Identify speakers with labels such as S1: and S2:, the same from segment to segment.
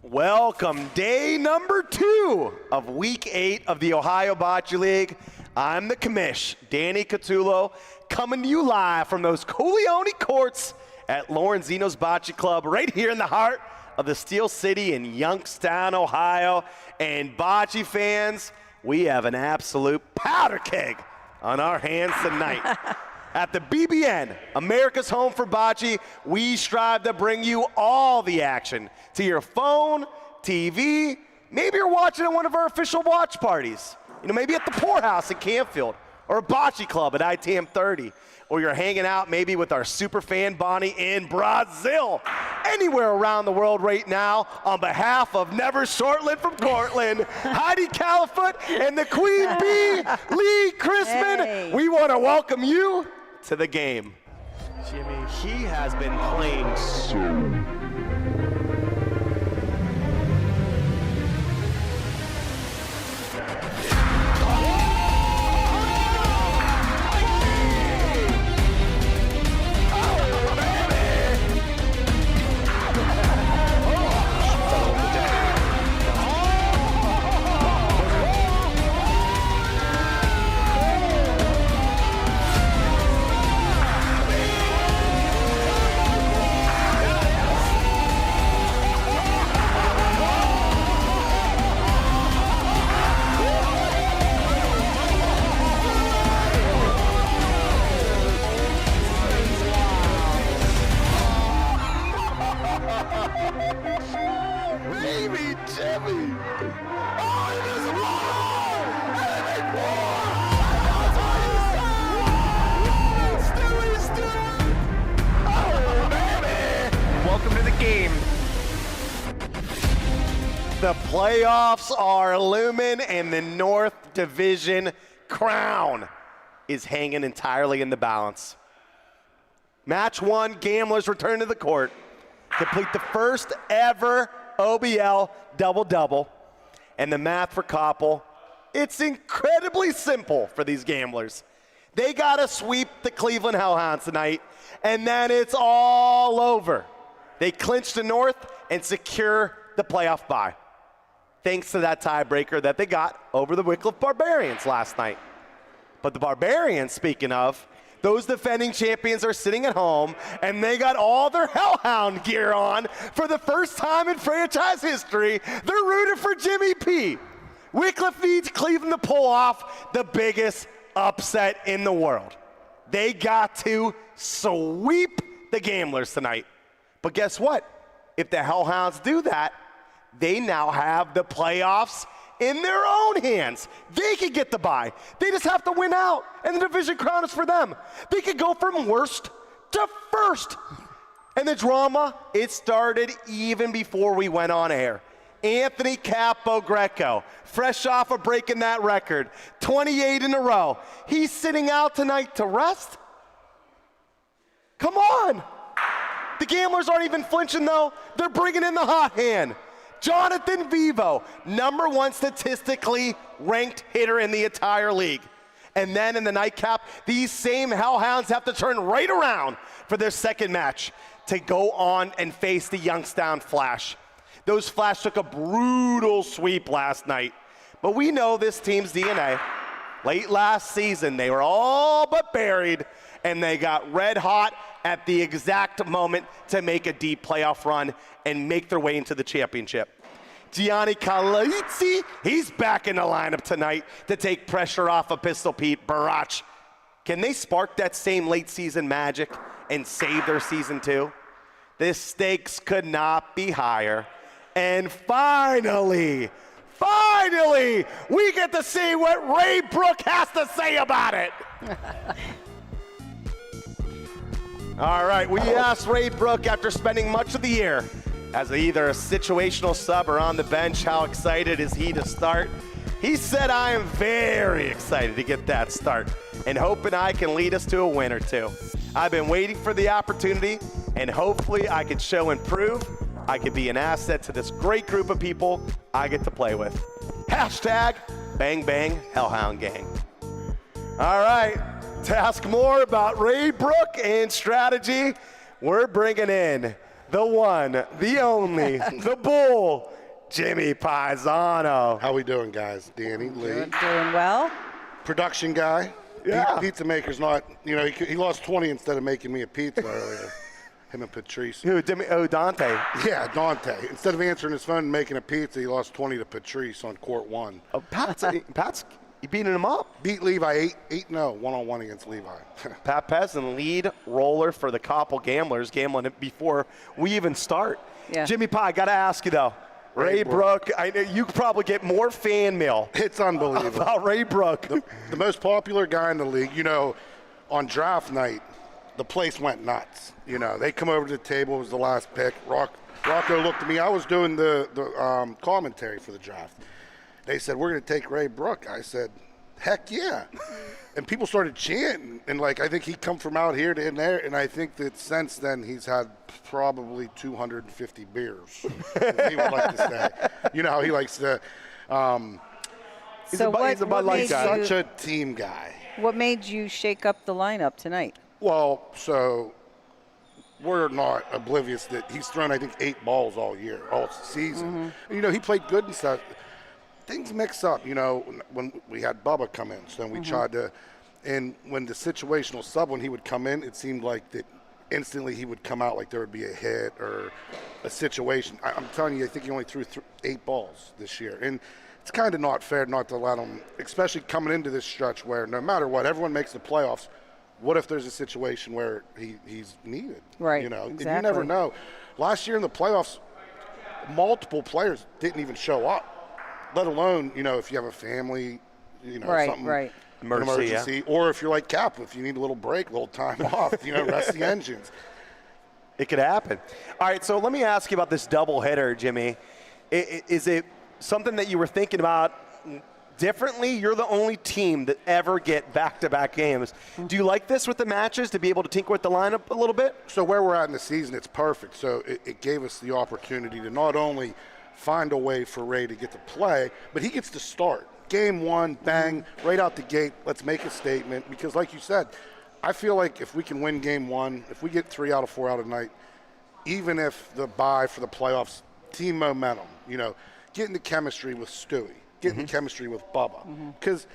S1: Welcome, day number 2 of week 8 of the Ohio Bocce League. I'm the commish, Danny Catullo, coming to you live from those Coleone courts at Lorenzino's Bocce Club, right here in the heart of the Steel City in Youngstown, Ohio. And Bocce fans, we have an absolute powder keg on our hands tonight. At the BBN, America's home for bocce, we strive to bring you all the action to your phone, TV. Maybe you're watching at one of our official watch parties. Maybe at the Poorhouse in Campfield, or a bocce club at ITM 30, or you're hanging out maybe with our super fan Bonnie in Brazil. Anywhere around the world right now, on behalf of Never Shortland from Cortland, Heidi Califoot, and the Queen Bee, Lee Chrisman, we want to welcome you to the game. Jimmy, he has been playing so The playoffs are looming, and the North Division crown is hanging entirely in the balance. Match 1, Gamblers return to the court, complete the first ever OBL double-double. And the math for Koppel, it's incredibly simple for these Gamblers. They got to sweep the Cleveland Hellhounds tonight, and then it's all over. They clinch the North and secure the playoff bye, thanks to that tiebreaker that they got over the Wycliffe Barbarians last night. But the Barbarians, speaking of, those defending champions are sitting at home, and they got all their Hellhound gear on for the first time in franchise history. They're rooting for Jimmy P. Wycliffe needs Cleveland to pull off the biggest upset in the world. They got to sweep the Gamblers tonight. But guess what? If the Hellhounds do that, they now have the playoffs in their own hands. They can get the bye. They just have to win out, and the division crown is for them. They could go from worst to first. And the drama, it started even before we went on air. Anthony Capo Greco, fresh off of breaking that record, 28 in a row. He's sitting out tonight to rest? Come on. The Gamblers aren't even flinching, though. They're bringing in the hot hand. Jonathan Vivo, number 1 statistically ranked hitter in the entire league. And then in the nightcap, these same Hellhounds have to turn right around for their second match to go on and face the Youngstown Flash. Those Flash took a brutal sweep last night. But we know this team's DNA. Late last season, they were all but buried, and they got red hot at the exact moment to make a deep playoff run and make their way into the championship. Gianni Calizzi, he's back in the lineup tonight to take pressure off of Pistol Pete Barach. Can they spark that same late season magic and save their season 2? The stakes could not be higher. And finally, we get to see what Ray Brook has to say about it. All right, we asked Ray Brook, after spending much of the year as either a situational sub or on the bench, how excited is he to start? He said, I am very excited to get that start and hoping I can lead us to a win or two. I've been waiting for the opportunity, and hopefully I can show and prove I could be an asset to this great group of people I get to play with. Hashtag Bang Bang Hellhound Gang. All right, to ask more about Ray Brook and strategy, we're bringing in the one, the only, the bull, Jimmy Paisano.
S2: How we doing, guys? Danny, Lee.
S3: Doing well.
S2: Production guy.
S1: Yeah.
S2: Pizza maker's not, he lost 20 instead of making me a pizza earlier. Him and Patrice.
S1: Who, Dante?
S2: Yeah, Dante. Instead of answering his phone and making a pizza, he lost 20 to Patrice on court 1.
S1: Oh, Pat's, you beating him up?
S2: Beat Levi 8-0, one-on-one against Levi.
S1: Pat Peasant, lead roller for the Koppel Gamblers, gambling it before we even start.
S3: Yeah.
S1: Jimmy Pie, got to ask you though. Ray Brook, I know you probably get more fan mail
S2: It's unbelievable.
S1: about Ray Brook.
S2: The most popular guy in the league, on draft night, the place went nuts. They come over to the table, it was the last pick. Rocco looked at me. I was doing the commentary for the draft. They said, we're going to take Ray Brook. I said, heck yeah. And people started chanting. And, I think he come from out here to in there. And I think that since then he's had probably 250 beers, as he would like to say. He likes to
S1: He's a Bud Light guy.
S2: Such a team guy.
S3: What made you shake up the lineup tonight?
S2: Well, so we're not oblivious that he's thrown, I think, 8 balls all year, all season. He played good and stuff. Things mix up, when we had Bubba come in, so then we tried to, and when the situational sub, when he would come in, it seemed like that instantly he would come out like there would be a hit or a situation. I'm telling you, I think he only threw 8 balls this year. And it's kind of not fair not to let him, especially coming into this stretch where no matter what, everyone makes the playoffs. What if there's a situation where he's needed?
S3: Right,
S2: Exactly.
S3: exactly.
S2: You never know. Last year in the playoffs, multiple players didn't even show up, let alone, if you have a family, something,
S3: right.
S2: emergency, or if you're like Cap, if you need a little break, a little time off, rest the engines.
S1: It could happen. All right, so let me ask you about this doubleheader, Jimmy. Is it something that you were thinking about differently? You're the only team that ever get back-to-back games. Do you like this with the matches, to be able to tinker with the lineup a little bit?
S2: So where we're at in the season, it's perfect. So it gave us the opportunity to not only find a way for Ray to get to play, but he gets to start. Game 1, bang, right out the gate, let's make a statement. Because like you said, I feel like if we can win Game 1, if we get 3 out of 4 out of night, even if the bye for the playoffs, team momentum, getting the chemistry with Stewie, getting the chemistry with Bubba. Because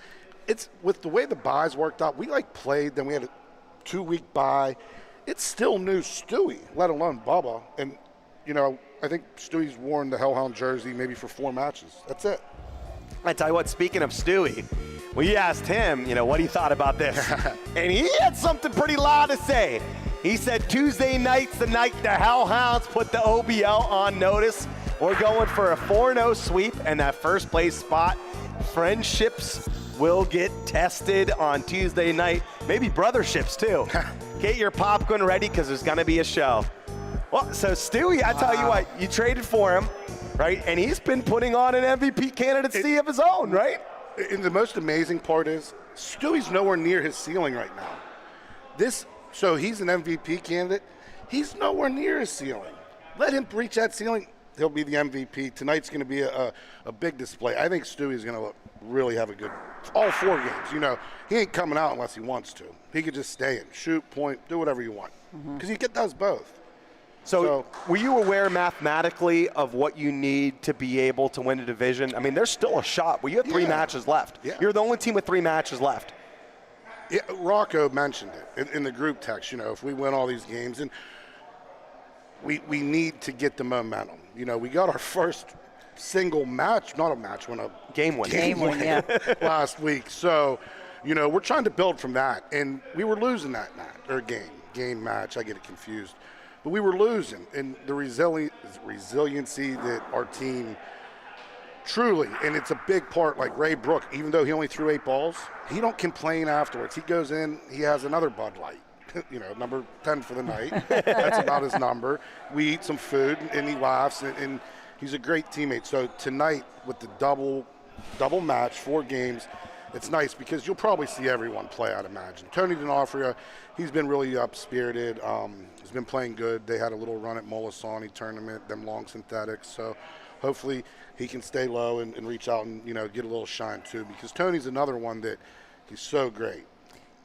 S2: it's with the way the byes worked out, we played, then we had a 2-week bye. It's still new Stewie, let alone Bubba. And, I think Stewie's worn the Hellhound jersey maybe for 4 matches. That's it.
S1: I tell you what, speaking of Stewie, we asked him, what he thought about this. And he had something pretty loud to say. He said Tuesday night's the night the Hellhounds put the OBL on notice. We're going for a 4-0 sweep and that first place spot. Friendships will get tested on Tuesday night. Maybe brotherships too. Get your popcorn ready because there's going to be a show. Well, so Stewie, I tell you what, you traded for him, right? And he's been putting on an MVP candidacy of his own, right?
S2: And the most amazing part is Stewie's nowhere near his ceiling right now. So he's an MVP candidate. He's nowhere near his ceiling. Let him reach that ceiling. He'll be the MVP. Tonight's going to be a big display. I think Stewie's going to really have a good all 4 games. He ain't coming out unless he wants to. He could just stay in, shoot, point, do whatever you want. Because he does both.
S1: So were you aware mathematically of what you need to be able to win a division? I mean, there's still a shot. Well, you have 3 matches left.
S2: Yeah.
S1: You're the only team with 3 matches left.
S2: Yeah, Rocco mentioned it in the group text, if we win all these games. And we need to get the momentum. We got our first single match, not a match, when a
S1: game win.
S3: Yeah.
S2: last week. So, we're trying to build from that. And we were losing that match, or game match. I get it confused. But we were losing, and the resiliency that our team truly, and it's a big part, like Ray Brook, even though he only threw 8 balls, he don't complain afterwards. He goes in, he has another Bud Light, number 10 for the night. That's about his number. We eat some food, and he laughs, and he's a great teammate. So tonight, with the double match, 4 games, it's nice because you'll probably see everyone play, I'd imagine. Tony D'Onofrio, he's been really up-spirited. He's been playing good. They had a little run at Molisani tournament, them long synthetics. So hopefully he can stay low and reach out and, get a little shine too, because Tony's another one that he's so great.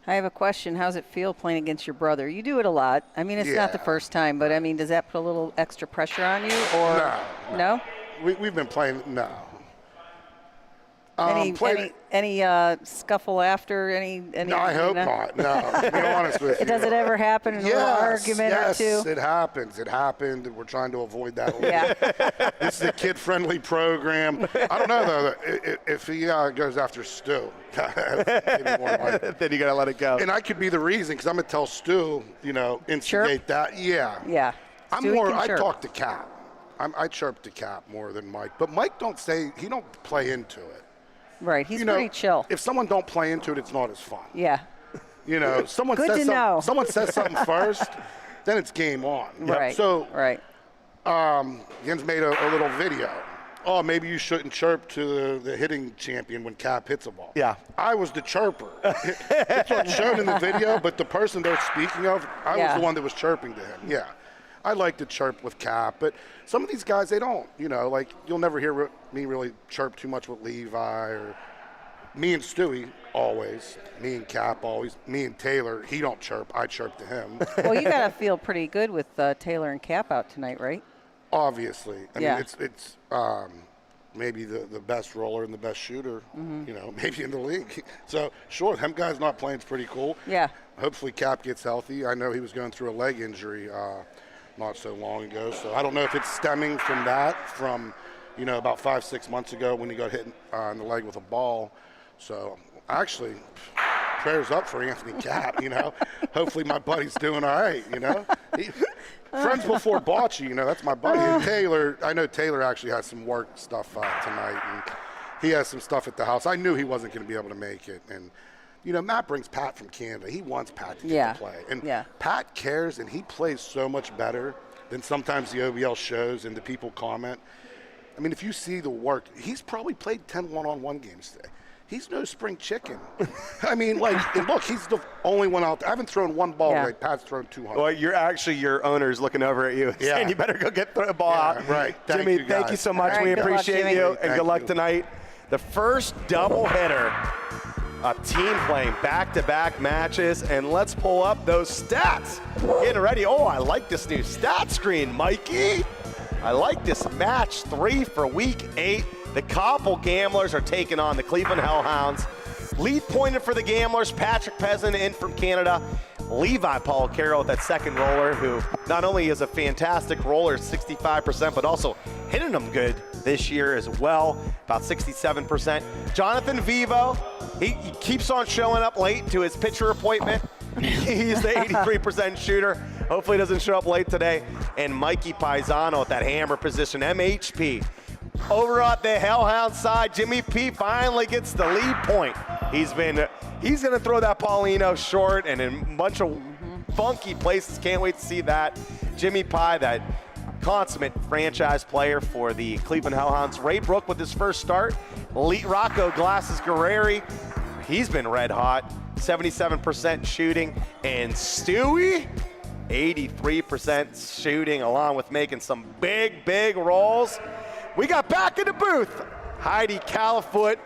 S3: I have a question. How's it feel playing against your brother? You do it a lot. I mean, it's not the
S2: Yeah.
S3: first time, but I mean, does that put a little extra pressure on you, or no?
S2: We've been playing, no.
S3: Any scuffle after? Any?
S2: No, I hope not. No, to be honest with you.
S3: Does it ever happen in a little argument or two?
S2: Yes, it happens. It happened, and we're trying to avoid that.
S3: Yeah.
S2: This is a kid-friendly program. I don't know, though, if he goes after Stu. Maybe more likely.
S1: Then you got to let it go.
S2: And I could be the reason, because I'm going to tell Stu, instigate that. Yeah.
S3: Yeah.
S2: I talk to Cap. I chirp to Cap more than Mike. But Mike he don't play into it.
S3: Right. He's pretty chill.
S2: If someone don't play into it, it's not as fun.
S3: Yeah.
S2: Someone
S3: Good
S2: says
S3: to know.
S2: Someone says something first, then it's game on.
S3: Right.
S2: So,
S3: right.
S2: Jens made a little video. Oh, maybe you shouldn't chirp to the hitting champion when Cap hits a ball.
S1: Yeah.
S2: I was the chirper. It's what's shown in the video, but the person they're speaking of, I was the one that was chirping to him. Yeah. I like to chirp with Cap, but some of these guys, they don't. You'll never hear me really chirp too much with Levi or me and Stewie always. Me and Cap always. Me and Taylor, he don't chirp. I chirp to him.
S3: Well, you got to feel pretty good with Taylor and Cap out tonight, right?
S2: Obviously. I
S3: Yeah.
S2: mean, it's maybe the best roller and the best shooter, maybe in the league. So, sure, them guys not playing is pretty cool.
S3: Yeah.
S2: Hopefully Cap gets healthy. I know he was going through a leg injury not so long ago. So I don't know if it's stemming from that, about 5-6 months ago when he got hit in the leg with a ball. So actually, prayers up for Anthony Cap, Hopefully my buddy's doing all right, Friends before Bocce, that's my buddy. And Taylor, I know Taylor actually has some work stuff tonight, and he has some stuff at the house. I knew he wasn't going to be able to make it. And, Matt brings Pat from Canada. He wants Pat to get to play. And Pat cares, and he plays so much better than sometimes the OBL shows and the people comment. I mean, if you see the work, he's probably played 10 one-on-one games today. He's no spring chicken. I mean, and look, he's the only one out there. I haven't thrown one ball today. Pat's thrown 200.
S1: Well, your owner's looking over at you saying you better go get the ball out.
S2: Right.
S1: Jimmy, thank you so much.
S3: All right,
S1: we
S3: good luck,
S1: appreciate
S3: Jimmy.
S1: you, and good luck tonight. The first doubleheader, a team playing back-to-back matches, and let's pull up those stats. Getting ready. Oh, I like this new stat screen, Mikey. I like this match 3 for week 8. The Koppel Gamblers are taking on the Cleveland Hellhounds. Lead pointed for the Gamblers, Patrick Peasant in from Canada. Levi Paul Carroll with that second roller, who not only is a fantastic roller, 65%, but also hitting them good this year as well, about 67%. Jonathan Vivo, he keeps on showing up late to his pitcher appointment. He's the 83% shooter. Hopefully doesn't show up late today. And Mikey Paisano at that hammer position, MHP. Over at the Hellhound side, Jimmy P finally gets the lead point. He's going to throw that Paulino short and in a bunch of funky places. Can't wait to see that. Jimmy Pie, that consummate franchise player for the Cleveland Hellhounds. Ray Brook with his first start. Rocco Glasses Guerreri, he's been red hot. 77% shooting. And Stewie, 83% shooting, along with making some big rolls. We got back in the booth. Heidi Califoot,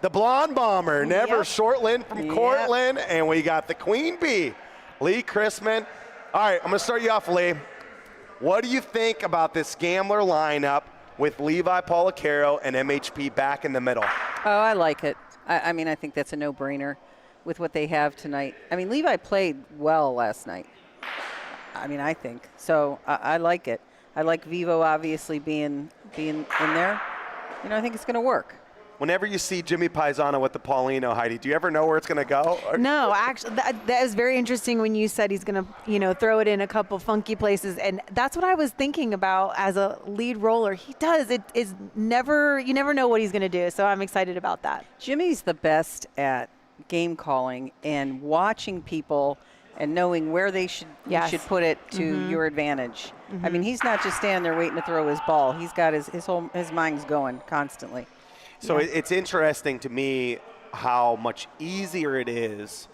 S1: the blonde bomber, Never Shortland from Cortland, and we got the Queen Bee, Lee Chrisman. All right, I'm going to start you off, Lee. What do you think about this Gambler lineup with Levi Policaro and MHP back in the middle?
S3: Oh, I like it. I mean, I think that's a no-brainer with what they have tonight. I mean, Levi played well last night. I mean, I think. So I like it. I like Vivo obviously being in there. I think it's going to work.
S1: Whenever you see Jimmy Paisano with the Paulino, Heidi, do you ever know where it's going to go?
S4: No, actually, that is very interesting when you said he's going to, throw it in a couple funky places. And that's what I was thinking about as a lead roller. He does. It is never, you never know what he's going to do. So I'm excited about that.
S3: Jimmy's the best at game calling and watching people and knowing where they should you should put it to your advantage. I mean, he's not just standing there waiting to throw his ball. He's got his mind's going constantly.
S1: So it's interesting to me how much easier it is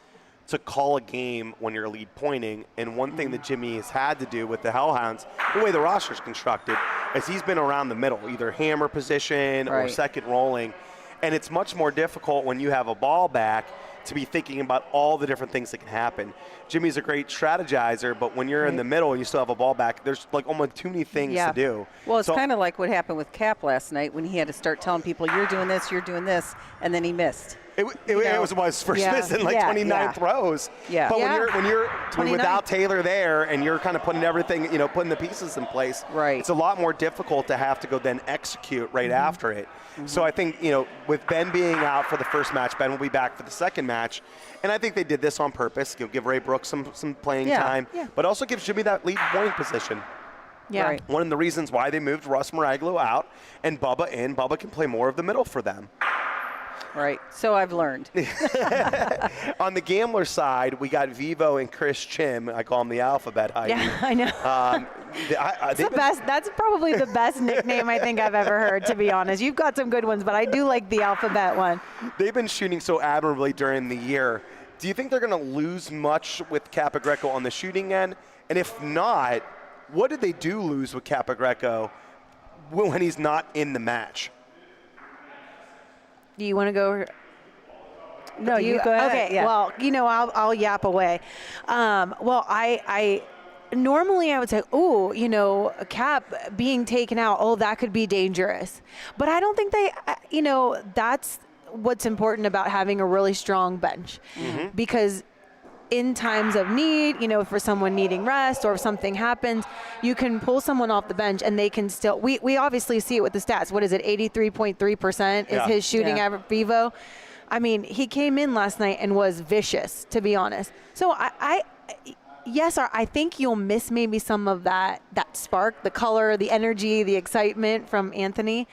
S1: to call a game when you're lead pointing. And one thing that Jimmy has had to do with the Hellhounds, the way the roster's constructed, is he's been around the middle, either hammer position or second rolling. And it's much more difficult when you have a ball back to be thinking about all the different things that can happen. Jimmy's a great strategizer, but when you're in the middle and you still have a ball back, there's like almost too many things to do.
S3: Well, it's kind of like what happened with Cap last night when he had to start telling people, you're doing this, and then he missed.
S1: It was his first miss in like 29 throws.
S3: Yeah.
S1: But when without
S3: 29.
S1: Taylor there and you're kind of putting everything, putting the pieces in place,
S3: right.
S1: It's a lot more difficult to have to go then execute right after it. So I think, with Ben being out for the first match, Ben will be back for the second match. And I think they did this on purpose, give Ray Brooks some playing time, but also gives Jimmy that lead point position.
S4: Yeah.
S3: Right.
S1: One of the reasons why they moved Russ Maraglu out and Bubba in, Bubba can play more of the middle for them.
S3: Right. So I've learned.
S1: On the gambler side, we got Vivo and Chris Chim. I call him the alphabet.
S4: Yeah, I know. That's probably the best nickname I think I've ever heard, to be honest. You've got some good ones, but I do like the alphabet one.
S1: They've been shooting so admirably during the year. Do you think they're going to lose much with Capagreco on the shooting end? And if not, what did they do lose with Capagreco when he's not in the match?
S4: Do you want to go?
S3: No, you go ahead.
S4: Okay,
S3: yeah.
S4: well, I'll yap away. Well, I normally I would say, a Cap being taken out, that could be dangerous. But I don't think they, that's what's important about having a really strong bench. Because in times of need, for someone needing rest or if something happens, you can pull someone off the bench and they can still, we obviously see it with the stats. What is it, 83.3% is his shooting average, Vivo. I mean, he came in last night and was vicious, to be honest. So I think you'll miss maybe some of that spark, the color, the energy, the excitement from Anthony.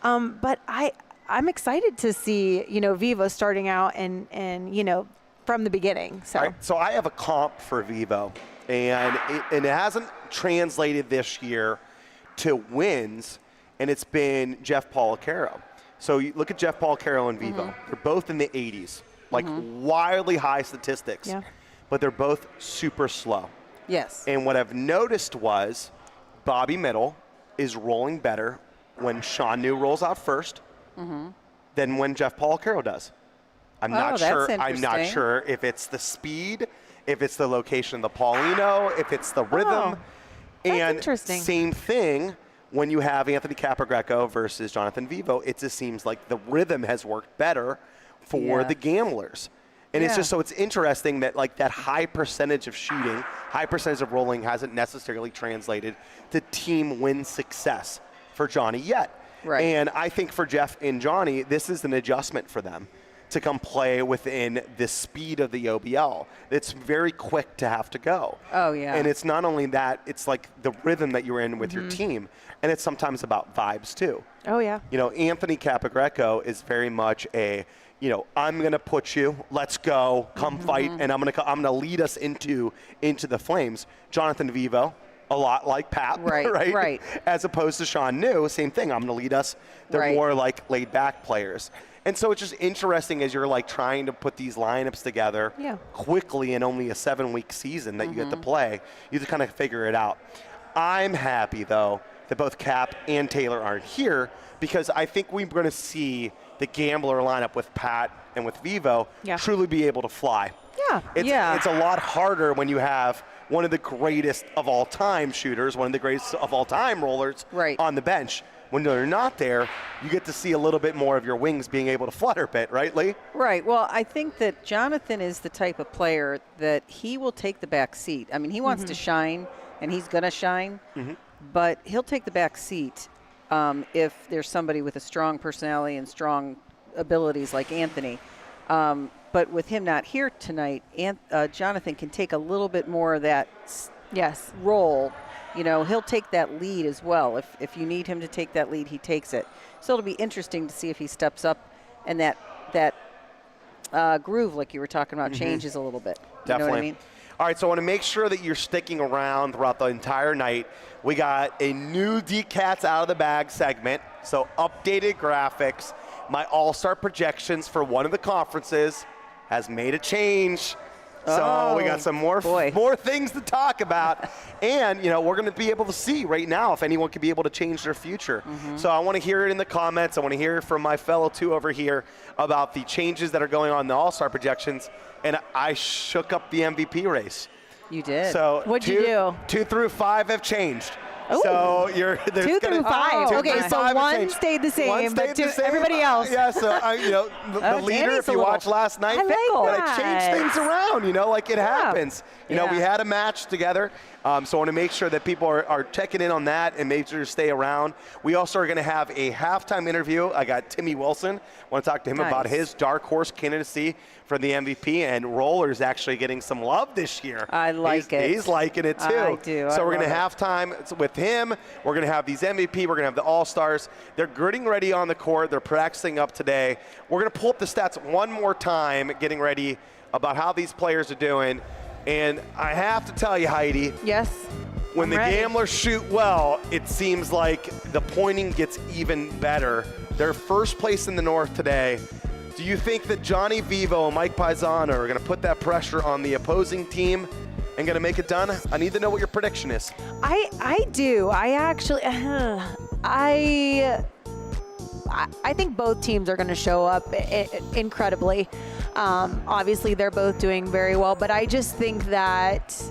S4: But I'm excited to see, Vivo starting out and from the beginning. So.
S1: All right, so I have a comp for Vivo, and it hasn't translated this year to wins, and it's been Jeff Policaro. So you look at Jeff Policaro and Vivo. They're both in the 80s, like wildly high statistics, but they're both super slow.
S3: Yes.
S1: And what I've noticed was Bobby Middle is rolling better when Sean New rolls out first than when Jeff Policaro does. I'm not sure if it's the speed, if it's the location of the Paulino, if it's the rhythm.
S4: That's interesting.
S1: Same thing when you have Anthony Capagreco versus Jonathan Vivo. It just seems like the rhythm has worked better for the gamblers. And it's just so it's interesting that like that high percentage of shooting, high percentage of rolling hasn't necessarily translated to team win success for Johnny yet.
S3: Right.
S1: And I think for Jeff and Johnny, this is an adjustment for them to come play within the speed of the OBL. It's very quick to have to go.
S3: Oh, yeah.
S1: And it's not only that, it's like the rhythm that you're in with your team. And it's sometimes about vibes too.
S4: Oh, yeah.
S1: Anthony Capagreco is very much a, I'm going to put you, let's go, come fight, and I'm going to lead us into the flames. Jonathan Vivo, a lot like Pat,
S3: right?
S1: As opposed to Sean New, same thing. I'm going to lead us. They're more like laid back players. And so it's just interesting as you're like trying to put these lineups together quickly in only a 7-week season that you get to play. You have to kind of figure it out. I'm happy though that both Cap and Taylor aren't here because I think we're going to see the gambler lineup with Pat and with Vivo truly be able to fly. It's a lot harder when you have one of the greatest of all time shooters, one of the greatest of all time rollers on the bench. When they're not there, you get to see a little bit more of your wings being able to flutter a bit, right, Lee?
S3: Right. Well, I think that Jonathan is the type of player that he will take the back seat. I mean, he wants to shine, and he's going to shine, but he'll take the back seat if there's somebody with a strong personality and strong abilities like Anthony. But with him not here tonight, Jonathan can take a little bit more of that role. He'll take that lead as well. If you need him to take that lead, he takes it. So it'll be interesting to see if he steps up and that groove, like you were talking about, changes a little bit.
S1: Definitely.
S3: You know what I mean?
S1: All right, so I want to make sure that you're sticking around throughout the entire night. We got a new D-Cats out of the bag segment, so updated graphics. My all-star projections for one of the conferences has made a change. So we got some more things to talk about. And, we're going to be able to see right now if anyone could be able to change their future. So I want to hear it in the comments. I want to hear from my fellow two over here about the changes that are going on in the All-Star projections. And I shook up the MVP race.
S3: You did.
S1: So
S4: What'd you do?
S1: 2 through 5 have changed.
S4: Ooh.
S1: So
S4: 2 through 5. Okay, so one stayed the same, but everybody else.
S1: Yeah, so the leader, if you watched last night,
S4: that.
S1: changed things around, like it happens. We had a match together, so I want to make sure that people are checking in on that and make sure to stay around. We also are going to have a halftime interview. I got Timmy Wilson. I want to talk to him about his dark horse candidacy for the MVP, and Roller's actually getting some love this year.
S3: I like it.
S1: He's liking it too.
S3: I do.
S1: So we're going to halftime with him. We're going to have these MVP. We're going to have the All-Stars. They're getting ready on the court. They're practicing up today. We're going to pull up the stats one more time, getting ready about how these players are doing. And I have to tell you, Heidi.
S4: Yes.
S1: When the gamblers shoot well, it seems like the pointing gets even better. They're first place in the North today. Do you think that Johnny Vivo and Mike Paisano are going to put that pressure on the opposing team and going to make it done? I need to know what your prediction is.
S4: I do. I actually, I think both teams are going to show up incredibly. Obviously, they're both doing very well, but I just think that,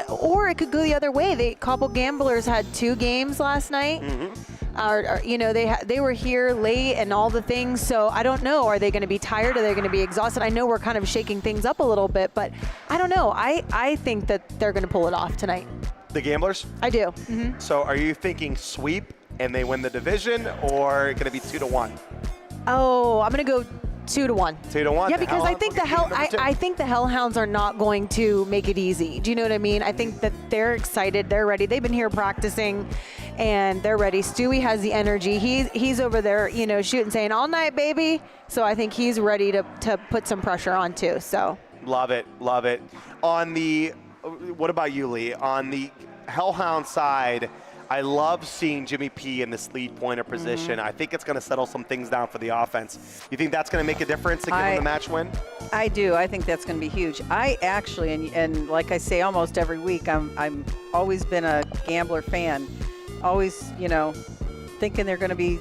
S4: or it could go the other way. A couple gamblers had 2 games last night. They were here late and all the things. So I don't know. Are they going to be tired? Are they going to be exhausted? I know we're kind of shaking things up a little bit, but I don't know. I think that they're going to pull it off tonight.
S1: The gamblers?
S4: I do.
S1: So are you thinking sweep and they win the division, or going to be 2-1?
S4: Oh, I'm going to go 2-1.
S1: 2-1.
S4: Yeah, because I think I think the Hellhounds are not going to make it easy. Do you know what I mean? I think that they're excited, they're ready. They've been here practicing, and they're ready. Stewie has the energy. He's over there, shooting, saying all night, baby. So I think he's ready to put some pressure on too. So
S1: love it. What about you, Lee? On the Hellhound side, I love seeing Jimmy P in this lead pointer position. I think it's going to settle some things down for the offense. You think that's going to make a difference to give them the match win?
S3: I do. I think that's going to be huge. I actually, and like I say almost every week, I'm always been a gambler fan. Always, thinking they're going to be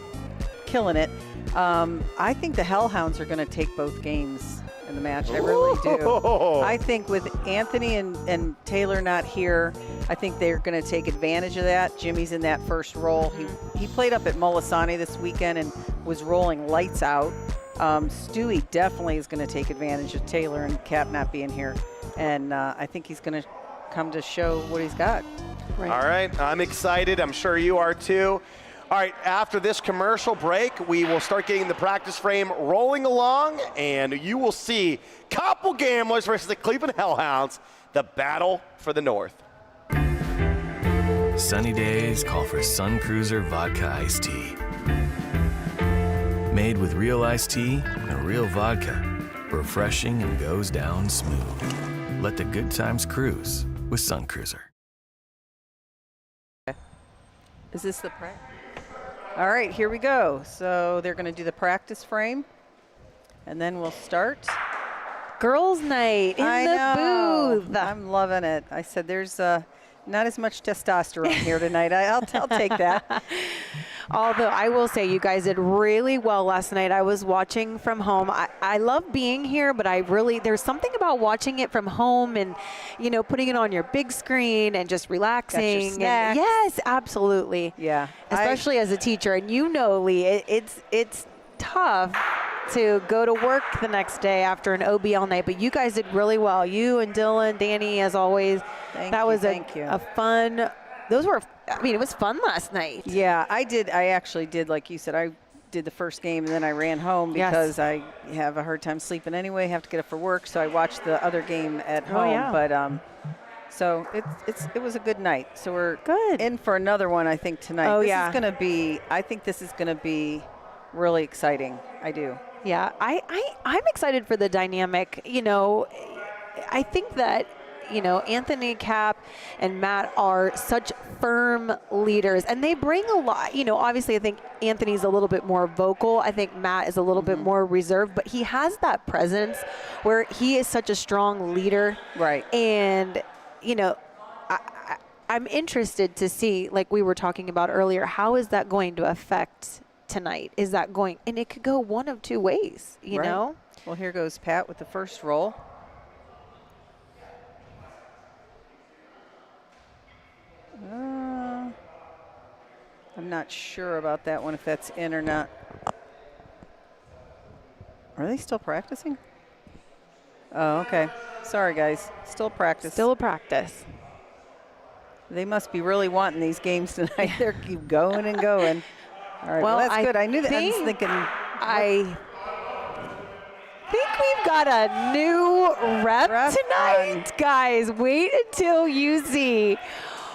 S3: killing it. I think the Hellhounds are going to take both games in the match. I really do. I think with Anthony and Taylor not here, I think they're going to take advantage of that. Jimmy's in that first role. He played up at Molisani this weekend and was rolling lights out. Stewie definitely is going to take advantage of Taylor and Cap not being here. And I think he's going to come to show what he's got.
S1: Right. All right. I'm excited. I'm sure you are too. All right, after this commercial break, we will start getting the practice frame rolling along, and you will see Couple Gamblers versus the Cleveland Hellhounds, the battle for the North.
S5: Sunny days call for Sun Cruiser Vodka Iced Tea. Made with real iced tea and real vodka, refreshing and goes down smooth. Let the good times cruise with Sun Cruiser.
S3: Is this the practice? All right, here we go. So they're going to do the practice frame, and then we'll start.
S4: Girls' night in the booth.
S3: I'm loving it. I said there's not as much testosterone here tonight. I'll take that.
S4: Although I will say you guys did really well last night. I was watching from home. I love being here, but there's something about watching it from home and, putting it on your big screen and just relaxing.
S3: Got your snacks.
S4: Yes, absolutely.
S3: Yeah.
S4: Especially as a teacher. And Lee, it's tough to go to work the next day after an OB all night, but you guys did really well. You and Dylan, Danny, as always.
S3: Thank you.
S4: A fun, it was fun last night.
S3: Yeah, I did. I actually did, like you said, I did the first game and then I ran home because I have a hard time sleeping anyway, have to get up for work, so I watched the other game at home.
S4: Yeah.
S3: But so it was a good night. So we're
S4: good
S3: in for another one, I think, tonight. I think this is gonna be really exciting. I do.
S4: Yeah, I'm excited for the dynamic. I think that Anthony, Cap, and Matt are such firm leaders, and they bring a lot. Obviously, I think Anthony's a little bit more vocal. I think Matt is a little bit more reserved, but he has that presence where he is such a strong leader.
S3: Right.
S4: And, I'm interested to see, like we were talking about earlier, how is that going to affect tonight? Is that going, and it could go one of two ways, you know?
S3: Well, here goes Pat with the first roll. I'm not sure about that one, if that's in or not. Are they still practicing? Oh, okay. Sorry, guys. Still practice.
S4: Still a practice.
S3: They must be really wanting these games tonight. They're keep going and going. All right, well that's good. I knew that. I was thinking.
S4: I think we've got a new rep tonight. Guys, wait until you see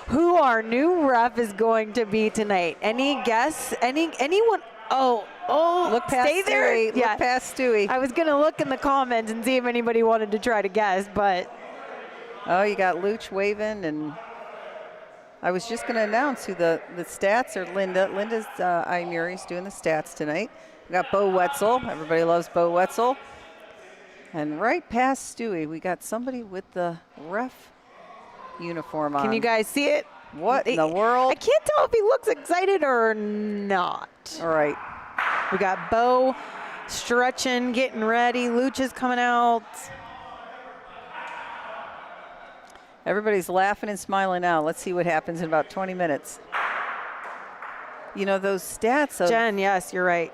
S4: who our new rep is going to be tonight. Any guess? Anyone? Oh,
S3: look past
S4: stay there.
S3: Stewie.
S4: Yeah.
S3: Look past Stewie.
S4: I was going to look in the comments and see if anybody wanted to try to guess, but.
S3: Oh, you got Luch waving, and I was just going to announce who the stats are. Linda's Imuri's doing the stats tonight. We got Bo Wetzel. Everybody loves Bo Wetzel. And right past Stewie, we got somebody with the ref uniform on.
S4: Can you guys see it?
S3: What in the world?
S4: I can't tell if he looks excited or not.
S3: All right.
S4: We got Bo stretching, getting ready. Luch is coming out.
S3: Everybody's laughing and smiling now. Let's see what happens in about 20 minutes. Those stats of
S4: Jen, yes, you're right.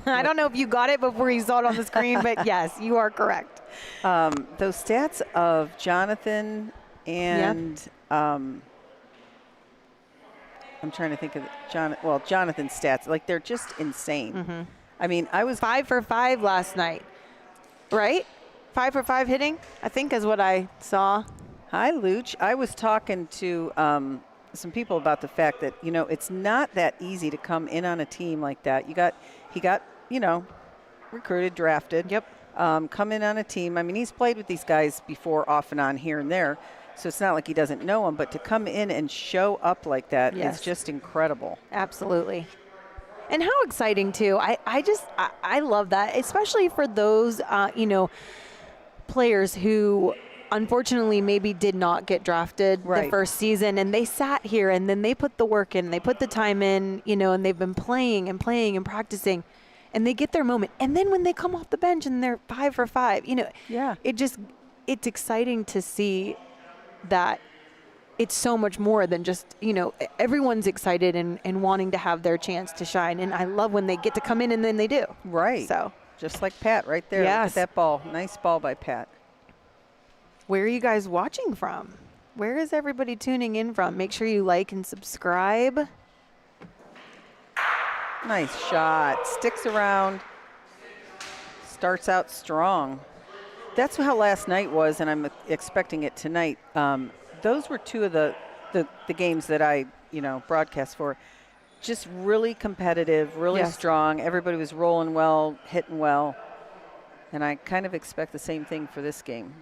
S4: I don't know if you got it before you saw it on the screen, but yes, you are correct.
S3: Those stats of Jonathan and I'm trying to think of Jonathan's stats. Like, they're just insane. I mean, I was
S4: 5 for 5 last night, right? 5 for 5 hitting, I think is what I saw.
S3: Hi, Luch. I was talking to some people about the fact that, it's not that easy to come in on a team like that. He got, recruited, drafted.
S4: Yep.
S3: Come in on a team. I mean, he's played with these guys before, off and on, here and there. So it's not like he doesn't know them, but to come in and show up like that is just incredible.
S4: Absolutely. And how exciting, too. I love that, especially for those, players who unfortunately maybe did not get drafted the first season, and they sat here and then they put the work in, they put the time in, and they've been playing and practicing, and they get their moment. And then when they come off the bench and they're 5 for 5, it's exciting to see that it's so much more than just, everyone's excited and wanting to have their chance to shine. And I love when they get to come in and then they do.
S3: Right.
S4: So
S3: just like Pat right there.
S4: Yes.
S3: Look at that ball. Nice ball by Pat.
S4: Where are you guys watching from? Where is everybody tuning in from? Make sure you like and subscribe.
S3: Nice shot. Sticks around. Starts out strong. That's how last night was, and I'm expecting it tonight. Those were two of the games that I, broadcast for. Just really competitive, really strong. Everybody was rolling well, hitting well. And I kind of expect the same thing for this game.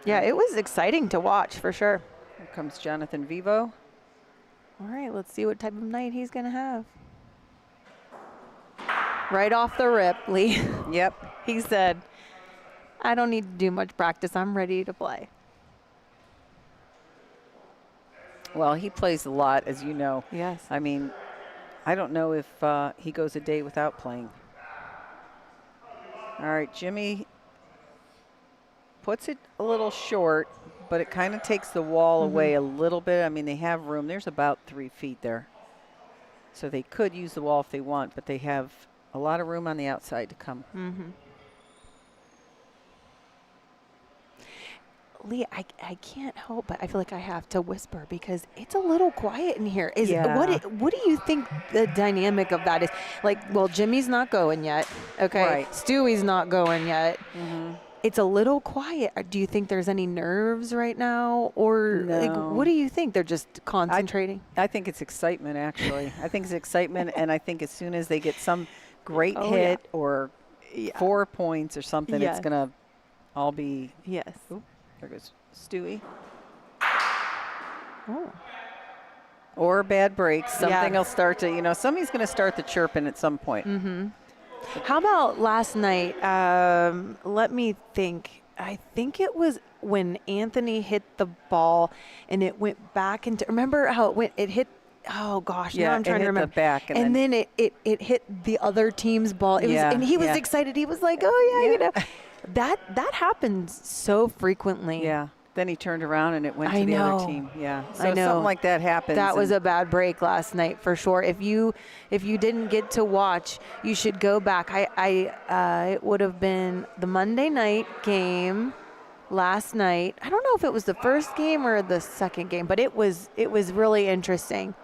S4: Yeah, it was exciting to watch for sure.
S3: Here comes Jonathan Vivo.
S4: All right, let's see what type of night he's going to have. Right off the rip, Lee.
S3: Yep.
S4: He said, I don't need to do much practice. I'm ready to play.
S3: Well, he plays a lot, as you know.
S4: Yes.
S3: I mean, I don't know if he goes a day without playing. All right, Jimmy puts it a little short, but it kind of takes the wall away a little bit. I mean, they have room. There's about 3 feet there. So they could use the wall if they want, but they have a lot of room on the outside to come.
S4: Lee, I can't help but I feel like I have to whisper because it's a little quiet in here. What do you think the dynamic of that is? Like, well, Jimmy's not going yet. Okay.
S3: Right.
S4: Stewie's not going yet. It's a little quiet. Do you think there's any nerves right now? Or like, what do you think? They're just concentrating?
S3: I think it's excitement, actually. I think it's excitement, and I think as soon as they get some great hit or 4 points or something, it's going to all be.
S4: Yes.
S3: Oop. There goes Stewie.
S4: Oh.
S3: Or a bad break. Something
S4: Yeah.
S3: will start to, somebody's going to start the chirping at some point.
S4: How about last night? Let me think. I think it was when Anthony hit the ball and it went back into. Remember how it went? It hit. Oh gosh,
S3: Yeah,
S4: now I'm
S3: it
S4: trying to
S3: hit the
S4: remember.
S3: back
S4: and then it hit the other team's ball. It
S3: Yeah,
S4: was, and he was
S3: yeah.
S4: excited. He was like, "Oh yeah, that happens so frequently."
S3: Yeah. Then he turned around and it went
S4: I
S3: to the
S4: know.
S3: other team. Yeah. So
S4: I know.
S3: something like that happens.
S4: That was
S3: and-
S4: a bad break last night for sure. If you didn't get to watch, you should go back. It would have been the Monday night game last night. I don't know if it was the first game or the second game, but it was really interesting.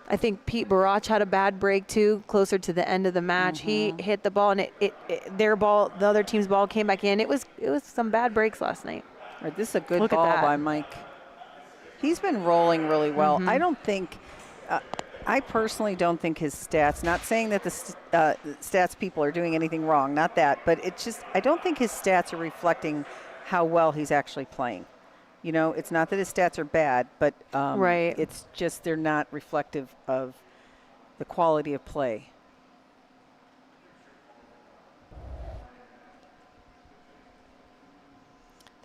S4: I think Pete Barach had a bad break too, closer to the end of the match. He hit the ball and the other team's ball came back in. It was some bad breaks last night.
S3: All right, this is a good
S4: Look at
S3: ball
S4: that.
S3: by Mike. He's been rolling really well. I don't think, I personally don't think his stats, not saying that the stats people are doing anything wrong, not that, but it's just, I don't think his stats are reflecting how well he's actually playing. It's not that his stats are bad, but
S4: Right.
S3: it's just they're not reflective of the quality of play.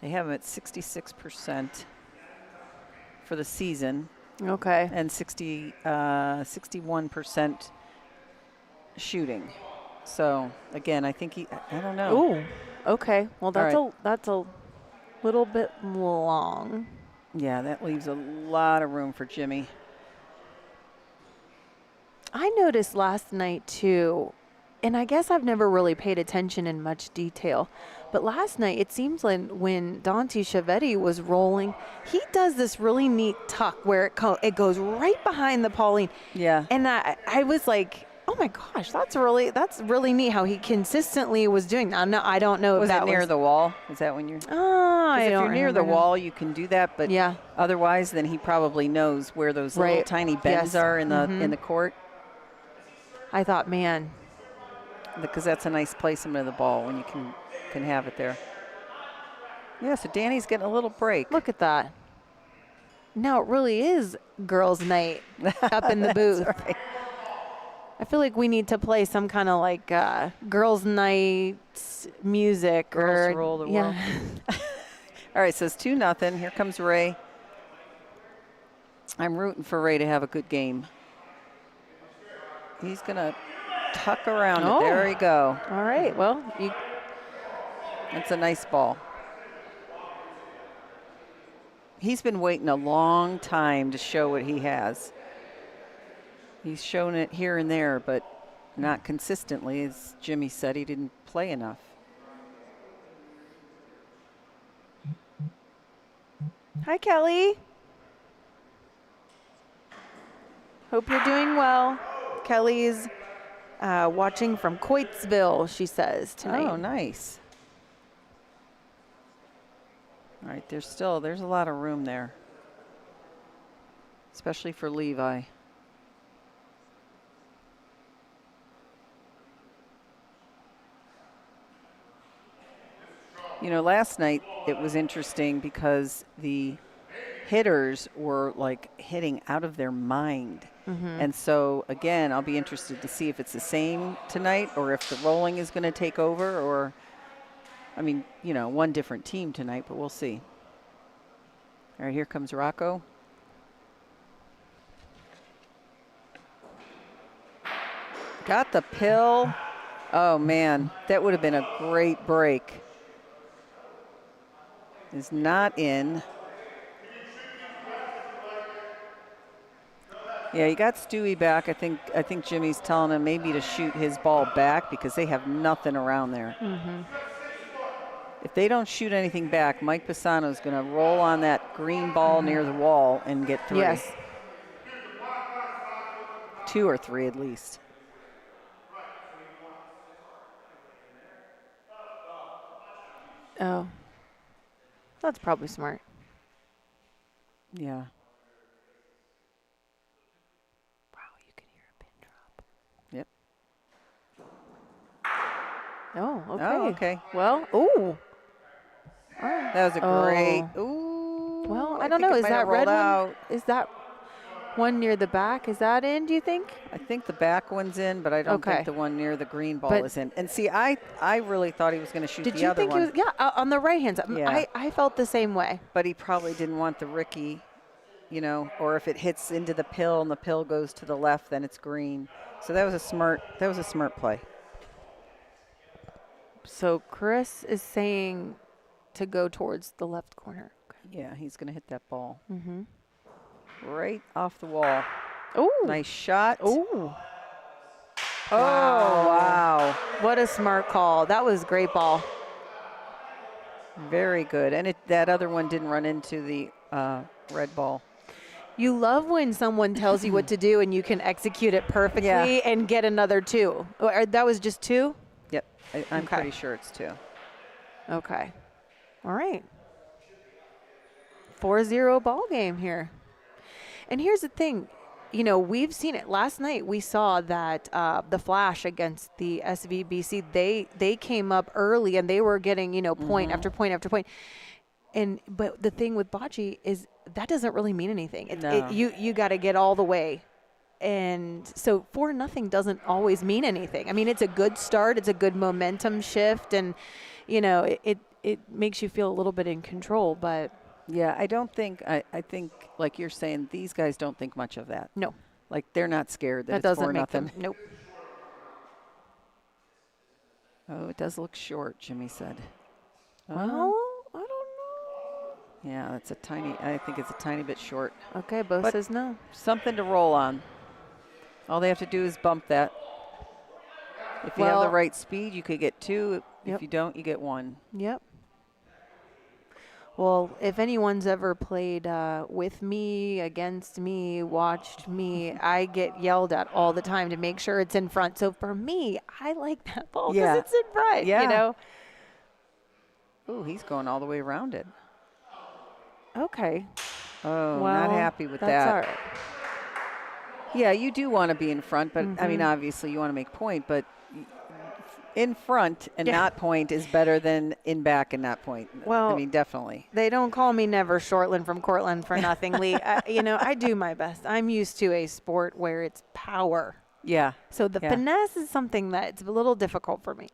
S3: They have him at 66% for the season
S4: Okay.
S3: and 61% shooting. So again, I think I don't know.
S4: Ooh. Okay. Well, that's
S3: right.
S4: that's a little bit long.
S3: Yeah, that leaves a lot of room for Jimmy.
S4: I noticed last night too, and I guess I've never really paid attention in much detail, but last night it seems like when Dante Chiavetti was rolling, he does this really neat tuck where it goes right behind the Pauline.
S3: Yeah.
S4: And I was like, oh my gosh, that's really neat how he consistently was doing that. No, I don't know
S3: Was
S4: if that
S3: it near
S4: was
S3: the wall? Is that when you're?
S4: Oh,
S3: If you're near the wall, you can do that, but
S4: Yeah.
S3: otherwise, then he probably knows where those little
S4: Right.
S3: tiny bends
S4: Yes.
S3: are in the court,
S4: I thought, man,
S3: because that's a nice placement of the ball when you can have it there. Yeah, so Danny's getting a little break.
S4: look at that. Now it really is girls' night up in the booth.
S3: That's right.
S4: I feel like we need to play some kind of like girls' night music
S3: Girls
S4: or
S3: rule the
S4: yeah.
S3: world. All right, so it's 2-0. Here comes Ray. I'm rooting for Ray to have a good game. He's going to tuck around
S4: Oh.
S3: it. There you go.
S4: All right. Well,
S3: That's a nice ball. He's been waiting a long time to show what he has. He's shown it here and there, but not consistently. As Jimmy said, he didn't play enough.
S4: hi Kelly. Hope you're doing well. Kelly's watching from Coitesville, she says tonight.
S3: Oh, nice. All right, there's a lot of room there, especially for Levi. Last night it was interesting because the hitters were like hitting out of their mind. And so, again, I'll be interested to see if it's the same tonight or if the rolling is going to take over or, I mean, one different team tonight, but we'll see. All right, here comes Rocco. Got the pill. Oh, man, that would have been a great break. Is not in. Yeah, he got Stewie back. I think Jimmy's telling him maybe to shoot his ball back because they have nothing around there. If they don't shoot anything back, Mike Pisano's going to roll on that green ball near the wall and get 3.
S4: Yes.
S3: 2 or 3 at least.
S4: Oh. That's probably smart.
S3: Yeah.
S4: Wow, you can hear a pin drop.
S3: Yep.
S4: Oh, okay.
S3: Oh, okay.
S4: Well, ooh. All right.
S3: That was a great.
S4: Oh.
S3: Ooh.
S4: Well, I
S3: I
S4: don't
S3: think
S4: know.
S3: it
S4: Is
S3: might have
S4: that red
S3: rolled out.
S4: one? Is that one near the back? Is that in, do you think?
S3: I think the back one's in, but I don't
S4: Okay.
S3: think the one near the green ball
S4: But-
S3: is in. And see, I really thought he was going to shoot
S4: Did
S3: the
S4: you
S3: other
S4: think
S3: one.
S4: he was? Yeah, on the right hand side.
S3: Yeah.
S4: I felt the same way.
S3: But he probably didn't want the Ricky, or if it hits into the pill and the pill goes to the left, then it's green. So that was a smart play.
S4: So Chris is saying to go towards the left corner.
S3: Yeah, he's going to hit that ball.
S4: Mm-hmm.
S3: Right off the wall.
S4: Oh.
S3: Nice shot.
S4: Oh.
S3: Oh, wow.
S4: What a smart call. That was great ball.
S3: Very good. And that other one didn't run into the red ball.
S4: You love when someone tells you what to do and you can execute it perfectly
S3: Yeah.
S4: and get another 2. That was just 2?
S3: Yep. I'm
S4: Okay.
S3: pretty sure it's 2.
S4: Okay. All right. 4-0 ball game here. And here's the thing. We've seen it. Last night we saw that the Flash against the SVBC, they came up early and they were getting, point after point after point. But the thing with Boccee is that doesn't really mean anything.
S3: No.
S4: You got to get all the way. And so 4-0 doesn't always mean anything. I mean, it's a good start. It's a good momentum shift. And, it makes you feel a little bit in control. But
S3: Yeah, I don't think, I think, like you're saying, these guys don't think much of that.
S4: no,
S3: Like, they're not scared that,
S4: that
S3: it's
S4: doesn't
S3: 4-0.
S4: make them. Nope.
S3: Oh, it does look short, Jimmy said.
S4: Well, I don't know.
S3: Yeah, I think it's a tiny bit short.
S4: Okay, Bo
S3: But-
S4: says no.
S3: Something to roll on. All they have to do is bump that. If you have the
S4: Well-
S3: right speed, you could get 2.
S4: Yep.
S3: If you don't, you get 1.
S4: Yep. Well, if anyone's ever played with me, against me, watched me, I get yelled at all the time to make sure it's in front. So for me, I like that ball because
S3: Yeah.
S4: it's in front,
S3: Yeah. Ooh, he's going all the way around it.
S4: Okay.
S3: Oh,
S4: Well,
S3: not happy with
S4: that's
S3: that.
S4: all right.
S3: Yeah, you do want to be in front, but I mean, obviously you want to make point, but in front and
S4: Yeah.
S3: not point is better than in back and not point.
S4: Well-
S3: I mean, definitely.
S4: They don't call me Never Shortland from Cortland for nothing, Lee. I do my best. I'm used to a sport where it's power.
S3: Yeah.
S4: So the
S3: Yeah.
S4: finesse is something that's a little difficult for me.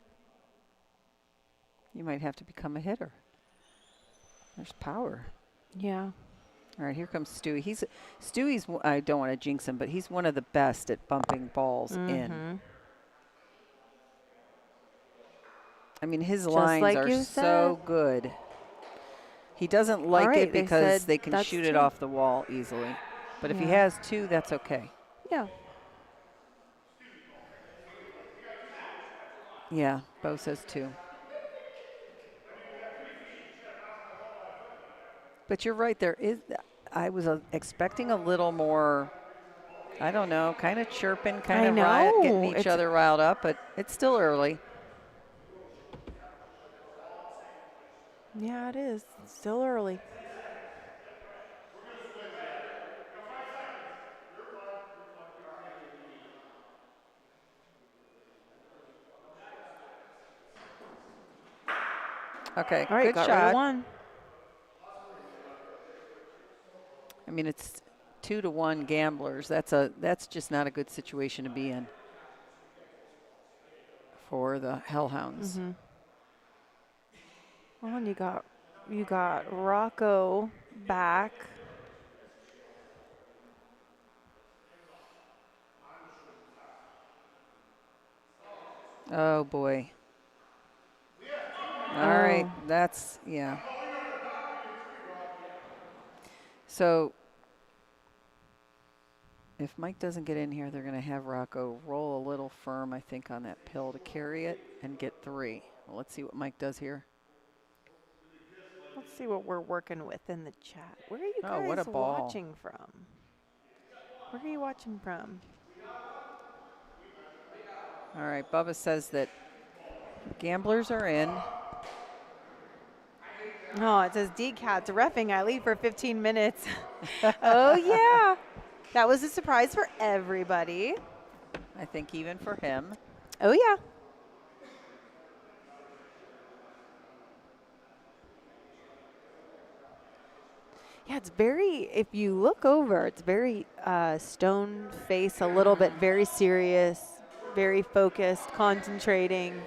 S3: You might have to become a hitter. There's power.
S4: Yeah.
S3: All right, here comes Stewie. Stewie's, I don't want to jinx him, but he's one of the best at bumping balls in. I mean, his lines
S4: like
S3: are
S4: you
S3: so
S4: said.
S3: good. He doesn't like
S4: right,
S3: it
S4: they
S3: because
S4: said
S3: they can
S4: that's
S3: shoot it
S4: true.
S3: off the wall easily. But if he
S4: Yeah.
S3: has 2, that's okay.
S4: Yeah.
S3: Yeah, Bo says 2. But you're right. I was expecting a little more, I don't know, kind of chirping, kind
S4: I
S3: of
S4: know.
S3: getting each
S4: It's-
S3: other riled up, but it's still early.
S4: Yeah, it is. It's still early.
S3: Okay,
S4: All right,
S3: good
S4: got rid of
S3: shot.
S4: 1.
S3: I mean, it's 2-1 gamblers. That's just not a good situation to be in for the Hellhounds.
S4: Well, and you got Rocco back.
S3: Oh boy. All right,
S4: Oh.
S3: that's yeah. So if Mike doesn't get in here, they're going to have Rocco roll a little firm, I think, on that pill to carry it and get 3. Well, let's see what Mike does here.
S4: Let's see what we're working with in the chat. Where are you
S3: Oh,
S4: guys
S3: what a ball.
S4: watching from? Where are you watching from?
S3: All right, Bubba says that gamblers are in.
S4: Oh, it says DCAT's reffing I leave for 15 minutes. Oh, yeah. That was a surprise for everybody.
S3: I think even for him.
S4: Oh, yeah. Yeah, it's very, if you look over, it's very stone face, a little bit, very serious, very focused, concentrating.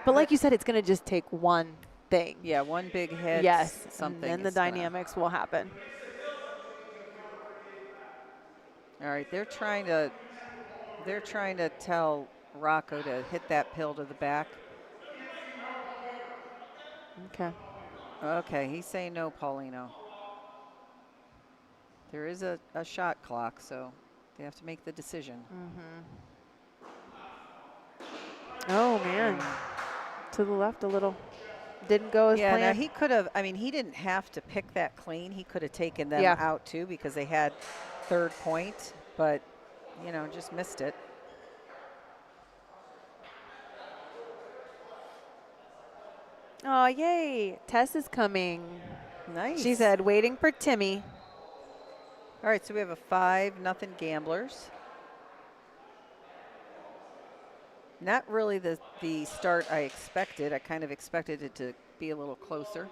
S4: But like you said, it's going to just take one thing.
S3: Yeah, one big hit.
S4: Yes,
S3: Something.
S4: and then the
S3: is gonna-
S4: dynamics will happen.
S3: All right, they're trying to tell Rocco to hit that pill to the back.
S4: Okay.
S3: Okay, he's saying no, Paulino. There is a shot clock, so they have to make the decision.
S4: Oh, man. To the left a little. Didn't go as
S3: Yeah, now
S4: planned.
S3: he could have, I mean, he didn't have to pick that clean. He could have taken them
S4: Yeah.
S3: out too because they had third point, but, you know, just missed it.
S4: Oh, yay. Tess is coming.
S3: Nice.
S4: She said, waiting for Timmy.
S3: All right, so we have a 5-0 Gamblers. Not really the start I expected. I kind of expected it to be a little closer.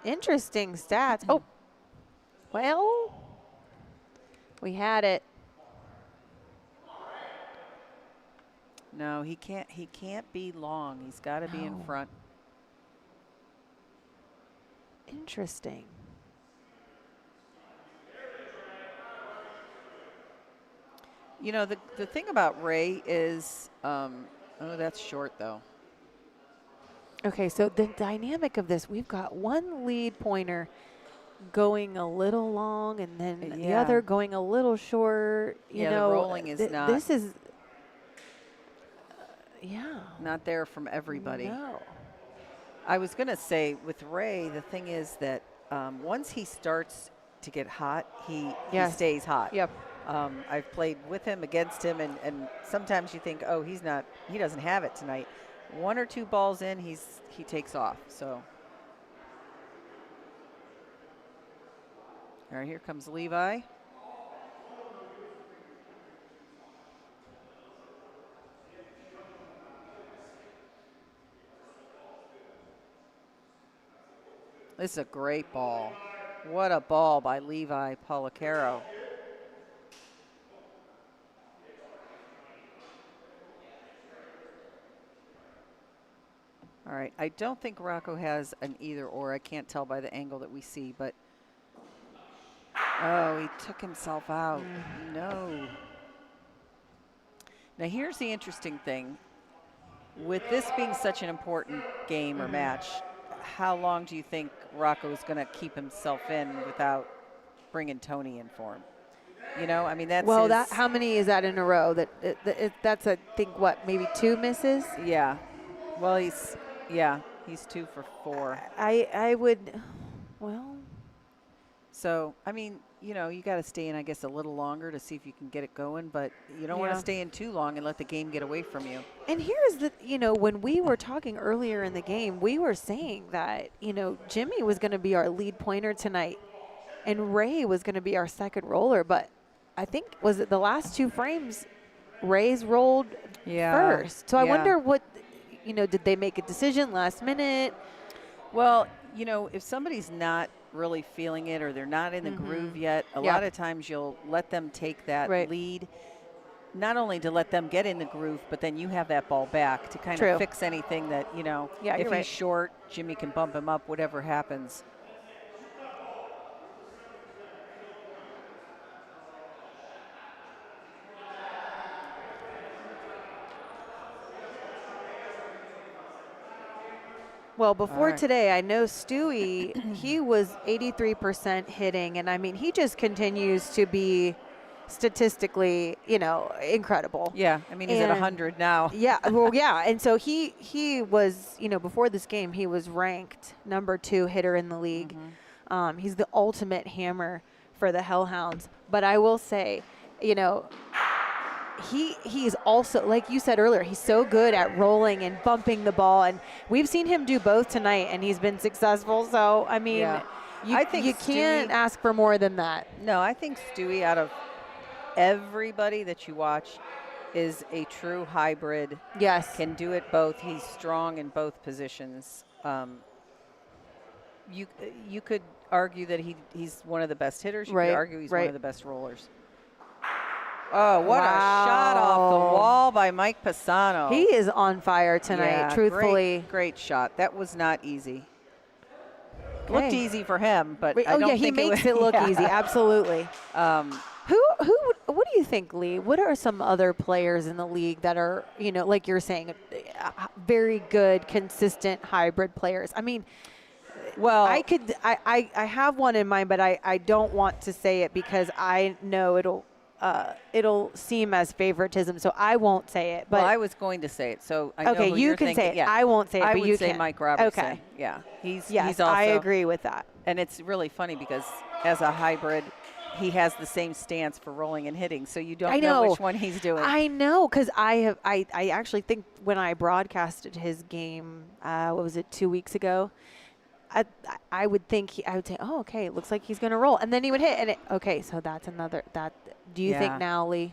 S4: Interesting stats. Oh, well, we had it.
S3: No, he can't be long. He's got to be in
S4: No.
S3: front.
S4: Interesting.
S3: You know, the thing about Ray is, oh, that's short though.
S4: Okay, so the dynamic of this, we've got one lead pointer going a little long and then the
S3: Yeah.
S4: other going a little short. You
S3: Yeah, the
S4: know,
S3: rolling is not-
S4: This is, yeah.
S3: Not there from everybody.
S4: No.
S3: I was going to say with Ray, the thing is that once he starts to get hot, he
S4: Yes.
S3: stays hot.
S4: Yep.
S3: I've played with him, against him, and sometimes you think, oh, he doesn't have it tonight. 1 or 2 balls in, he takes off. So, all right, here comes Levi. This is a great ball. What a ball by Levi Policaro. All right, I don't think Rocco has an either or. I can't tell by the angle that we see, but oh, he took himself out. No. Now here's the interesting thing. With this being such an important game or match, how long do you think Rocco is going to keep himself in without bringing Tony in for him? You know, I mean, that's
S4: Well,
S3: his,
S4: how many is that in a row? That's, I think, what, maybe 2 misses?
S3: yeah. Well, he's 2 for 4.
S4: I would, well,
S3: So, I mean, you know, you got to stay in, I guess, a little longer to see if you can get it going, but you don't want
S4: Yeah.
S3: to stay in too long and let the game get away from you.
S4: and here's the, you know, when we were talking earlier in the game, we were saying that, you know, Jimmy was going to be our lead pointer tonight and Ray was going to be our second roller, but I think, was it the last 2 frames, Ray's rolled first. So I wonder what, you know, did they make a decision last minute?
S3: Well, you know, if somebody's not really feeling it or they're not in the groove yet, a lot of times you'll let them take that lead, not only to let them get in the groove, but then you have that ball back to kind of fix anything that, you know, if he's short, Jimmy can bump him up, whatever happens.
S4: Well, before
S3: right.
S4: today, I know Stewie, he was 83% hitting, and I mean, he just continues to be statistically, you know, incredible.
S3: Yeah, I mean, he's at 100 now.
S4: Yeah, well, yeah, and so he was, you know, before this game, he was ranked number 2 hitter in the league. He's the ultimate hammer for the Hellhounds. But I will say, you know, he's also, like you said earlier, he's so good at rolling and bumping the ball, and we've seen him do both tonight, and he's been successful. So I mean,
S3: I think
S4: you can't ask for more than that.
S3: No, I think Stewie, out of everybody that you watch, is a true hybrid.
S4: Yes,
S3: Can do it both. He's strong in both positions. you could argue that he's one of the best hitters. You
S4: Right,
S3: could argue he's one
S4: right.
S3: of the best rollers. Oh, what a
S4: Wow.
S3: shot off the wall by Mike Pisano.
S4: He is on fire tonight,
S3: Yeah,
S4: truthfully.
S3: Great shot. That was not easy. Looked
S4: Okay.
S3: easy for him, but
S4: Wait,
S3: I don't
S4: he
S3: think
S4: makes
S3: it
S4: it look
S3: yeah.
S4: easy. Absolutely. What do you think, Lee? What are some other players in the league that are, like you're saying, very good, consistent hybrid players? I mean,
S3: Well,
S4: I have one in mind, but I don't want to say it because I know it'll seem as favoritism, so I won't say it. But
S3: well, I was going to say it, so I know
S4: okay,
S3: who
S4: you
S3: you're
S4: can
S3: thinking.
S4: say it.
S3: Yeah.
S4: I won't say it,
S3: I
S4: but
S3: would
S4: you
S3: say
S4: can.
S3: Mike Robertson.
S4: Okay.
S3: Yeah, he's
S4: Yes,
S3: also.
S4: I agree with that.
S3: And it's really funny because as a hybrid, he has the same stance for rolling and hitting, so you don't know which one he's doing.
S4: I know, because I actually think when I broadcasted his game, what was it, 2 weeks ago? I would think I would say, oh, okay, it looks like he's going to roll, and then he would hit, and okay, so that's another that. Do you think now, Lee?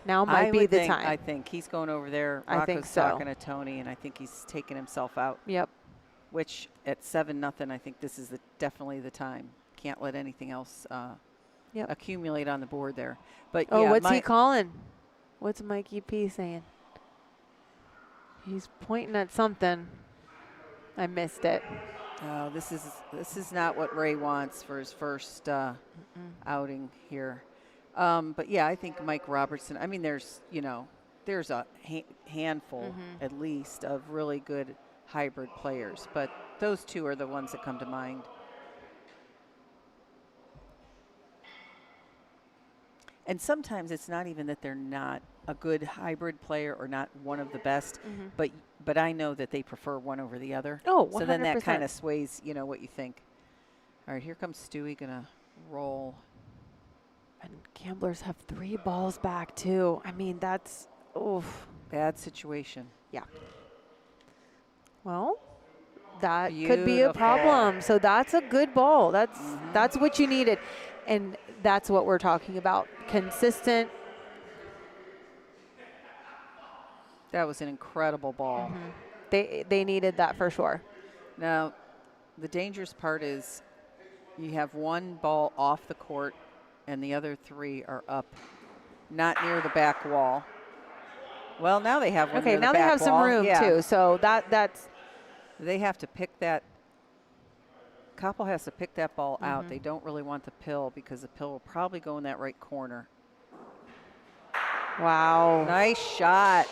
S4: Now might be the time.
S3: I think he's going over there.
S4: I think
S3: Rocco's
S4: so.
S3: talking to Tony, and I think he's taking himself out.
S4: Yep.
S3: Which at 7-0, I think this is definitely the time. Can't let anything else accumulate on the board there. But
S4: what's he calling? What's Mikey P saying? He's pointing at something. I missed it.
S3: Oh, this is not what Ray wants for his first outing here. But yeah, I think Mike Robertson. I mean, there's a handful at least of really good hybrid players, but those two are the ones that come to mind. And sometimes it's not even that they're not a good hybrid player or not one of the best, but I know that they prefer one over the other.
S4: Oh, 100%.
S3: So then that kind of sways, what you think. All right, here comes Stewie, gonna roll.
S4: And gamblers have 3 balls back too. I mean, that's
S3: Bad situation.
S4: Yeah. Well, that could be a
S3: Beautiful.
S4: problem. So that's a good ball. That's what you needed. And that's what we're talking about. Consistent.
S3: That was an incredible ball.
S4: They needed that for sure.
S3: Now, the dangerous part is you have one ball off the court and the other 3 are up, not near the back wall. Well, now they have one
S4: Okay,
S3: near
S4: now
S3: the
S4: they
S3: back
S4: have some
S3: wall.
S4: room
S3: Yeah.
S4: too. So that's
S3: They have to pick that. Koppel has to pick that ball out. They don't really want the pill because the pill will probably go in that right corner.
S4: wow.
S3: Nice shot.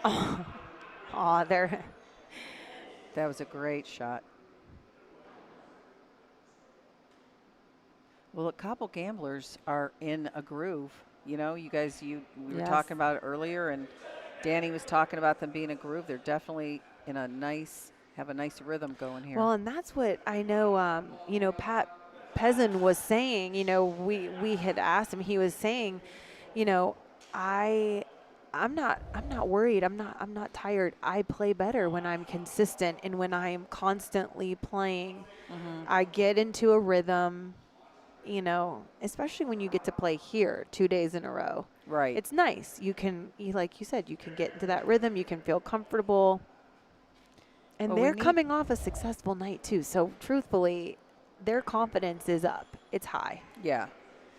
S4: Oh, there.
S3: That was a great shot. Well, the Koppel gamblers are in a groove. You guys, we were
S4: Yes.
S3: talking about it earlier, and Danny was talking about them being a groove. They're definitely in have a nice rhythm going here.
S4: Well, and that's what I know, Pat Pezin was saying, we had asked him, he was saying, I'm not worried. I'm not tired. I play better when I'm consistent and when I'm constantly playing. I get into a rhythm, especially when you get to play here 2 days in a row.
S3: right.
S4: It's nice. Like you said, you can get into that rhythm. You can feel comfortable. And
S3: Well, we
S4: they're
S3: need-
S4: coming off a successful night too. So truthfully, their confidence is up. It's high.
S3: Yeah.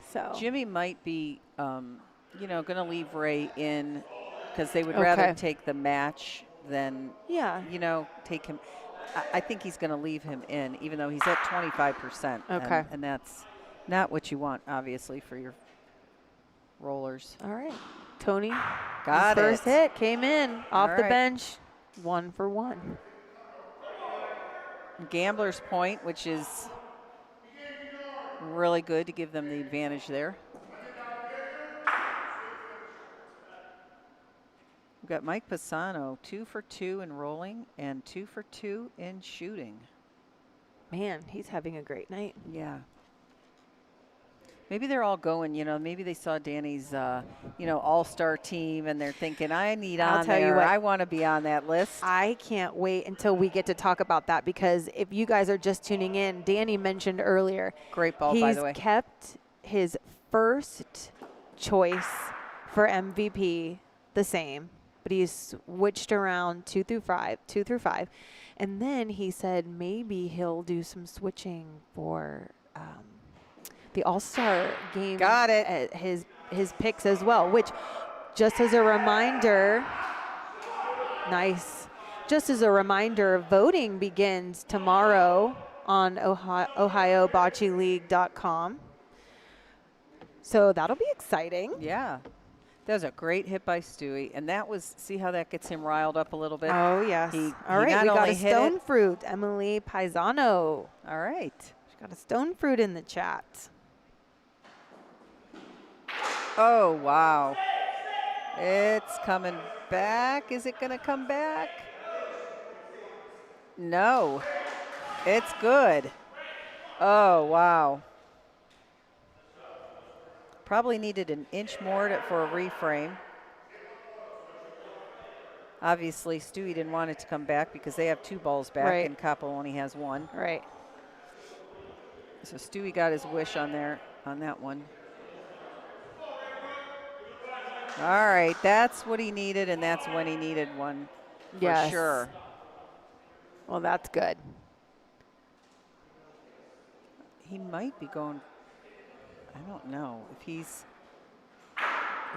S4: So
S3: Jimmy might be, going to leave Ray in because they would rather take the match than,
S4: yeah.
S3: take him. I think he's going to leave him in, even though he's at 25%.
S4: Okay.
S3: And that's not what you want, obviously, for your rollers.
S4: All right. Tony,
S3: Got
S4: his first
S3: it.
S4: hit came in off
S3: All
S4: the
S3: right.
S4: bench. 1 for 1.
S3: Gambler's point, which is really good to give them the advantage there. We've got Mike Pisano, 2 for 2 in rolling and 2 for 2 in shooting.
S4: Man, he's having a great night.
S3: Yeah. Maybe they're all going, maybe they saw Danny's, all-star team and they're thinking, I need
S4: I'll
S3: on
S4: tell you
S3: there.
S4: what.
S3: I want to be on that list.
S4: I can't wait until we get to talk about that because if you guys are just tuning in, Danny mentioned earlier.
S3: Great ball, by the way.
S4: He's kept his first choice for MVP the same. but he's switched around 2 through 5. And then he said maybe he'll do some switching for the All-Star game.
S3: Got it.
S4: At his picks as well, which, just as a reminder, nice. Just as a reminder, voting begins tomorrow on OhioBocceeLeague.com. So that'll be exciting.
S3: Yeah. That was a great hit by Stewie. And that was, see how that gets him riled up a little bit?
S4: Oh, yes. All right,
S3: not
S4: we got
S3: only
S4: a
S3: hit
S4: stone
S3: it-
S4: fruit. Emily Paisano.
S3: All right.
S4: She got a stone fruit in the chat.
S3: Oh, wow. It's coming back. Is it going to come back? No. It's good. Oh, wow. Probably needed an inch more for a reframe. Obviously, Stewie didn't want it to come back because they have 2 balls back
S4: Right.
S3: and Capo only has 1.
S4: Right.
S3: So Stewie got his wish on that one. All right, that's what he needed, and that's when he needed one for
S4: Yes.
S3: sure.
S4: Well, that's good.
S3: He might be going, I don't know if he's,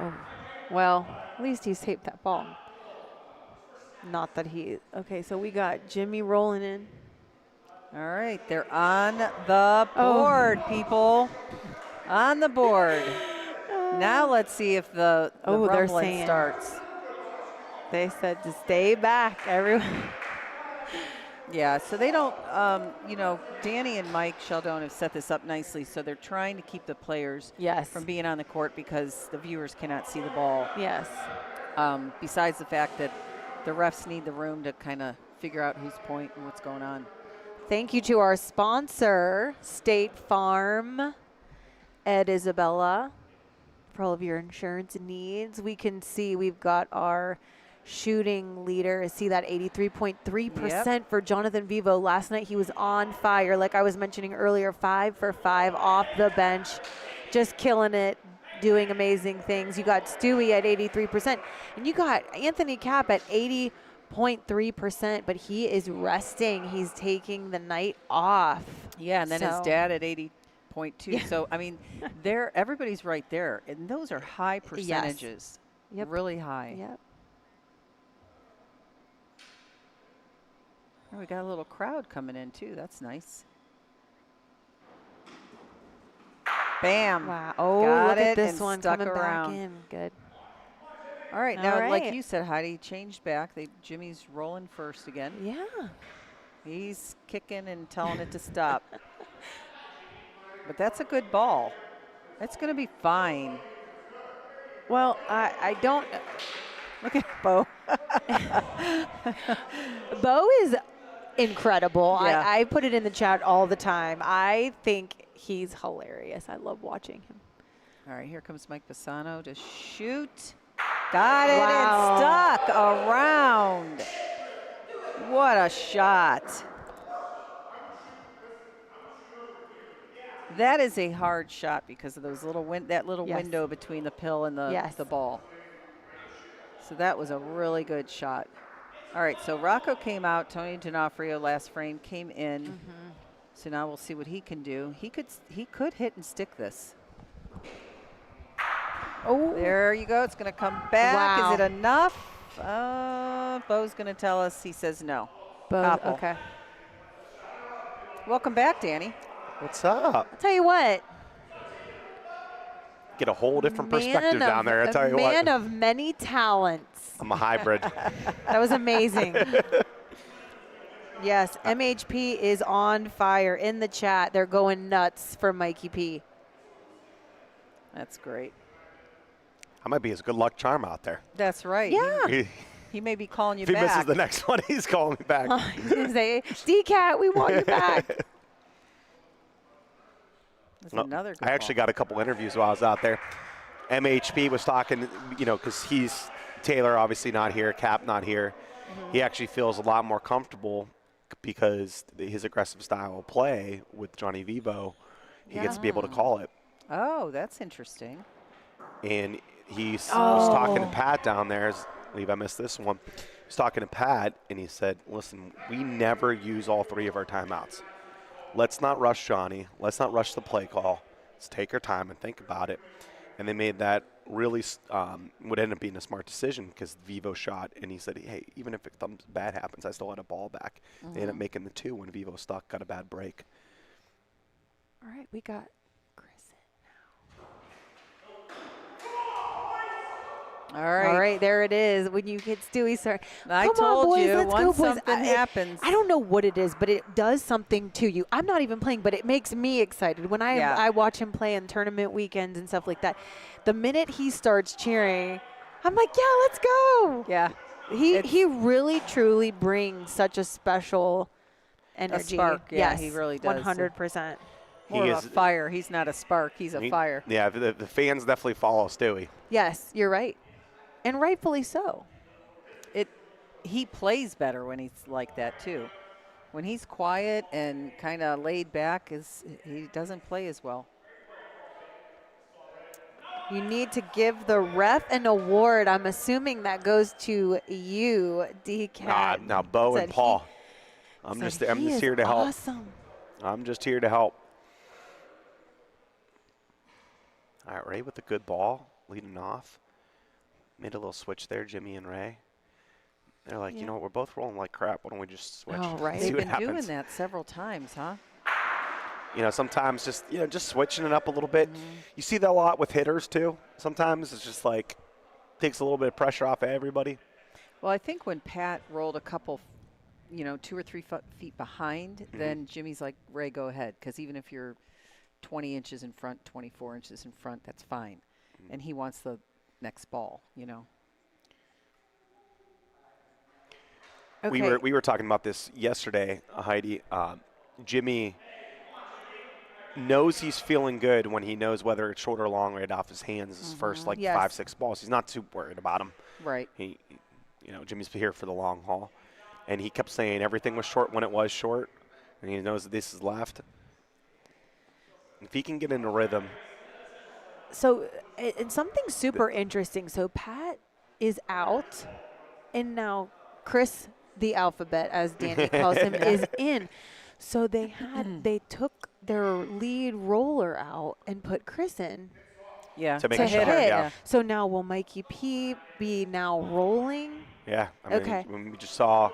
S4: Oh. Well, at least he's taped that ball. Not that he. Okay, so we got Jimmy rolling in.
S3: all right, they're on the board, people. On the board. Now let's see if the
S4: Oh, they're
S3: rumbling
S4: saying-
S3: starts.
S4: They said to stay back, everyone.
S3: Yeah, so they don't, Danny and Mike Sheldon have set this up nicely, so they're trying to keep the players
S4: Yes.
S3: from being on the court because the viewers cannot see the ball.
S4: Yes.
S3: Besides the fact that the refs need the room to kind of figure out who's point and what's going on.
S4: Thank you to our sponsor, State Farm, Ed Isabella, for all of your insurance needs. We can see we've got our shooting leader. See that 83.3% for Jonathan Vivo. Last night he was on fire. Like I was mentioning earlier, 5 for 5 off the bench, just killing it, doing amazing things. You got Stewie at 83%, and you got Anthony Kapp at 80.3%, but he is resting. He's taking the night off.
S3: Yeah, and then his
S4: So-
S3: dad at 80.2.
S4: Yeah.
S3: So, I mean, everybody's right there. And those are high percentages.
S4: Yep.
S3: Really high.
S4: Yep.
S3: Oh, we got a little crowd coming in, too. That's nice. Bam.
S4: Wow. Oh,
S3: Got
S4: look
S3: it
S4: at this
S3: and
S4: one
S3: stuck
S4: coming
S3: around.
S4: back in. Good.
S3: All right,
S4: All
S3: now, like
S4: right.
S3: you said, Heidi changed back. Jimmy's rolling first again.
S4: Yeah.
S3: He's kicking and telling it to stop. But that's a good ball. That's going to be fine.
S4: Well, I don't.
S3: Look at Bo.
S4: Bo is incredible.
S3: Yeah.
S4: I put it in the chat all the time. I think he's hilarious. I love watching him.
S3: All right, here comes Mike Bassano to shoot. Got it
S4: Wow.
S3: and stuck around. What a shot. That is a hard shot because of those that little
S4: Yes.
S3: window between the pill and
S4: Yes.
S3: the ball. So that was a really good shot. All right, so Rocco came out. Tony D'Onofrio last frame came in.
S4: Mm-hmm.
S3: So now we'll see what he can do. He could hit and stick this.
S4: Oh,
S3: There you go. It's going to come back.
S4: Wow.
S3: Is it enough? Bo's going to tell us. He says no.
S4: Bo.
S3: Koppel.
S4: Okay.
S3: Welcome back, Danny.
S1: What's up?
S4: I'll tell you what.
S1: Get a whole different perspective down there. I tell you
S4: Man
S1: what.
S4: of many talents.
S1: I'm a hybrid.
S4: That was amazing. Yes, MHP is on fire in the chat. They're going nuts for Mikey P.
S3: That's great.
S1: I might be his good luck charm out there.
S3: That's right.
S4: Yeah.
S1: If
S3: He may be calling you
S1: he misses
S3: back.
S1: the next one, he's calling me back.
S4: He's going to say, D-Cat, we want you back.
S3: That's
S1: No,
S3: another good
S1: I actually
S3: ball.
S1: got a couple interviews while I was out there. MHP was talking, because he's Taylor obviously not here, Cap not here. He actually feels a lot more comfortable because his aggressive style of play with Johnny Vivo, he gets to be able to call it.
S3: Oh, that's interesting.
S1: And he was talking to Pat down there. Levi missed this one. He was talking to Pat, and he said, listen, we never use all 3 of our timeouts. Let's not rush Johnny. Let's not rush the play call. Let's take our time and think about it. And they made that really would end up being a smart decision because Vivo shot, and he said, hey, even if something bad happens, I still had a ball back. They ended up making the 2 when Vivo stuck, got a bad break.
S4: All right, we got Chris in now. All right, there it is. When you hit Stewie, sorry.
S3: I
S4: Come
S3: told
S4: on, boys,
S3: you,
S4: let's
S3: once
S4: go, boys.
S3: something happens.
S4: I don't know what it is, but it does something to you. I'm not even playing, but it makes me excited. When I watch him play in tournament weekends and stuff like that, the minute he starts cheering, I'm like, yeah, let's go.
S3: Yeah.
S4: He really, truly brings such a special energy.
S3: A spark, yeah,
S4: yes,
S3: he really does.
S4: 100%.
S3: More of a fire. He's not a spark. He's a fire.
S1: Yeah, the fans definitely follow Stewie.
S4: Yes, you're right. And rightfully so.
S3: He plays better when he's like that, too. When he's quiet and kind of laid back, he doesn't play as well.
S4: You need to give the ref an award. I'm assuming that goes to you, DCAT.
S1: Now, Bo and Paul. I'm just here to help.
S4: Awesome.
S1: I'm just here to help. All right, Ray with a good ball, leading off. Made a little switch there, Jimmy and Ray. They're like, you know what, we're both rolling like crap. Why don't we just switch?
S4: Oh, right.
S1: See
S3: They've
S1: what
S3: been
S1: happens.
S3: doing that several times, huh?
S1: You know, sometimes just switching it up a little bit. You see that a lot with hitters too. Sometimes it's just like takes a little bit of pressure off of everybody.
S3: Well, I think when Pat rolled a couple, 2 or 3 feet behind, then Jimmy's like, Ray, go ahead. Because even if you're 20 inches in front, 24 inches in front, that's fine. And he wants the next ball,
S4: Okay.
S1: We were talking about this yesterday, Heidi. Jimmy knows he's feeling good when he knows whether it's short or long right off his hands. His first 5-6 balls. He's not too worried about him.
S3: Right.
S1: Jimmy's here for the long haul, and he kept saying everything was short when it was short, and he knows that this is left. If he can get into rhythm.
S4: So, and something super interesting. So, Pat is out, and now Chris, the alphabet, as Danny calls him, is in. So they took their lead roller out and put Chris in.
S3: Yeah.
S1: To make
S4: to
S1: a shot,
S4: hit.
S1: yeah.
S4: So now will Mikey P be now rolling?
S1: Yeah. I mean,
S4: Okay.
S1: when we just saw.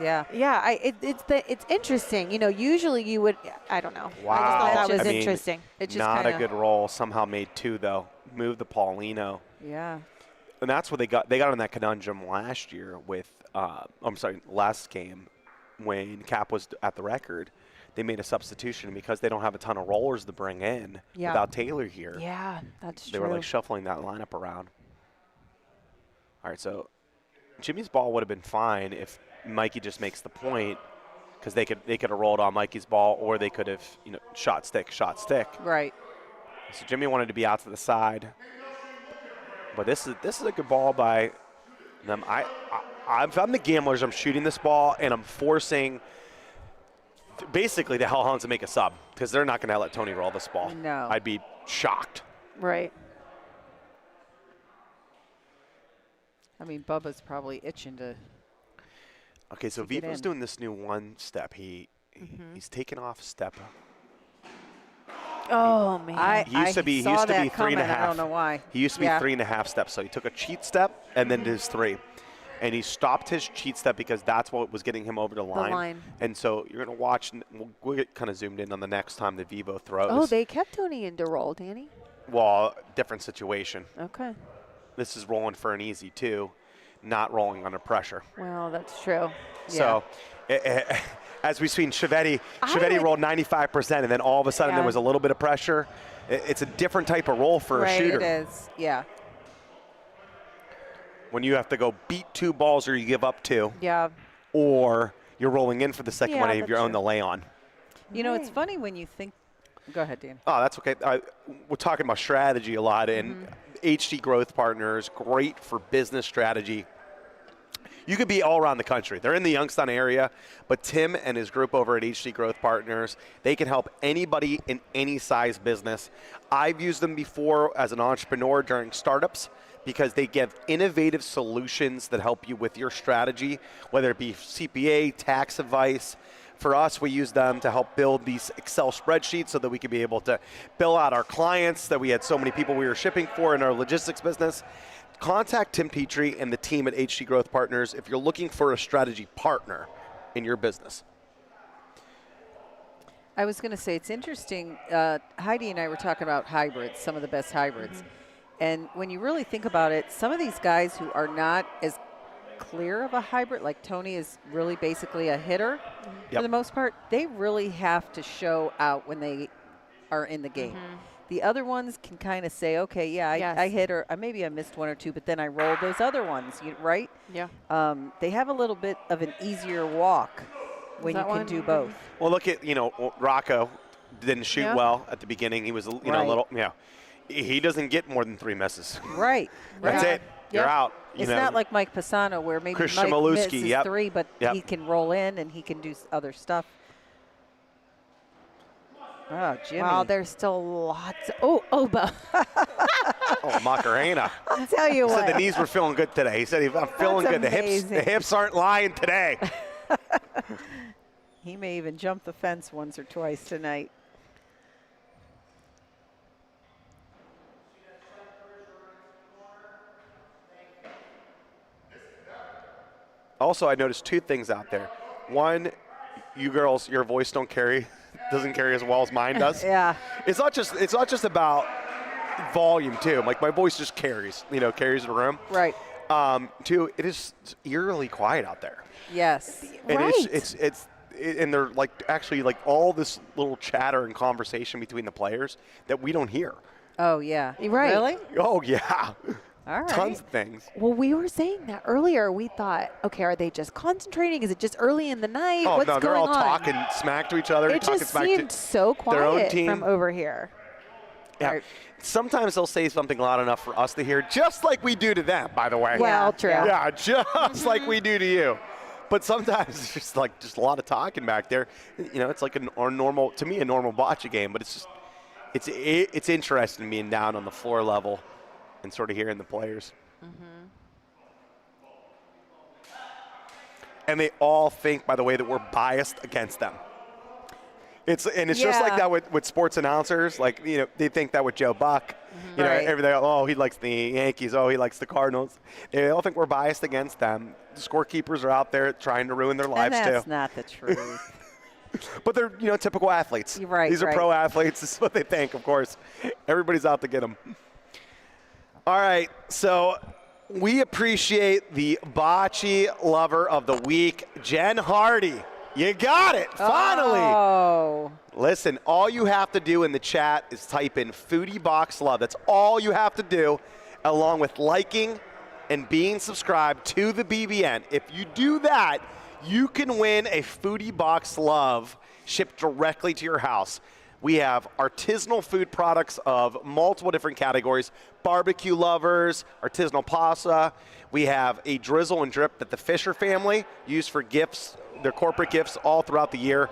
S3: Yeah.
S4: Yeah, it's interesting. Usually you would. I don't know.
S1: Wow.
S4: I just thought that was
S1: I mean,
S4: interesting.
S3: It just
S1: Not
S3: kinda,
S1: a good roll. Somehow made 2 though. Moved the Paulino.
S3: Yeah.
S1: And that's what they got. They got in that conundrum last year with. Last game when Cap was at the record. They made a substitution because they don't have a ton of rollers to bring in without Taylor here.
S4: Yeah, that's
S1: They
S4: true.
S1: were like shuffling that lineup around. All right, so Jimmy's ball would have been fine if Mikey just makes the point because they could have rolled on Mikey's ball or they could have shot stick.
S3: Right.
S1: So Jimmy wanted to be out to the side, but this is a good ball by them. If I'm the Gamblers, I'm shooting this ball and I'm forcing basically the Hellhounds to make a sub because they're not going to let Tony roll this ball.
S3: No.
S1: I'd be shocked.
S4: Right.
S3: I mean, Bubba's probably itching to.
S1: Okay, so
S3: get
S1: Vivo's
S3: in.
S1: doing this new one step. He's taking off a step.
S4: Oh man.
S1: He used to be
S3: saw
S1: 3.5.
S3: that coming. I don't know why.
S1: He used to be
S3: Yeah.
S1: 3.5 steps. So he took a cheat step and then did his 3. And he stopped his cheat step because that's what was getting him over the line. And so you're going to watch, and we'll get kind of zoomed in on the next time the Vivo throws.
S4: Oh, they kept Tony in to roll, Danny.
S1: Well, different situation.
S4: Okay.
S1: This is rolling for an easy 2, not rolling under pressure.
S4: Well, that's true.
S1: So as we've seen, Chiavetti rolled 95%, and then all of a sudden there was a little bit of pressure. It's a different type of roll for a shooter.
S3: It is. Yeah.
S1: When you have to go beat 2 balls or you give up 2.
S4: Yeah.
S1: Or you're rolling in for the second
S4: Yeah,
S1: one and
S4: that's
S1: you're on
S4: true.
S1: the lay on.
S3: It's funny when you think. Go ahead, Dan.
S1: Oh, that's okay. We're talking about strategy a lot, and HD Growth Partners, great for business strategy. You could be all around the country. They're in the Youngstown area, but Tim and his group over at HD Growth Partners, they can help anybody in any size business. I've used them before as an entrepreneur during startups, because they give innovative solutions that help you with your strategy, whether it be CPA, tax advice. For us, we use them to help build these Excel spreadsheets so that we can be able to bill out our clients, that we had so many people we were shipping for in our logistics business. Contact Tim Petrie and the team at HG Growth Partners if you're looking for a strategy partner in your business.
S3: I was going to say, it's interesting. Heidi and I were talking about hybrids, some of the best hybrids. And when you really think about it, some of these guys who are not as clear of a hybrid, like Tony is really basically a hitter for the most part, they really have to show out when they are in the game. The other ones can kind of say, okay, yeah, I hit, or maybe I missed one or two, but then I rolled those other ones, right?
S4: Yeah.
S3: They have a little bit of an easier walk when you can do both.
S1: Well, look at, Rocco didn't shoot well at the beginning. He was, a little, he doesn't get more than 3 misses.
S3: Right.
S1: That's it. You're out.
S3: It's not like Mike Pisano where maybe
S1: Chris
S3: Mike
S1: Shimolewski,
S3: misses 3, but he can roll in and he can do other stuff. Oh, Jimmy.
S4: Wow, there's still lots. Oh, Oba.
S1: Oh, Macarena.
S4: I'll tell you
S1: He
S4: what.
S1: said the knees were feeling good today. He said, I'm feeling
S4: That's
S1: good.
S4: amazing.
S1: The hips aren't lying today.
S3: He may even jump the fence once or twice tonight.
S1: Also, I noticed 2 things out there. One, you girls, your voice doesn't carry as well as mine does.
S3: Yeah.
S1: It's not just about volume too. Like my voice just carries the room.
S3: Right.
S1: 2, it is eerily quiet out there.
S3: Yes.
S1: And
S4: Right.
S1: and they're like actually like all this little chatter and conversation between the players that we don't hear.
S3: Oh, yeah.
S4: Right.
S3: Really?
S1: Oh yeah.
S3: All right.
S1: Tons of things.
S4: Well, we were saying that earlier. We thought, okay, are they just concentrating? Is it just early in the night?
S1: Oh
S4: What's
S1: no, they're
S4: going
S1: all
S4: on?
S1: talking smack to each other.
S4: It
S1: talking
S4: just
S1: smack
S4: seemed
S1: to
S4: so
S1: their own
S4: quiet
S1: team.
S4: from over here.
S1: Yeah.
S3: Right.
S1: Sometimes they'll say something loud enough for us to hear, just like we do to them, by the way.
S4: Well, true.
S1: Yeah, just like we do to you. But sometimes it's just a lot of talking back there. It's like a normal Bocce game, but it's interesting being down on the floor level and sort of hearing the players. And they all think, by the way, that we're biased against them. It's just like that with sports announcers. Like, they think that with Joe Buck.
S3: Right.
S1: Everything. Oh, he likes the Yankees. Oh, he likes the Cardinals. They all think we're biased against them. The scorekeepers are out there trying to ruin their lives
S3: and that's
S1: too.
S3: not the truth.
S1: But they're typical athletes.
S3: You're right,
S1: These are
S3: right.
S1: pro athletes. This is what they think. Of course, everybody's out to get them. All right, so we appreciate the Bocce Lover of the Week, Jen Hardy. You got it, finally.
S3: Oh.
S1: Listen, all you have to do in the chat is type in Foodie Box Love. That's all you have to do, along with liking and being subscribed to the BBN. If you do that, you can win a Foodie Box Love shipped directly to your house. We have artisanal food products of multiple different categories, barbecue lovers, artisanal pasta. We have a drizzle and drip that the Fisher family use for gifts, their corporate gifts all throughout the year.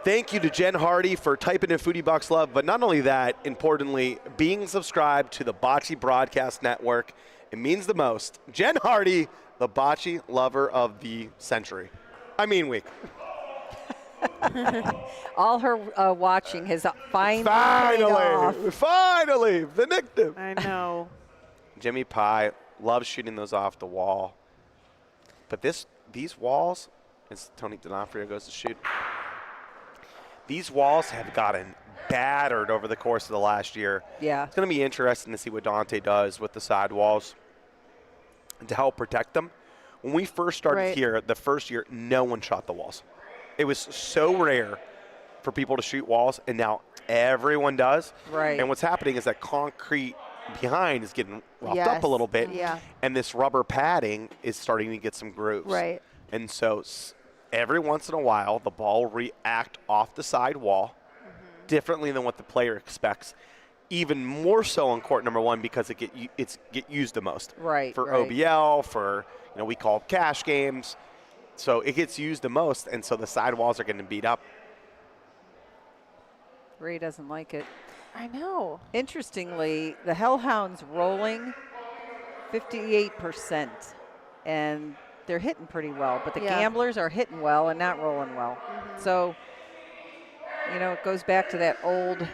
S1: Thank you to Jen Hardy for typing in Foodie Box Love, but not only that, importantly, being subscribed to the Bocce Broadcast Network. It means the most. Jen Hardy, the Bocce Lover of the Century. Week.
S3: All her watching has finally paid off.
S1: Finally, vindictive.
S4: I know.
S1: Jimmy Pie loves shooting those off the wall. But these walls, as Tony D'Onofrio goes to shoot, these walls have gotten battered over the course of the last year.
S3: Yeah.
S1: It's going to be interesting to see what Dante does with the side walls to help protect them. When we first started here, the first year, no one shot the walls. It was so rare for people to shoot walls, and now everyone does.
S3: Right.
S1: And what's happening is that concrete behind is getting roughed up a little bit.
S4: Yeah.
S1: And this rubber padding is starting to get some grooves.
S4: Right.
S1: And so every once in a while, the ball will react off the side wall differently than what the player expects. Even more so on court number 1 because it's get used the most.
S3: Right.
S1: For OBL, for we call it cash games. So it gets used the most, and so the sidewalls are getting beat up.
S3: Ray doesn't like it.
S4: I know.
S3: Interestingly, the Hellhounds rolling 58%. And they're hitting pretty well, but the
S4: Yeah.
S3: gamblers are hitting well and not rolling well. So, it goes back to that old,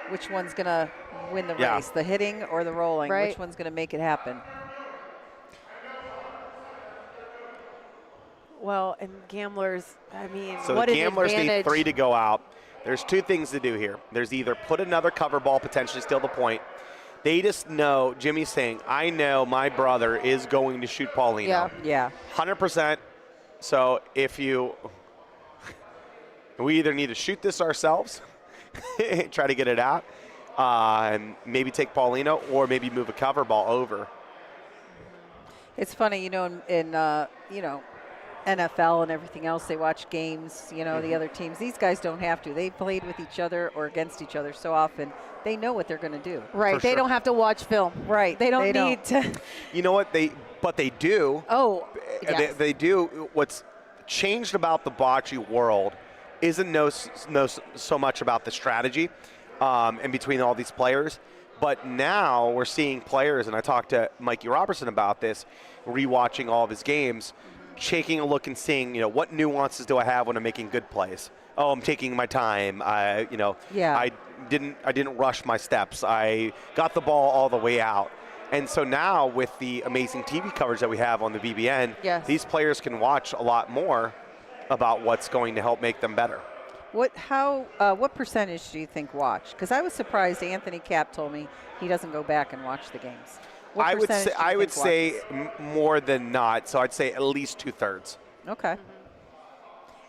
S3: which one's going to win the
S1: Yeah.
S3: race, the hitting or the rolling?
S4: Right.
S3: Which one's going to make it happen?
S4: Well, and gamblers, I mean,
S1: So
S4: what
S1: the
S4: an
S1: gamblers need
S4: advantage.
S1: 3 to go out. There's 2 things to do here. There's either put another cover ball, potentially steal the point. They just know, Jimmy's saying, I know my brother is going to shoot Paulino.
S4: Yeah.
S3: Yeah.
S1: 100%. So if we either need to shoot this ourselves, try to get it out, and maybe take Paulino, or maybe move a cover ball over.
S3: It's funny, in NFL and everything else, they watch games, the other teams. These guys don't have to. They've played with each other or against each other so often. They know what they're going to do.
S4: Right.
S1: For
S4: They
S1: sure.
S4: don't have to watch film.
S3: Right.
S4: They don't
S3: They don't.
S4: need to.
S1: You know what? They do.
S4: Oh,
S1: They,
S4: yes.
S1: they do. What's changed about the bocce world isn't so much about the strategy and between all these players, but now we're seeing players, and I talked to Mikey Robertson about this, rewatching all of his games, taking a look and seeing, what nuances do I have when I'm making good plays? Oh, I'm taking my time.
S3: Yeah.
S1: I didn't rush my steps. I got the ball all the way out. And so now with the amazing TV coverage that we have on the BBN,
S4: Yes.
S1: these players can watch a lot more about what's going to help make them better.
S3: What percentage do you think watch? Because I was surprised Anthony Capp told me he doesn't go back and watch the games. What
S1: I would
S3: percentage
S1: say
S3: do you think watches?
S1: more than not. So I'd say at least 2/3.
S3: Okay.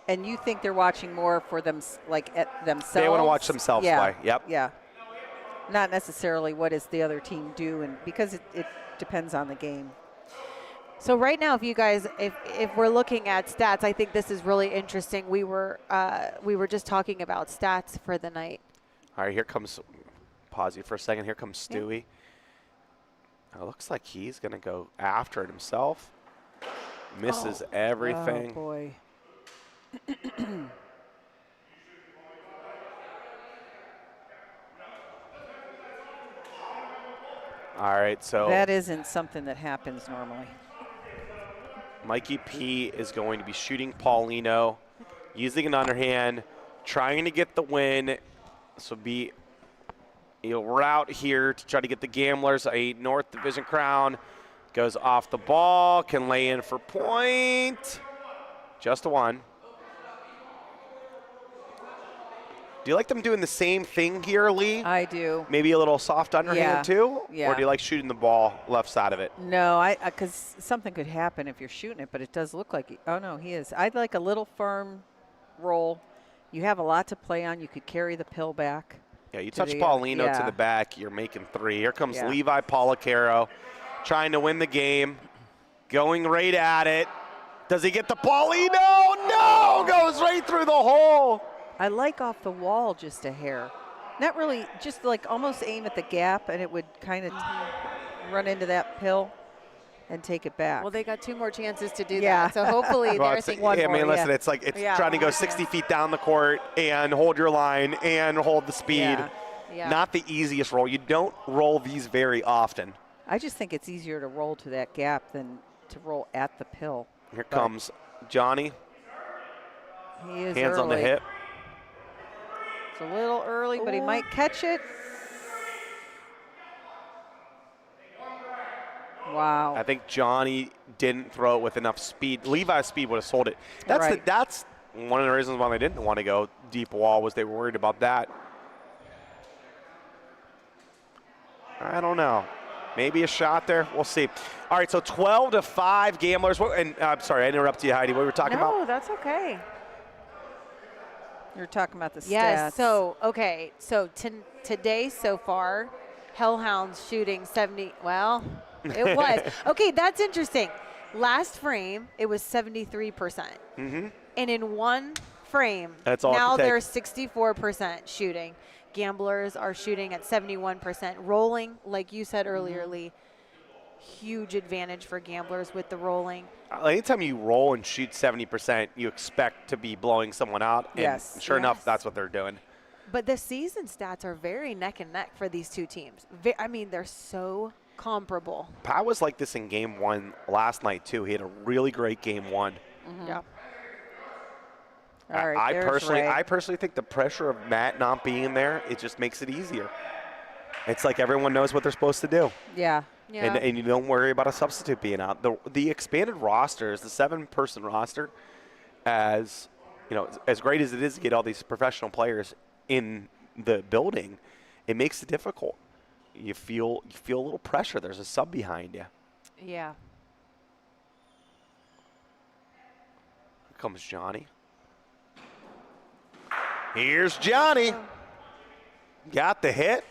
S3: And you think they're watching more for them, at themselves?
S1: They want to watch themselves play. Yep.
S3: Yeah. Not necessarily what does the other team do, and because it depends on the game.
S4: So right now, if you guys, if we're looking at stats, I think this is really interesting. We were just talking about stats for the night.
S1: All right, here comes. Pause you for a second. Here comes Stewie. It looks like he's going to go after it himself. Misses everything.
S3: Oh boy.
S1: All right, so
S3: That isn't something that happens normally.
S1: Mikey P is going to be shooting Paulino, using an underhand, trying to get the win. So he'll route here to try to get the Gamblers a North Division crown. Goes off the ball, can lay in for point. Just a 1. Do you like them doing the same thing here, Lee?
S3: I do.
S1: Maybe a little soft underhand
S3: Yeah.
S1: too?
S3: Yeah.
S1: Or do you like shooting the ball left side of it?
S3: No, because something could happen if you're shooting it, but it does look like he is. I'd like a little firm roll. You have a lot to play on. You could carry the pill back.
S1: Yeah, you
S3: to
S1: touch
S3: the,
S1: Paulino to
S3: yeah.
S1: the back, you're making 3. Here comes
S3: Yeah.
S1: Levi Policaro trying to win the game, going right at it. Does he get the Paulino? No! Goes right through the hole.
S3: I like off the wall just a hair. Not really, just like almost aim at the gap, and it would kind of run into that pill and take it back.
S4: Well, they got 2 more chances to do
S3: Yeah.
S4: that. So hopefully
S1: Well,
S4: they're
S1: it's-
S4: thinking
S3: one
S1: I mean,
S3: more,
S1: listen,
S3: yeah.
S1: it's like it's
S4: Yeah,
S1: trying to go
S4: one
S1: 60
S4: more.
S1: feet down the court and hold your line and hold the speed.
S3: Yeah.
S4: Yeah.
S1: Not the easiest roll. You don't roll these very often.
S3: I just think it's easier to roll to that gap than to roll at the pill.
S1: Here comes Johnny,
S3: He is
S1: hands on the
S3: early.
S1: hip.
S3: It's a little early, but he might catch it. Wow.
S1: I think Johnny didn't throw it with enough speed. Levi's speed would have sold it.
S3: Right.
S1: That's one of the reasons why they didn't want to go deep wall, was they were worried about that. I don't know. Maybe a shot there. We'll see. All right, so 12-5 Gamblers. And I'm sorry, I interrupted you, Heidi. What were we talking about?
S4: No, that's okay.
S3: You're talking about the stats.
S4: Yes. So, okay. So today so far, Hellhounds shooting 70. Well, it was. Okay, that's interesting. Last frame, it was 73%.
S1: Mm-hmm.
S4: And in one frame,
S1: That's all it
S4: now
S1: could take.
S4: they're 64% shooting. Gamblers are shooting at 71%. Rolling, like you said earlier, Lee, huge advantage for Gamblers with the rolling.
S1: Anytime you roll and shoot 70%, you expect to be blowing someone out. And
S3: Yes.
S1: sure enough,
S4: Yes.
S1: that's what they're doing.
S4: But the season stats are very neck and neck for these two teams. I mean, they're so comparable.
S1: Pat was like this in game 1 last night, too. He had a really great game 1.
S4: Yeah.
S3: All right,
S1: I
S3: there's
S1: personally,
S3: Ray.
S1: I personally think the pressure of Matt not being there, it just makes it easier. It's like everyone knows what they're supposed to do,
S3: Yeah.
S4: Yeah.
S1: and you don't worry about a substitute being out. The expanded rosters, the 7-person roster, as you know, as great as it is to get all these professional players in the building, it makes it difficult. You feel a little pressure. There's a sub behind you.
S4: Yeah.
S1: Here comes Johnny. Here's Johnny. Got the hit.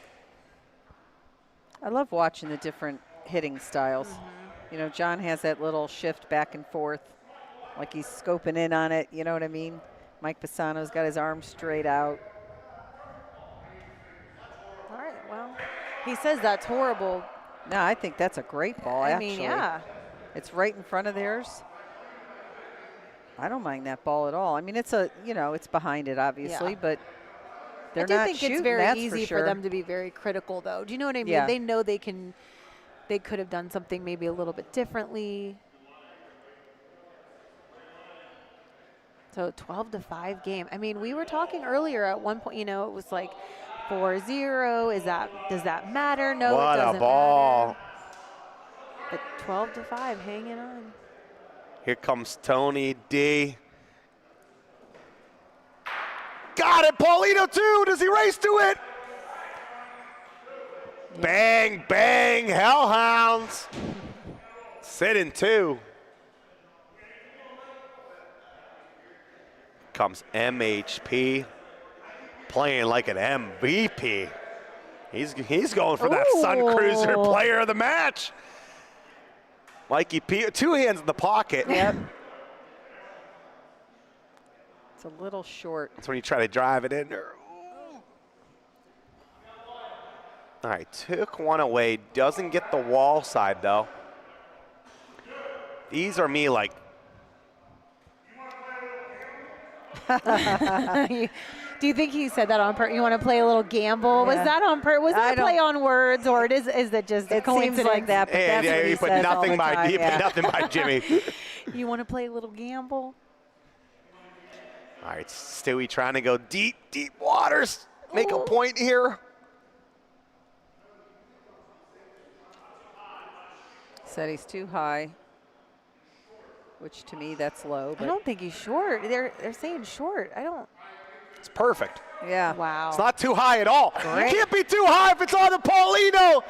S3: I love watching the different hitting styles. You know, John has that little shift back and forth, like he's scoping in on it. You know what I mean? Mike Pisano's got his arms straight out.
S4: All right. Well, he says that's horrible.
S3: No, I think that's a great ball,
S4: I
S3: actually.
S4: mean, yeah.
S3: It's right in front of theirs. I don't mind that ball at all. I mean, it's it's behind it, obviously,
S4: Yeah.
S3: but they're
S4: I do
S3: not
S4: think
S3: shooting,
S4: it's very
S3: that's
S4: easy
S3: for, sure.
S4: them to be very critical, though. Do you know what I mean?
S3: Yeah.
S4: They know they could have done something maybe a little bit differently. So 12-5 game. I mean, we were talking earlier at one point, it was like 4-0. Does that matter? No,
S1: What
S4: it
S1: a
S4: doesn't
S1: ball.
S4: matter. But 12-5, hanging on.
S1: Here comes Tony D. Got it, Paulino too. Does he race to it? Yeah. Bang, bang, Hellhounds. Sitting 2. Comes MHP, playing like an MVP. He's going for that Sun Cruiser player of the match. Mikey P, 2 hands in the pocket.
S3: Yep. It's a little short.
S1: That's when you try to drive it in. All right, took one away. Doesn't get the wall side, though. These are me like.
S4: Do you think he said that on purpose? You want to play a little gamble?
S3: Yeah.
S4: Was that on purpose? Was that a play on words, or is it just a
S3: It
S4: coincidence?
S3: seems like that, but that's what he
S1: you put
S3: says all
S1: nothing
S3: the
S1: by
S3: time,
S1: you
S3: yeah.
S1: put nothing by Jimmy.
S4: You want to play a little gamble?
S1: All right, Stewie trying to go deep, deep waters. Make a point here.
S3: Said he's too high, which to me that's low.
S4: I
S3: But
S4: don't think he's short. They're saying short. I don't.
S1: It's perfect.
S3: yeah.
S4: Wow.
S1: It's not too high at all.
S3: Great.
S1: You can't be too high if it's on the Paulino.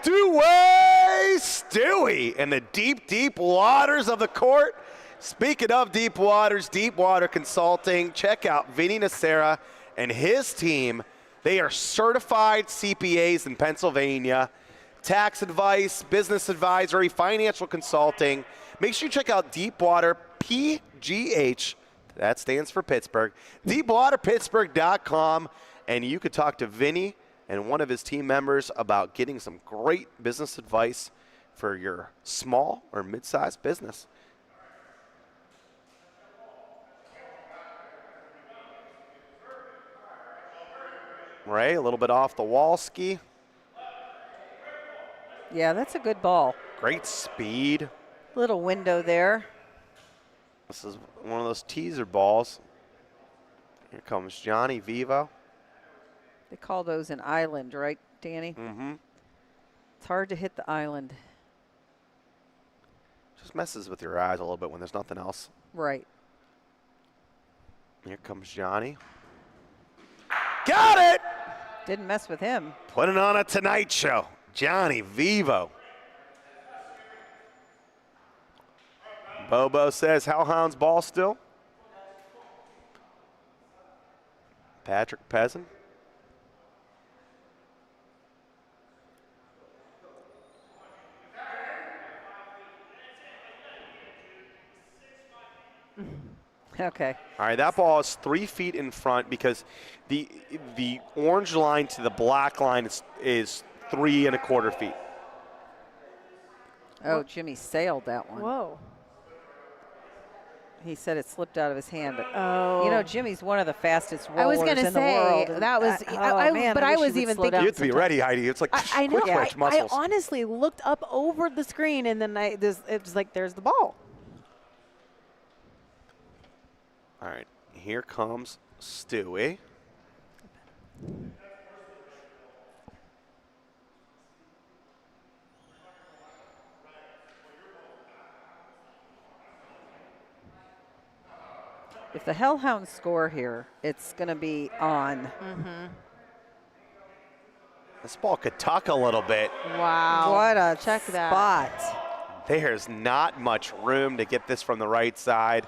S1: Two-way Stewie in the deep, deep waters of the court. Speaking of deep waters, Deep Water Consulting, check out Vinny Nacera and his team. They are certified CPAs in Pennsylvania. Tax advice, business advisory, financial consulting. Make sure you check out Deepwater PGH. That stands for Pittsburgh. DeepwaterPittsburgh.com. And you could talk to Vinny and one of his team members about getting some great business advice for your small or mid-sized business. Ray, a little bit off the wall ski.
S3: Yeah, that's a good ball.
S1: Great speed.
S3: Little window there.
S1: This is one of those teaser balls. Here comes Johnny Vivo.
S3: They call those an island, right, Danny?
S1: Mm-hmm.
S3: It's hard to hit the island.
S1: Just messes with your eyes a little bit when there's nothing else.
S3: Right.
S1: Here comes Johnny. Got it!
S3: Didn't mess with him.
S1: Putting on a Tonight Show. Johnny Vivo. Bobo says Hellhounds ball still. Patrick Peasant.
S3: Okay.
S1: All right, that ball is 3 feet in front because the orange line to the black line is 3 1/4 feet.
S3: Oh, Jimmy sailed that one.
S4: Whoa.
S3: He said it slipped out of his hand, but
S4: Oh.
S3: you know, Jimmy's one of the fastest rollers
S4: I was going to
S3: in the world.
S4: say
S3: and
S4: that was,
S3: man,
S4: but I
S3: wish he
S4: was
S3: would
S4: even
S3: slow
S4: thinking.
S3: down
S1: You have to be
S3: sometime.
S1: ready, Heidi. It's like
S4: I know.
S1: quick twitch
S4: I
S1: muscles.
S4: honestly looked up over the screen, and then it was like, there's the ball.
S1: All right, here comes Stewie.
S3: If the Hellhounds score here, it's going to be on.
S1: This ball could tuck a little bit.
S4: Wow.
S3: What a
S4: Check that.
S3: spot.
S1: There's not much room to get this from the right side.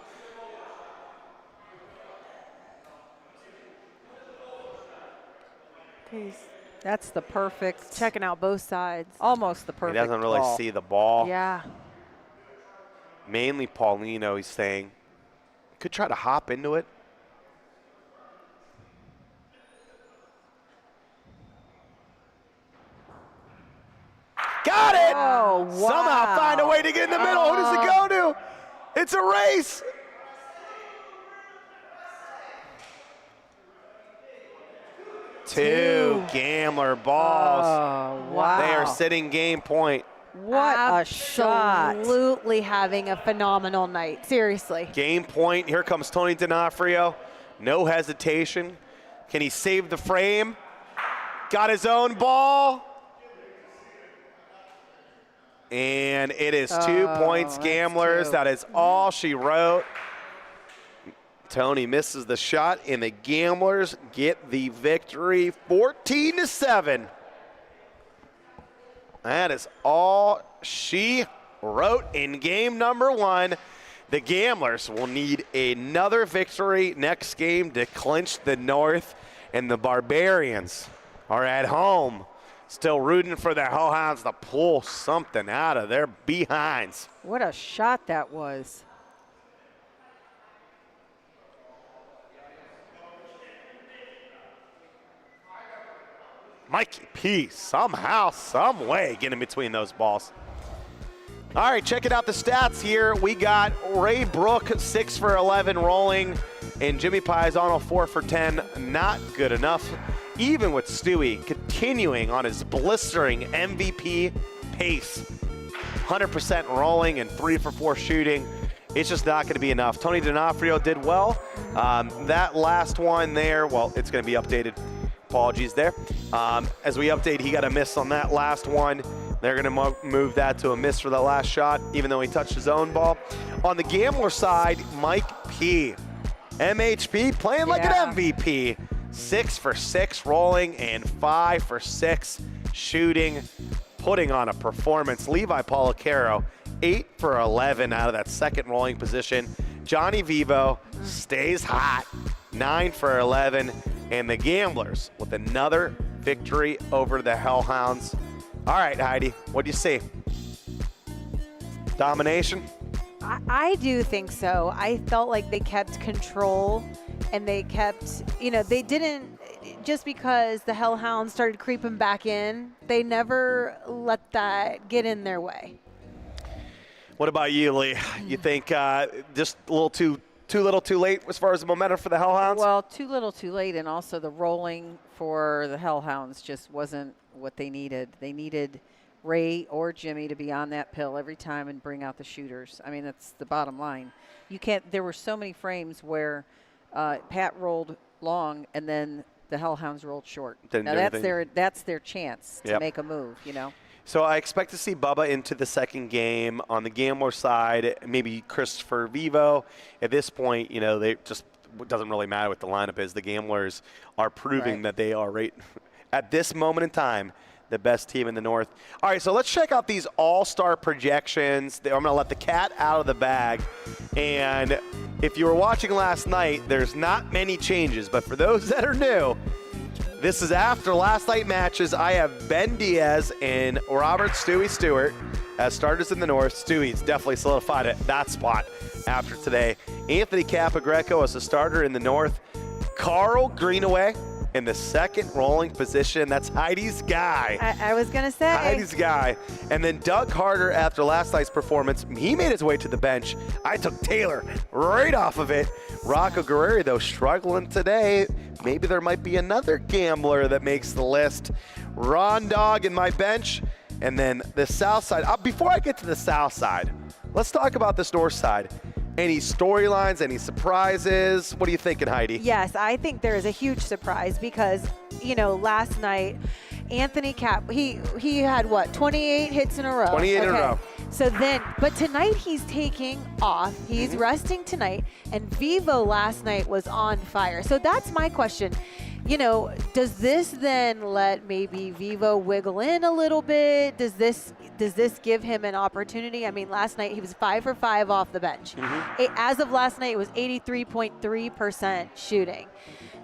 S4: He's
S3: That's the perfect,
S4: checking out both sides.
S3: almost the
S1: He
S3: perfect
S1: doesn't really
S3: call.
S1: see the ball.
S4: Yeah.
S1: Mainly Paulino, he's saying. Could try to hop into it. Got it!
S3: Oh, wow.
S1: Somehow find a way to get in the middle. Who does it go to? It's a race. Two gambler balls.
S3: Oh, wow.
S1: They are sitting game point.
S3: What a shot.
S4: Absolutely having a phenomenal night. Seriously.
S1: Game point. Here comes Tony D'Onofrio. No hesitation. Can he save the frame? Got his own ball. And it is 2 points,
S3: that's
S1: Gamblers.
S3: two.
S1: That is all she wrote. Tony misses the shot, and the Gamblers get the victory 14-7. That is all she wrote in game number one. The Gamblers will need another victory next game to clinch the North, and the Barbarians are at home, still rooting for the Hellhounds to pull something out of their behinds.
S3: What a shot that was.
S1: Mikey P somehow, some way getting between those balls. All right, checking out the stats here. We got Ray Brook 6 for 11 rolling, and Jimmy Paisano 4 for 10. Not good enough. Even with Stewie continuing on his blistering MVP pace. 100% rolling and 3 for 4 shooting. It's just not going to be enough. Tony D'Onofrio did well. That last one there, well, it's going to be updated. Apologies there. As we update, he got a miss on that last one. They're going to move that to a miss for that last shot, even though he touched his own ball. On the Gambler side, Mike P. MHP playing like an MVP. 6 for 6 rolling and 5 for 6 shooting, putting on a performance. Levi Policaro, 8 for 11 out of that second rolling position. Johnny Vivo stays hot, 9 for 11. And the Gamblers with another victory over the Hellhounds. All right, Heidi, what do you see? Domination?
S4: I do think so. I felt like they kept control, and they kept, they didn't, just because the Hellhounds started creeping back in, they never let that get in their way.
S1: What about you, Lee? You think just a little too little too late as far as the momentum for the Hellhounds?
S3: Well, too little too late, and also the rolling for the Hellhounds just wasn't what they needed. They needed Ray or Jimmy to be on that pill every time and bring out the shooters. I mean, that's the bottom line. You can't. There were so many frames where Pat rolled long and then the Hellhounds rolled short.
S1: Didn't
S3: now
S1: do
S3: that's their chance to
S1: Yep.
S3: make a move.
S1: So I expect to see Bubba into the second game. On the Gambler side, maybe Christopher Vivo. At this point, they just it doesn't really matter what the lineup is. The Gamblers are proving that they are right at this moment in time the best team in the North. All right, so let's check out these all-star projections. I'm going to let the cat out of the bag. And if you were watching last night, there's not many changes. But for those that are new, this is after last night matches. I have Ben Diaz and Robert Stewie Stewart as starters in the North. Stewie's definitely solidified at that spot after today. Anthony Capagreco as a starter in the North. Carl Greenaway in the second rolling position. That's Heidi's guy.
S4: I was going to say.
S1: Heidi's guy. And then Doug Harder, after last night's performance, he made his way to the bench. I took Taylor right off of it. Rocco Guerrero, though, struggling today. Maybe there might be another gambler that makes the list. Ron Dog in my bench. And then the south side. Before I get to the south side, let's talk about this north side. Any storylines, any surprises? What are you thinking, Heidi?
S4: Yes, I think there is a huge surprise because, last night, Anthony Cap, he had what, 28 hits in a row?
S1: 28 in a row.
S4: So then, but tonight he's taking off. He's resting tonight, and Vivo last night was on fire. So that's my question. Does this then let maybe Vivo wiggle in a little bit? Does this give him an opportunity? I mean, last night he was 5 for 5 off the bench. As of last night, it was 83.3% shooting.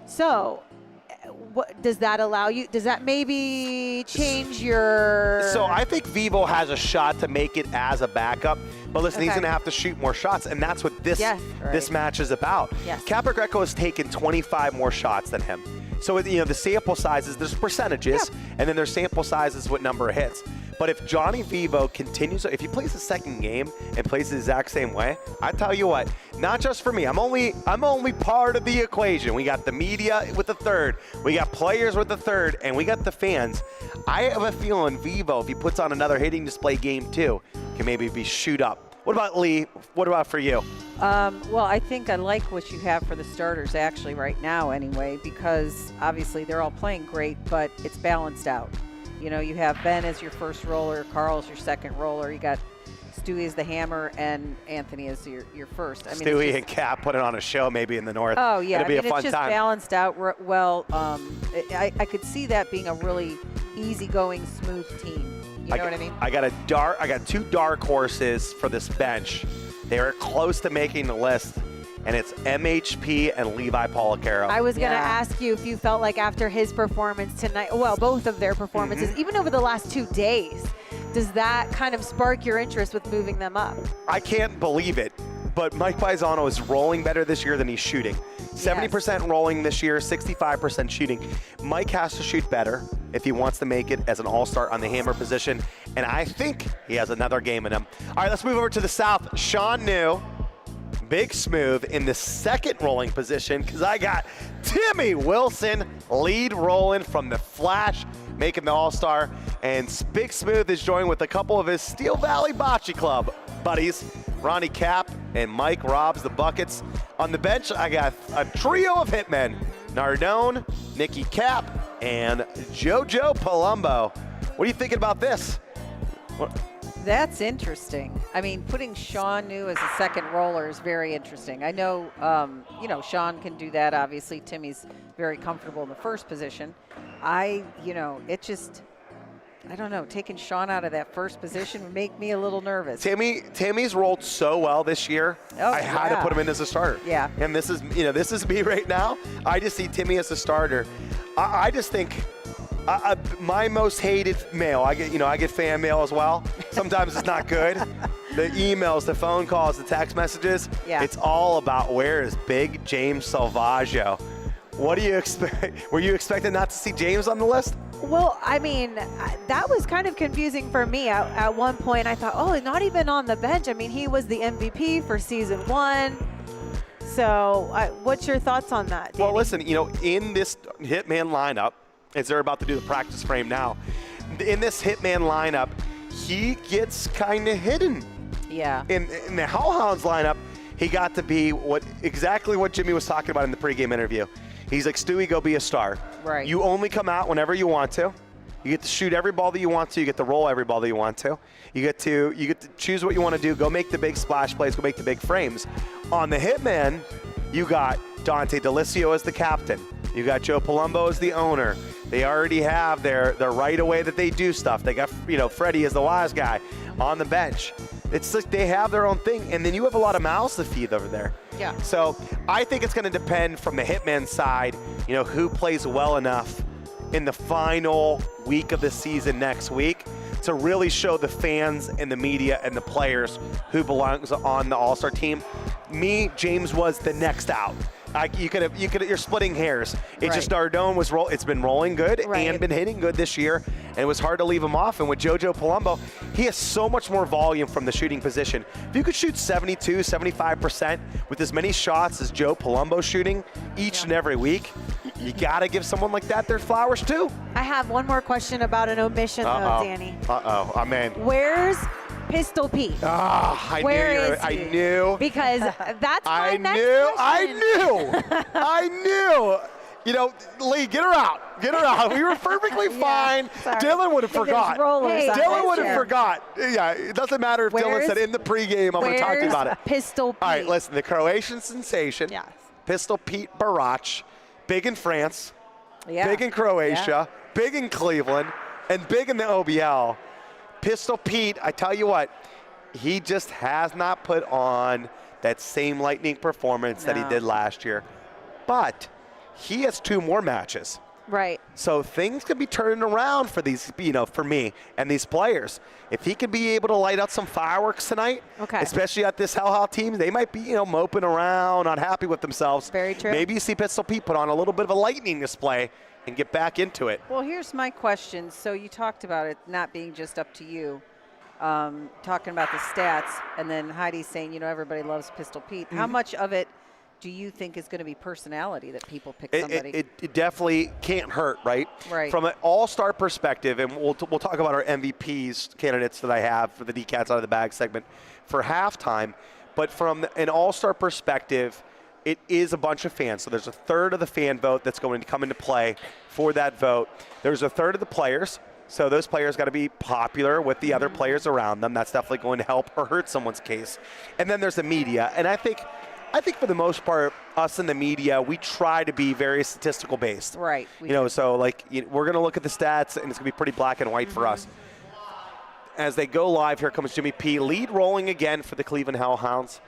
S4: So what does that allow you? Does that maybe change your?
S1: So I think Vivo has a shot to make it as a backup, but listen, he's going to have to shoot more shots, and that's what this match is about.
S4: Yes.
S1: Capricorn has taken 25 more shots than him. So the sample sizes, there's percentages, and then there's sample sizes with number of hits. But if Johnny Vivo continues, if he plays the second game and plays the exact same way, I tell you what, not just for me, I'm only part of the equation. We got the media with the third, we got players with the third, and we got the fans. I have a feeling Vivo, if he puts on another hitting display game too, can maybe be shoot up. What about Lee? What about for you?
S3: Well, I think I like what you have for the starters actually right now anyway, because obviously they're all playing great, but it's balanced out. You have Ben as your first roller, Carl's your second roller, you got Stewie as the hammer, and Anthony as your first. I mean,
S1: Stewie and Cap put it on a show maybe in the north.
S3: Oh, yeah.
S1: It'll be a fun
S3: it's just
S1: time.
S3: Balanced out well. I could see that being a really easygoing, smooth team. You know what I mean?
S1: I got two dark horses for this bench. They are close to making the list, and it's MHP and Levi Policaro.
S4: I was going to ask you if you felt like after his performance tonight, well, both of their performances, even over the last 2 days, does that kind of spark your interest with moving them up?
S1: I can't believe it, but Mike Paisano is rolling better this year than he's shooting. 70% rolling this year, 65% shooting. Mike has to shoot better if he wants to make it as an all-star on the hammer position, and I think he has another game in him. All right, let's move over to the south. Sean New, Big Smooth in the second rolling position, because I got Timmy Wilson lead rolling from the Flash, making the all-star, and Big Smooth is joined with a couple of his Steel Valley Bocce Club buddies, Ronnie Cap and Mike Robs, the Buckets. On the bench, I got a trio of hitmen, Nardone, Nicky Cap, and JoJo Palumbo. What are you thinking about this?
S3: That's interesting. I mean, putting Sean New as a second roller is very interesting. I know, Sean can do that. Obviously, Timmy's very comfortable in the first position. I don't know, taking Sean out of that first position would make me a little nervous.
S1: Timmy's rolled so well this year. I had to put him in as a starter.
S3: Yeah.
S1: And this is me right now. I just see Timmy as a starter. I just think my most hated mail. I get fan mail as well. Sometimes it's not good. The emails, the phone calls, the text messages.
S3: Yeah.
S1: It's all about where is Big James Salvaggio. What do you expect? Were you expecting not to see James on the list?
S4: Well, I mean, that was kind of confusing for me. At one point, I thought, not even on the bench. I mean, he was the MVP for season 1. So what's your thoughts on that, Danny?
S1: Well, listen, in this Hitman lineup, as they're about to do the practice frame now, in this Hitman lineup, he gets kind of hidden.
S3: Yeah.
S1: In the Hellhounds lineup, he got to be exactly what Jimmy was talking about in the pregame interview. He's like, Stewie, go be a star.
S3: Right.
S1: You only come out whenever you want to. You get to shoot every ball that you want to. You get to roll every ball that you want to. You get to choose what you want to do. Go make the big splash plays. Go make the big frames. On the Hitman, you got Dante Delisio as the captain. You got Joe Palumbo as the owner. They already have their right away that they do stuff. They got Freddie as the wise guy on the bench. It's like they have their own thing, and then you have a lot of mouths to feed over there.
S3: Yeah.
S1: So I think it's going to depend from the Hitman side, who plays well enough in the final week of the season next week to really show the fans and the media and the players who belongs on the All-Star team. Me, James was the next out. You're splitting hairs. It's just
S3: Right.
S1: Nardone it's been rolling good
S4: Right.
S1: and been hitting good this year, and it was hard to leave him off. And with JoJo Palumbo, he has so much more volume from the shooting position. If you could shoot 72, 75% with as many shots as Joe Palumbo's shooting each and every week, you got to give someone like that their flowers too.
S4: I have one more question about an omission, though, Danny.
S1: I'm in.
S4: Where's Pistol Pete? Where is
S1: I
S4: he?
S1: knew.
S4: Because that's my next
S1: I
S4: question.
S1: knew. You know, Lee, get her out. Get her out. We were perfectly fine.
S4: sorry.
S1: Dylan would have forgot.
S4: rollers on
S1: Dylan
S4: this
S1: would have
S4: chair.
S1: forgot. Yeah, it doesn't matter if Dylan
S4: Where's-
S1: said in the pregame, I'm going to talk to you about it.
S4: Pistol Pete?
S1: All right, listen, the Croatian sensation,
S4: Yes.
S1: Pistol Pete Barach, big in France,
S3: Yeah.
S1: big in Croatia, big in Cleveland, and big in the OBL. Pistol Pete, I tell you what, he just has not put on that same lightning performance that he
S3: No.
S1: did last year. But he has 2 more matches.
S4: Right.
S1: So things could be turning around for these, for me and these players. If he could be able to light out some fireworks tonight,
S4: Okay.
S1: especially at this Hellhound team, they might be, moping around, unhappy with themselves.
S4: Very true.
S1: Maybe you see Pistol Pete put on a little bit of a lightning display and get back into it.
S3: Well, here's my question. So you talked about it not being just up to you, talking about the stats, and then Heidi's saying, everybody loves Pistol Pete. How much of it do you think is going to be personality that people pick somebody?
S1: It definitely can't hurt, right?
S3: Right.
S1: From an all-star perspective, and we'll talk about our MVPs candidates that I have for the D-Cats out of the bag segment for halftime. But from an all-star perspective, it is a bunch of fans. So there's a third of the fan vote that's going to come into play for that vote. There's a third of the players. So those players got to be popular with the other players around them. That's definitely going to help or hurt someone's case. And then there's the media. And I think for the most part, us in the media, we try to be very statistical based.
S3: Right.
S1: So we're going to look at the stats, and it's going to be pretty black and white for us. As they go live, here comes Jimmy P. Lead rolling again for the Cleveland Hellhounds.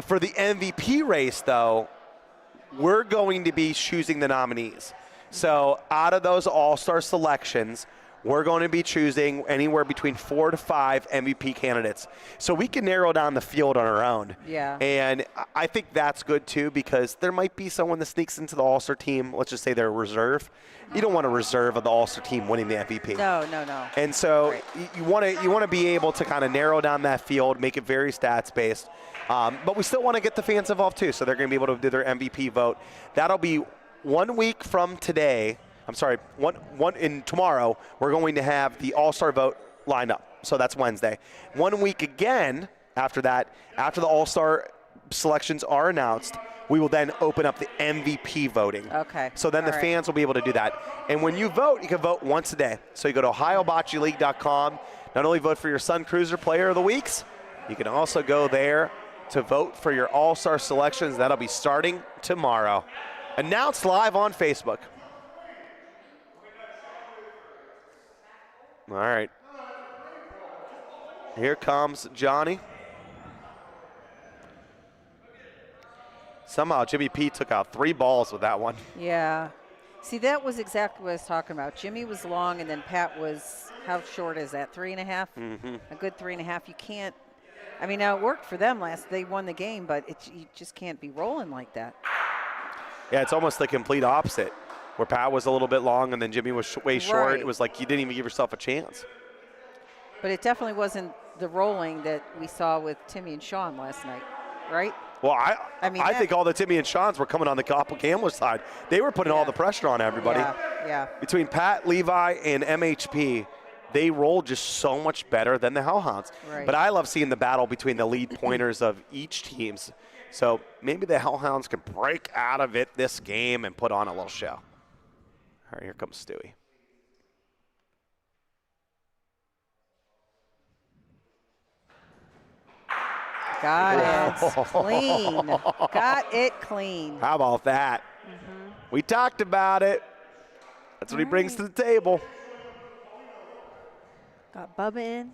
S1: For the MVP race, though, we're going to be choosing the nominees. So out of those all-star selections, we're going to be choosing anywhere between 4 to 5 MVP candidates. So we can narrow down the field on our own.
S3: Yeah.
S1: And I think that's good, too, because there might be someone that sneaks into the all-star team. Let's just say they're a reserve. You don't want a reserve of the all-star team winning the MVP.
S3: No.
S1: And so
S3: Right.
S1: you want to be able to kind of narrow down that field, make it very stats-based. But we still want to get the fans involved, too, so they're going to be able to do their MVP vote. That'll be 1 week from today. Tomorrow, we're going to have the All-Star vote lined up. So that's Wednesday. 1 week again after that, after the All-Star selections are announced, we will then open up the MVP voting.
S3: Okay.
S1: So then
S3: All
S1: the
S3: right.
S1: fans will be able to do that. And when you vote, you can vote once a day. So you go to OhioBocceeLeague.com. Not only vote for your Sun Cruiser Player of the Weeks, you can also go there to vote for your All-Star selections. That'll be starting tomorrow. Announced live on Facebook. All right. Here comes Johnny. Somehow Jimmy P took out 3 balls with that one.
S3: Yeah. See, that was exactly what I was talking about. Jimmy was long, and then Pat was, how short is that, 3.5? Mm-hmm. A good 3.5. You can't, now it worked for them they won the game, but you just can't be rolling like that.
S1: Yeah, it's almost the complete opposite, where Pat was a little bit long and then Jimmy was way short.
S3: Right.
S1: It was like you didn't even give yourself a chance.
S3: But it definitely wasn't the rolling that we saw with Timmy and Sean last night, right?
S1: Well, I
S3: that-
S1: think all the Timmy and Sean's were coming on the Couple Gambler side. They were putting all the pressure on everybody.
S3: Yeah.
S1: Between Pat, Levi, and MHP, they rolled just so much better than the Hellhounds.
S3: Right.
S1: But I love seeing the battle between the lead pointers of each teams. So maybe the Hellhounds can break out of it this game and put on a little show. All right, here comes Stewie.
S3: Got it clean. Got it clean.
S1: How about that?
S3: Mm-hmm.
S1: We talked about it. That's what he brings to the table.
S4: Got Bubba in.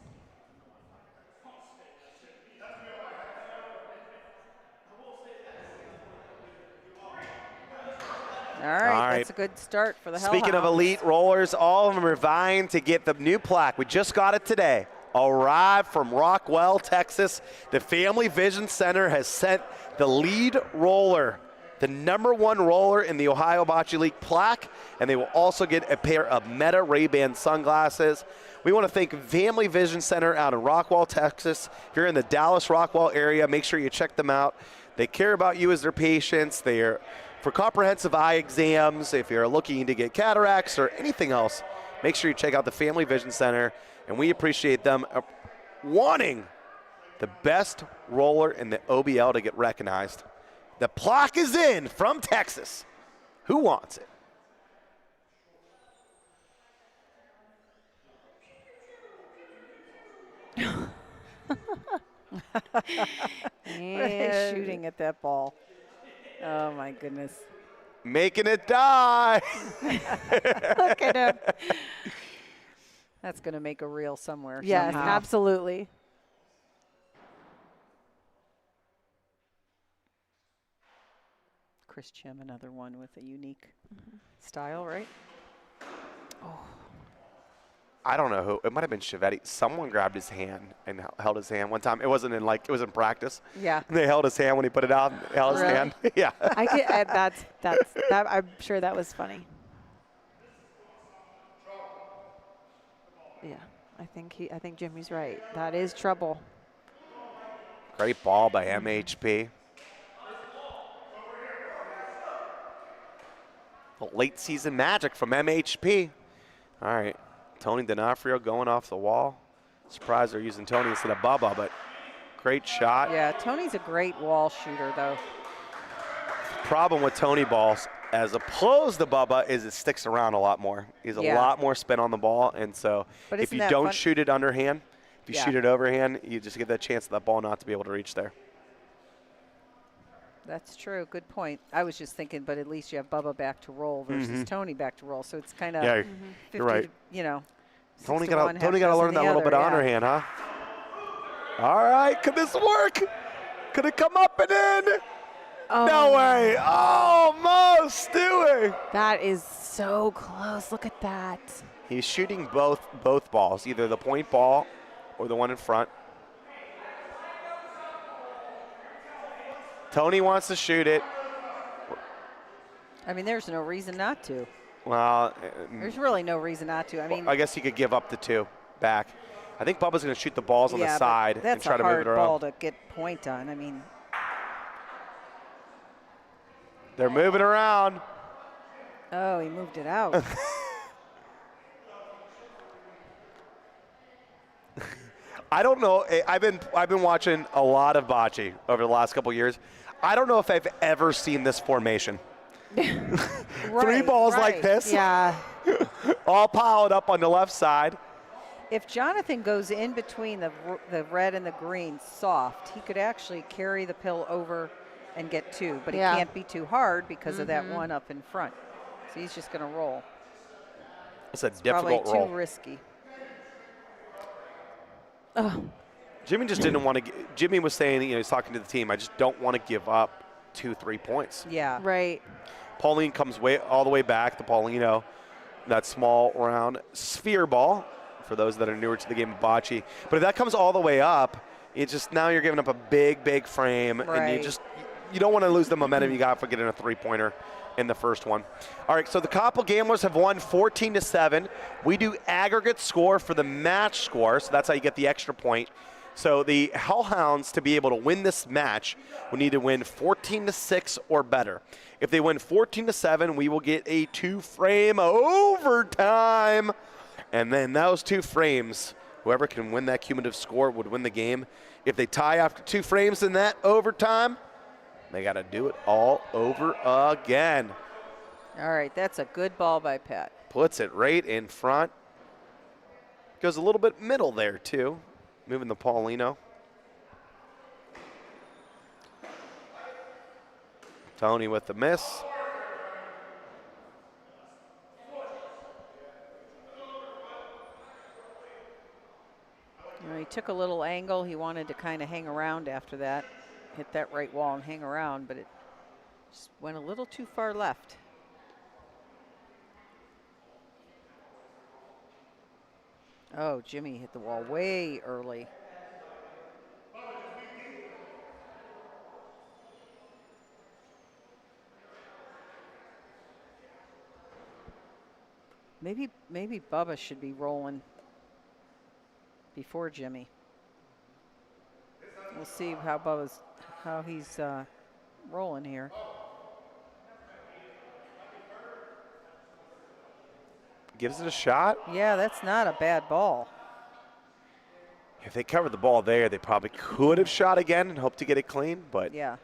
S3: All right, that's a good start for the Hellhounds.
S1: Speaking of elite rollers, all of them are vying to get the new plaque. We just got it today. Arrived from Rockwell, Texas. The Family Vision Center has sent the lead roller the #1 roller in the Ohio Bocce League plaque, and they will also get a pair of Meta Ray-Ban sunglasses. We want to thank Family Vision Center out in Rockwall, Texas. If you're in the Dallas-Rockwall area, make sure you check them out. They care about you as their patients. They are for comprehensive eye exams. If you're looking to get cataracts or anything else, make sure you check out the Family Vision Center, and we appreciate them wanting the best roller in the OBL to get recognized. The plaque is in from Texas. Who wants it?
S3: What are they shooting at that ball? Oh, my goodness.
S1: Making it die.
S4: Look at him.
S3: That's going to make a reel somewhere.
S4: Yes,
S3: somehow.
S4: absolutely.
S3: Chris Chim, another one with a unique style, right?
S1: I don't know who. It might have been Chiavetti. Someone grabbed his hand and held his hand one time. It wasn't in it was in practice.
S3: Yeah.
S1: They held his hand when he put it out. Held his
S3: Really?
S1: hand. Yeah.
S4: I could, that. I'm sure that was funny. Yeah, I think Jimmy's right. That is trouble.
S1: Great ball by MHP. Late season magic from MHP. All right. Tony D'Onofrio going off the wall. Surprised they're using Tony instead of Bubba, but great shot.
S3: Yeah, Tony's a great wall shooter, though.
S1: Problem with Tony balls, as opposed to Bubba, is it sticks around a lot more. He's a lot more spin on the ball, and so
S3: But
S1: if
S3: isn't
S1: you
S3: that
S1: don't
S3: fun-
S1: shoot it underhand, if you
S3: Yeah.
S1: shoot it overhand, you just get that chance of that ball not to be able to reach there.
S3: That's true. Good point. I was just thinking, but at least you have Bubba back to roll versus Tony back to roll, so it's kind of
S1: Yeah,
S3: 50,
S1: you're right.
S3: you know.
S1: Tony
S3: 6 to 1,
S1: got to
S3: half dozen
S1: learn
S3: the
S1: that little
S3: other,
S1: bit of
S3: yeah.
S1: underhand, huh? All right, could this work? Could it come up and in? No way. Almost, Stewie.
S4: That is so close. Look at that.
S1: He's shooting both balls, either the point ball or the one in front. Tony wants to shoot it.
S3: I mean, there's no reason not to.
S1: Well,
S3: There's really no reason not to. I mean,
S1: I guess he could give up the 2 back. I think Bubba's going to shoot the balls on
S3: yeah,
S1: the
S3: but
S1: side and
S3: that's
S1: try
S3: a
S1: to move
S3: hard
S1: it
S3: ball
S1: around.
S3: to get point on. I mean,
S1: They're moving around.
S3: oh, he moved it out.
S1: I don't know. I've been watching a lot of bocce over the last couple of years. I don't know if I've ever seen this formation. 3 balls like
S3: right.
S1: this,
S4: Yeah.
S1: all piled up on the left side.
S3: If Jonathan goes in between the red and the green soft, he could actually carry the pill over and get 2, but
S4: Yeah.
S3: he can't be too hard because of that one up in front. So he's just going to roll.
S1: It's a
S3: Probably
S1: difficult roll.
S3: too risky.
S1: Jimmy just didn't want to. Jimmy was saying, he's talking to the team. I just don't want to give up 2-3 points.
S3: Yeah.
S4: Right.
S1: Pauline comes all the way back to Paulino. That small round sphere ball for those that are newer to the game of bocce. But if that comes all the way up, it's just now you're giving up a big frame, and
S3: Right.
S1: you don't want to lose the momentum you got for getting a 3-pointer in the first one. All right, so the Koppel Gamblers have won 14-7. We do aggregate score for the match score, so that's how you get the extra point. So the Hellhounds, to be able to win this match, will need to win 14-6 or better. If they win 14-7, we will get a 2-frame overtime. And then those 2 frames, whoever can win that cumulative score would win the game. If they tie after 2 frames in that overtime, they got to do it all over again.
S3: All right, that's a good ball by Pat.
S1: Puts it right in front. Goes a little bit middle there, too. Moving the Paulino. Tony with the miss.
S3: He took a little angle. He wanted to kind of hang around after that. Hit that right wall and hang around, but it just went a little too far left. Oh, Jimmy hit the wall way early. Maybe Bubba should be rolling before Jimmy. We'll see how he's rolling here.
S1: Gives it a shot.
S3: Yeah, that's not a bad ball.
S1: If they covered the ball there, they probably could have shot again and hoped to get it clean, but
S3: Yeah.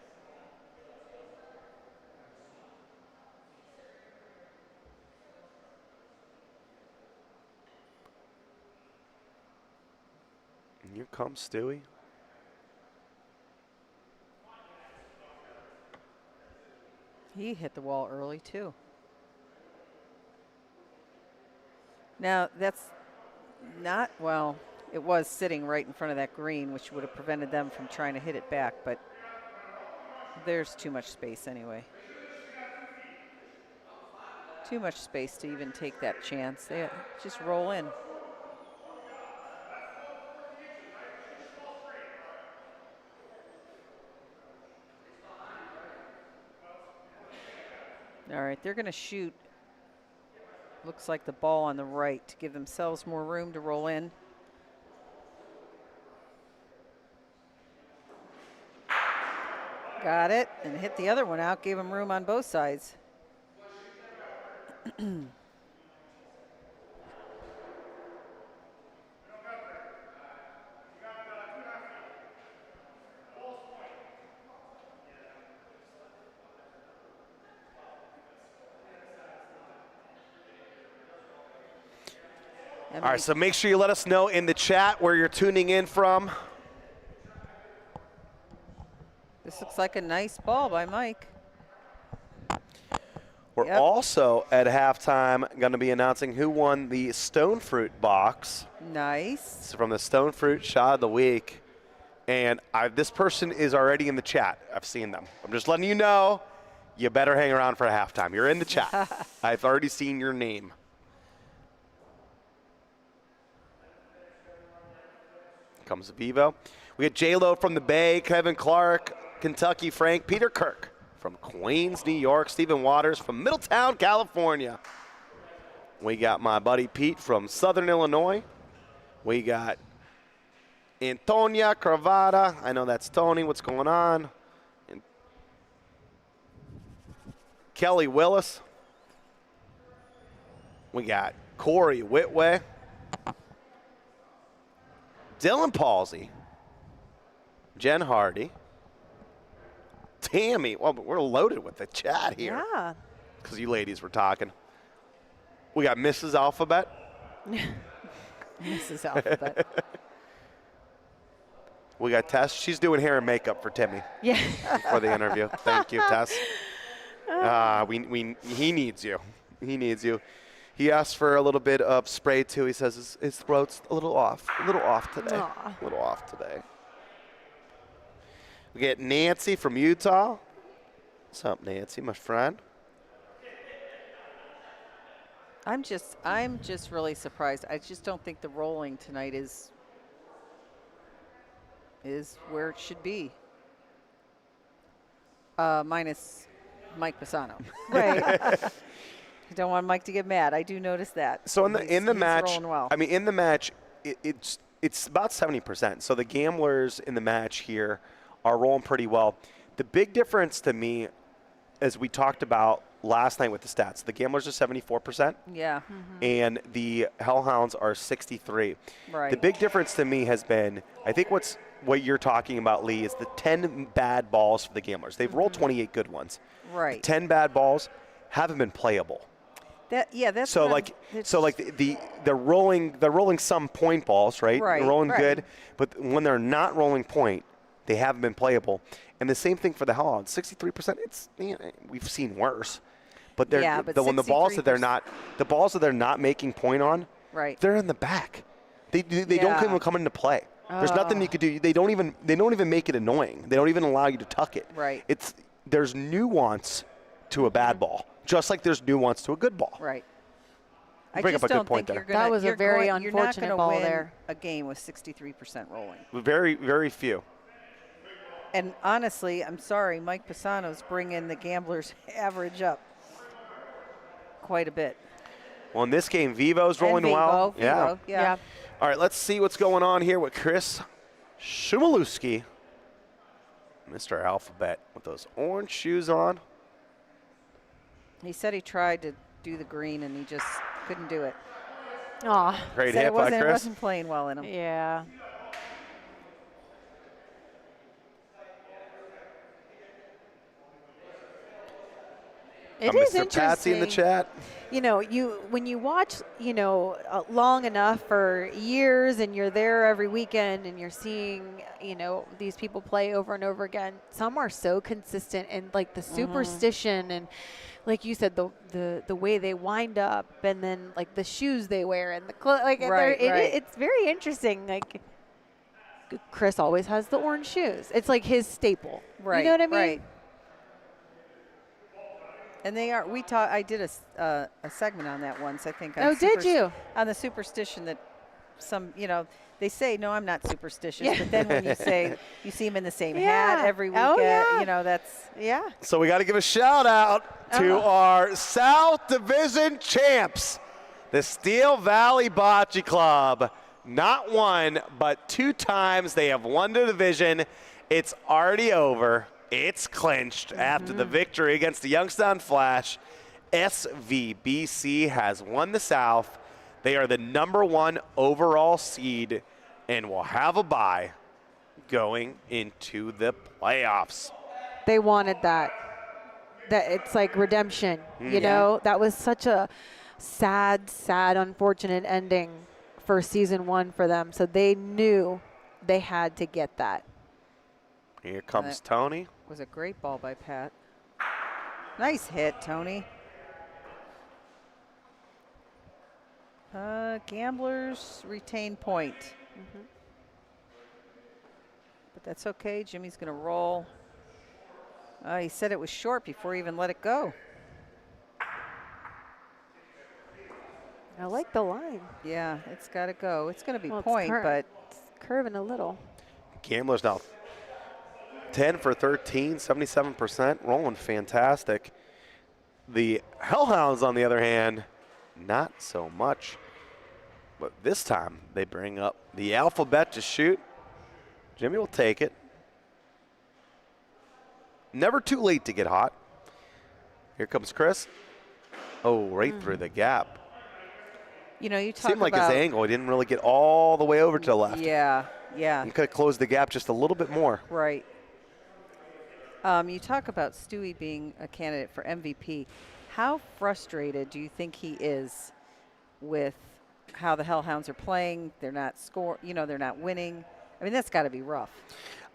S1: and here comes Stewie.
S3: He hit the wall early, too. Now, that's not, well, it was sitting right in front of that green, which would have prevented them from trying to hit it back, but there's too much space anyway. Too much space to even take that chance. They just roll in. All right, they're going to shoot. Looks like the ball on the right to give themselves more room to roll in. Got it, and hit the other one out, gave them room on both sides.
S1: All right, so make sure you let us know in the chat where you're tuning in from.
S3: This looks like a nice ball by Mike.
S1: We're also at halftime going to be announcing who won the Stone Fruit box.
S3: Nice.
S1: It's from the Stone Fruit Shot of the Week. And this person is already in the chat. I've seen them. I'm just letting you know, you better hang around for halftime. You're in the chat. I've already seen your name. Comes Vivo. We got J-Lo from the Bay, Kevin Clark, Kentucky Frank, Peter Kirk from Queens, New York, Stephen Waters from Middletown, California. We got my buddy Pete from Southern Illinois. We got Antonia Carvada. I know that's Tony. What's going on? And Kelly Willis. We got Corey Whitway. Dylan Palsy, Jen Hardy, Tammy. Well, we're loaded with the chat here.
S4: Yeah.
S1: Because you ladies were talking. We got Mrs. Alphabet.
S3: Mrs. Alphabet.
S1: We got Tess. She's doing hair and makeup for Timmy
S4: Yeah.
S1: for the interview. Thank you, Tess. He needs you. He needs you. He asked for a little bit of spray, too. He says his throat's a little off today.
S4: Aw.
S1: A little off today. We get Nancy from Utah. What's up, Nancy, my friend?
S3: I'm just really surprised. I just don't think the rolling tonight is where it should be. Minus Mike Pisano.
S4: Right.
S3: I don't want Mike to get mad. I do notice that.
S1: So in the
S3: He's
S1: match,
S3: rolling well.
S1: I mean, in the match, it's about 70%. So the gamblers in the match here are rolling pretty well. The big difference to me, as we talked about last night with the stats, the gamblers are 74%.
S3: Yeah.
S1: And the Hellhounds are 63.
S3: Right.
S1: The big difference to me has been, I think what you're talking about, Lee, is the 10 bad balls for the gamblers. They've rolled 28 good ones.
S3: Right.
S1: The 10 bad balls haven't been playable.
S3: That's
S1: So
S3: what
S1: they're rolling some point balls, right?
S3: Right,
S1: They're rolling
S3: right.
S1: good, but when they're not rolling point, they haven't been playable. And the same thing for the Hellhounds, 63%. We've seen worse, but they're
S3: Yeah, but
S1: when the balls that they're
S3: 63%
S1: not making point on,
S3: Right.
S1: they're in the back. They don't
S3: Yeah.
S1: even come into play. There's nothing you could do. They don't even make it annoying. They don't even allow you to tuck it.
S3: Right.
S1: There's nuance to a bad ball, just like there's nuance to a good ball.
S3: Right.
S1: You
S3: I
S1: bring
S3: just
S1: up a good
S3: don't
S1: point
S3: think you're
S1: there.
S3: gonna.
S4: That was a
S3: you're
S4: very
S3: going- you're not
S4: unfortunate
S3: gonna
S4: ball
S3: win
S4: there.
S3: a game with 63% rolling.
S1: Very, very few.
S3: And honestly, I'm sorry, Mike Pisano's bringing the gamblers' average up quite a bit.
S1: Well, in this game, Vivo's rolling
S3: And
S1: well.
S3: Vivo, yeah.
S1: All right, let's see what's going on here with Chris Shumalewski, Mr. Alphabet, with those orange shoes on.
S3: He said he tried to do the green and he just couldn't do it.
S4: Aw.
S1: Great
S3: Said
S1: hit by
S3: it
S1: Chris.
S3: wasn't playing well in him.
S4: Yeah. It is
S1: Mr.
S4: interesting.
S1: Patsy in the chat.
S4: You know, when you watch, long enough for years, and you're there every weekend, and you're seeing, these people play over and over again. Some are so consistent, and like the superstition, and like you said, the way they wind up, and then like the shoes they wear, and the clothes. Like
S3: Right.
S4: it's very interesting. Like Chris always has the orange shoes. It's like his staple.
S3: Right.
S4: You know what I mean?
S3: Right. And they are. I did a segment on that once. I think. On
S4: Did you?
S3: On the superstition that some, they say, no, I'm not superstitious. But then when you say you see them in the same hat every weekend,
S4: Oh, yeah.
S3: that's
S1: So we got to give a shout out to our South Division champs, the Steel Valley Bocce Club. Not one, but 2 times they have won the division. It's already over. It's clinched after the victory against the Youngstown Flash. SVBC has won the South. They are the #1 overall seed and will have a bye going into the playoffs.
S4: They wanted that. That it's like redemption. You know, that was such a sad, unfortunate ending for season 1 for them. So they knew they had to get that.
S1: Here comes Tony.
S3: was a great ball by Pat. Nice hit, Tony. Gamblers retain point. But that's okay. Jimmy's going to roll. He said it was short before he even let it go.
S4: I like the line.
S3: Yeah, it's got to go. It's going to be
S4: Well, it's
S3: point, but
S4: it's curving a little.
S1: Gamblers now 10 for 13, 77%, rolling fantastic. The Hellhounds, on the other hand, not so much. But this time, they bring up the alphabet to shoot. Jimmy will take it. Never too late to get hot. Here comes Chris. Oh, right through the gap.
S3: you talk
S1: Seemed like
S3: about
S1: his angle. He didn't really get all the way over to the left.
S3: Yeah.
S1: He could have closed the gap just a little bit more.
S3: Right. You talk about Stewie being a candidate for MVP. How frustrated do you think he is with how the Hellhounds are playing? They're not they're not winning. I mean, that's got to be rough.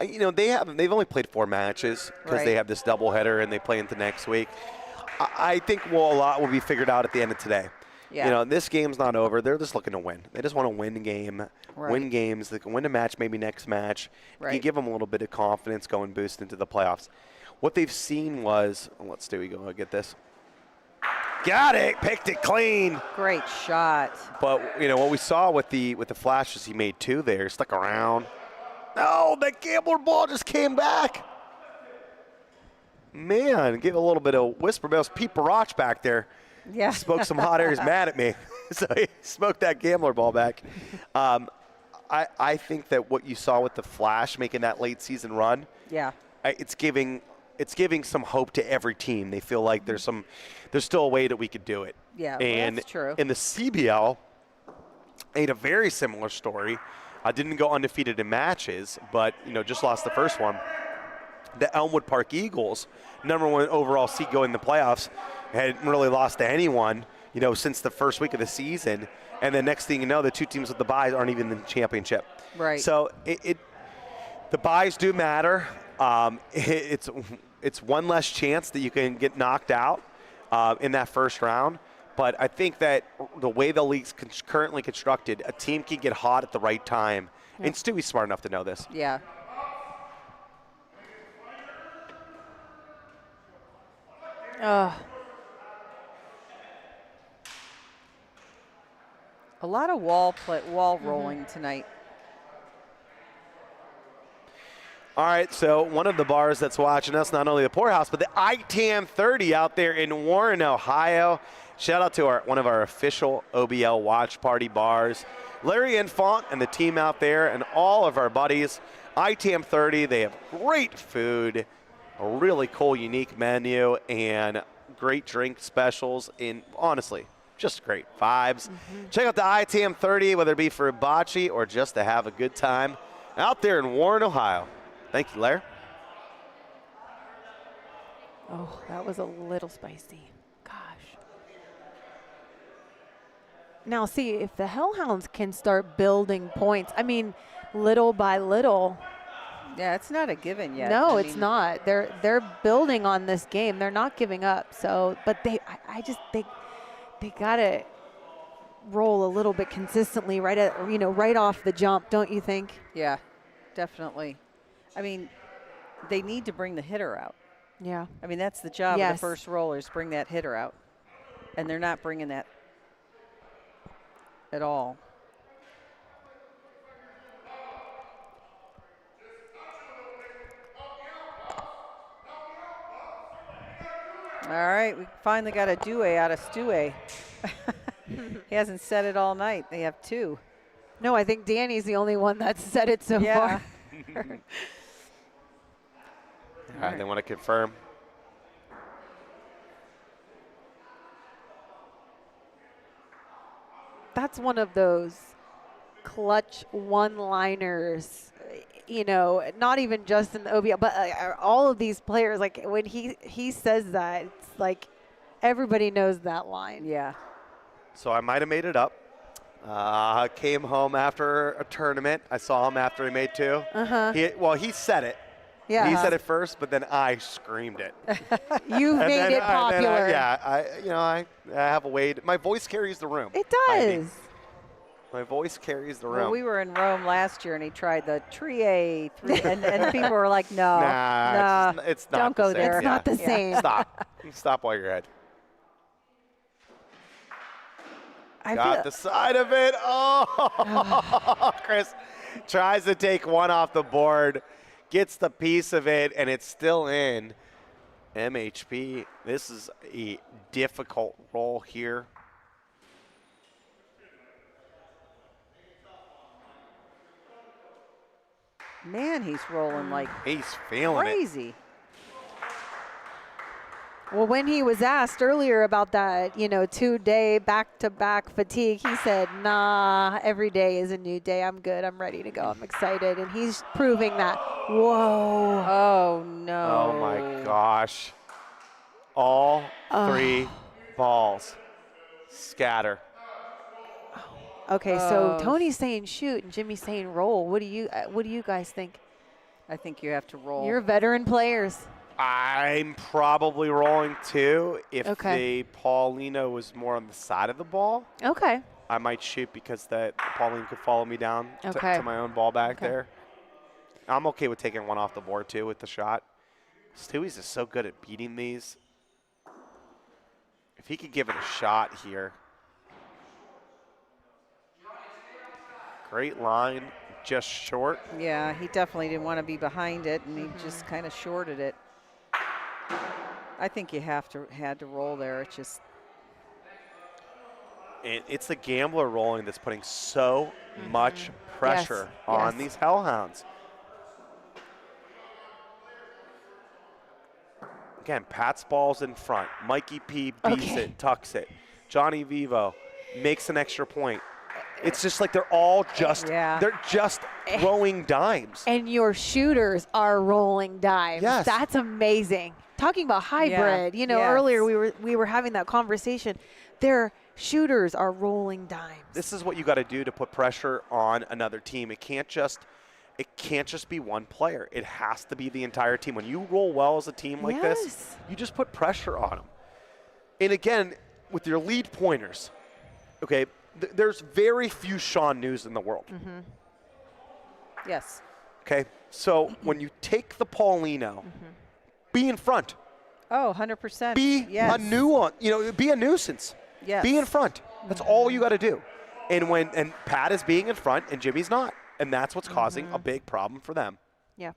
S1: They've only played 4 matches because they have this doubleheader and they play into next week. I think a lot will be figured out at the end of today.
S3: Yeah.
S1: This game's not over. They're just looking to win. They just want to win the game, win games. They can win a match, maybe next match.
S3: Right.
S1: You give them a little bit of confidence going boost into the playoffs. What they've seen was, let's do we go get this. Got it, picked it clean.
S3: Great shot.
S1: But what we saw with the flashes, he made 2 there, stuck around. No, that gambler ball just came back. Man, give a little bit of whisper. That was Pete Barach back there.
S3: Yeah.
S1: Spoke some hot air. He's mad at me. So he smoked that gambler ball back. I think that what you saw with the Flash making that late season run, it's giving some hope to every team. They feel like there's still a way that we could do it.
S3: Yeah,
S1: and
S3: that's true.
S1: In the CBL, they had a very similar story. I didn't go undefeated in matches, but just lost the first one. The Elmwood Park Eagles, #1 overall seed going in the playoffs, hadn't really lost to anyone, since the first week of the season. And the next thing you know, the 2 teams with the byes aren't even in the championship.
S3: Right.
S1: So the byes do matter. It's one less chance that you can get knocked out in that first round. But I think that the way the league's currently constructed, a team can get hot at the right time. Yeah. And Stewie's smart enough to know this.
S3: Yeah. A lot of wall rolling tonight.
S1: All right, so one of the bars that's watching us, not only the Poorhouse, but the ITAM 30 out there in Warren, Ohio. Shout out to one of our official OBL watch party bars. Larry Infant and the team out there and all of our buddies. ITAM 30, they have great food, a really cool, unique menu, and great drink specials. And honestly, just great vibes. Check out the ITAM 30, whether it be for a bocce or just to have a good time out there in Warren, Ohio. Thank you, Larry.
S4: Oh, that was a little spicy. Gosh. Now, see, if the Hellhounds can start building points, I mean, little by little.
S3: Yeah, it's not a given yet.
S4: No,
S3: I
S4: it's
S3: mean,
S4: not. They're building on this game. They're not giving up. So, but they gotta roll a little bit consistently right off the jump, don't you think?
S3: Yeah, definitely. I mean, they need to bring the hitter out.
S4: Yeah.
S3: I mean, that's the job of
S4: Yes.
S3: the first rollers, bring that hitter out. And they're not bringing that at all. All right, we finally got a due out of Stewie. He hasn't said it all night. They have two.
S4: No, I think Danny's the only one that's said it so
S3: Yeah.
S4: far.
S1: All right, they want to confirm.
S4: That's one of those clutch one-liners, not even just in the OBL, but all of these players, like when he says that, it's like everybody knows that line.
S3: Yeah.
S1: So I might have made it up. Came home after a tournament. I saw him after he made two. He said it.
S4: Yeah.
S1: He said it first, but then I screamed it.
S4: You've made it popular.
S1: I have a way. My voice carries the room.
S4: It
S1: Heidi.
S4: does.
S1: My voice carries the room.
S3: Well, we were in Rome last year, and he tried the trie, and people were like, no,
S1: Nah, it's not
S3: don't
S1: the
S3: go
S1: same.
S3: there.
S4: It's not the
S3: Yeah.
S4: same.
S1: Stop while you're ahead.
S4: I
S1: Got
S4: feel,
S1: the side of it. Oh, Chris tries to take one off the board, gets the piece of it, and it's still in. MHP, this is a difficult roll here.
S3: Man, he's rolling like
S1: He's feeling it.
S3: crazy.
S4: well, when he was asked earlier about that, 2-day back-to-back fatigue, he said, nah, every day is a new day. I'm good. I'm ready to go. I'm excited. And he's proving that. Whoa.
S3: Oh, no.
S1: Oh my gosh. All three balls scatter.
S4: Okay, so
S3: Oh.
S4: Tony's saying shoot and Jimmy's saying roll. What do you guys think?
S3: I think you have to roll.
S4: You're veteran players.
S1: I'm probably rolling two. If
S4: Okay.
S1: the Paulino was more on the side of the ball,
S4: Okay.
S1: I might shoot because that Pauline could follow me down
S4: Okay.
S1: to my own ball back
S4: Okay.
S1: there. I'm okay with taking one off the board too with the shot. Stewie's is so good at beating these. If he could give it a shot here. Great line, just short.
S3: Yeah, he definitely didn't want to be behind it, and he just kind of shorted it. I think you had to roll there. It's just
S1: It's the gambler rolling that's putting so much pressure on
S4: yes.
S1: these Hellhounds. Again, Pat's ball's in front. Mikey P beats
S4: Okay.
S1: it, tucks it. Johnny Vivo makes an extra point. It's just like they're all just they're just throwing dimes.
S4: And your shooters are rolling dimes.
S1: Yes.
S4: That's amazing. Talking about hybrid,
S3: Yes.
S4: earlier we were having that conversation. Their shooters are rolling dimes.
S1: This is what you got to do to put pressure on another team. It can't just be one player. It has to be the entire team. When you roll well as a team like this,
S4: Yes.
S1: you just put pressure on them. And again, with your lead pointers, okay, there's very few Sean News in the world.
S3: yes.
S1: Okay, so when you take the Paulino, be in front.
S3: Oh, 100%.
S1: Be
S3: yes.
S1: a nuance. Be a nuisance.
S3: Yes.
S1: Be in front. That's all you got to do. And Pat is being in front, and Jimmy's not, and that's what's causing a big problem for them.
S4: Yeah.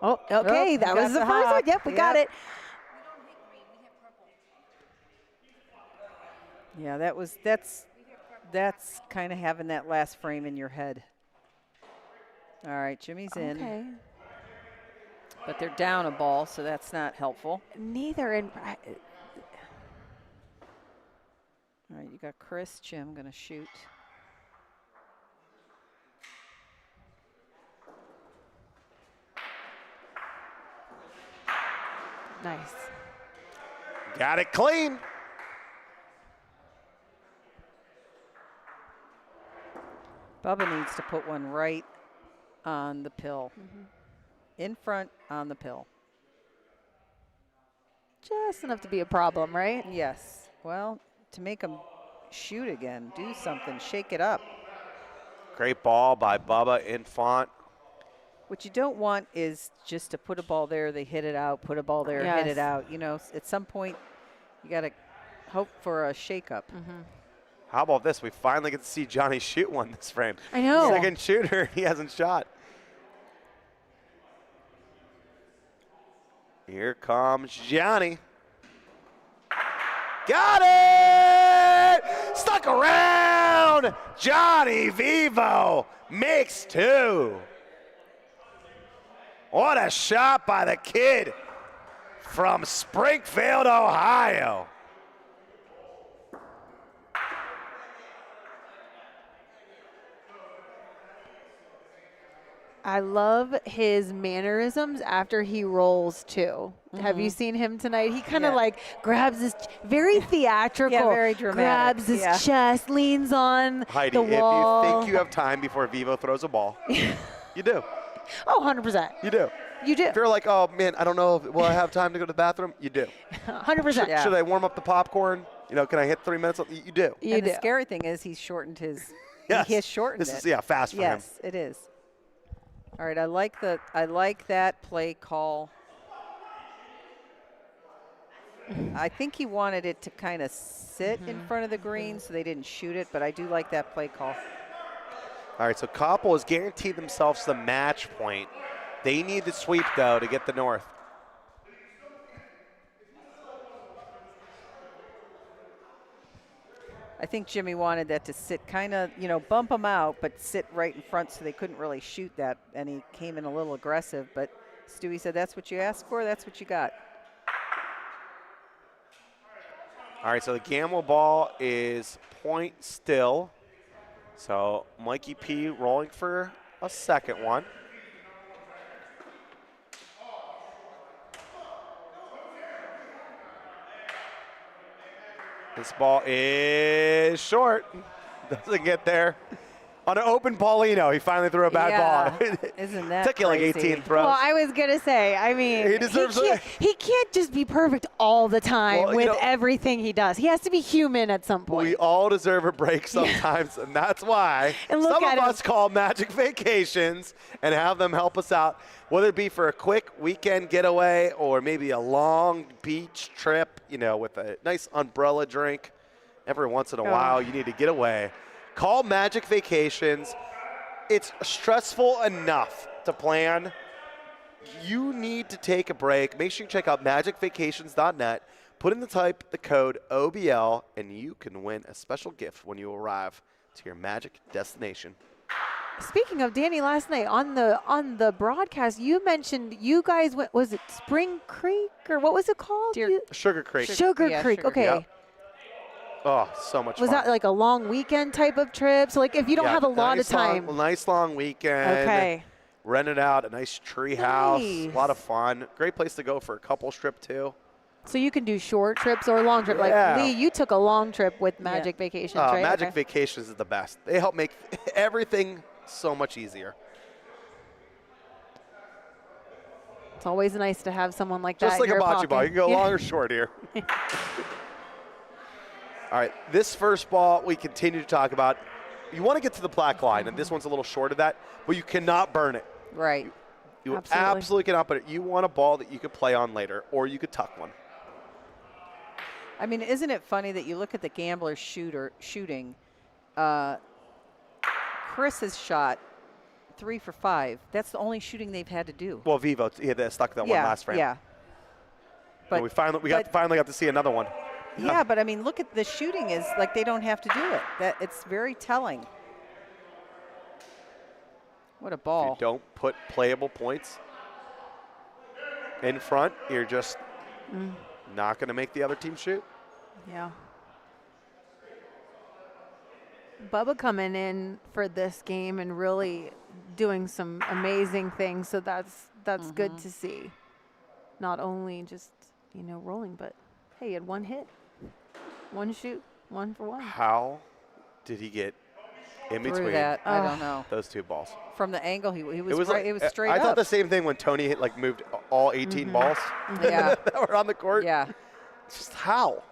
S4: Oh, okay.
S3: Oh,
S4: that
S3: we
S4: was
S3: got
S4: the
S3: the
S4: first
S3: hop.
S4: one. Yep, we got
S3: Yep.
S4: it.
S3: Yeah, that's kind of having that last frame in your head. All right, Jimmy's in,
S4: Okay.
S3: but they're down a ball, so that's not helpful.
S4: Neither. And
S3: All right, you got Chris, Jim going to shoot.
S4: nice.
S1: Got it clean.
S3: Bubba needs to put one right on the pill. In front on the pill.
S4: Just enough to be a problem, right?
S3: Yes. Well, to make them shoot again, do something, shake it up.
S1: Great ball by Bubba Infant.
S3: What you don't want is just to put a ball there, they hit it out, put a ball there, hit it
S4: Yes.
S3: out. You know, at some point, you got to hope for a shakeup.
S1: How about this? We finally get to see Johnny shoot one this frame.
S4: I know.
S1: Second shooter, he hasn't shot. Here comes Johnny. Got it! Stuck around! Johnny Vivo makes two. What a shot by the kid from Springfield, Ohio.
S4: I love his mannerisms after he rolls too. Have you seen him tonight? He kind of
S3: Yeah.
S4: like grabs his, very theatrical.
S3: Yeah, very dramatic.
S4: Grabs his
S3: Yeah.
S4: chest, leans on
S1: Heidi,
S4: the wall.
S1: if you think you have time before Vivo throws a ball, you do.
S4: Oh, 100%.
S1: You do.
S4: You do.
S1: If you're like, oh man, I don't know, will I have time to go to the bathroom? You do.
S4: 100%.
S3: Yeah.
S1: Should I warm up the popcorn? You know, can I hit 3 minutes? You do.
S4: You
S3: And
S4: do.
S3: the scary thing is he's shortened his.
S1: Yes.
S3: He has shortened
S1: This
S3: it.
S1: is fast for him.
S3: Yes, it is. All right, I like that play call. I think he wanted it to kind of sit in front of the green, so they didn't shoot it. But I do like that play call.
S1: All right, so Koppel has guaranteed themselves the match point. They need the sweep, though, to get the north.
S3: I think Jimmy wanted that to sit kind of, bump them out, but sit right in front so they couldn't really shoot that. And he came in a little aggressive, but Stewie said, that's what you asked for, that's what you got.
S1: All right, so the gamble ball is point still. So Mikey P rolling for a second one. This ball is short. Doesn't get there. On an open Paulino, he finally threw a bad ball.
S3: Isn't that
S1: Took you like
S3: crazy?
S1: 18 throws.
S4: Well, I was gonna say, I mean,
S1: He deserves
S4: he can't just be perfect all the time
S1: Well, you
S4: with
S1: know-
S4: everything he does. He has to be human at some point.
S1: We all deserve a break sometimes, and that's why
S4: And look
S1: some
S4: at
S1: of
S4: him.
S1: us call Magic Vacations and have them help us out, whether it be for a quick weekend getaway or maybe a long beach trip, with a nice umbrella drink. Every once in a while, you need to get away. Call Magic Vacations. It's stressful enough to plan. You need to take a break. Make sure you check out magicvacations.net. Put in the code OBL, and you can win a special gift when you arrive to your magic destination.
S4: Speaking of Danny, last night on the broadcast, you mentioned you guys went. Was it Spring Creek or what was it called?
S1: Sugar Creek.
S4: Sugar
S3: Yeah,
S4: Creek.
S3: Sugar
S4: Okay.
S1: Yep. Oh, so much
S4: Was
S1: fun.
S4: that like a long weekend type of trip? So like if you don't
S1: Yeah,
S4: have a lot of
S1: nice long-
S4: time.
S1: nice long weekend.
S4: Okay.
S1: Rented out a nice tree house. A
S4: Nice.
S1: lot of fun. Great place to go for a couples trip, too.
S4: So you can do short trips or long trip.
S1: Yeah.
S4: Like Lee, you took a long trip with Magic Vacations, right?
S1: Magic
S4: Okay.
S1: Vacations is the best. They help make everything so much easier.
S4: It's always nice to have someone like that.
S1: Just like
S4: in
S1: a
S4: your
S1: bocce ball. You
S4: pocket.
S1: can go
S4: Yeah.
S1: long or short here. All right, this first ball we continue to talk about. You want to get to the black line, and this one's a little short of that, but you cannot burn it.
S3: Right.
S1: You
S4: Absolutely.
S1: absolutely cannot burn it. You want a ball that you could play on later, or you could tuck one.
S3: I mean, isn't it funny that you look at the gambler shooting? Chris's shot 3 for 5. That's the only shooting they've had to do.
S1: Well, Vivo, he had stuck that one last frame.
S3: Yeah.
S1: But we finally got to see another one.
S3: Yeah, but I mean, look at the shooting is like they don't have to do it. That it's very telling. What a ball.
S1: If you don't put playable points in front, you're just not going to make the other team shoot.
S4: Yeah. Bubba coming in for this game and really doing some amazing things. So that's good to see. Not only just, rolling, but hey, he had one hit, one shoot, 1 for 1.
S1: How did he get in
S3: Through
S1: between
S3: that, I don't know.
S1: those two balls?
S3: From the angle, he was
S1: It was
S3: right, it was straight up.
S1: I thought the same thing when Tony moved all 18 balls
S3: Yeah.
S1: that were on the court.
S3: Yeah.
S1: It's just how?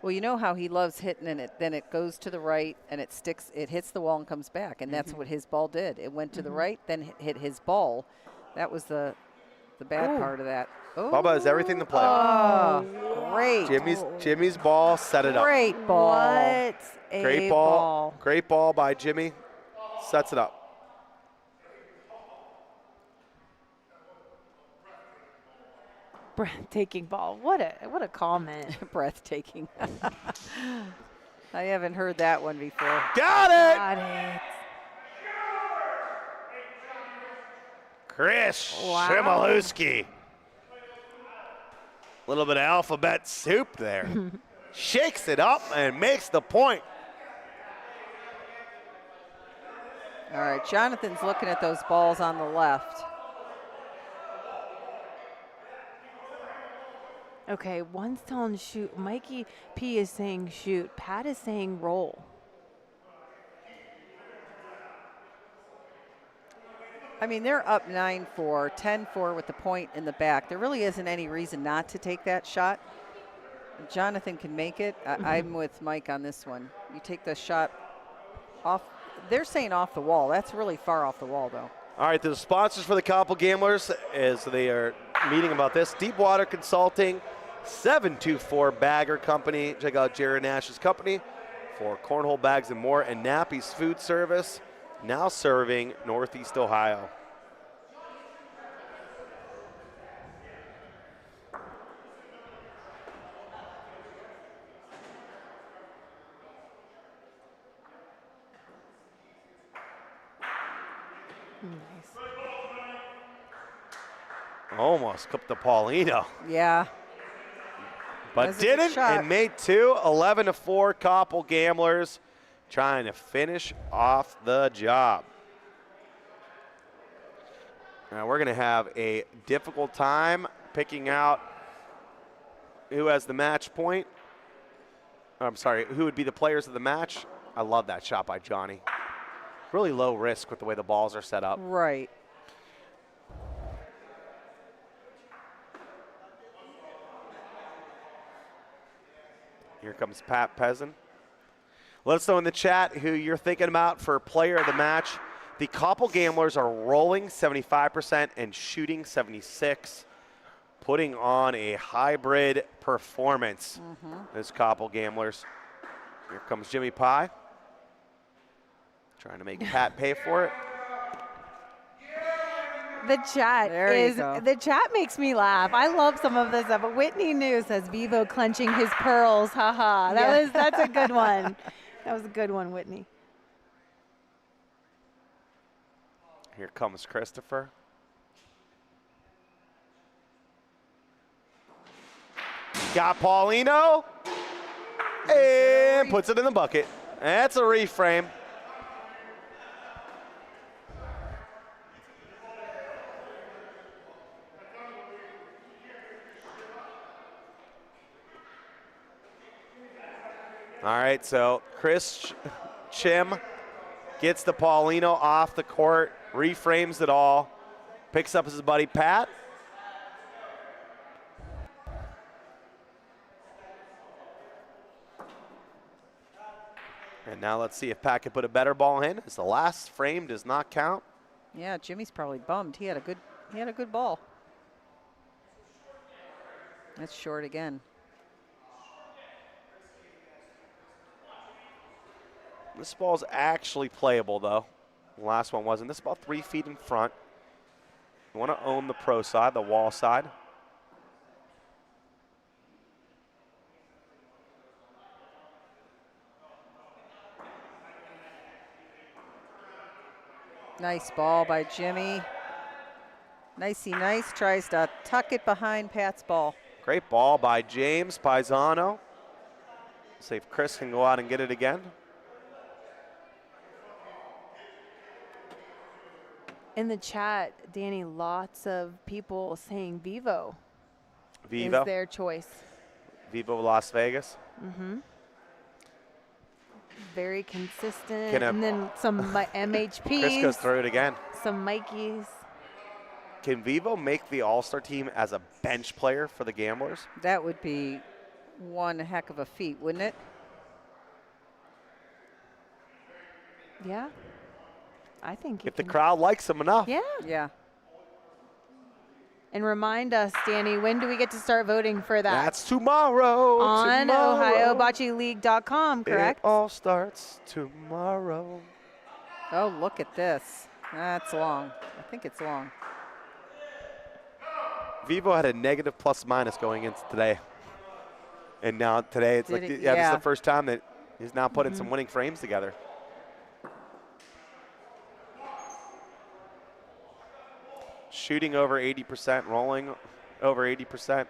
S3: Well, you know how he loves hitting and then it goes to the right and it hits the wall and comes back. And that's what his ball did. It went to the right, then hit his ball. That was the bad part of that. Oh.
S1: Bubba has everything to play
S3: on. Oh, great.
S1: Jimmy's ball set it up.
S3: Great ball.
S4: What a
S1: Great ball. Great ball by Jimmy. Sets it up.
S4: Breathtaking ball. What a comment.
S3: Breathtaking. I haven't heard that one before.
S1: Got it!
S4: Got it.
S1: Chris
S4: Wow.
S1: Shimolewski. A little bit of alphabet soup there. Shakes it up and makes the point.
S3: All right, Jonathan's looking at those balls on the left.
S4: Okay, one's telling shoot. Mikey P is saying shoot. Pat is saying roll.
S3: I mean, they're up 9-4, 10-4 with the point in the back. There really isn't any reason not to take that shot. Jonathan can make it. I'm with Mike on this one. You take the shot off. They're saying off the wall. That's really far off the wall, though.
S1: All right, the sponsors for the Couple Gamblers, as they are meeting about this, Deepwater Consulting, 724 Bagger Company. Check out Jared Nash's company for cornhole bags and more, and Nappy's Food Service, now serving Northeast Ohio.
S4: Nice.
S1: Almost clipped the Paulino,
S3: Yeah.
S1: but
S3: That's a good
S1: didn't,
S3: shot.
S1: and made two. 11-4 Couple Gamblers trying to finish off the job. Now we're going to have a difficult time picking out who has the match point. I'm sorry, who would be the players of the match. I love that shot by Johnny. Really low risk with the way the balls are set up.
S3: Right.
S1: Here comes Pat Pezin. Let us know in the chat who you're thinking about for player of the match. The Couple Gamblers are rolling 75% and shooting 76%, putting on a hybrid performance. As Couple Gamblers. Here comes Jimmy Pie, trying to make Pat pay for it.
S4: The chat
S3: There you
S4: is
S3: go.
S4: the chat makes me laugh. I love some of this stuff. But Whitney New says Vivo clenching his pearls. Haha. That's a good one. That was a good one, Whitney.
S1: Here comes Christopher. Got Paulino and puts it in the bucket. That's a reframe. All right, so Chris Chim gets the Paulino off the court, reframes it all, picks up his buddy Pat. And now let's see if Pat can put a better ball in, as the last frame does not count.
S3: Yeah, Jimmy's probably bummed. He had a good ball. That's short again.
S1: This ball's actually playable, though. The last one wasn't. This is about 3 feet in front. You want to own the pro side, the wall side.
S3: Nice ball by Jimmy. Nicey nice. Tries to tuck it behind Pat's ball.
S1: Great ball by James Paisano. See if Chris can go out and get it again.
S4: In the chat, Danny, lots of people saying Vivo
S1: Vivo.
S4: is their choice.
S1: Vivo Las Vegas.
S4: Very consistent.
S1: Can a-
S4: And then some MHPs.
S1: Chris goes through it again.
S4: Some Mikeys.
S1: Can Vivo make the All-Star team as a bench player for the Gamblers?
S3: That would be one heck of a feat, wouldn't it?
S4: Yeah. I think
S1: If the crowd likes him enough.
S4: Yeah.
S3: Yeah.
S4: And remind us, Danny, when do we get to start voting for that?
S1: That's tomorrow.
S4: On OhioBocceeLeague.com, correct?
S1: It all starts tomorrow.
S3: Oh, look at this. That's long. I think it's long.
S1: Vivo had a negative plus minus going into today. And now today it's
S3: Did
S1: like,
S3: it?
S1: yeah, this is
S3: Yeah.
S1: the first time that he's now putting some winning frames together. Shooting over 80%, rolling over 80%.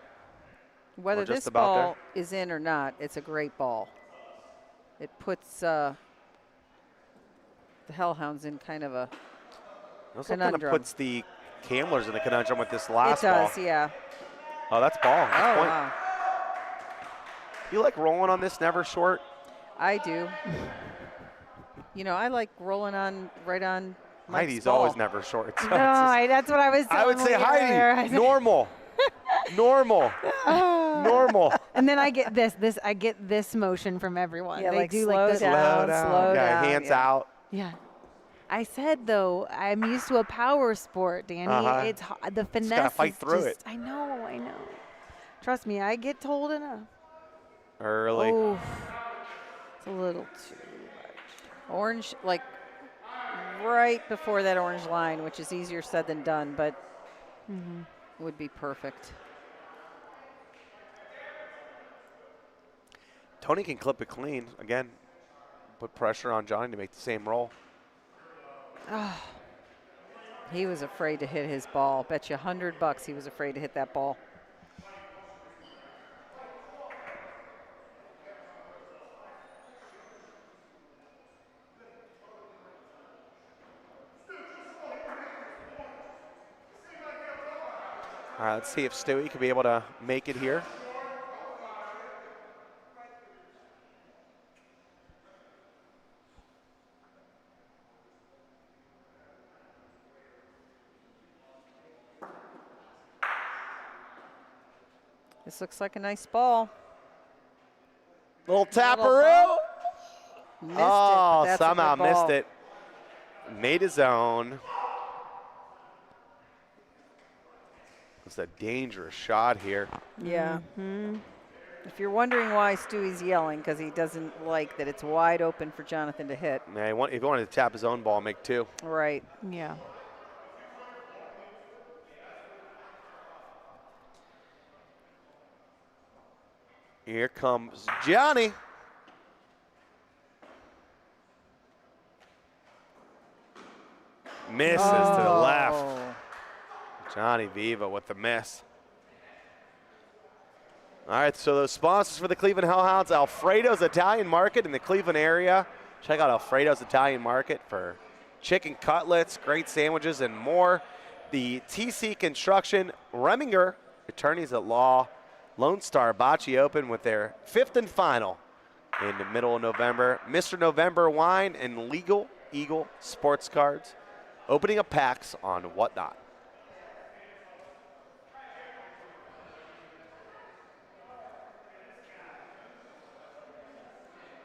S3: Whether
S1: Or just
S3: this
S1: about
S3: ball is in or not, it's a great ball. It puts the Hellhounds in kind of a
S1: It also kind of
S3: conundrum.
S1: puts the Gamblers in a conundrum with this last
S3: it does,
S1: ball.
S3: yeah.
S1: Oh, that's ball. That's
S3: Oh,
S1: point.
S3: wow.
S1: You like rolling on this never short?
S3: I do. You know, I like rolling on right on Mike's
S1: Heidi's
S3: ball.
S1: always never short. So
S4: No,
S1: it's just-
S4: that's what I was
S1: I would
S4: telling
S1: say
S4: Lee
S1: Heidi,
S4: earlier.
S1: normal. Normal. Normal.
S4: And then I get I get this motion from everyone.
S3: Yeah,
S4: they
S3: like
S4: do
S3: slow
S4: like this.
S3: down. Slow
S1: yeah,
S3: down,
S1: hands
S3: yeah.
S1: out.
S4: Yeah. I said though, I'm used to a power sport, Danny.
S1: Uh-huh.
S4: It's the finesse.
S1: gotta fight
S4: is
S1: through
S4: just, I know. Trust me, I get told enough.
S1: Early.
S4: Oh, it's a little too much.
S3: Orange, like right before that orange line, which is easier said than done, but would be perfect.
S1: Tony can clip it clean. Again, put pressure on Johnny to make the same roll.
S3: He was afraid to hit his ball. Bet you $100 he was afraid to hit that ball.
S1: All right, let's see if Stewie can be able to make it here.
S3: This looks like a nice ball.
S1: Little
S3: Little
S1: taparoo.
S3: Missed
S1: Oh,
S3: it, but that's a
S1: somehow
S3: good ball.
S1: missed it. Made his own. It's a dangerous shot here.
S3: Yeah. If you're wondering why Stewie's yelling, because he doesn't like that it's wide open for Jonathan to hit.
S1: Yeah, if he wanted to tap his own ball, make two.
S3: Right.
S4: Yeah.
S1: Here comes Johnny. Misses to the left.
S3: Oh.
S1: Johnny Viva with the miss. All right, so those sponsors for the Cleveland Hellhounds, Alfredo's Italian Market in the Cleveland area. Check out Alfredo's Italian Market for chicken cutlets, great sandwiches, and more. The TC Construction, Reminger, attorneys at law, Lone Star Bocce Open with their fifth and final in the middle of November. Mr. November Wine and Legal Eagle Sports Cards, opening up packs on Whatnot.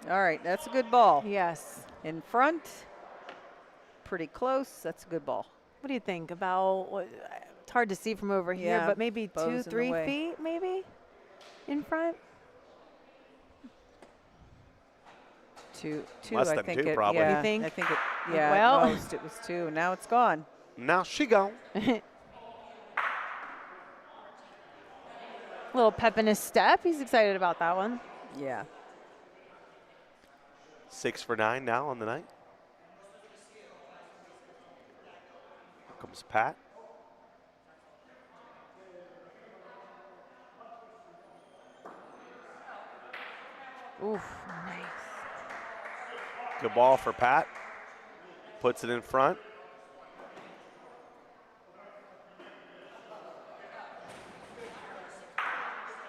S3: All right, that's a good ball.
S4: Yes.
S3: In front, pretty close. That's a good ball.
S4: What do you think about? It's hard to see from over here,
S3: Yeah,
S4: but maybe
S3: bow's in the
S4: 2-3
S3: way.
S4: feet, maybe in front.
S3: Two.
S1: Less
S3: I
S1: than
S3: think
S1: two,
S3: it,
S1: probably.
S3: Yeah,
S4: You think?
S3: I think it. Yeah,
S4: Well-
S3: at most it was 2. Now it's gone.
S1: Now she gone.
S4: Little pep in his step. He's excited about that one.
S3: Yeah.
S1: 6 for 9 now on the night. Here comes Pat.
S4: Oof, nice.
S1: Good ball for Pat. Puts it in front.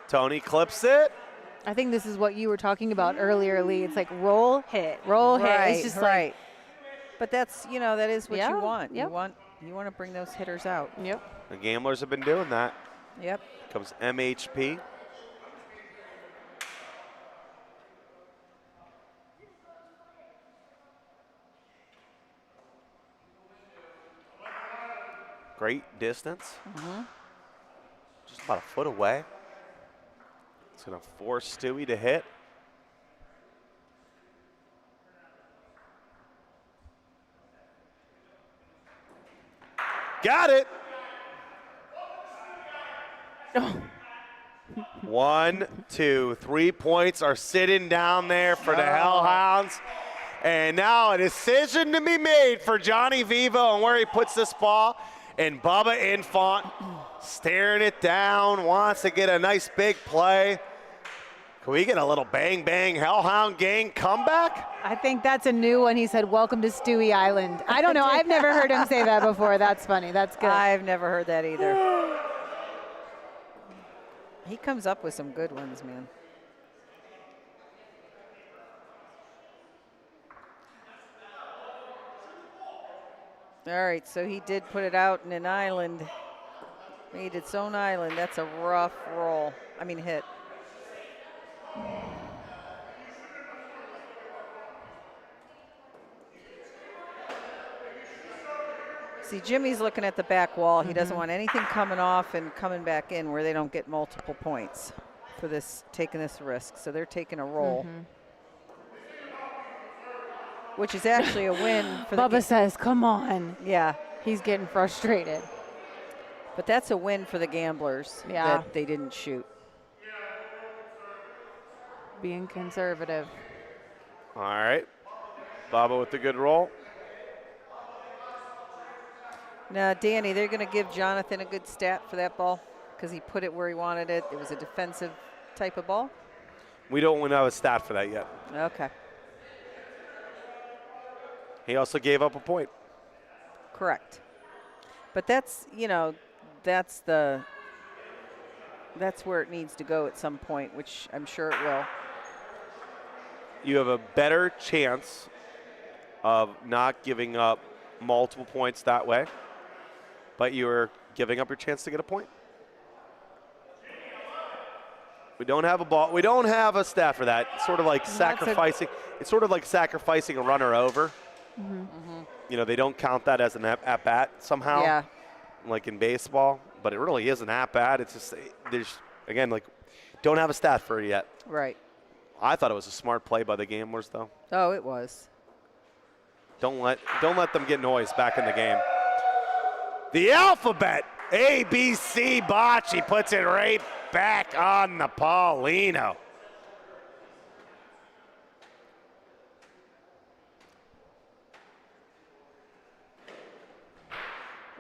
S1: Tony clips it.
S4: I think this is what you were talking about earlier, Lee. It's like roll, hit, roll, hit. It's just
S3: right. But that's, that is what
S4: Yeah,
S3: you want.
S4: yep.
S3: You want to bring those hitters out.
S4: like, yep.
S1: The Gamblers have been doing that.
S3: Yep.
S1: Comes MHP. Great distance. Just about a foot away. It's going to force Stewie to hit. Got it. 1, 2, 3 points are sitting down there for the Hellhounds. And now a decision to be made for Johnny Vivo on where he puts this ball. And Bubba Infant staring it down, wants to get a nice big play. Can we get a little bang bang Hellhound gang comeback?
S4: I think that's a new one. He said, "Welcome to Stewie Island." I don't know. I've never heard him say that before. That's funny. That's good.
S3: I've never heard that either. He comes up with some good ones, man. All right, so he did put it out in an island. Made its own island. That's a rough roll. I mean, hit. See, Jimmy's looking at the back wall. He doesn't want anything coming off and coming back in where they don't get multiple points for this, taking this risk. So they're taking a roll, which is actually a win for the
S4: Bubba says, "Come on."
S3: Yeah,
S4: He's getting frustrated.
S3: but that's a win for the Gamblers
S4: Yeah.
S3: that they didn't shoot.
S4: Being conservative.
S1: All right. Bubba with the good roll.
S3: Now, Danny, they're going to give Jonathan a good stat for that ball because he put it where he wanted it. It was a defensive type of ball.
S1: We don't have a stat for that yet.
S3: Okay,
S1: He also gave up a point.
S3: correct. But that's, that's where it needs to go at some point, which I'm sure it will.
S1: You have a better chance of not giving up multiple points that way, but you're giving up your chance to get a point. We don't have a ball. We don't have a stat for that. It's sort of like sacrificing. It's sort of like sacrificing a runner over. They don't count that as an at bat somehow.
S3: Yeah.
S1: Like in baseball, but it really is an at bat. It's just don't have a stat for it yet.
S3: Right.
S1: I thought it was a smart play by the Gamblers, though.
S3: Oh, it was.
S1: Don't let them get noise back in the game. The alphabet, ABC Boccee puts it right back on the Paulino.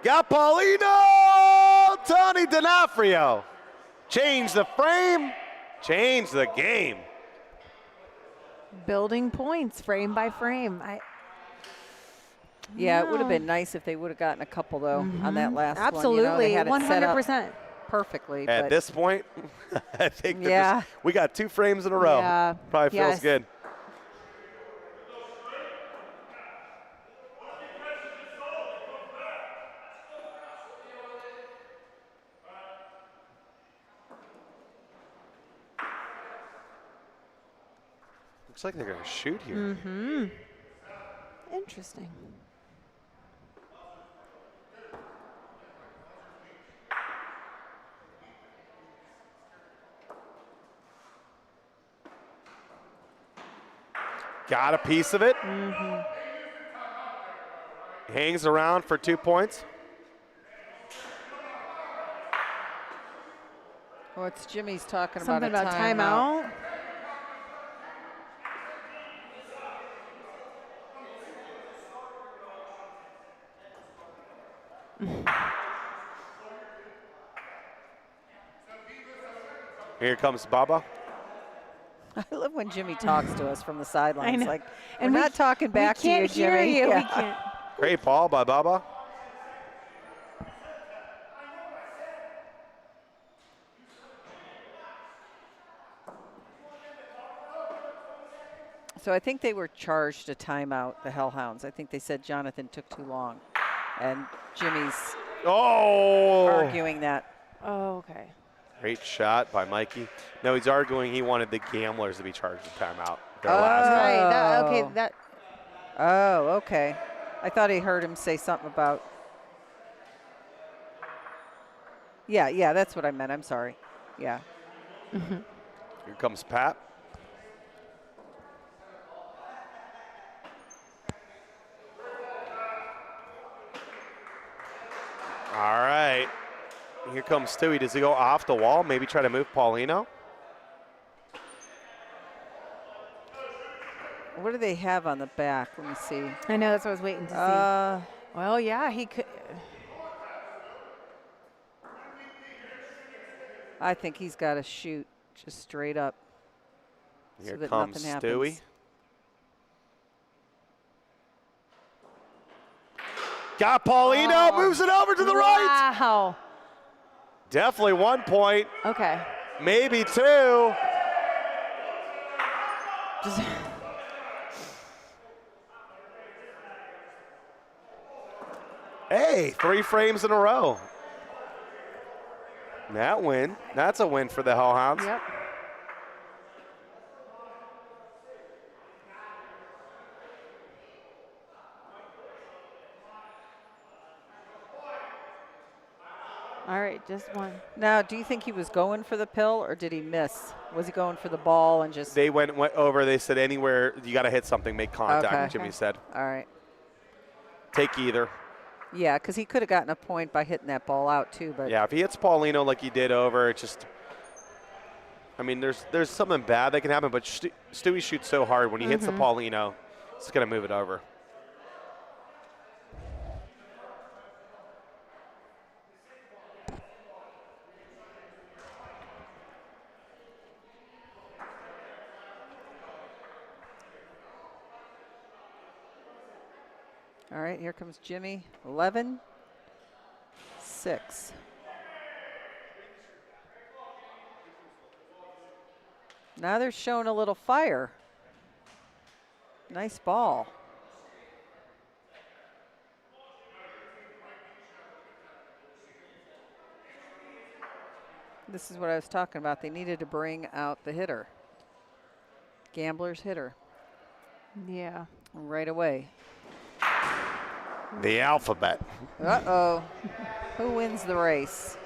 S1: Got Paulino! Tony D'Onofrio. Change the frame, change the game.
S4: Building points frame by frame.
S3: Yeah, it would have been nice if they would have gotten a couple, though, on that last
S4: Absolutely.
S3: one. They had it set up
S4: 100%.
S3: perfectly.
S1: At
S3: but
S1: this point, I think
S3: Yeah.
S1: we got 2 frames in a row.
S4: Yeah.
S1: Probably feels
S4: Yes.
S1: good. Looks like they're going to shoot here.
S4: Interesting.
S1: Got a piece of it. Hangs around for 2 points.
S3: What's Jimmy's talking
S4: Something
S3: about?
S4: about timeout.
S1: Here comes Baba.
S3: I love when Jimmy talks to us from the sidelines.
S4: know.
S3: Like,
S4: And
S3: we're
S4: we-
S3: not talking back to you,
S4: We can't hear
S3: Jimmy.
S4: you.
S3: Yeah.
S4: We can't.
S1: Great ball by Baba.
S3: So I think they were charged a timeout, the Hellhounds. I think they said Jonathan took too long. And Jimmy's
S1: Oh!
S3: arguing that.
S4: Oh, okay.
S1: Great shot by Mikey. No, he's arguing he wanted the Gamblers to be charged a timeout. Their
S3: Oh.
S1: last time.
S4: Right. That,
S3: Oh.
S4: okay. That.
S3: Oh, okay. I thought he heard him say something about. Yeah, that's what I meant. I'm sorry. Yeah.
S1: Here comes Pat. All right. Here comes Stewie. Does he go off the wall? Maybe try to move Paulino?
S3: What do they have on the back? Let me see.
S4: I know. That's what I was waiting to see. Well, yeah, he could.
S3: I think he's got to shoot just straight up.
S1: Here
S3: so that
S1: comes
S3: nothing happens.
S1: Stewie. Got Paulino, moves it over to the right.
S4: Wow.
S1: Definitely 1 point,
S4: Okay.
S1: maybe 2.
S4: Just.
S1: Hey, 3 frames in a row. That win. That's a win for the Hellhounds.
S4: Yep. All right, just one.
S3: Now, do you think he was going for the pill or did he miss? Was he going for the ball and just.
S1: They went over. They said anywhere you got to hit something, make contact.
S3: Okay.
S1: Jimmy said,
S3: All right.
S1: take either.
S3: Yeah, because he could have gotten a point by hitting that ball out too. But
S1: Yeah, if he hits Paulino like he did over, it just. I mean, there's something bad that can happen, but Stewie shoots so hard when he hits the Paulino, it's gonna move it over.
S3: all right, here comes Jimmy. 11-6. Now they're showing a little fire. Nice ball. This is what I was talking about. They needed to bring out the hitter. Gambler's hitter
S4: Yeah.
S3: right away.
S1: The alphabet.
S3: Uh-oh. Who wins the race?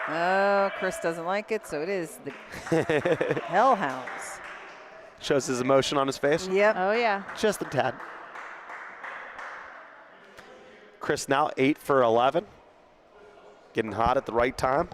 S3: Oh, Chris doesn't like it, so it is the Hellhounds.
S1: Shows his emotion on his face.
S3: Yep.
S4: Oh, yeah.
S1: Just a tad. Chris now 8 for 11. Getting hot at the right time.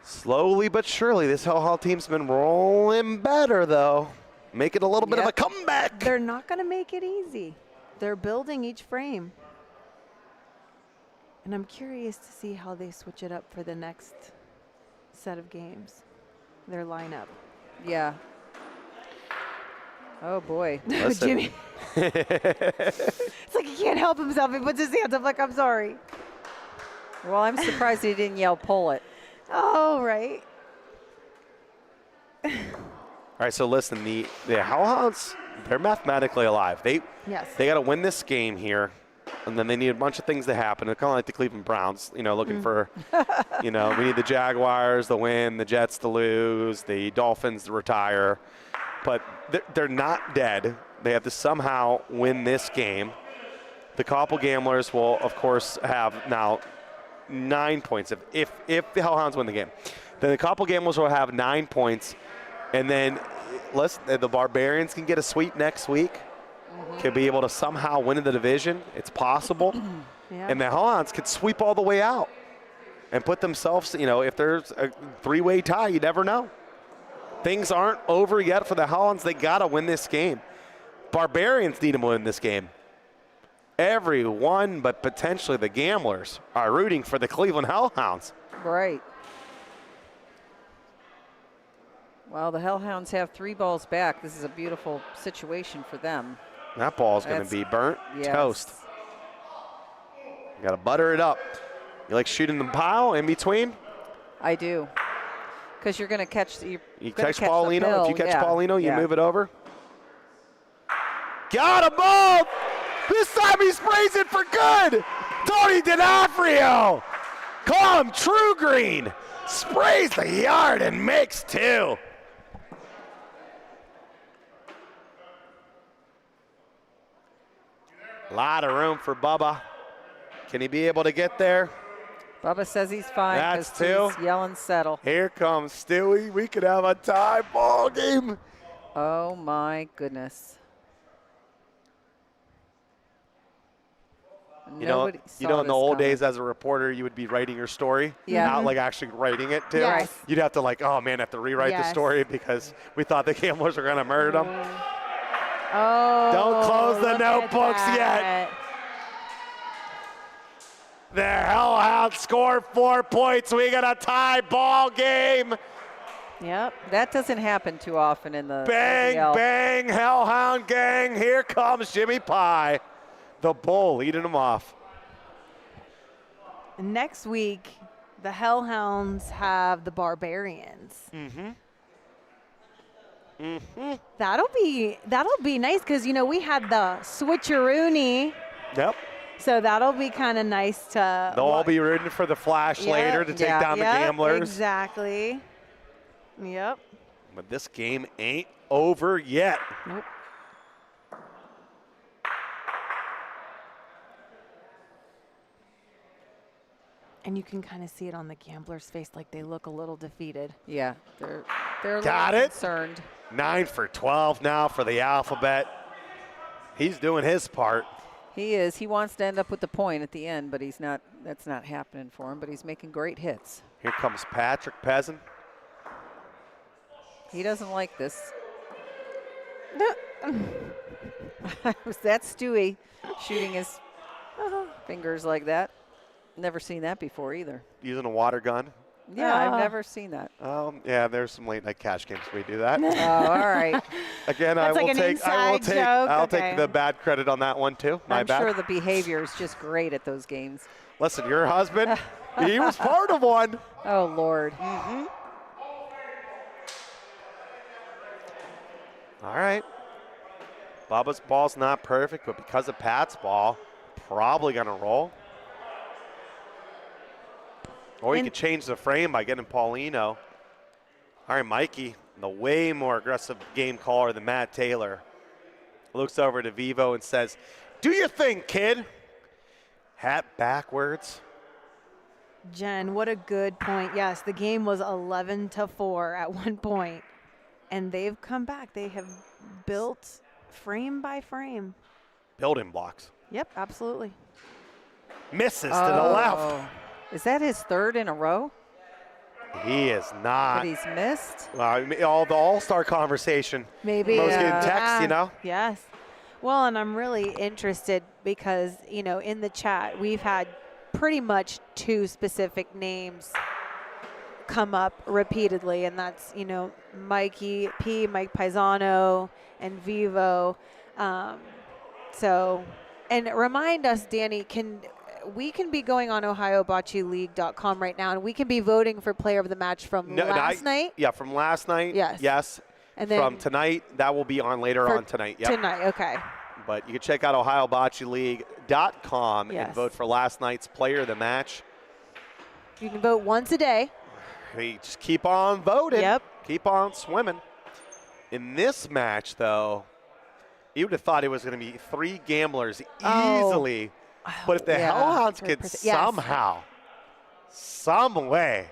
S1: Slowly but surely, this Hellhound team's been rolling better, though. Making a little bit of a
S3: Yep.
S1: comeback.
S4: They're not going to make it easy. They're building each frame. And I'm curious to see how they switch it up for the next set of games, their lineup.
S3: Yeah. Oh, boy.
S1: Listen.
S4: Jimmy. It's like he can't help himself. He puts his hands up like, I'm sorry.
S3: Well, I'm surprised he didn't yell, pull it.
S4: Oh, right.
S1: All right, so listen, the Hellhounds, they're mathematically alive. They
S4: Yes.
S1: got to win this game here, and then they need a bunch of things to happen. They're kind of like the Cleveland Browns, looking for, we need the Jaguars to win, the Jets to lose, the Dolphins to retire. But they're not dead. They have to somehow win this game. The Koppel Gamblers will, of course, have now 9 points if the Hellhounds win the game. Then a couple gamblers will have 9 points, and then the Barbarians can get a sweep next week. Could be able to somehow win in the division. It's possible.
S4: Yeah.
S1: And the Hellhounds could sweep all the way out and put themselves, if there's a 3-way tie, you never know. Things aren't over yet for the Hellhounds. They got to win this game. Barbarians need to win this game. Everyone but potentially the gamblers are rooting for the Cleveland Hellhounds.
S3: Right. Well, the Hellhounds have 3 balls back. This is a beautiful situation for them.
S1: That ball's going to be burnt
S3: Yes.
S1: toast. You got to butter it up. You like shooting the pile in between?
S3: I do. Because you're going to catch
S1: You catch Paulino. If you catch Paulino, you
S3: yeah.
S1: move it over. Got him both! This time he sprays it for good! Tony D'Onofrio! Call him True Green! Sprays the yard and makes 2. A lot of room for Bubba. Can he be able to get there?
S3: Bubba says he's fine.
S1: That's
S3: 'cause
S1: 2.
S3: He's yelling settle.
S1: Here comes Stewie. We could have a tie ball game.
S3: Oh, my goodness. Nobody saw
S1: In the
S3: this
S1: old
S3: coming.
S1: days as a reporter, you would be writing your story,
S3: Yeah.
S1: not like actually writing it too.
S4: Yes.
S1: You'd have to have to rewrite the
S4: Yes.
S1: story because we thought the gamblers were going to murder them.
S4: Oh,
S1: Don't close the
S4: look at
S1: notebooks yet.
S4: that.
S1: The Hellhounds scored 4 points. We got a tie ball game.
S4: Yep.
S3: That doesn't happen too often in the
S1: Bang,
S3: LPL.
S1: bang, Hellhound gang. Here comes Jimmy Pie, the bull leading them off.
S4: Next week, the Hellhounds have the Barbarians. That'll be nice because we had the switcheroony,
S1: Yep.
S4: so that'll be kind of nice to.
S1: They'll all be rooting for the Flash
S4: Yep.
S1: later to take
S3: Yeah.
S1: down the gamblers.
S4: Exactly. Yep.
S1: But this game ain't over yet.
S4: Nope. And you can kind of see it on the gambler's face, like they look a little defeated.
S3: Yeah, they're a
S1: Got
S3: little
S1: it.
S3: concerned.
S1: 9 for 12 now for the Alphabet. He's doing his part.
S3: He is. He wants to end up with the point at the end, but he's not. That's not happening for him. But he's making great hits.
S1: Here comes Patrick Peasant.
S3: He doesn't like this. Was that Stewie shooting his fingers like that? Never seen that before either.
S1: Using a water gun.
S3: Yeah, I've never seen that.
S1: Yeah, there's some late night cash games we do that.
S3: Oh, all right.
S1: Again,
S4: That's like an inside joke?
S1: I'll
S4: Okay.
S1: take the bad credit on that one too. My
S3: I'm
S1: bad.
S3: sure the behavior is just great at those games.
S1: Listen, your husband, he was part of one.
S3: Oh, Lord.
S1: All right. Bubba's ball's not perfect, but because of Pat's ball, probably going to roll. Or you could change the frame by getting Paulino. All right, Mikey, the way more aggressive game caller than Matt Taylor, looks over to Vivo and says, "Do your thing, kid." Hat backwards.
S4: Jen, what a good point. Yes, the game was 11-4 at one point, and they've come back. They have built frame by frame.
S1: Building blocks.
S4: Yep, absolutely.
S1: Misses to the left.
S3: Oh. Is that his 3rd in a row
S1: He is
S3: that
S1: not.
S3: he's missed?
S1: Well, I mean, all the all-star conversation.
S4: Maybe.
S1: Most getting text, you know?
S4: Yes. Well, and I'm really interested because, in the chat, we've had pretty much 2 specific names come up repeatedly, and that's, Mikey P, Mike Paisano, and Vivo. And remind us, Danny, we can be going on OhioBocceeLeague.com right now, and we can be voting for player of the match from last night.
S1: Yeah, from last night.
S4: Yes.
S1: Yes.
S4: And then
S1: from tonight, that will be on later on tonight. Yep.
S4: Tonight, okay.
S1: But you can check out OhioBocceeLeague.com
S4: Yes.
S1: and vote for last night's player of the match.
S4: You can vote once a day.
S1: We just keep on voting.
S4: Yep.
S1: Keep on swimming. In this match, though, you would have thought it was going to be 3 gamblers
S4: Oh.
S1: easily. But if the
S3: Yeah.
S1: Hellhounds could
S4: 100%. Yes.
S1: somehow some way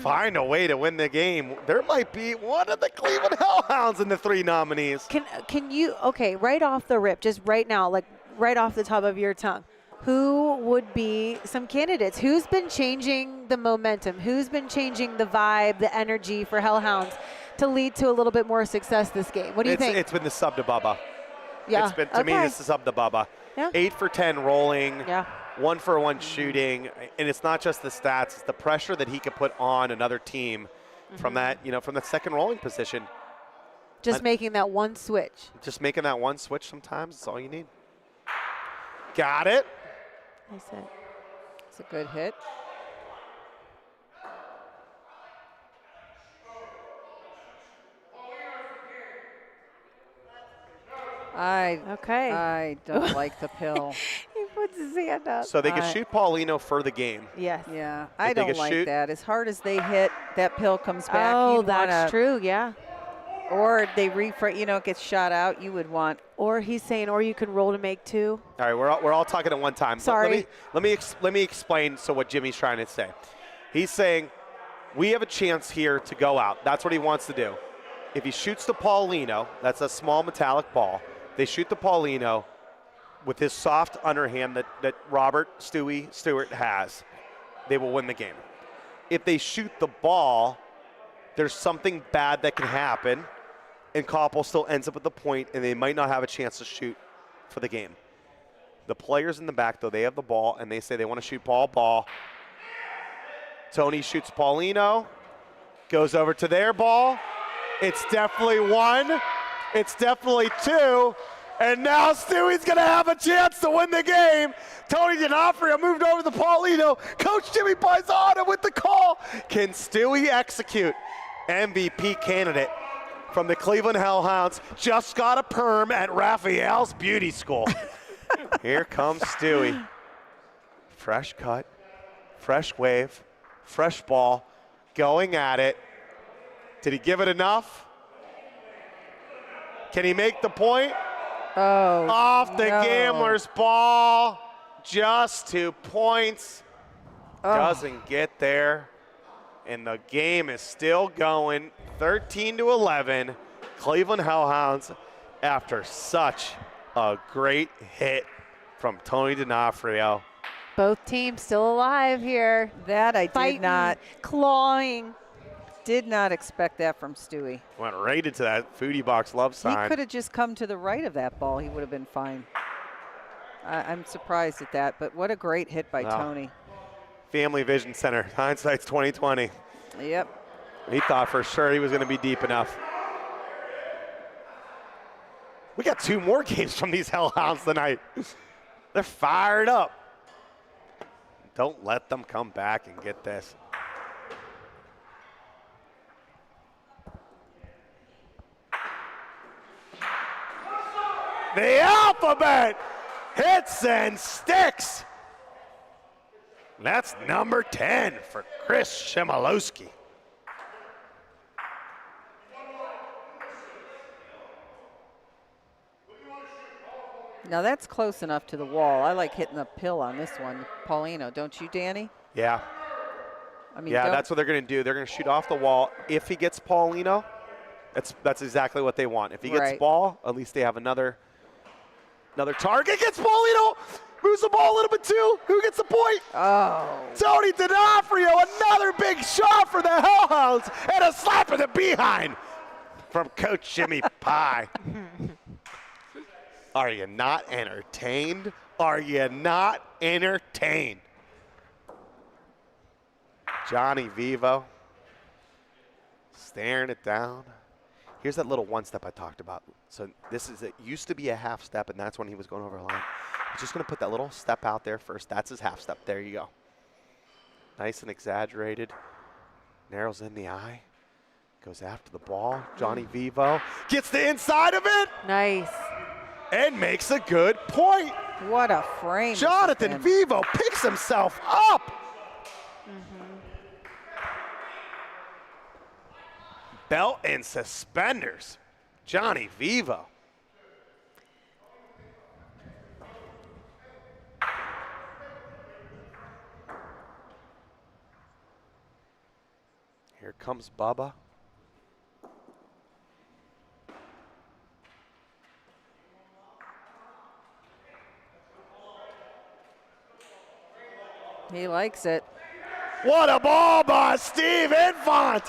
S1: find a way to win the game, there might be one of the Cleveland Hellhounds in the 3 nominees.
S4: Can you, okay, right off the rip, just right now, like right off the top of your tongue, who would be some candidates? Who's been changing the momentum? Who's been changing the vibe, the energy for Hellhounds to lead to a little bit more success this game? What do you think?
S1: It's been the sub to Bubba.
S4: Yeah.
S1: It's been, to me, it's the sub to Bubba.
S4: Yeah.
S1: 8 for 10 rolling.
S4: Yeah.
S1: 1 for 1 shooting, and it's not just the stats, it's the pressure that he could put on another team from that, from the second rolling position.
S4: Just making that one switch.
S1: Just making that one switch sometimes is all you need. Got it.
S4: Nice hit.
S3: It's a good hit. I don't like the pill.
S4: He puts his hand up.
S1: So they could shoot Paulino for the game.
S4: Yes.
S3: Yeah,
S1: If
S3: I
S1: they
S3: don't
S1: could
S3: like
S1: shoot-
S3: that. As hard as they hit, that pill comes back.
S4: Oh,
S3: You'd
S4: that's
S3: wanna-
S4: true. Yeah.
S3: Or they it gets shot out. You would want.
S4: Or he's saying, or you can roll to make 2.
S1: All right, we're all talking at one time.
S4: Sorry.
S1: Let me explain what Jimmy's trying to say. He's saying we have a chance here to go out. That's what he wants to do. If he shoots the Paulino, that's a small metallic ball. They shoot the Paulino with his soft underhand that Robert Stewart has. They will win the game. If they shoot the ball, there's something bad that can happen, and Koppel still ends up at the point, and they might not have a chance to shoot for the game. The players in the back, though, they have the ball, and they say they want to shoot ball. Tony shoots Paulino, goes over to their ball. It's definitely 1. It's definitely 2. And now Stewie's going to have a chance to win the game. Tony D'Onofrio moved over to Paulino. Coach Jimmy Paisano with the call. Can Stewie execute? MVP candidate from the Cleveland Hellhounds. Just got a perm at Raphael's Beauty School. Here comes Stewie. Fresh cut, fresh wave, fresh ball, going at it. Did he give it enough? Can he make the point?
S3: Oh,
S1: Off the
S3: no.
S1: gambler's ball. Just 2 points. Doesn't get there. And the game is still going 13-11. Cleveland Hellhounds after such a great hit from Tony D'Onofrio.
S4: Both teams still alive here.
S3: That I
S4: Fighting, clawing.
S3: did not expect that from Stewie.
S1: Went right into that foodie box love
S3: He
S1: sign.
S3: could have just come to the right of that ball. He would have been fine. I'm surprised at that, but what a great hit by
S1: Wow.
S3: Tony.
S1: Family Vision Center. Hindsight's 2020.
S3: Yep.
S1: He thought for sure he was going to be deep enough. We got 2 more games from these Hellhounds tonight. They're fired up. Don't let them come back and get this. The alphabet hits and sticks. That's number 10 for Chris Shimolowski.
S3: Now that's close enough to the wall. I like hitting the pill on this one. Paulino, don't you, Danny?
S1: Yeah.
S3: I mean,
S1: Yeah,
S3: don't-
S1: that's what they're going to do. They're going to shoot off the wall. If he gets Paulino, that's exactly what they want. If he gets
S3: Right.
S1: ball, at least they have another target. Gets Paulino, moves the ball a little bit too. Who gets the point?
S3: Oh.
S1: Tony D'Onofrio, another big shot for the Hellhounds, and a slap in the behind from Coach Jimmy Pie. Are you not entertained? Are you not entertained? Johnny Vivo staring it down. Here's that little one step I talked about. So it used to be a half step, and that's when he was going over a line. He's just going to put that little step out there first. That's his half step. There you go. Nice and exaggerated. Narrows in the eye. Goes after the ball. Johnny Vivo gets the inside of it
S4: Nice.
S1: and makes a good point.
S3: What a frame. this has
S1: Jonathan
S3: been.
S1: Vivo picks himself up. Belt and suspenders. Johnny Vivo. comes Bubba.
S3: He likes it.
S1: What a ball by Steve Infant!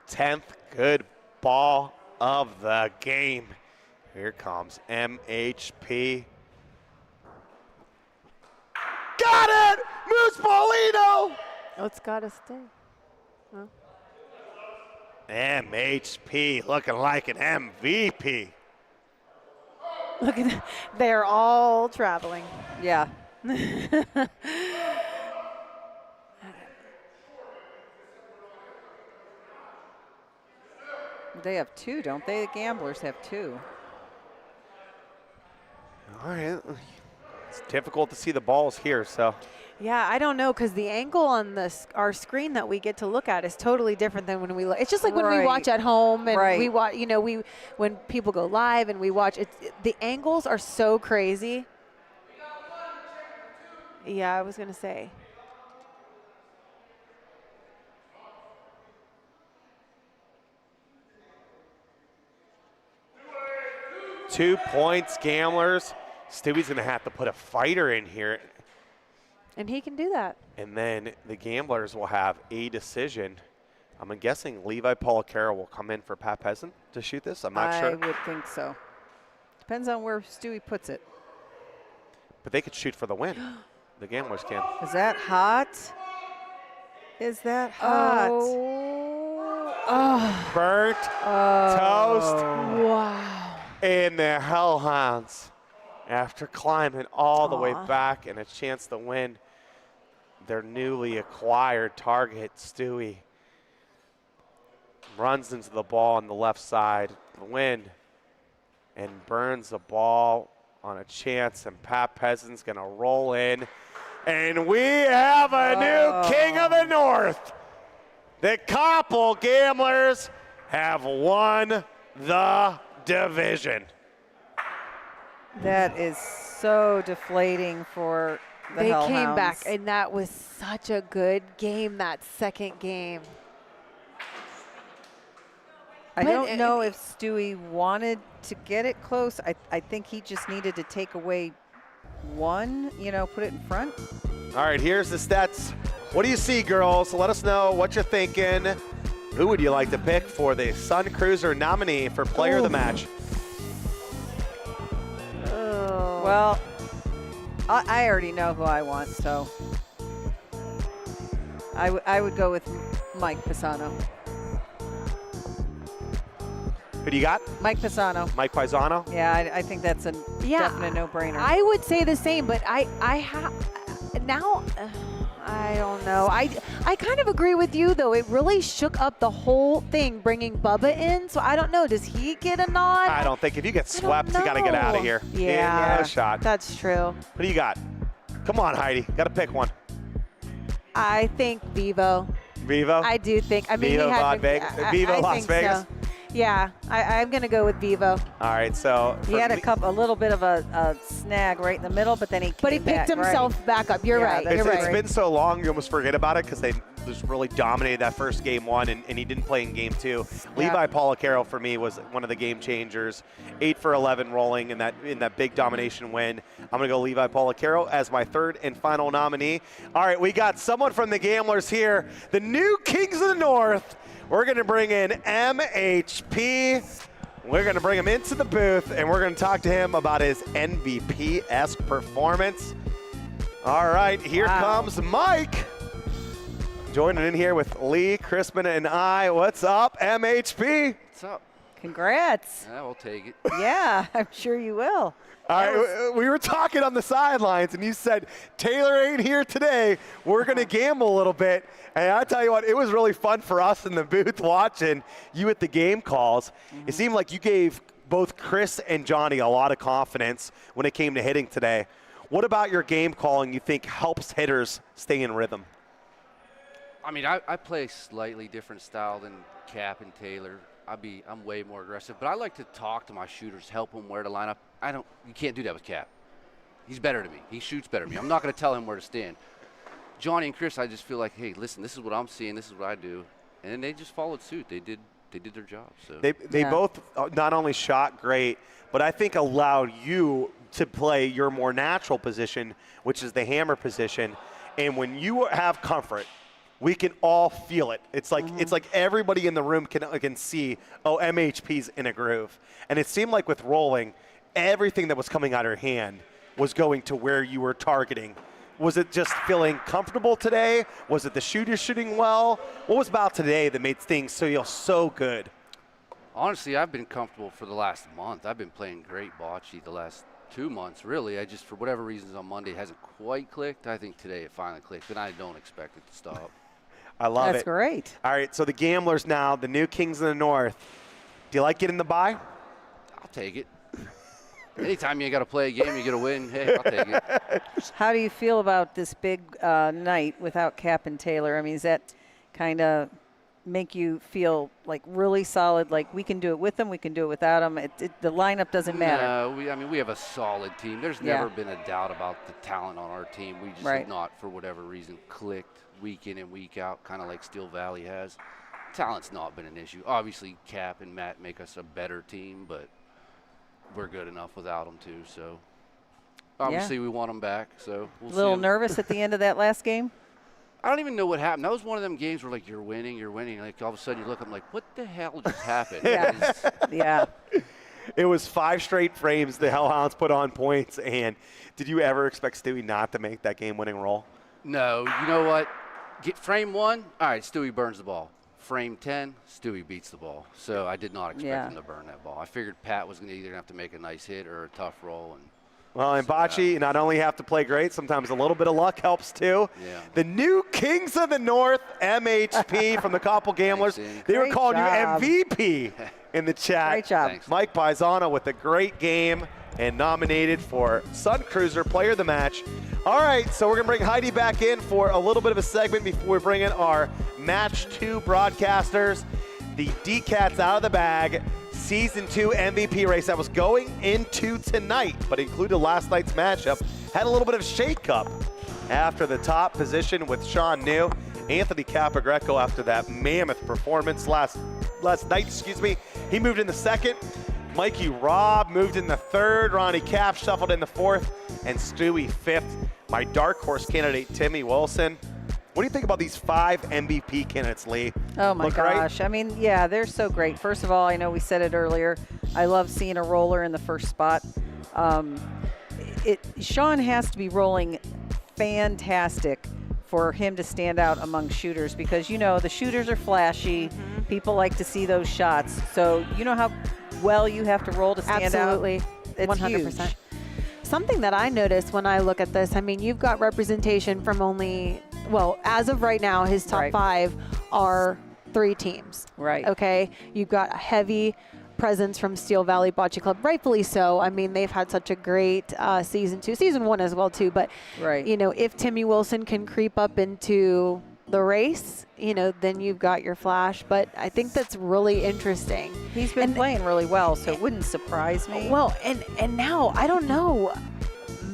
S1: Tenth good ball of the game. Here comes MHP. Got it! Moose Paulino!
S4: Oh, it's got to stay. Huh?
S1: MHP looking like an MVP.
S4: Look at that. They're all traveling.
S3: Yeah. They have two, don't they? The Gamblers have two.
S1: All right. It's difficult to see the balls here, so.
S4: Yeah, I don't know because the angle on our screen that we get to look at is totally different than when we look. It's just like when we watch at home and we watch. You know, when people go live and we watch. The angles are so crazy. Yeah, I was gonna say.
S1: 2 points, Gamblers. Stewie's going to have to put a fighter in here.
S4: And he can do that.
S1: And then the Gamblers will have a decision. I'm guessing Levi Policaro will come in for Pat Peasant to shoot this. I'm not sure.
S3: I would think so. Depends on where Stewie puts it.
S1: But they could shoot for the win. The Gamblers can.
S3: Is that hot? Is that hot?
S4: Oh.
S1: Burnt toast.
S4: Wow.
S1: And the Hellhounds, after climbing all the way back and a chance to win, their newly acquired target, Stewie, runs into the ball on the left side, the wind, and burns the ball on a chance, and Pat Peasant's going to roll in. And we have a new King of the North. The Koppel Gamblers have won the division.
S3: That is so deflating for the
S4: They
S3: Hellhounds.
S4: came back, and that was such a good game, that second game.
S3: I don't know if Stewie wanted to get it close. I think he just needed to take away one, put it in front.
S1: All right, here's the stats. What do you see, girls? Let us know what you're thinking. Who would you like to pick for the Sun Cruiser nominee for Player of the Match?
S3: Well, I already know who I want, so I would go with Mike Pisano.
S1: Who do you got?
S3: Mike Pisano.
S1: Mike Pisano?
S3: Yeah, I think that's a definite no-brainer.
S4: I would say the same, but I don't know. I kind of agree with you, though. It really shook up the whole thing, bringing Bubba in. So I don't know. Does he get a nod?
S1: I don't think. If you get swept, you got to get out of here.
S4: Yeah.
S1: No shot.
S4: That's true.
S1: Who do you got? Come on, Heidi. Got to pick one.
S4: I think Vivo.
S1: Vivo?
S4: I do think. I mean,
S1: Vivo,
S4: he had
S1: Vivo Las
S4: think
S1: Vegas?
S4: So. Yeah, I'm going to go with Vivo.
S1: All right, so.
S3: He had a little bit of a snag right in the middle, but then he
S4: picked himself back up. You're right.
S1: It's been so long, you almost forget about it because they just really dominated that first game one, and he didn't play in game two. Yeah. Levi Policaro, for me, was one of the game changers. 8 for 11 rolling in that big domination win. I'm going to go Levi Policaro as my third and final nominee. All right, we got someone from the Gamblers here, the new Kings of the North. We're going to bring in MHP. We're going to bring him into the booth, and we're going to talk to him about his MVP-esque performance. All right, here comes Mike. Joining in here with Lee, Crispin, and I. What's up, MHP?
S6: What's up?
S3: Congrats.
S6: Yeah, we'll take it.
S3: Yeah, I'm sure you will.
S1: All right, we were talking on the sidelines, and you said, Taylor ain't here today. We're going to gamble a little bit. And I tell you what, it was really fun for us in the booth watching you at the game calls. Mm-hmm. It seemed like you gave both Chris and Johnny a lot of confidence when it came to hitting today. What about your game calling you think helps hitters stay in rhythm?
S6: I mean, I play a slightly different style than Cap and Taylor. I'm way more aggressive. But I like to talk to my shooters, help them where to line up. You can't do that with Cap. He's better than me. He shoots better than me. I'm not going to tell him where to stand. Johnny and Chris, I just feel like, hey, listen, this is what I'm seeing. This is what I do. And they just followed suit. They did their job. So
S1: They both not only shot great, but I think allowed you to play your more natural position, which is the hammer position. And when you have comfort, we can all feel it. It's like everybody in the room can see, oh, MHP's in a groove. And it seemed like with rolling, everything that was coming out of your hand was going to where you were targeting. Was it just feeling comfortable today? Was it the shooter shooting well? What was about today that made things feel so good?
S6: Honestly, I've been comfortable for the last month. I've been playing great bocce the last 2 months, really. I just, for whatever reasons on Monday, it hasn't quite clicked. I think today it finally clicked, and I don't expect it to stop.
S1: I love it.
S3: That's great.
S1: All right, so the Gamblers now, the new Kings of the North. Do you like getting the bye?
S6: I'll take it. Anytime you got to play a game, you get a win. Hey, I'll take it.
S3: How do you feel about this big night without Cap and Taylor? I mean, does that kind of make you feel like really solid, like we can do it with them, we can do it without them? The lineup doesn't matter.
S6: No, we have a solid team. There's never been a doubt about the talent on our team. We just have not, for whatever reason, clicked week in and week out, kind of like Steel Valley has. Talent's not been an issue. Obviously, Cap and Matt make us a better team, but we're good enough without them too. So obviously we want them back. So we'll
S3: a little
S6: see
S3: nervous at the end of that last game?
S6: I don't even know what happened. That was one of them games where like you're winning. Like all of a sudden you look, I'm like, what the hell just happened?
S3: Yeah.
S1: It was 5 straight frames the Hellhounds put on points. And did you ever expect Stewie not to make that game-winning roll?
S6: No. You know what? Get frame 1. All right, Stewie burns the ball. Frame 10, Stewie beats the ball. So I did not expect him to burn that ball. I figured Pat was going to either have to make a nice hit or a tough roll.
S1: Well, in bocce, you not only have to play great, sometimes a little bit of luck helps too.
S6: Yeah.
S1: The new Kings of the North, MHP from the Couple Gamblers. They were calling you MVP in the chat.
S3: Great job.
S6: Thanks.
S1: Mike Paisano with a great game and nominated for Sun Cruiser Player of the Match. All right, so we're going to bring Heidi back in for a little bit of a segment before we bring in our Match 2 broadcasters. The D-Cats out of the bag. Season 2 MVP race that was going into tonight, but included last night's matchup. Had a little bit of shake-up after the top position with Sean New. Anthony Capagreco, after that mammoth performance last night, he moved in the second. Mikey Robb moved in the third. Ronnie Cap shuffled in the fourth. And Stewie fifth. My dark horse candidate, Timmy Wilson. What do you think about these 5 MVP candidates, Lee?
S3: Oh, my
S1: Look
S3: gosh.
S1: right?
S3: I mean, yeah, they're so great. First of all, I know we said it earlier. I love seeing a roller in the first spot. Sean has to be rolling fantastic for him to stand out among shooters because, the shooters are flashy.
S4: Mm-hmm.
S3: People like to see those shots. So you know how well you have to roll to stand
S4: Absolutely.
S3: out? It's
S4: 100%.
S3: huge.
S4: Something that I noticed when I look at this, I mean, you've got representation from as of right now, his top 5 are 3 teams.
S3: Right.
S4: Okay. You've got a heavy presence from Steel Valley Bocce Club, rightfully so. I mean, they've had such a great season 2, season 1 as well too. But if Timmy Wilson can creep up into the race, then you've got your flash. But I think that's really interesting.
S3: He's been playing really well, so it wouldn't surprise me.
S4: Well, and now I don't know.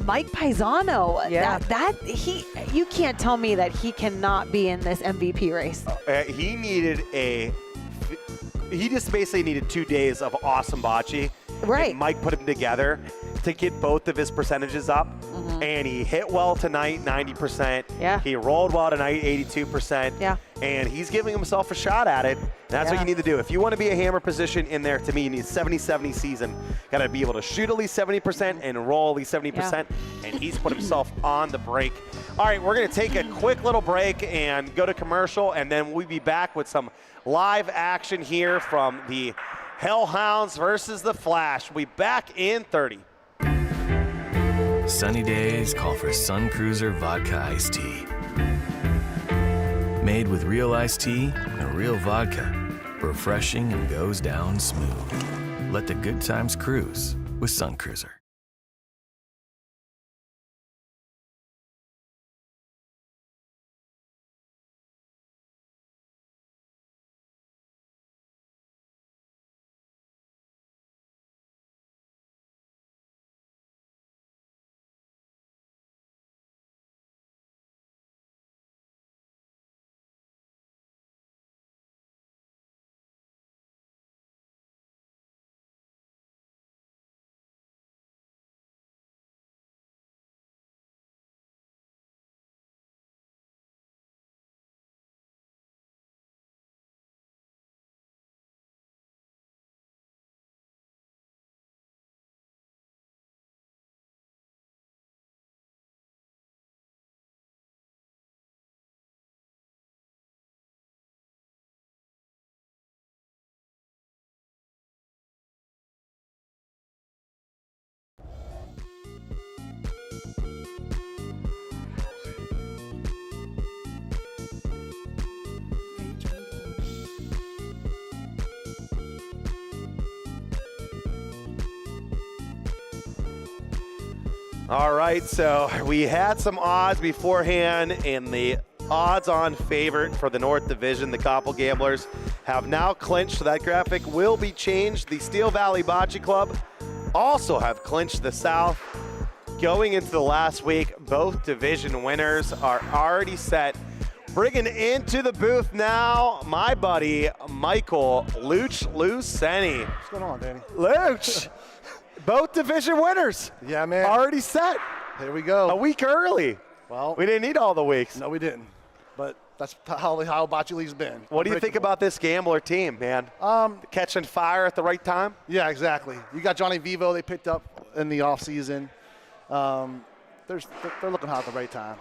S4: Mike Paisano, you can't tell me that he cannot be in this MVP race.
S1: He just basically needed 2 days of awesome bocce.
S4: Right.
S1: And Mike put them together to get both of his percentages up.
S3: Mm-hmm.
S1: And he hit well tonight, 90%.
S4: Yeah.
S1: He rolled well tonight, 82%.
S4: Yeah.
S1: And he's giving himself a shot at it. That's what you need to do. If you want to be a hammer position in there, to me, you need 70-70 season. Got to be able to shoot at least 70% and roll at least 70%.
S4: Yeah.
S1: And he's put himself on the break. All right, we're going to take a quick little break and go to commercial, and then we'll be back with some live action here from the Hellhounds versus the Flash. We'll be back in 30.
S5: Sunny days call for Sun Cruiser Vodka Iced Tea. Made with real iced tea and real vodka. Refreshing and goes down smooth. Let the good times cruise with Sun Cruiser.
S1: All right, so we had some odds beforehand, and the odds-on favorite for the North Division, the Koppel Gamblers, have now clinched, so that graphic will be changed. The Steel Valley Bocce Club also have clinched the South. Going into the last week, both division winners are already set. Bringing into the booth now, my buddy, Michael Luch Luceni.
S7: What's going on, Danny?
S1: Luch, both division winners.
S7: Yeah, man.
S1: Already set.
S7: Here we go.
S1: A week early.
S7: Well,
S1: We didn't need all the weeks.
S7: no, we didn't. But that's how Bocce League's been.
S1: What do you think about this Gambler team, man? Catching fire at the right time?
S7: Yeah, exactly. You got Johnny Vivo they picked up in the offseason. They're looking hot at the right time.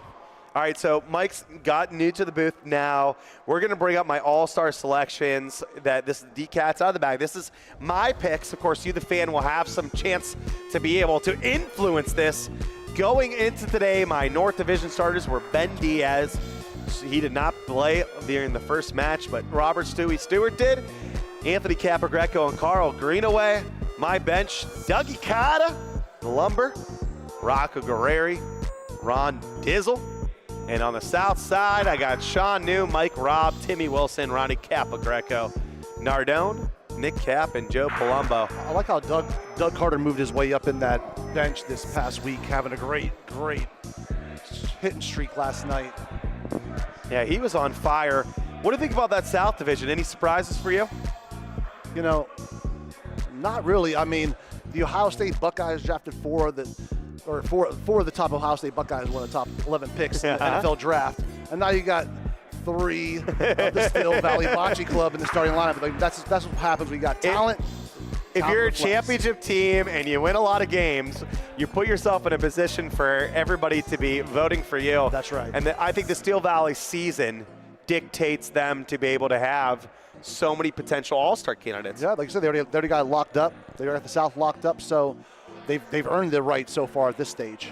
S1: All right, so Mike's got new to the booth now. We're going to bring up my all-star selections. This is D-Cat's out of the bag. This is my picks. Of course, you, the fan, will have some chance to be able to influence this. Going into today, my North Division starters were Ben Diaz. He did not play during the first match, but Robert Stewie Stewart did. Anthony Capogreco and Carl Greenaway. My bench, Dougie Cotta, the Lumber, Rocco Guerreri, Ron Dizzle. And on the south side, I got Sean New, Mike Robb, Timmy Wilson, Ronnie Capogreco, Nardone, Nick Cap, and Joe Palumbo.
S7: I like how Doug Carter moved his way up in that bench this past week, having a great hitting streak last night.
S1: Yeah, he was on fire. What do you think about that South Division? Any surprises for you?
S7: You know, not really. I mean, the Ohio State Buckeyes drafted four of the top Ohio State Buckeyes won the top 11 picks in the NFL draft. And now you got 3 of the Steel Valley Bocce Club in the starting lineup. Like, that's what happens. We got talent.
S1: If you're a championship team and you win a lot of games, you put yourself in a position for everybody to be voting for you.
S7: That's right.
S1: And I think the Steel Valley season dictates them to be able to have so many potential all-star candidates.
S7: Yeah, like I said, they already got locked up. They already got the South locked up, so they've earned their right so far at this stage.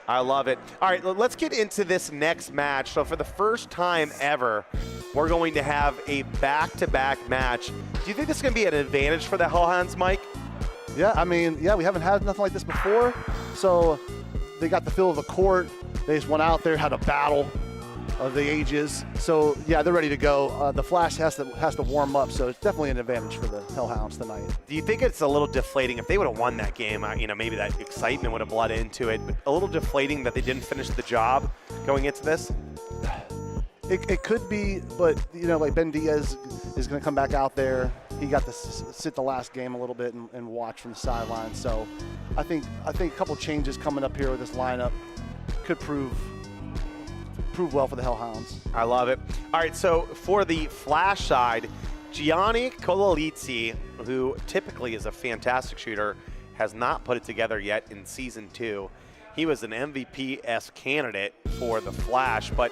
S1: I love it. All right, let's get into this next match. So for the first time ever, we're going to have a back-to-back match. Do you think this is going to be an advantage for the Hellhounds, Mike?
S7: Yeah, I mean, we haven't had nothing like this before. So they got the feel of the court. They just went out there, had a battle of the ages. So yeah, they're ready to go. The Flash has to warm up, so it's definitely an advantage for the Hellhounds tonight.
S1: Do you think it's a little deflating if they would have won that game? Maybe that excitement would have bled into it, but a little deflating that they didn't finish the job going into this?
S7: It could be, but like Ben Diaz is going to come back out there. He got to sit the last game a little bit and watch from the sideline. So I think a couple changes coming up here with this lineup could prove well for the Hellhounds.
S1: I love it. All right, so for the Flash side, Gianni Colalizzi, who typically is a fantastic shooter, has not put it together yet in Season 2. He was an MVP-esque candidate for the Flash, but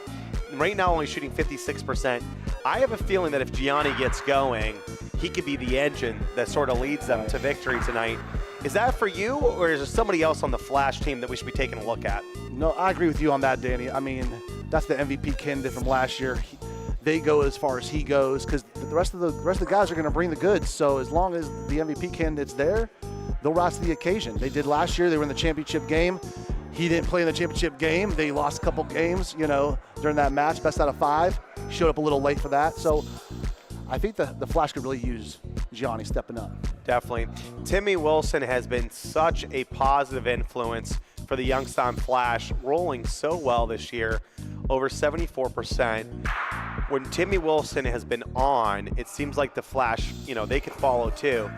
S1: right now only shooting 56%. I have a feeling that if Gianni gets going, he could be the engine that sort of leads them to victory tonight. Is that for you, or is there somebody else on the Flash team that we should be taking a look at?
S7: No, I agree with you on that, Danny. I mean, that's the MVP candidate from last year. They go as far as he goes because the rest of the guys are going to bring the goods. So as long as the MVP candidate's there, they'll rise to the occasion. They did last year. They were in the championship game. He didn't play in the championship game. They lost a couple games, during that match, best out of 5. Showed up a little late for that. So I think the Flash could really use Gianni stepping up.
S1: Definitely. Timmy Wilson has been such a positive influence for the Youngstown Flash, rolling so well this year, over 74%. When Timmy Wilson has been on, it seems like the Flash, they could follow too.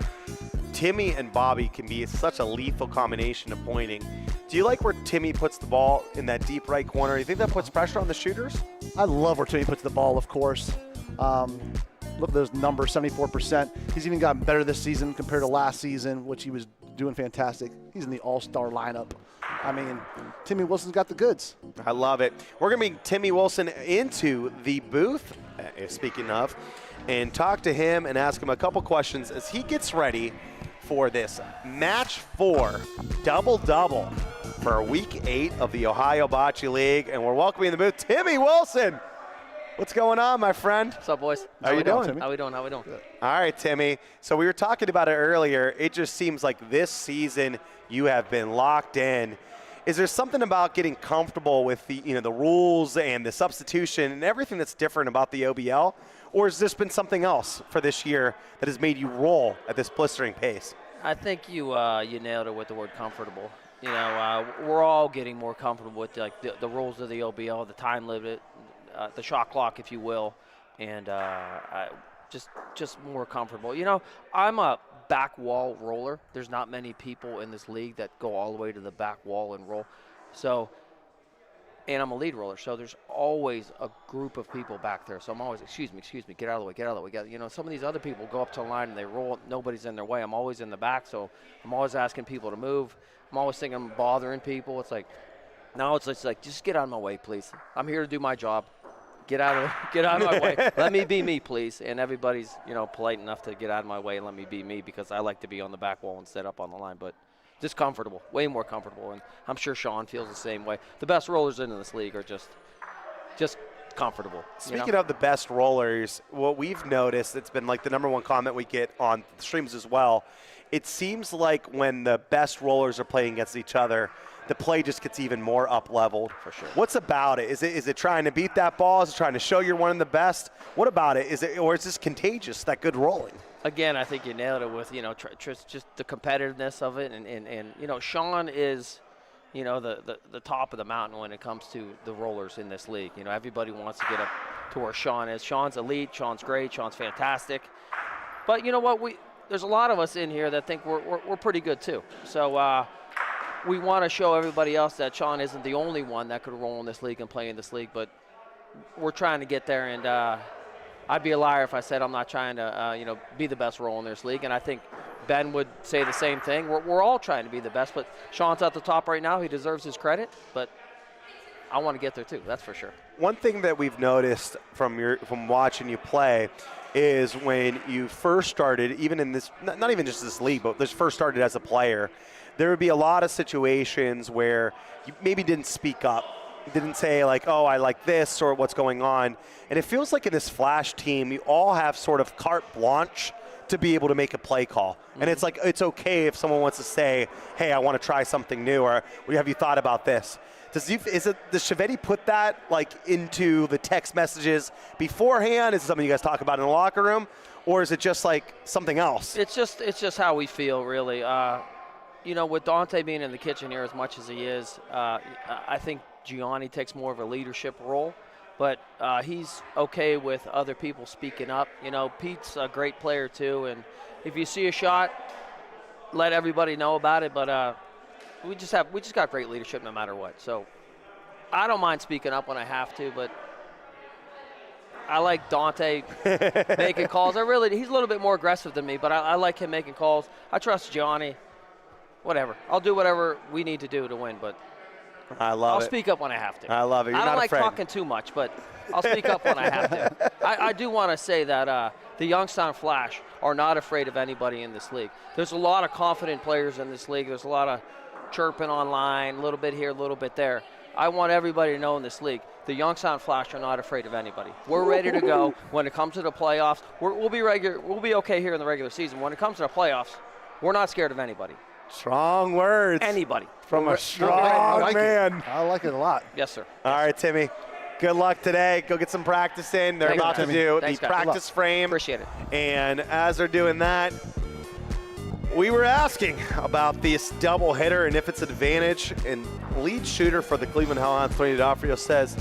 S1: Timmy and Bobby can be such a lethal combination of pointing. Do you like where Timmy puts the ball in that deep right corner? Do you think that puts pressure on the shooters?
S7: I love where Timmy puts the ball, of course. Look at those numbers, 74%. He's even gotten better this season compared to last season, which he was doing fantastic. He's in the all-star lineup. I mean, Timmy Wilson's got the goods.
S1: I love it. We're going to bring Timmy Wilson into the booth, speaking of, and talk to him and ask him a couple questions as he gets ready for this match 4 double-double for week 8 of the Ohio Bocce League. And we're welcoming in the booth Timmy Wilson. What's going on, my friend?
S8: What's up, boys?
S1: How you doing?
S8: How we doing?
S1: Good. All right, Timmy. So we were talking about it earlier. It just seems like this season you have been locked in. Is there something about getting comfortable with the the rules and the substitution and everything that's different about the OBL, or has this been something else for this year that has made you roll at this blistering pace?
S8: I think you nailed it with the word comfortable. We're all getting more comfortable with the rules of the OBL, the time limit, the shot clock, if you will, and just more comfortable. I'm a back wall roller. There's not many people in this league that go all the way to the back wall and roll. And I'm a lead roller, so there's always a group of people back there. So I'm always, excuse me, get out of the way, get out of the way. Some of these other people go up to the line and they roll, nobody's in their way. I'm always in the back, so I'm always asking people to move. I'm always thinking I'm bothering people. It's like, now it's like, just get out of my way, please. I'm here to do my job. Get out of my way. Let me be me, please. And everybody's, polite enough to get out of my way and let me be me, because I like to be on the back wall and set up on the line. But just comfortable, way more comfortable. And I'm sure Sean feels the same way. The best rollers in this league are just comfortable.
S1: Speaking of the best rollers, what we've noticed, it's been like the #1 comment we get on streams as well. It seems like when the best rollers are playing against each other, the play just gets even more up-leveled.
S8: For sure.
S1: What's about it? Is it trying to beat that ball? Is it trying to show you're one of the best? What about it? Or is this contagious, that good rolling?
S8: Again, I think you nailed it with, just the competitiveness of it. And Sean is, the top of the mountain when it comes to the rollers in this league. Everybody wants to get up to where Sean is. Sean's elite. Sean's great. Sean's fantastic. But you know what? There's a lot of us in here that think we're pretty good too. So we want to show everybody else that Sean isn't the only one that could roll in this league and play in this league. But we're trying to get there, and I'd be a liar if I said I'm not trying to be the best roller in this league. And I think Ben would say the same thing. We're all trying to be the best, but Sean's at the top right now. He deserves his credit, but I want to get there too. That's for sure.
S1: One thing that we've noticed from watching you play is when you first started, even in this, not even just this league, but this first started as a player, there would be a lot of situations where you maybe didn't speak up. You didn't say like, oh, I like this or what's going on. And it feels like in this Flash team, you all have sort of carte blanche to be able to make a play call. Mm-hmm. And it's like, it's okay if someone wants to say, hey, I want to try something new, or have you thought about this? Does Chevetti put that like into the text messages beforehand? Is it something you guys talk about in the locker room, or is it just like something else?
S8: It's just how we feel, really. With Dante being in the kitchen here as much as he is, I think Gianni takes more of a leadership role, but he's okay with other people speaking up. Pete's a great player too, and if you see a shot, let everybody know about it. But we just got great leadership no matter what. So I don't mind speaking up when I have to, but I like Dante making calls. He's a little bit more aggressive than me, but I like him making calls. I trust Gianni. Whatever. I'll do whatever we need to do to win, but I'll speak up when I have to.
S1: I love it. You're
S8: I don't
S1: not
S8: like
S1: afraid.
S8: Talking too much, but I'll speak up when I have to. I do want to say that the Youngstown Flash are not afraid of anybody in this league. There's a lot of confident players in this league. There's a lot of chirping online, a little bit here, a little bit there. I want everybody to know in this league, the Youngstown Flash are not afraid of anybody. We're ready to go. When it comes to the playoffs, we'll be okay here in the regular season. When it comes to the playoffs, we're not scared of anybody.
S1: Strong words.
S8: Anybody.
S1: From a strong man.
S7: I like it a lot.
S8: Yes, sir.
S1: All right, Timmy. Good luck today. Go get some practice in. They're
S8: Thanks,
S1: about to
S8: Timmy.
S1: do
S8: Thanks,
S1: the
S8: guys.
S1: practice frame.
S8: Appreciate it.
S1: And as they're doing that, we were asking about this double hitter and if it's an advantage. And lead shooter for the Cleveland Hellhounds, Tony D'Onofrio, says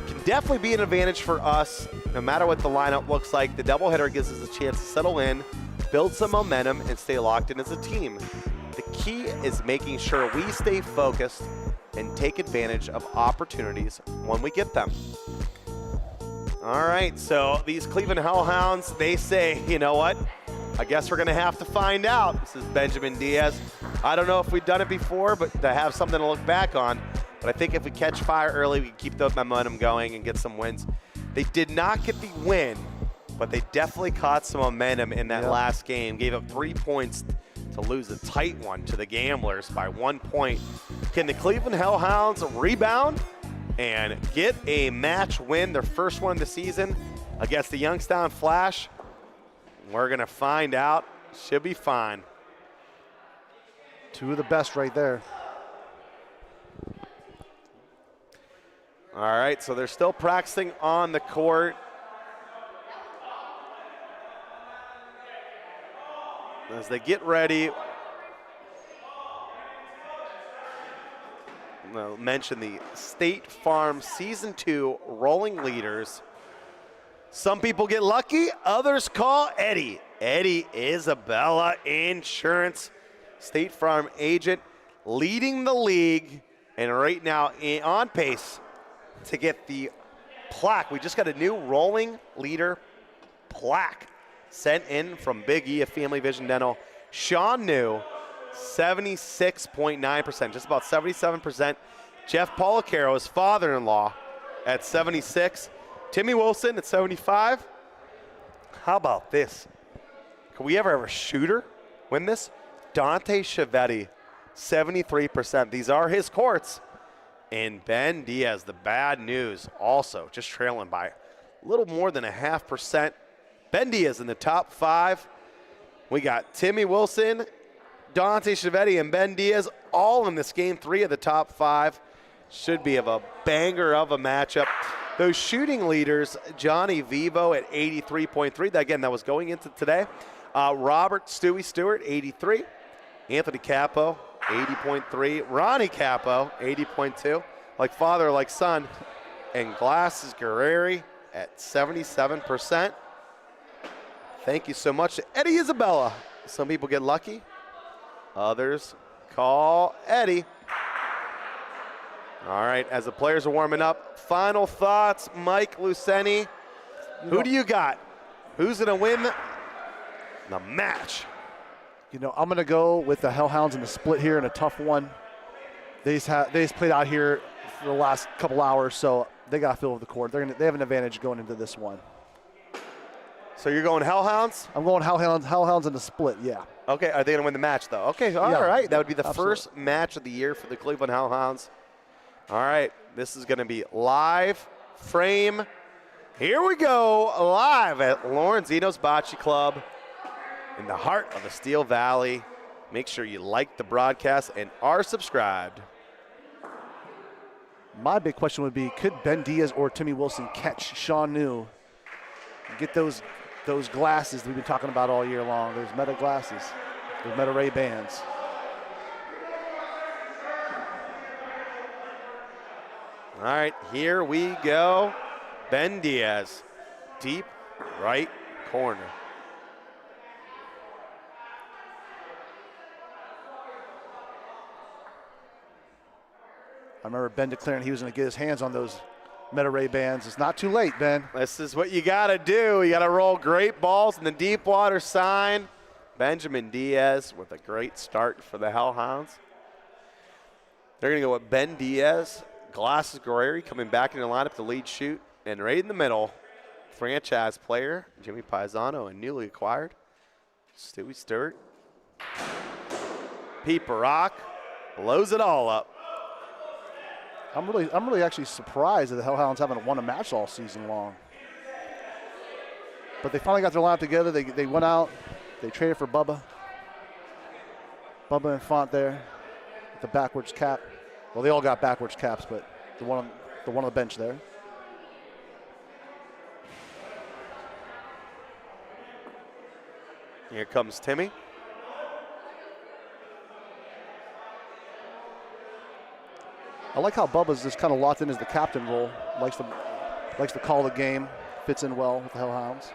S1: can definitely be an advantage for us no matter what the lineup looks like. The double hitter gives us a chance to settle in, build some momentum, and stay locked in as a team. The key is making sure we stay focused and take advantage of opportunities when we get them. All right, so these Cleveland Hellhounds, they say, you know what? I guess we're going to have to find out. This is Benjamin Diaz. I don't know if we've done it before, but to have something to look back on. But I think if we catch fire early, we can keep the momentum going and get some wins. They did not get the win, but they definitely caught some momentum in that last game. Gave up 3 points to lose a tight one to the Gamblers by 1 point. Can the Cleveland Hellhounds rebound and get a match win, their first one of the season against the Youngstown Flash? We're going to find out. Should be fine.
S7: Two of the best right there.
S1: All right, so they're still practicing on the court. As they get ready, I'll mention the State Farm Season 2 rolling leaders. Some people get lucky, others call Eddie. Eddie Isabella Insurance, State Farm agent, leading the league, and right now on pace to get the plaque. We just got a new rolling leader plaque sent in from Big E of Family Vision Dental. Sean New, 76.9%, just about 77%. Jeff Policaro, his father-in-law, at 76. Timmy Wilson at 75. How about this? Can we ever have a shooter win this? Dante Chiavetti, 73%. These are his courts. And Ben Diaz, the bad news, also just trailing by a little more than 0.5%. Ben Diaz in the top 5. We got Timmy Wilson, Dante Chiavetti, and Ben Diaz all in this game. 3 of the top 5. Should be of a banger of a matchup. Those shooting leaders, Johnny Vivo at 83.3. Again, that was going into today. Robert Stewie Stewart, 83. Anthony Capo, 80.3. Ronnie Capo, 80.2. Like father, like son. And Glasses Guerreri at 77%. Thank you so much to Eddie Isabella. Some people get lucky. Others call Eddie. All right, as the players are warming up, final thoughts, Mike Luceni. Who do you got? Who's going to win the match?
S7: You know, I'm going to go with the Hellhounds in the split here in a tough one. They just played out here for the last couple hours, so they got to fill the court. They have an advantage going into this one.
S1: So you're going Hellhounds?
S7: I'm going Hellhounds in the split, yeah.
S1: Okay, are they going to win the match, though? Okay, all right. That would be the first match of the year for the Cleveland Hellhounds. All right, this is going to be live frame. Here we go, live at Lorenzino's Bocce Club in the heart of the Steel Valley. Make sure you like the broadcast and are subscribed.
S7: My big question would be, could Ben Diaz or Timmy Wilson catch Sean New and get those glasses that we've been talking about all year long, those Meta glasses, those Meta Ray bands?
S1: All right, here we go. Ben Diaz, deep right corner.
S7: I remember Ben declaring he was going to get his hands on those Meta Ray bands. It's not too late, Ben.
S1: This is what you got to do. You got to roll great balls in the deep water sign. Benjamin Diaz with a great start for the Hellhounds. They're going to go with Ben Diaz, Glasses Guerreri coming back in the lineup to lead shoot. And right in the middle, franchise player, Jimmy Paisano, and newly acquired, Stewie Stewart. Pete Barak blows it all up.
S7: I'm really actually surprised that the Hellhounds haven't won a match all season long. But they finally got their lineup together. They went out. They traded for Bubba. Bubba and Font there with the backwards cap. Well, they all got backwards caps, but the one on the bench there.
S1: Here comes Timmy.
S7: I like how Bubba's just kind of locked in as the captain role. Likes to call the game. Fits in well with the Hellhounds.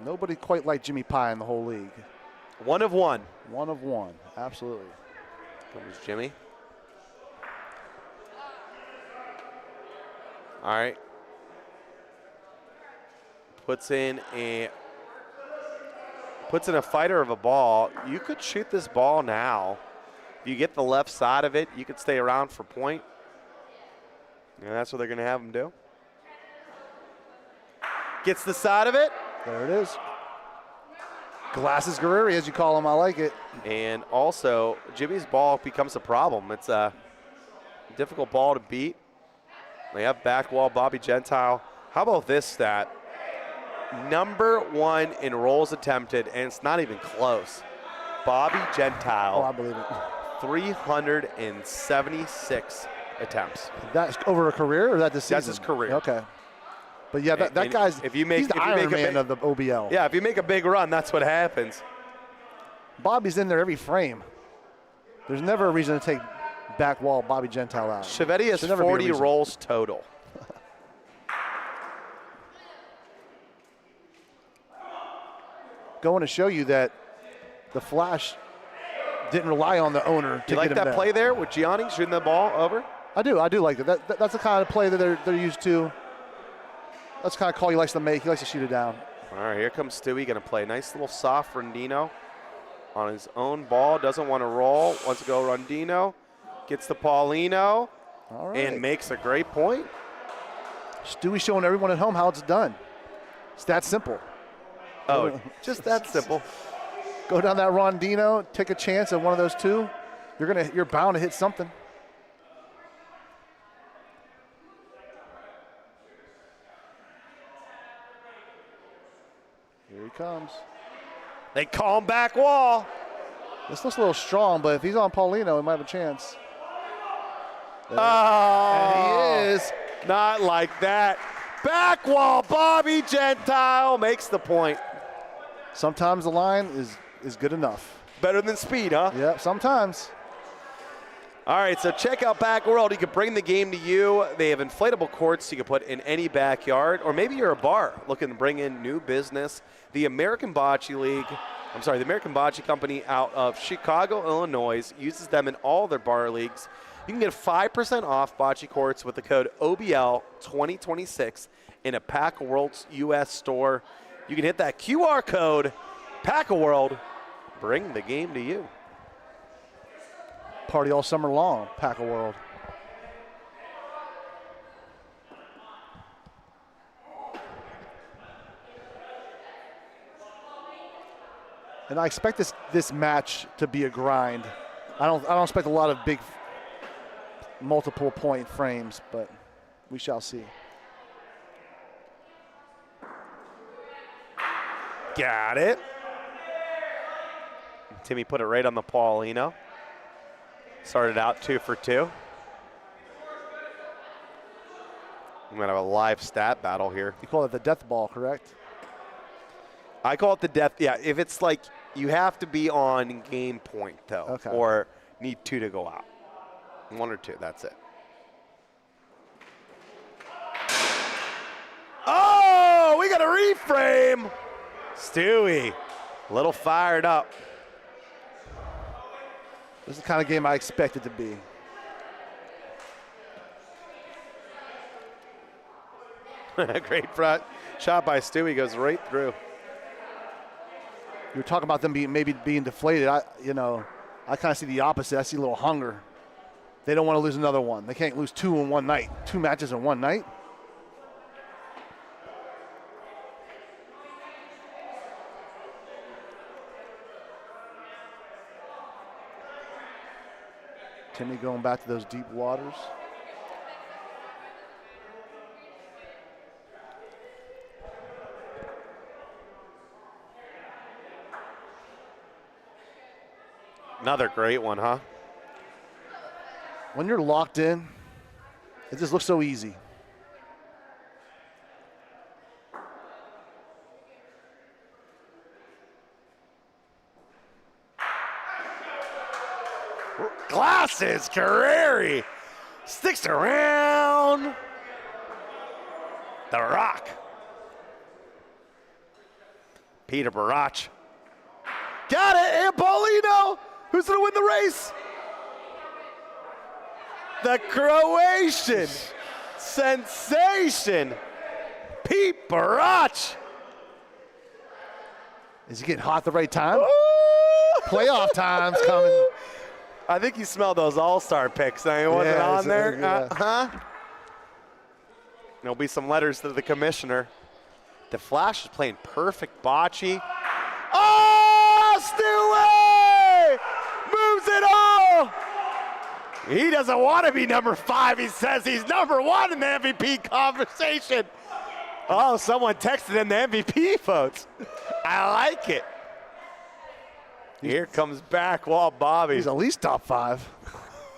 S7: Nobody quite like Jimmy Pie in the whole league.
S1: One of one.
S7: One of one, absolutely.
S1: Comes Jimmy. All right. Puts in a fighter of a ball. You could shoot this ball now. If you get the left side of it, you could stay around for point. And that's what they're going to have him do. Gets the side of it.
S7: There it is. Glasses Guerreri, as you call him. I like it.
S1: And also, Jimmy's ball becomes a problem. It's difficult ball to beat. They have back wall Bobby Gentile. How about this stat? #1 in rolls attempted, and it's not even close. Bobby Gentile.
S7: Oh, I believe it.
S1: 376 attempts.
S7: That's over a career, or that this season?
S1: That's his career.
S7: Okay. But yeah, that
S1: And
S7: guy's
S1: if you make,
S7: he's the
S1: if you
S7: Iron
S1: make
S7: Man of the OBL.
S1: Yeah, if you make a big run, that's what happens.
S7: Bobby's in there every frame. There's never a reason to take back wall Bobby Gentile out.
S1: Chevetti has
S7: Should never be a
S1: 40
S7: reason.
S1: rolls total.
S7: Going to show you that the Flash didn't rely on the owner to
S1: You like
S7: get him
S1: that
S7: there.
S1: play there with Gianni shooting the ball over?
S7: I do like that. That's the kind of play that they're used to. That's the kind of call he likes to make. He likes to shoot it down.
S1: All right, here comes Stewie, going to play a nice little soft Rondino on his own ball. Doesn't want to roll. Wants to go Rondino. Gets the Paulino
S7: All right.
S1: and makes a great point.
S7: Stewie showing everyone at home how it's done. It's that simple.
S1: Oh, just that simple.
S7: Go down that Rondino, take a chance at one of those two. You're bound to hit something. Here he comes.
S1: They call him back wall.
S7: This looks a little strong, but if he's on Paulino, he might have a chance.
S1: Oh,
S7: And he is.
S1: Not like that. Back wall, Bobby Gentile makes the point.
S7: Sometimes the line is good enough.
S1: Better than speed, huh?
S7: Yeah, sometimes.
S1: All right, so check out Back World. You can bring the game to you. They have inflatable courts you can put in any backyard, or maybe you're a bar looking to bring in new business. The American Bocce Company out of Chicago, Illinois, uses them in all their bar leagues. You can get 5% off bocce courts with the code OBL2026 in a Pack World's U.S. store. You can hit that QR code, Pack World, bring the game to you.
S7: Party all summer long, Pack a World. And I expect this match to be a grind. I don't expect a lot of big multiple point frames, but we shall see.
S1: Got it. Timmy put it right on the Paulino. Started out 2 for 2. I'm going to have a live stat battle here.
S7: You call it the death ball, correct?
S1: I call it the death. Yeah, if it's like you have to be on game point, though,
S7: Okay.
S1: or need 2 to go out. 1 or 2, that's it. Oh, we got a reframe. Stewie, a little fired up.
S7: This is the kind of game I expect it to be.
S1: Great front shot by Stewie, goes right through.
S7: You were talking about them maybe being deflated. I kind of see the opposite. I see a little hunger. They don't want to lose another one. They can't lose 2 in one night. 2 matches in one night. Timmy going back to those deep waters.
S1: Another great one, huh?
S7: When you're locked in, it just looks so easy.
S1: Glasses, Carreri sticks around the rock. Peter Barach. Got it, and Paulino. Who's going to win the race? The Croatian sensation, Pete Barach.
S7: Is he getting hot at the right time?
S1: Ooh.
S7: Playoff time's coming.
S1: I think you smelled those all-star picks. I mean, wasn't it on there?
S7: Yeah.
S1: There'll be some letters to the commissioner. The Flash is playing perfect bocce. Oh, Stewie! Moves it all! He doesn't want to be number 5. He says he's number 1 in the MVP conversation. Oh, someone texted him the MVP votes. I like it. Here comes back Walt Bobby.
S7: He's at least top 5.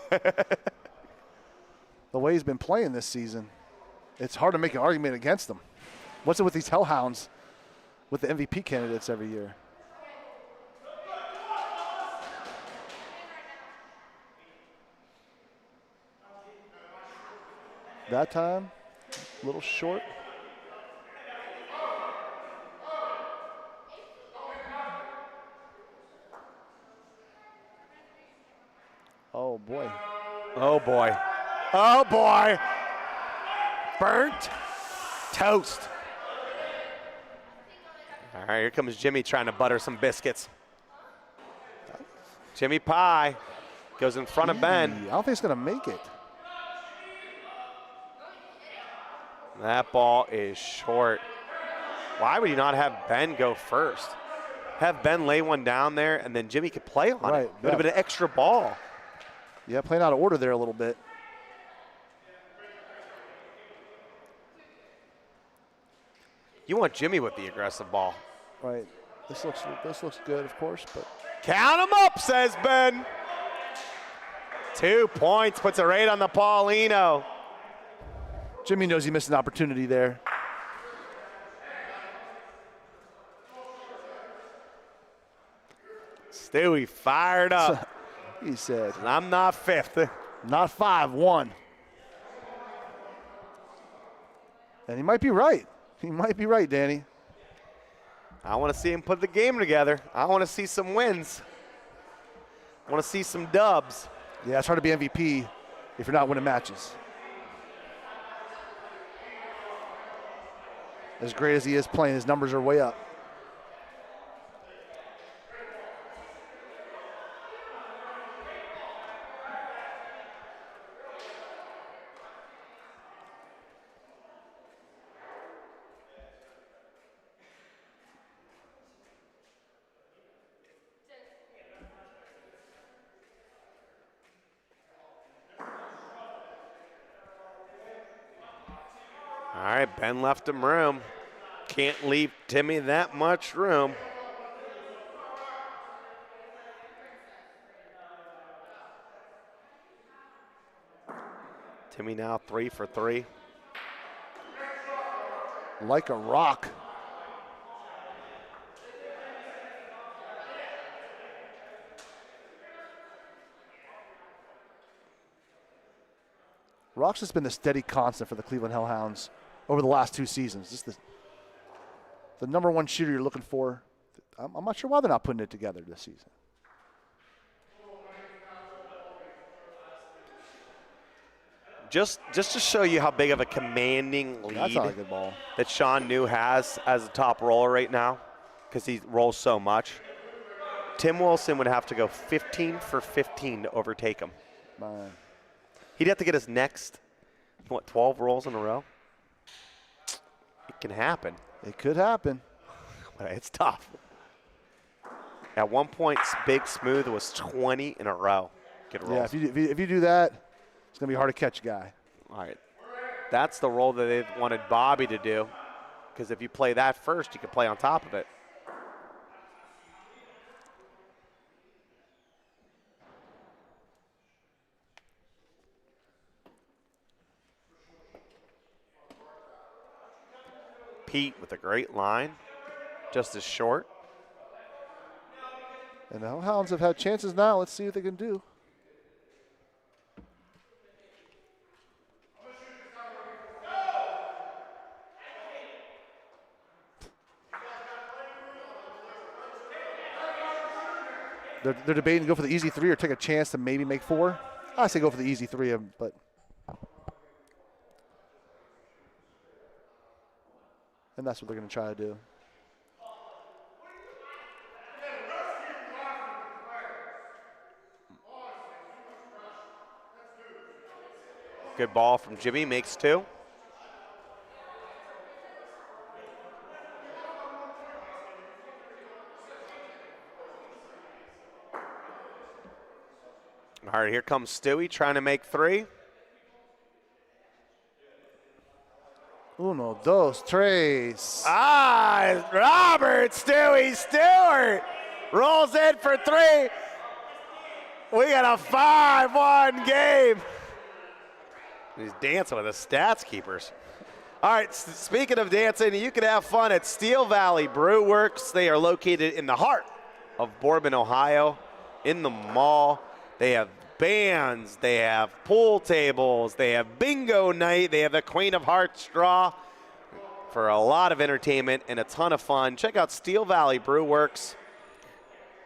S7: The way he's been playing this season, it's hard to make an argument against him. What's it with these Hellhounds with the MVP candidates every year? That time, a little short. Oh, boy.
S1: Oh, boy. Oh, boy. Burnt toast. All right, here comes Jimmy trying to butter some biscuits. Jimmy Pie goes in front of Ben.
S7: I don't think he's going to make it.
S1: That ball is short. Why would he not have Ben go first? Have Ben lay one down there, and then Jimmy could play on it. It would have been an extra ball.
S7: Yeah, playing out of order there a little bit.
S1: You want Jimmy with the aggressive ball.
S7: Right. This looks good, of course, but
S1: Count him up, says Ben. 2 points, puts it right on the Paulino.
S7: Jimmy knows he missed an opportunity there.
S1: Stewie fired up.
S7: He said,
S1: I'm not 5th.
S7: not 5, 1. And he might be right. He might be right, Danny.
S1: I want to see him put the game together. I want to see some wins. I want to see some dubs.
S7: Yeah, it's hard to be MVP if you're not winning matches. As great as he is playing, his numbers are way up.
S1: All right, Ben left him room. Can't leave Timmy that much room. Timmy now 3 for 3.
S7: Like a rock. Rock's has been the steady constant for the Cleveland Hellhounds over the last 2 seasons. Just the number 1 shooter you're looking for. I'm not sure why they're not putting it together this season.
S1: Just to show you how big of a commanding
S7: That's not a
S1: lead
S7: good ball.
S1: that Sean New has as a top roller right now, because he rolls so much. Tim Wilson would have to go 15 for 15 to overtake him.
S7: Man.
S1: He'd have to get his next, 12 rolls in a row? It can happen.
S7: It could happen.
S1: But it's tough. At one point, Big Smooth was 20 in a row. Good rolls.
S7: Yeah, if you do that, it's going to be hard to catch a guy.
S1: All right. That's the role that they wanted Bobby to do, because if you play that first, you can play on top of it. Pete with a great line, just as short.
S7: And the Hellhounds have had chances now. Let's see what they can do. They're debating to go for the easy 3 or take a chance to maybe make 4. I say go for the easy 3, but and that's what they're going to try to do.
S1: Good ball from Jimmy, makes 2. All right, here comes Stewie trying to make 3.
S7: 1, 2, 3.
S1: Robert Stewie Stewart rolls in for 3. We got a 5-1 game. He's dancing with the stats keepers. All right, speaking of dancing, you can have fun at Steel Valley Brew Works. They are located in the heart of Boardman, Ohio, in the mall. They have bands, they have pool tables, they have bingo night, they have the Queen of Hearts draw for a lot of entertainment and a ton of fun. Check out Steel Valley Brew Works,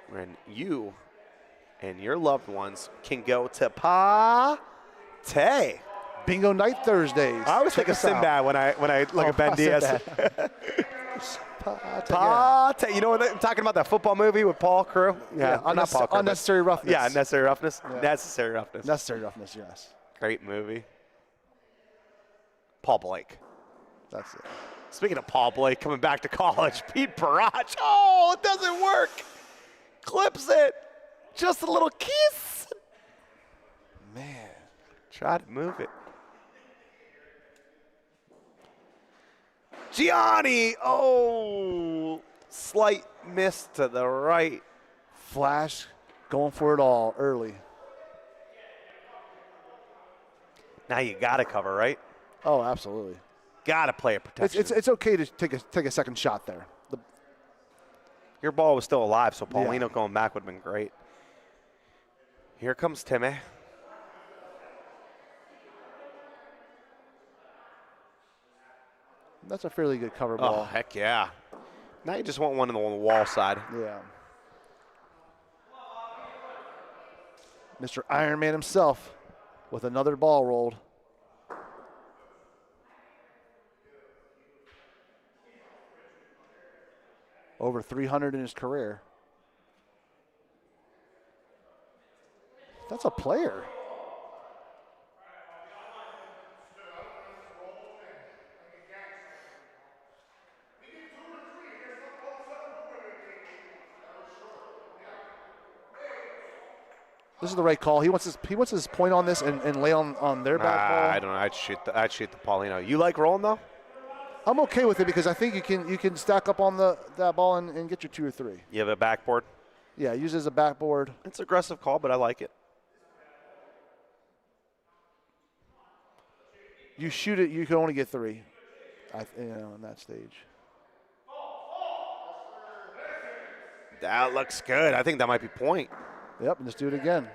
S1: when you and your loved ones can go to party.
S7: Bingo night Thursdays.
S1: I always think of Sinbad when I look at Ben Diaz. You know what I'm talking about, that football movie with Paul Crew?
S7: Yeah,
S1: not Paul Crew,
S7: Unnecessary Roughness.
S1: Yeah, Unnecessary Roughness.
S7: Yeah.
S1: Necessary Roughness.
S7: Necessary Roughness, yes.
S1: Great movie. Paul Blake.
S7: That's it.
S1: Speaking of Paul Blake coming back to college, Pete Parach. Oh, it doesn't work. Clips it. Just a little kiss. Man, try to move it. Gianni, slight miss to the right.
S7: Flash going for it all early.
S1: Now you got to cover, right?
S7: Oh, absolutely.
S1: Got to play a protection.
S7: It's okay to take a second shot there.
S1: Your ball was still alive, so Paulino going back would have been great. Here comes Timmy.
S7: That's a fairly good cover ball.
S1: Oh, heck yeah. Now you just want one on the wall side.
S7: Yeah. Mr. Iron Man himself with another ball rolled. Over 300 in his career. That's a player. This is the right call. He wants his point on this and lay on their back ball.
S1: I don't know. I'd shoot the Paulino. You like rolling though?
S7: I'm okay with it because I think you can stack up on that ball and get your 2 or 3.
S1: You have a backboard?
S7: Yeah, use it as a backboard.
S1: It's an aggressive call, but I like it.
S7: You shoot it, you can only get 3. On that stage.
S1: That looks good. I think that might be point.
S7: Yep, and just do it again.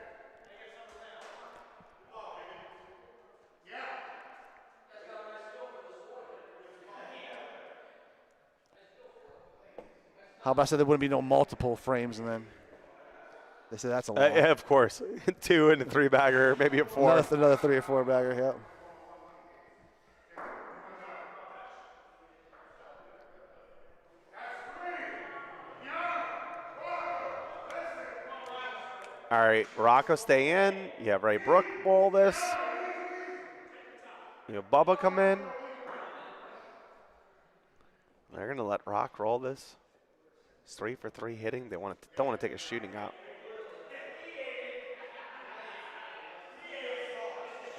S7: How about I said there wouldn't be no multiple frames, and then they said that's a lot.
S1: Yeah, of course. 2 and a 3 bagger, maybe a 4.
S7: Another 3 or 4 bagger, yep.
S1: All right, Rocco stay in. You have Ray Brook bowl this. You have Bubba come in. They're going to let Rock roll this. It's 3 for 3 hitting. They don't want to take a shooting out.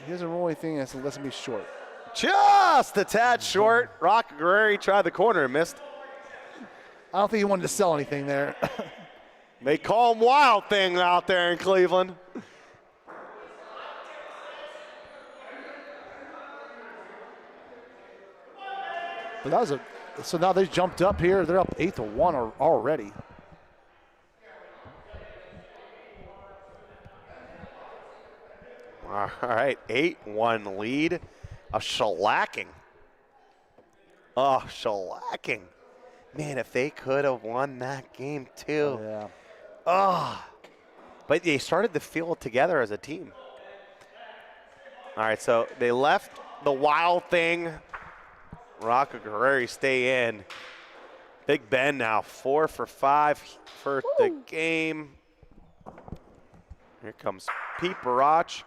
S7: He doesn't roll anything that lets him be short.
S1: Just a tad short. Rock Guerrero tried the corner and missed.
S7: I don't think he wanted to sell anything there.
S1: They call him Wild Thing out there in Cleveland.
S7: But that was so now they jumped up here. They're up 8-1 already.
S1: All right, 8-1 lead. A shellacking. Oh, shellacking. Man, if they could have won that game too.
S7: Yeah.
S1: Oh. But they started to feel it together as a team. All right, so they left the Wild Thing. Rocco Guerrero stay in. Big Ben now 4 for 5 for the game. Here comes Pete Barach.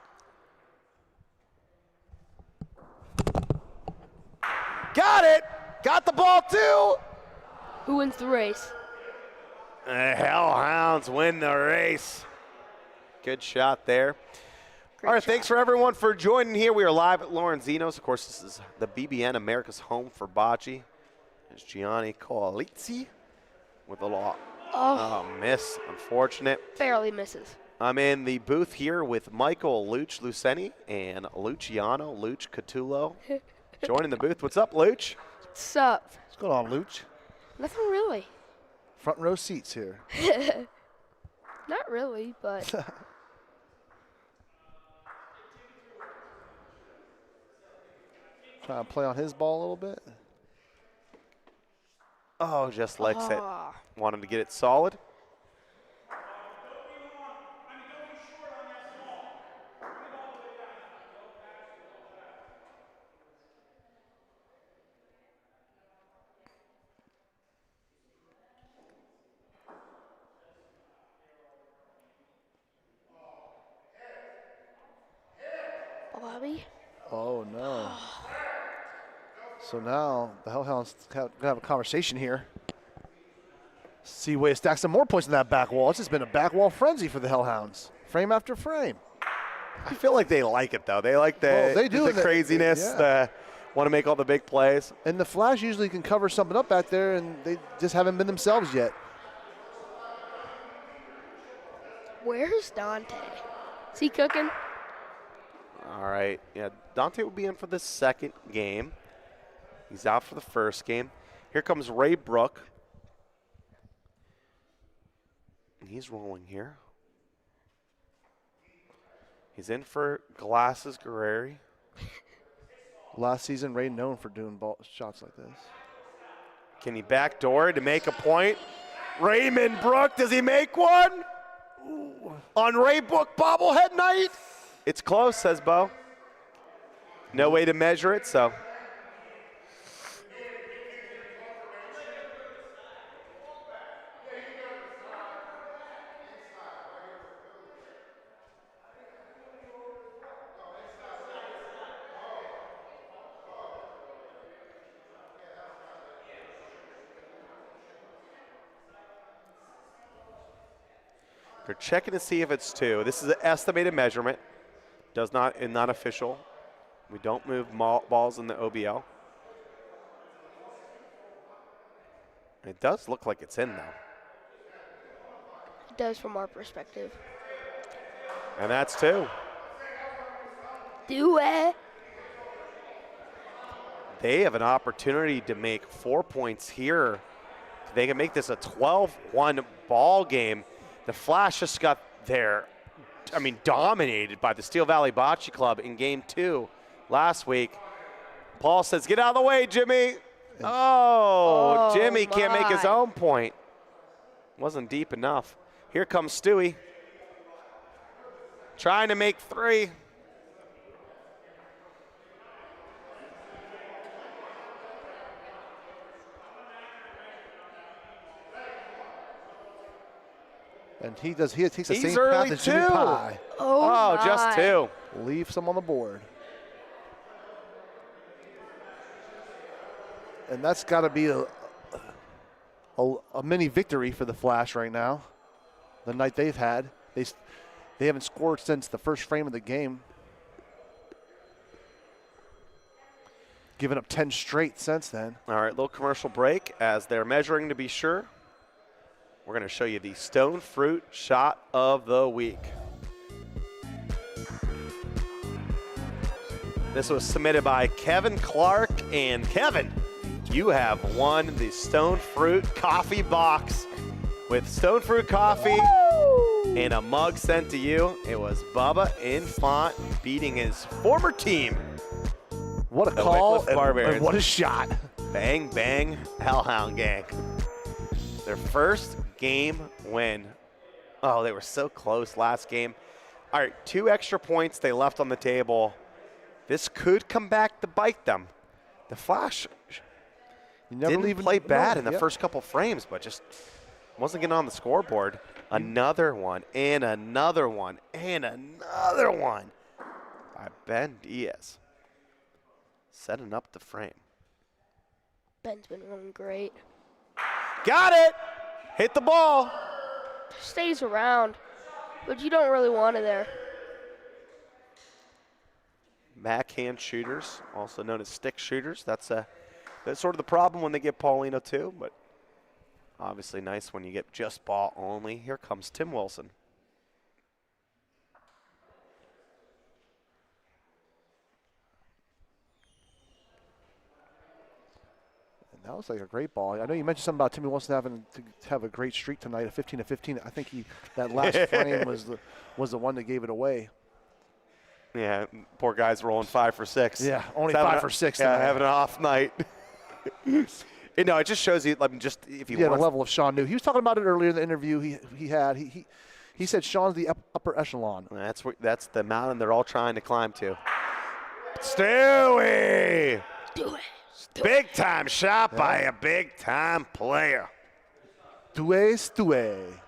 S1: Got it. Got the ball too.
S9: Who wins the race?
S1: The Hellhounds win the race. Good shot there.
S9: Great
S1: All right,
S9: shot.
S1: thanks for everyone for joining here. We are live at Lorenzino's. Of course, this is the BBN, America's home for bocce. There's Gianni Coalizzi with a lot. Oh, miss. Unfortunate.
S9: Barely misses.
S1: I'm in the booth here with Michael Luch Luceni and Luciano Luch Catullo. Joining the booth. What's up, Luch?
S9: What's up?
S7: What's going on, Luch?
S9: Nothing really.
S7: Front row seats here.
S9: Not really, but
S7: Trying to play on his ball a little bit.
S1: Oh, just likes it. Want him to get it solid.
S9: Bobby.
S7: Oh, no. So now the Hellhounds going to have a conversation here. See a way to stack some more points in that back wall. It's just been a back wall frenzy for the Hellhounds, frame after frame.
S1: I feel like they like it, though. They like the,
S7: they do
S1: the craziness,
S7: yeah.
S1: Want to make all the big plays.
S7: And the Flash usually can cover something up back there, and they just haven't been themselves yet.
S9: Where's Dante? Is he cooking?
S1: All right. Yeah, Dante will be in for the second game. He's out for the first game. Here comes Ray Brook. He's rolling here. He's in for Glasses Guerreri.
S7: Last season, Ray known for doing shots like this.
S1: Can he backdoor to make a point? Raymond Brook, does he make one? Ooh. On Ray Brook bobblehead night? It's close, says Bo. No way to measure it, so. They're checking to see if it's two. This is an estimated measurement. Does not, and not official. We don't move balls in the OBL. It does look like it's in, though.
S9: It does from our perspective.
S1: And that's two.
S9: Do it.
S1: They have an opportunity to make 4 points here. They can make this a 12-1 ball game. The Flash just got dominated by the Steel Valley Bocce Club in game 2 last week. Paul says, get out of the way, Jimmy. Oh, Jimmy can't make his own point. Wasn't deep enough. Here comes Stewie. Trying to make 3.
S7: And he takes the
S1: He's
S7: same
S1: early
S7: path as Jimmy
S1: too.
S7: Pie.
S9: Oh,
S1: just 2.
S7: Leave some on the board. And that's got to be a mini victory for the Flash right now. The night they've had. They haven't scored since the first frame of the game. Giving up 10 straight since then.
S1: All right, little commercial break as they're measuring to be sure. We're going to show you the Stone Fruit Shot of the Week. This was submitted by Kevin Clark. And Kevin, you have won the Stone Fruit Coffee Box with Stone Fruit Coffee and a mug sent to you. It was Bubba Infant beating his former team.
S7: What a
S1: the
S7: call
S1: and
S7: what a shot.
S1: Bang, bang, Hellhound gang. Their first game win. Oh, they were so close last game. All right, 2 extra points they left on the table. This could come back to bite them. The Flash didn't play bad in the first couple frames, but just wasn't getting on the scoreboard. Another one, and another one, and another one by Ben Diaz. Setting up the frame.
S9: Ben's been running great.
S1: Got it! Hit the ball.
S9: Stays around. but you don't really want it there.
S1: Backhand shooters, also known as stick shooters. That's sort of the problem when they get Paulino too, but obviously nice when you get just ball only. Here comes Tim Wilson.
S7: And that was like a great ball. I know you mentioned something about Timmy Wilson having to have a great streak tonight, a 15-15. I think that last frame was the one that gave it away.
S1: Yeah, poor guy's rolling 5 for 6.
S7: Yeah, only 5 for 6
S1: Yeah,
S7: tonight.
S1: having an off night. It just shows you, just if you want
S7: the level of Sean New. He was talking about it earlier in the interview he had. He said Sean's the upper echelon.
S1: That's the mountain they're all trying to climb to. Stewie!
S9: Do it.
S1: Big time shot by a big time player.
S7: Stewie.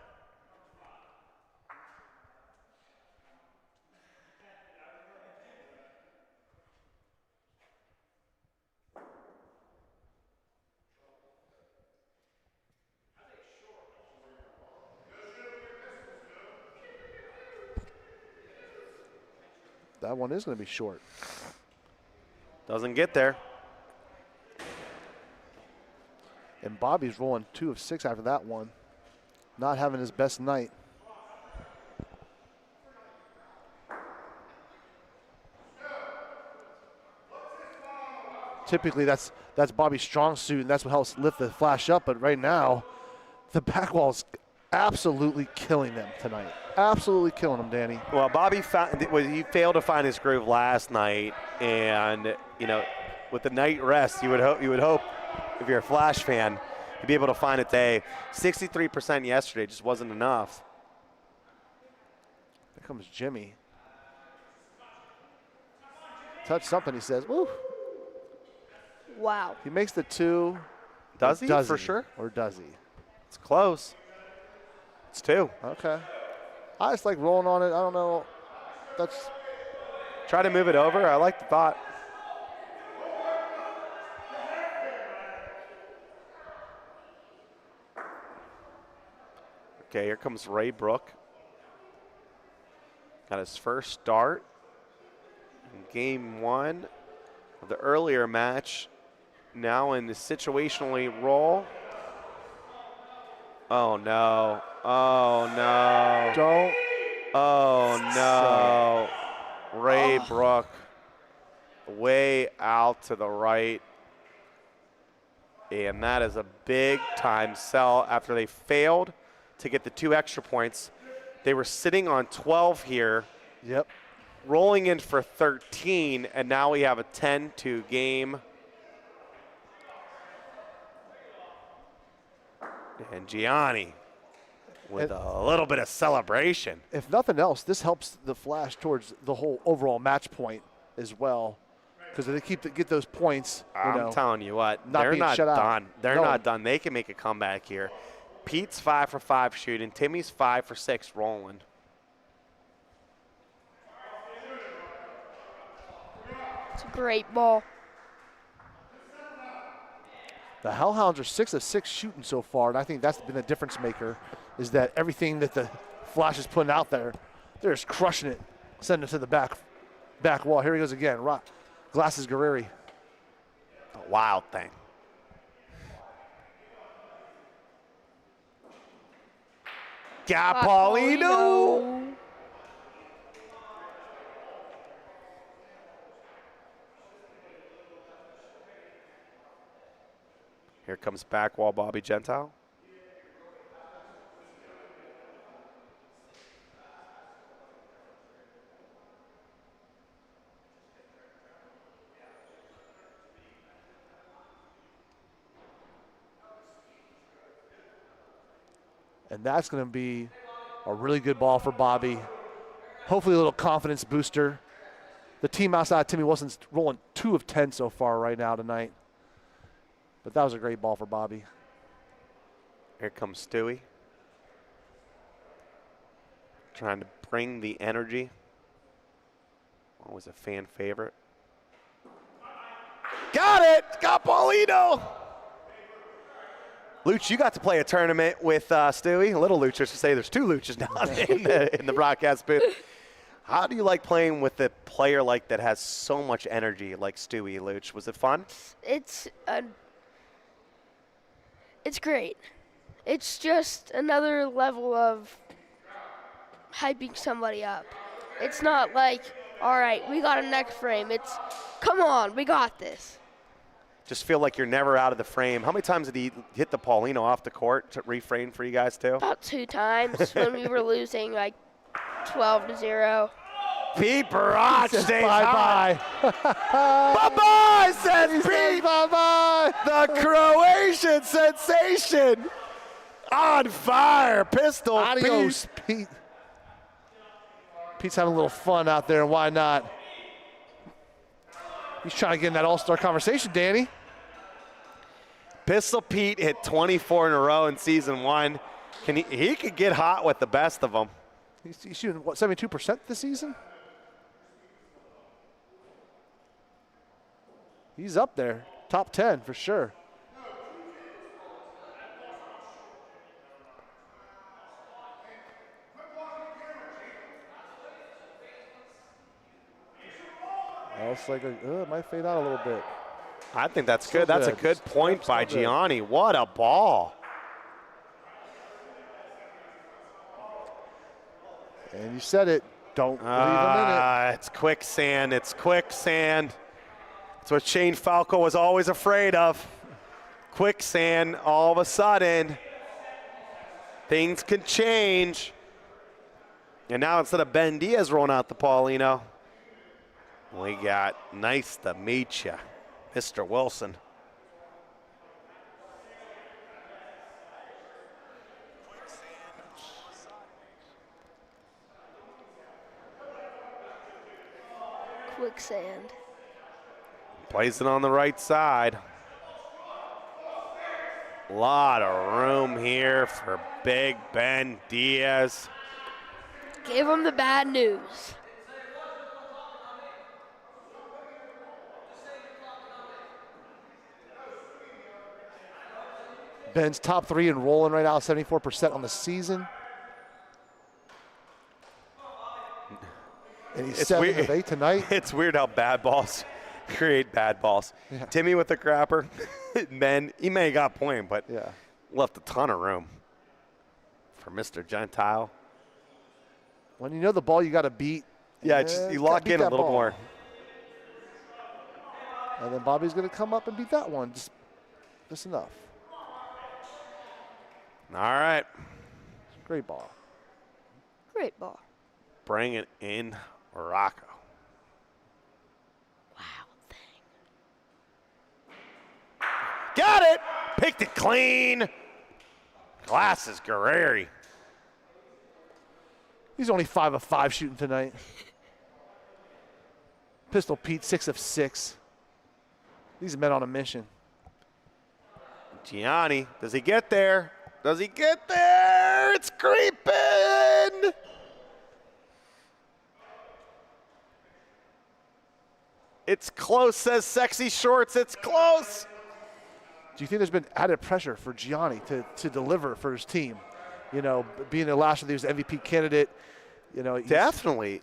S7: That one is going to be short.
S1: Doesn't get there.
S7: And Bobby's rolling 2 of 6 after that one. Not having his best night. Typically that's Bobby's strong suit, and that's what helps lift the Flash up. But right now, the back wall is absolutely killing them tonight. Absolutely killing them, Danny.
S1: Well, Bobby he failed to find his groove last night, and with the night rest, you would hope if you're a Flash fan, you'd be able to find it today. 63% yesterday just wasn't enough.
S7: There comes Jimmy. Touch something, he says. Woo.
S9: Wow.
S7: He makes the 2.
S1: Does he?
S7: Does
S1: For
S7: he?
S1: sure.
S7: Or does he?
S1: It's close. It's 2.
S7: Okay. I just like rolling on it. I don't know.
S1: Try to move it over. I like the thought. Okay, here comes Ray Brook. Got his first start in game 1 of the earlier match. Now in the situationally role. Oh no. Oh no.
S7: Don't.
S1: Oh no. Ray Brook way out to the right. And that is a big time sell after they failed to get the 2 extra points. They were sitting on 12 here.
S7: Yep.
S1: Rolling in for 13, and now we have a 10-2 game. And Gianni with a little bit of celebration.
S7: If nothing else, this helps the Flash towards the whole overall match point as well, because they get those points.
S1: I'm telling you what,
S7: not
S1: they're not
S7: shut out.
S1: done. They're not done. They can make a comeback here. Pete's 5 for 5 shooting. Timmy's 5 for 6 rolling.
S9: It's a great ball.
S7: The Hellhounds are 6 of 6 shooting so far, and I think that's been the difference maker, is that everything that the Flash is putting out there, they're just crushing it, sending it to the back wall. Here he goes again. Glasses Guerreri.
S1: A wild thing. Got Paulino. Here comes back wall Bobby Gentile.
S7: And that's going to be a really good ball for Bobby. Hopefully a little confidence booster. The team outside Timmy Wilson's rolling 2 of 10 so far right now tonight. But that was a great ball for Bobby.
S1: Here comes Stewie. Trying to bring the energy. Always a fan favorite. Got it! Got Paulino! Luch, you got to play a tournament with Stewie. Little Luch, I should say. There's 2 Luches now in the broadcast booth. How do you like playing with a player like that has so much energy like Stewie, Luch? Was it fun?
S9: It's great. It's just another level of hyping somebody up. It's not like, all right, we got a next frame. It's, come on, we got this.
S1: Just feel like you're never out of the frame. How many times did he hit the Paulino off the court to reframe for you guys too?
S9: About 2 times when we were losing like 12-0.
S1: Pete Barach stays
S7: bye-bye.
S1: Bye-bye, says Pete.
S7: Bye-bye.
S1: The Croatian sensation on fire. Pistol
S7: Adios, Pete. Pete's having a little fun out there, and why not? He's trying to get in that all-star conversation, Danny.
S1: Pistol Pete hit 24 in a row in season 1. He could get hot with the best of them.
S7: He's shooting, what, 72% this season? He's up there, top 10 for sure. It's like it might fade out a little bit.
S1: I think that's
S7: Still
S1: good. That's a
S7: good.
S1: good point
S7: Still
S1: by
S7: good.
S1: Gianni. What a ball.
S7: And you said it. Don't leave him in it.
S1: It's quicksand. It's quicksand. It's what Shane Falco was always afraid of. Quicksand. All of a sudden, things can change. And now instead of Ben Diaz rolling out the Paulino, we got nice to meet you, Mr. Wilson.
S9: Quicksand.
S1: Plays it on the right side. A lot of room here for Big Ben Diaz.
S9: Give him the bad news.
S7: Ben's top 3 and rolling right now, 74% on the season. And he's 7 of 8 tonight.
S1: It's weird how bad balls create bad balls.
S7: Yeah.
S1: Timmy with the crapper. Ben, he may have got point, but
S7: Yeah.
S1: left a ton of room for Mr. Gentile.
S7: When you know the ball you got to beat.
S1: Yeah, just you lock in a little more.
S7: And then Bobby's going to come up and beat that one. Just enough.
S1: All right.
S7: Great ball.
S9: Great ball.
S1: Bring it in, Rocco.
S9: Wow, thing.
S1: Got it. Picked it clean. Glasses, Guerreri.
S7: He's only 5 of 5 shooting tonight. Pistol Pete, 6 of 6. These men on a mission.
S1: Gianni, does he get there? Does he get there? It's creeping. It's close, says Sexy Shorts. It's close.
S7: Do you think there's been added pressure for Gianni to deliver for his team? You know, being the last year he was MVP candidate. You know,
S1: Definitely.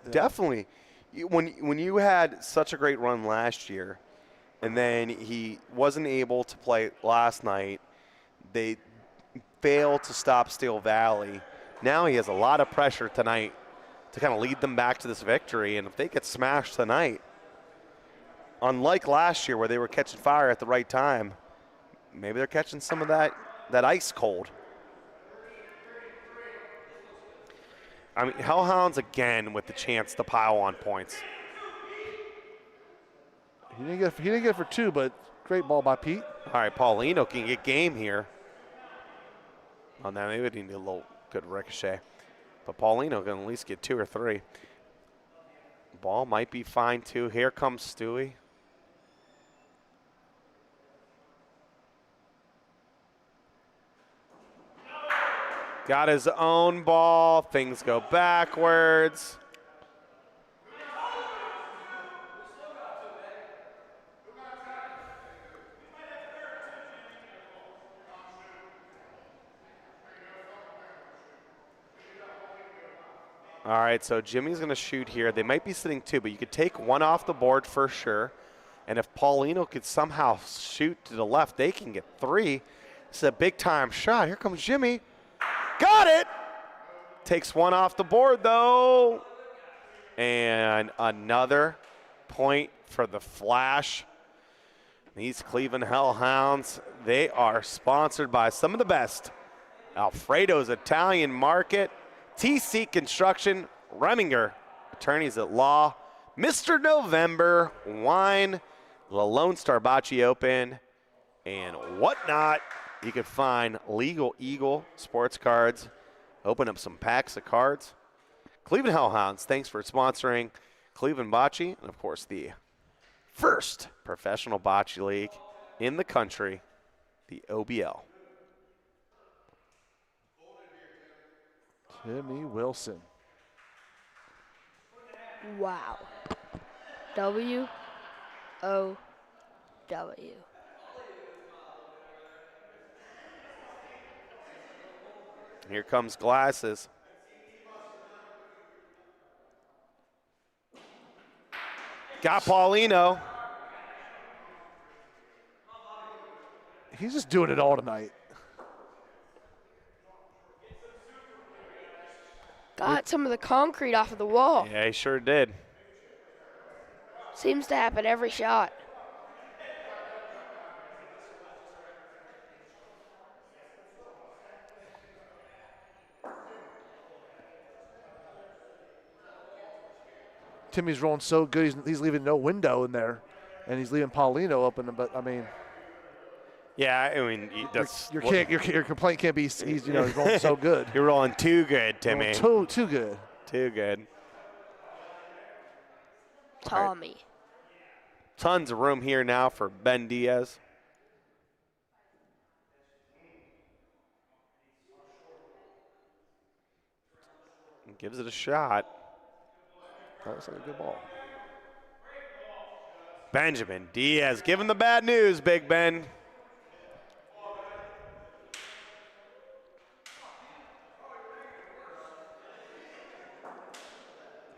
S1: When you had such a great run last year, and then he wasn't able to play last night, they failed to stop Steel Valley. Now he has a lot of pressure tonight to kind of lead them back to this victory, and if they get smashed tonight, unlike last year where they were catching fire at the right time, maybe they're catching some of that ice cold. I mean, Hellhounds again with the chance to pile on points.
S7: He didn't get it for 2, but great ball by Pete.
S1: All right, Paulino can get game here. On that, maybe we need a little good ricochet. But Paulino can at least get 2 or 3. Ball might be fine too. Here comes Stewie. Got his own ball. Things go backwards. All right, so Jimmy's going to shoot here. They might be sitting 2, but you could take 1 off the board for sure. And if Paulino could somehow shoot to the left, they can get 3. It's a big-time shot. Here comes Jimmy. Got it! Takes 1 off the board, though. And another point for the Flash. These Cleveland Hellhounds, they are sponsored by some of the best. Alfredo's Italian Market, TC Construction, Reminger, Attorneys at Law, Mr. November, Wine, the Lone Star Bocce Open, and whatnot. You can find Legal Eagle sports cards. Open up some packs of cards. Cleveland Hellhounds, thanks for sponsoring Cleveland Bocce, and of course the first professional bocce league in the country, the OBL.
S7: Timmy Wilson.
S9: Wow. W-O-W.
S1: Here comes Glasses. Got Paulino.
S7: He's just doing it all tonight.
S9: Got some of the concrete off of the wall.
S1: Yeah, he sure did.
S9: Seems to happen every shot.
S7: Timmy's rolling so good, he's leaving no window in there, and he's leaving Paulino open. But I mean,
S1: yeah, I mean that's
S7: your complaint can't be he's rolling so good.
S1: You're rolling too good, Timmy.
S7: Too good.
S1: Too good.
S9: Tommy.
S1: Right. Tons of room here now for Ben Diaz. Gives it a shot.
S7: That looks like a good ball.
S1: Benjamin Diaz giving the bad news, Big Ben.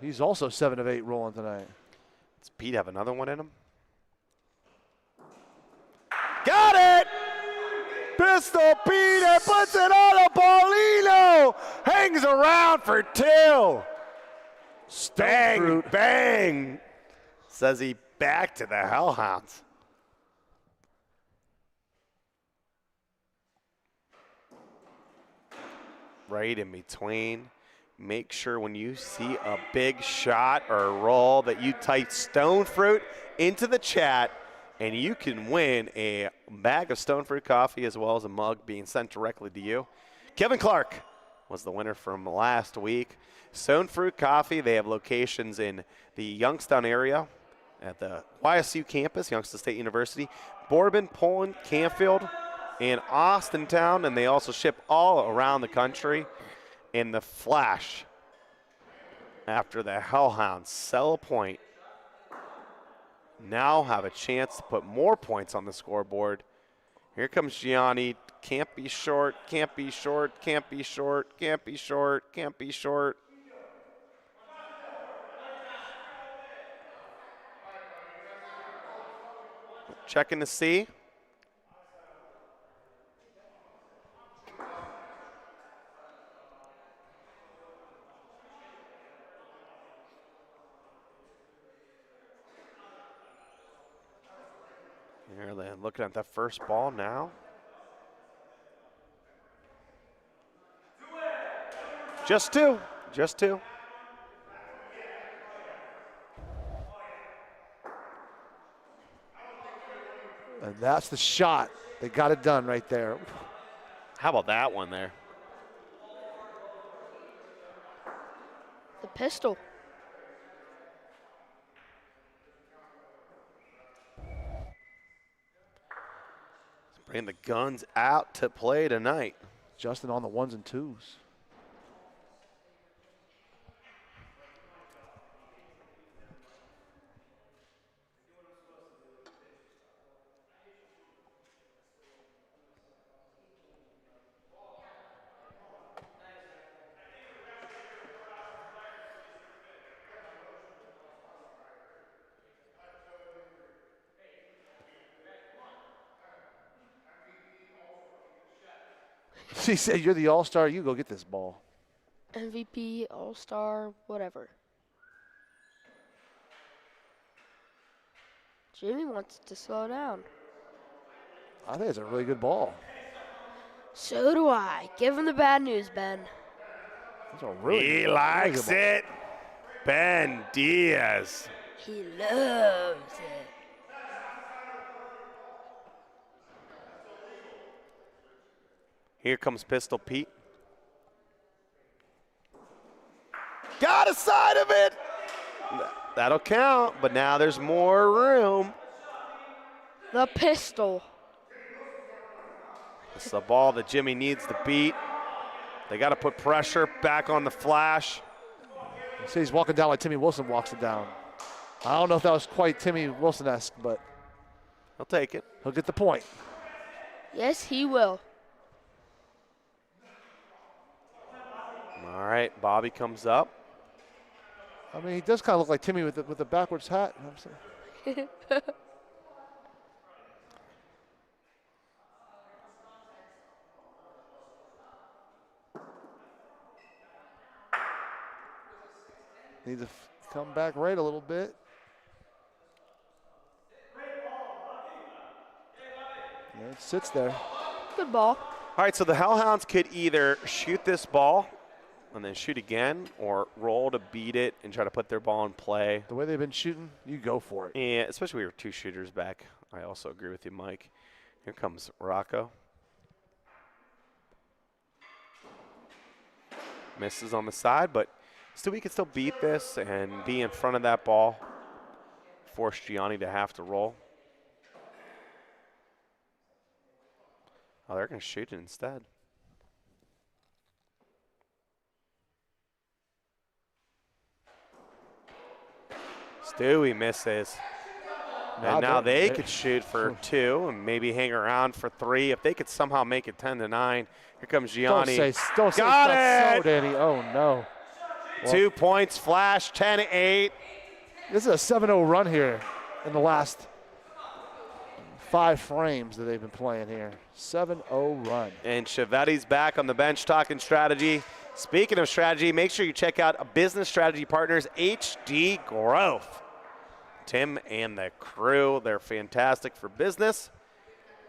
S7: He's also 7 of 8 rolling tonight.
S1: Does Pete have another one in him? Got it! Pistol Pete and puts it on a Paulino. Hangs around for 2. Bang,
S7: fruit.
S1: bang. Says he back to the Hellhounds. Right in between. Make sure when you see a big shot or a roll that you type Stone Fruit into the chat, and you can win a bag of Stone Fruit coffee as well as a mug being sent directly to you. Kevin Clark was the winner from last week. Stone Fruit Coffee, they have locations in the Youngstown area at the YSU campus, Youngstown State University, Bourbon, Poland, Canfield, and Austintown, and they also ship all around the country. In the Flash, after the Hellhounds sell a point, now have a chance to put more points on the scoreboard. Here comes Gianni. Can't be short, can't be short, can't be short, can't be short, can't be short. Checking to see. Here they're looking at that first ball now. Just 2. Just 2.
S7: And that's the shot. They got it done right there.
S1: How about that one there?
S9: The pistol.
S1: Bring the guns out to play tonight.
S7: Justin on the 1s and 2s. He said, "You're the all-star. You go get this ball."
S9: MVP, All-Star, whatever. Jimmy wants to slow down.
S7: I think it's a really good ball.
S9: So do I. Give him the bad news, Ben.
S7: That's a really
S1: He
S7: good,
S1: likes
S7: really
S1: it. Ben Diaz.
S9: He loves it.
S1: Here comes Pistol Pete. Got a side of it. That'll count, but now there's more room.
S9: The pistol.
S1: It's the ball that Jimmy needs to beat. They got to put pressure back on the Flash.
S7: You see, he's walking down like Timmy Wilson walks it down. I don't know if that was quite Timmy Wilson-esque, but
S1: He'll take it.
S7: he'll get the point.
S9: Yes, he will.
S1: All right, Bobby comes up.
S7: I mean, he does kind of look like Timmy with the backwards hat. I'm saying. Need to come back right a little bit. Yeah, it sits there.
S9: Good ball.
S1: All right, so the Hellhounds could either shoot this ball and then shoot again or roll to beat it and try to put their ball in play.
S7: The way they've been shooting, you go for it.
S1: Yeah, especially we were 2 shooters back. I also agree with you, Mike. Here comes Rocco. Misses on the side, but still we can still beat this and be in front of that ball. Force Gianni to have to roll. Oh, they're going to shoot it instead. Stewie misses. And now they could shoot for 2 and maybe hang around for 3. If they could somehow make it 10-9. Here comes Gianni.
S7: Don't say
S1: Got
S7: that's
S1: it!
S7: so, Danny. Oh, no.
S1: 2 points, Flash, 10-8.
S7: This is a 7-0 run here in the last 5 frames that they've been playing here. 7-0 run.
S1: And Chiavetti's back on the bench talking strategy. Speaking of strategy, make sure you check out Business Strategy Partners HD Growth. Tim and the crew, they're fantastic for business,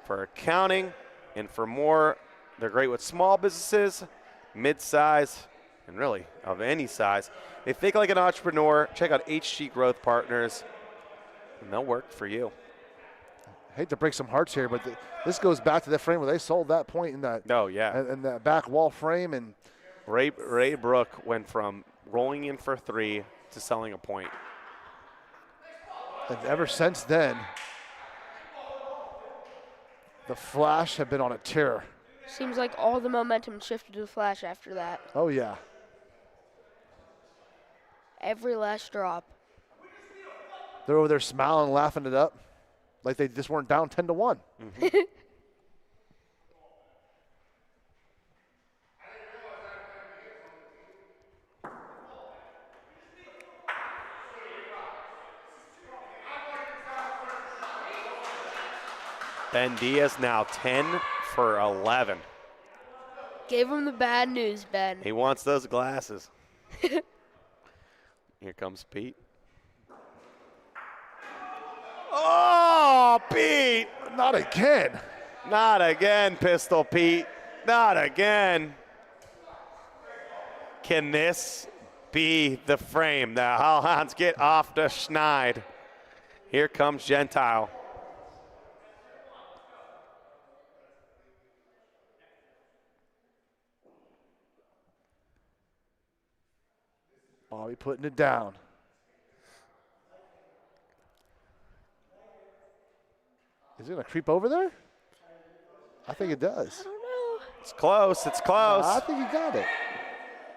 S1: for accounting, and for more. They're great with small businesses, mid-size, and really of any size. They think like an entrepreneur. Check out HG Growth Partners, and they'll work for you.
S7: I hate to break some hearts here, but this goes back to that frame where they sold that point in that.
S1: Oh, yeah.
S7: And that back wall frame. And
S1: Ray Brook went from rolling in for 3 to selling a point.
S7: And ever since then, the Flash have been on a tear.
S9: Seems like all the momentum shifted to the Flash after that.
S7: Oh, yeah.
S9: Every last drop.
S7: They're over there smiling, laughing it up, like they just weren't down 10-1.
S1: Mm-hmm. Ben Diaz now 10 for 11.
S9: Give him the bad news, Ben.
S1: He wants those glasses. Here comes Pete. Oh, Pete!
S7: Not again.
S1: Not again, Pistol Pete. Not again. Can this be the frame? The Hellhounds get off the schneid. Here comes Gentile.
S7: Bobby putting it down. Is it going to creep over there? I think it does.
S9: I don't know.
S1: It's close. It's close.
S7: I think he got it.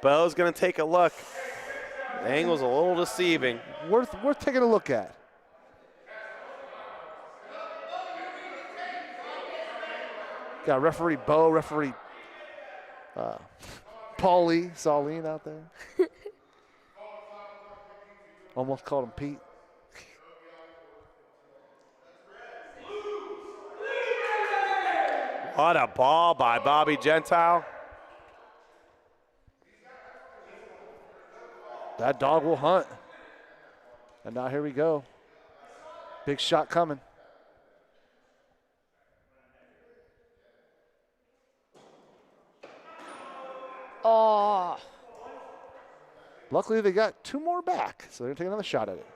S1: Bo's going to take a look. The angle's a little deceiving.
S7: Worth taking a look at. Got referee Bo, referee Saulene out there. Almost called him Pete.
S1: What a ball by Bobby Gentile.
S7: That dog will hunt. And now here we go. Big shot coming.
S9: Oh.
S7: Luckily, they got 2 more back, so they're going to take another shot at it.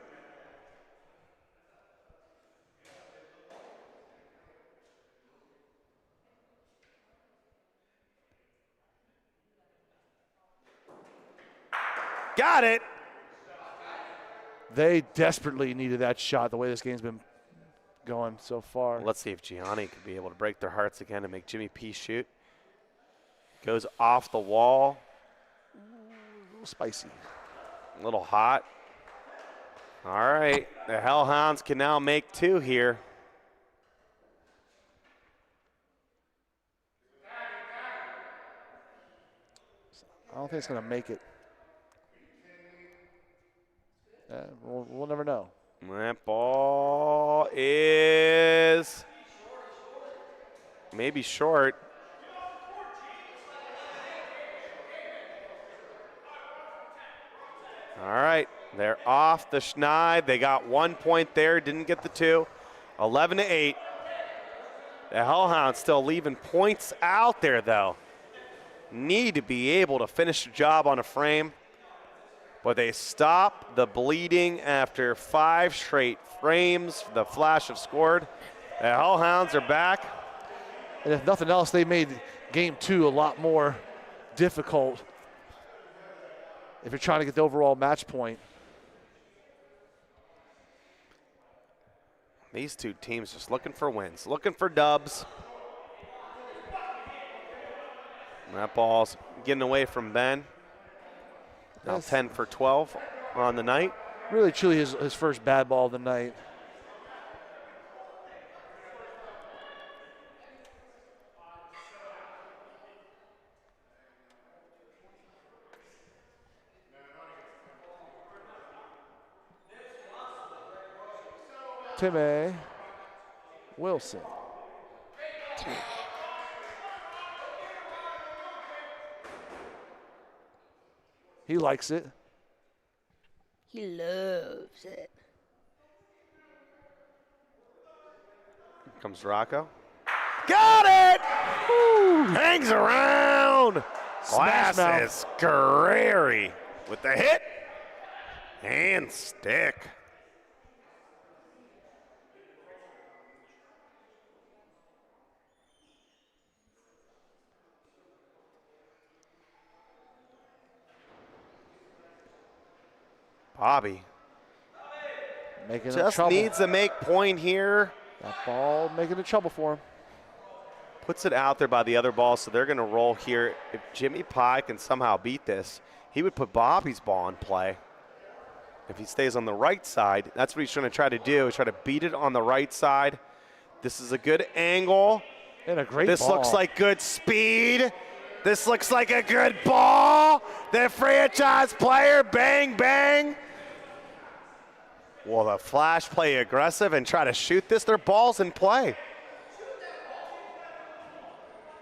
S1: Got it.
S7: They desperately needed that shot the way this game's been going so far.
S1: Let's see if Gianni could be able to break their hearts again and make Jimmy P shoot. Goes off the wall.
S7: A little spicy.
S1: A little hot. All right, the Hellhounds can now make 2 here.
S7: I don't think it's going to make it. We'll never know.
S1: That ball is maybe short. All right, they're off the schneid. They got 1 point there, didn't get the 2. 11-8. The Hellhounds still leaving points out there, though. Need to be able to finish the job on a frame. But they stop the bleeding after 5 straight frames. The Flash have scored. The Hellhounds are back.
S7: And if nothing else, they made game 2 a lot more difficult if you're trying to get the overall match point.
S1: These 2 teams just looking for wins, looking for dubs. And that ball's getting away from Ben. Now 10 for 12 on the night.
S7: Really, truly his first bad ball of the night. Timmy Wilson. He likes it.
S9: He loves it.
S1: Here comes Rocco. Got it! Woo. Hangs around. Glasses Guerreri with the hit and stick. Bobby
S7: making
S1: just
S7: trouble.
S1: needs to make point here.
S7: That ball making it trouble for him.
S1: Puts it out there by the other ball, so they're going to roll here. If Jimmy Pye can somehow beat this, he would put Bobby's ball in play. If he stays on the right side, that's what he's trying to try to do, is try to beat it on the right side. This is a good angle.
S7: And a great
S1: This
S7: ball.
S1: looks like good speed. This looks like a good ball. The franchise player, bang, bang. Will the Flash play aggressive and try to shoot this? Their ball's in play.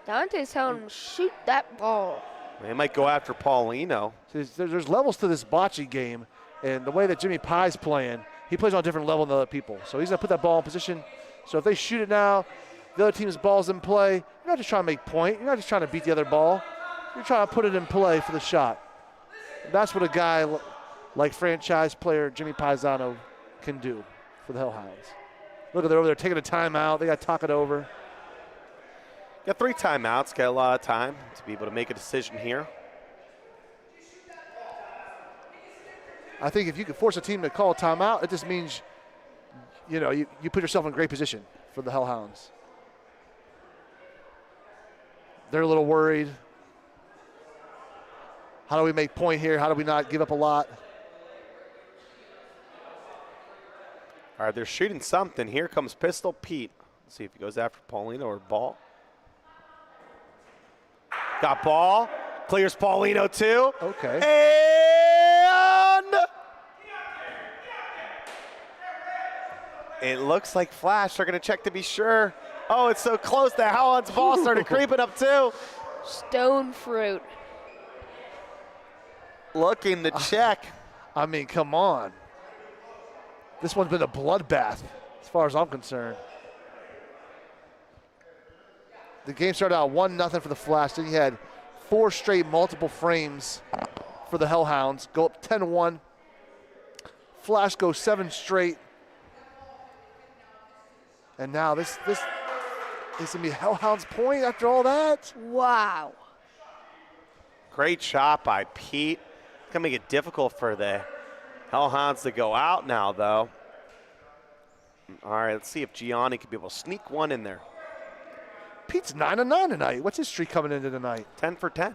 S9: Dante's telling him, shoot that ball.
S1: They might go after Paulino.
S7: There's levels to this Boccee game, and the way that Jimmy Pye's playing, he plays on a different level than other people. So he's going to put that ball in position. So if they shoot it now, the other team's ball's in play, you're not just trying to make point. You're not just trying to beat the other ball. You're trying to put it in play for the shot. And that's what a guy like franchise player Jimmy Paisano can do for the Hellhounds. Look, they're over there taking a timeout. They got to talk it over.
S1: Got 3 timeouts, got a lot of time to be able to make a decision here.
S7: I think if you can force a team to call a timeout, it just means, you put yourself in a great position for the Hellhounds. They're a little worried. How do we make point here? How do we not give up a lot?
S1: All right, they're shooting something. Here comes Pistol Pete. Let's see if he goes after Paulino or ball. Got ball. Clears Paulino too.
S7: Okay.
S1: And It looks like Flash. They're going to check to be sure. Oh, it's so close. The Hellhounds ball started creeping up too.
S9: Stone fruit.
S1: Looking to check.
S7: I mean, come on. This one's been a bloodbath as far as I'm concerned. The game started out 1-0 for the Flash. Then you had 4 straight multiple frames for the Hellhounds. Go up 10-1. Flash goes 7 straight. And now this is going to be Hellhounds' point after all that?
S9: Wow.
S1: Great shot by Pete. It's going to make it difficult for the Hellhounds to go out now, though. All right, let's see if Gianni can be able to sneak one in there.
S7: Pete's 9-9 tonight. What's his streak coming into tonight?
S1: 10 for 10.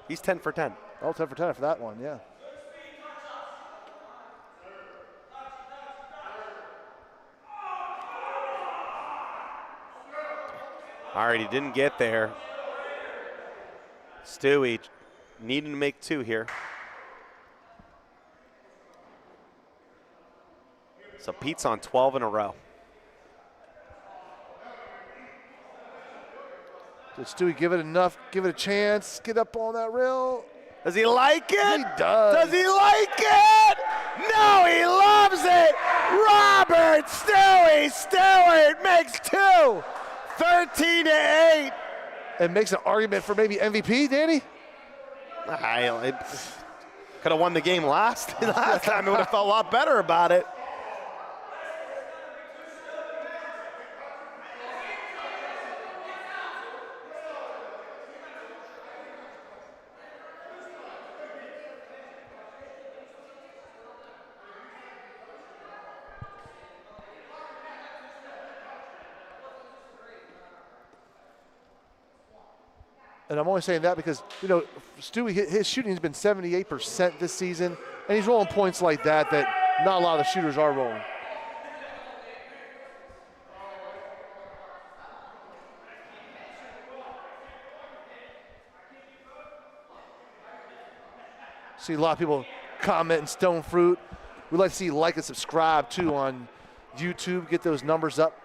S1: He's 10 for 10.
S7: Oh, 10 for 10 for that one, yeah.
S1: All right, he didn't get there. Stewie needing to make 2 here. So Pete's on 12 in a row.
S7: Did Stewie give it enough, give it a chance, get up on that rail?
S1: Does he like it?
S7: He does.
S1: Does he like it? No, he loves it. Robert Stewart makes 2. 13-8.
S7: And makes an argument for maybe MVP, Danny?
S1: Could have won the game last time. It would have felt a lot better about it.
S7: And I'm only saying that because, you know, Stewie, his shooting has been 78% this season, and he's rolling points like that not a lot of the shooters are rolling. See a lot of people commenting stone fruit. We'd like to see like and subscribe, too, on YouTube. Get those numbers up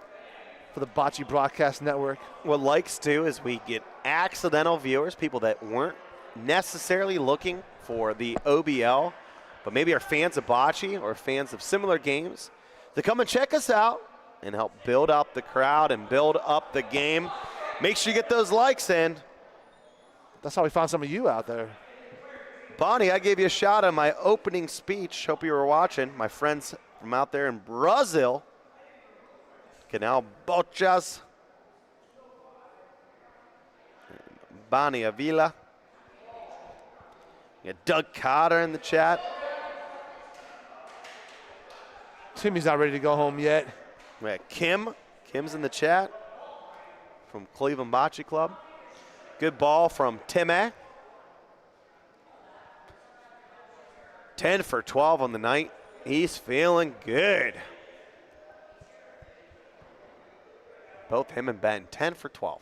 S7: for the Boccee Broadcast Network.
S1: What likes do is we get accidental viewers, people that weren't necessarily looking for the OBL, but maybe are fans of Boccee or fans of similar games, to come and check us out and help build up the crowd and build up the game. Make sure you get those likes in.
S7: That's how we found some of you out there.
S1: Bonnie, I gave you a shout on my opening speech. Hope you were watching. My friends from out there in Brazil. Canal Bochas. Bonnie Avila. You got Doug Cotter in the chat.
S7: Timmy's not ready to go home yet.
S1: We got Kim. Kim's in the chat from Cleveland Bocce Club. Good ball from Timmy. 10 for 12 on the night. He's feeling good. Both him and Ben, 10 for 12.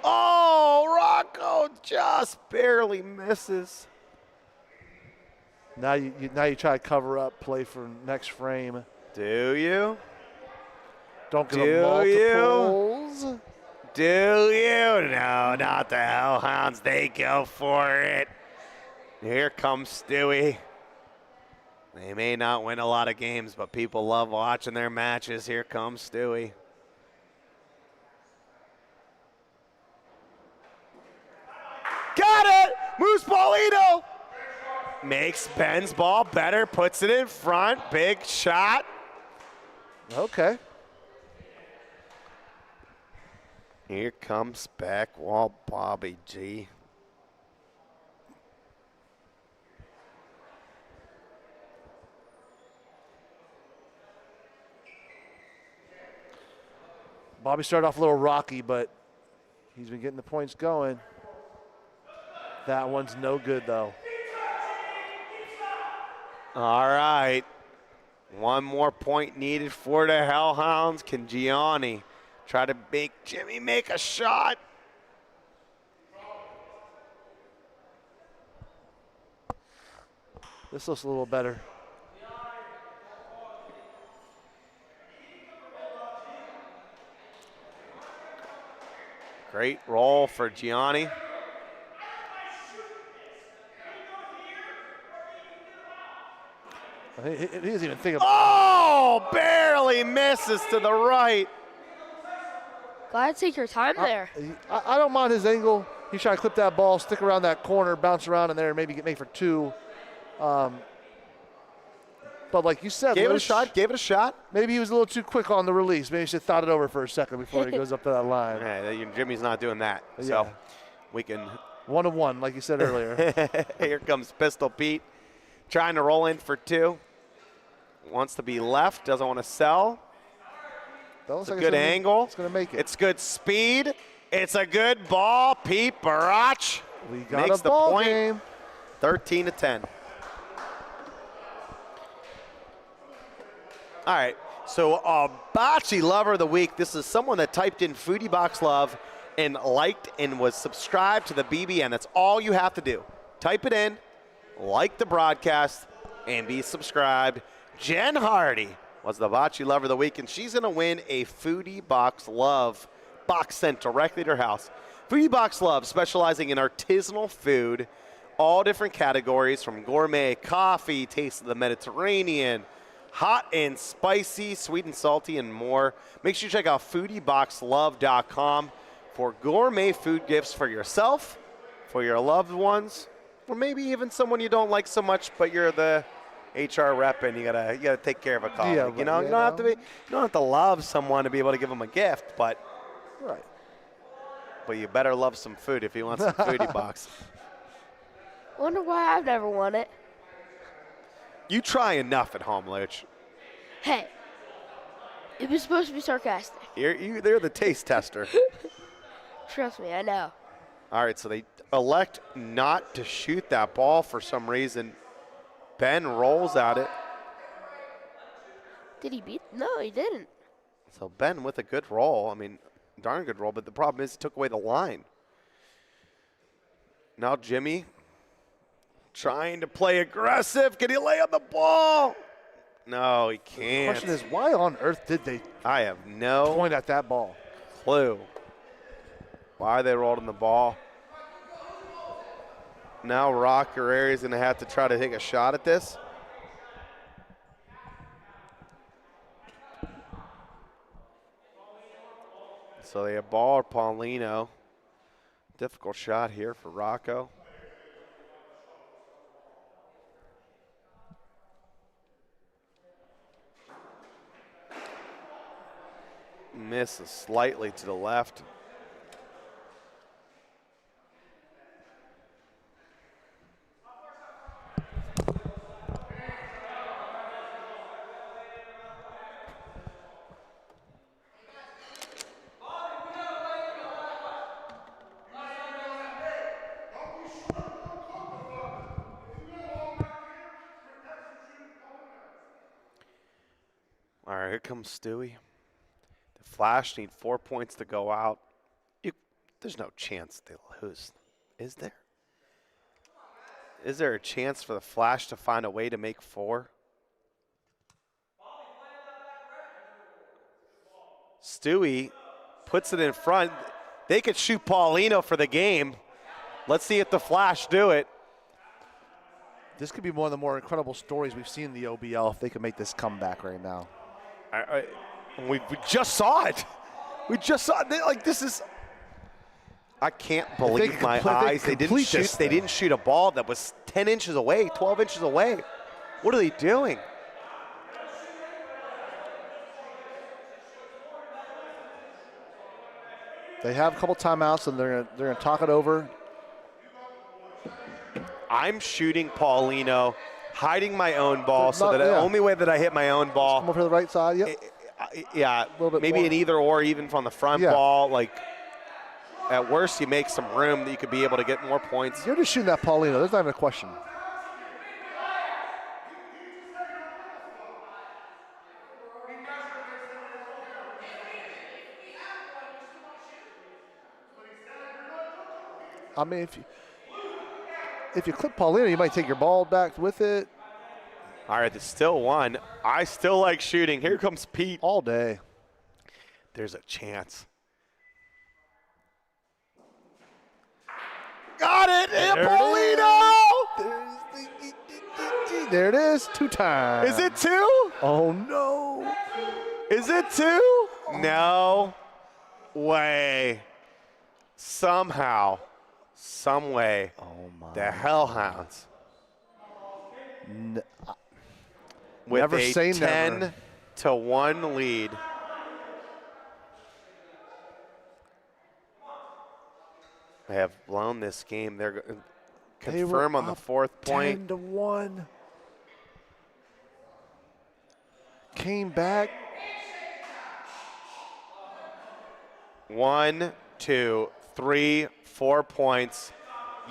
S1: Oh, Rocco just barely misses.
S7: Now you try to cover up, play for next frame.
S1: Do you?
S7: Don't give them multiples.
S1: Do you? No, not the Hellhounds. They go for it. Here comes Stewie. They may not win a lot of games, but people love watching their matches. Here comes Stewie. Got it! Moose Paulino! Makes Ben's ball better, puts it in front. Big shot.
S7: Okay.
S1: Here comes back wall Bobby G.
S7: Bobby started off a little rocky, but he's been getting the points going. That one's no good, though.
S1: All right. One more point needed for the Hellhounds. Can Gianni try to make Jimmy make a shot?
S7: This looks a little better.
S1: Great roll for Gianni.
S7: He doesn't even think of.
S1: Oh, barely misses to the right.
S9: Gotta take your time there.
S7: I don't mind his angle. He's trying to clip that ball, stick around that corner, bounce around in there, and maybe make for two. But like you said,
S1: Gave it a shot.
S7: Maybe he was a little too quick on the release. Maybe he should have thought it over for a second before he goes up to that line.
S1: Yeah, Jimmy's not doing that.
S7: Yeah.
S1: So we can.
S7: 1-1, like you said earlier.
S1: Here comes Pistol Pete, trying to roll in for two. Wants to be left, doesn't want to sell. It's a good angle.
S7: It's going to make it.
S1: It's good speed. It's a good ball. Pete Barach makes the point.
S7: Game.
S1: 13-10. All right, so Bocce Lover of the Week. This is someone that typed in Foodie Box Love and liked and was subscribed to the BBN. That's all you have to do. Type it in, like the broadcast, and be subscribed. Jen Hardy was the Bocce Lover of the Week, and she's going to win a Foodie Box Love box sent directly to her house. Foodie Box Love, specializing in artisanal food, all different categories from gourmet, coffee, taste of the Mediterranean, hot and spicy, sweet and salty, and more. Make sure you check out foodieboxlove.com for gourmet food gifts for yourself, for your loved ones, or maybe even someone you don't like so much, but you're the HR rep and you gotta take care of a colleague.
S7: Yeah,
S1: you don't have to love someone to be able to give them a gift, but
S7: Right.
S1: But you better love some food if you want some Foodie Box.
S9: Wonder why I've never won it.
S1: You try enough at home, Luch.
S9: Hey, it was supposed to be sarcastic.
S1: They're the taste tester.
S9: Trust me, I know.
S1: All right, so they elect not to shoot that ball for some reason. Ben rolls at it.
S9: Did he beat? No, he didn't.
S1: So Ben with a good roll. I mean, darn good roll, but the problem is he took away the line. Now Jimmy trying to play aggressive. Can he lay on the ball? No, he can't.
S7: The question is, why on earth did they
S1: I have no
S7: point at that ball?
S1: clue why they rolled in the ball. Now Rock Guerrero is going to have to try to take a shot at this. So they have ball or Paulino. Difficult shot here for Rocco. Misses slightly to the left. All right, here comes Stewie. The Flash need 4 points to go out. There's no chance they'll lose, is there? Is there a chance for the Flash to find a way to make 4? Stewie puts it in front. They could shoot Paulino for the game. Let's see if the Flash do it.
S7: This could be one of the more incredible stories we've seen in the OBL if they could make this comeback right now.
S1: We just saw it. We just saw it. Like, this is. I can't believe my eyes. They didn't shoot. They didn't shoot a ball that was 10 inches away, 12 inches away. What are they doing?
S7: They have a couple timeouts, and they're gonna talk it over.
S1: I'm shooting Paulino, hiding my own ball, so that the only way that I hit my own ball.
S7: Come over to the right side. Yep.
S1: Yeah, maybe an either or, even from the front ball. Like, at worst, you make some room that you could be able to get more points.
S7: You're just shooting that Paulino. There's not even a question. I mean, if you clip Paulino, you might take your ball back with it.
S1: All right, there's still one. I still like shooting. Here comes Pete.
S7: All day.
S1: There's a chance. it! And Paulino!
S7: There it is, 2 times.
S1: Is it 2?
S7: Oh, no.
S1: Is it 2? No way. Somehow, some way, the Hellhounds with
S7: Never
S1: a
S7: say
S1: 10
S7: never.
S1: to 1 lead. They have blown this game. They're confirm on the 4th point.
S7: 10 to 1. Came back.
S1: 1, 2, 3, 4 points.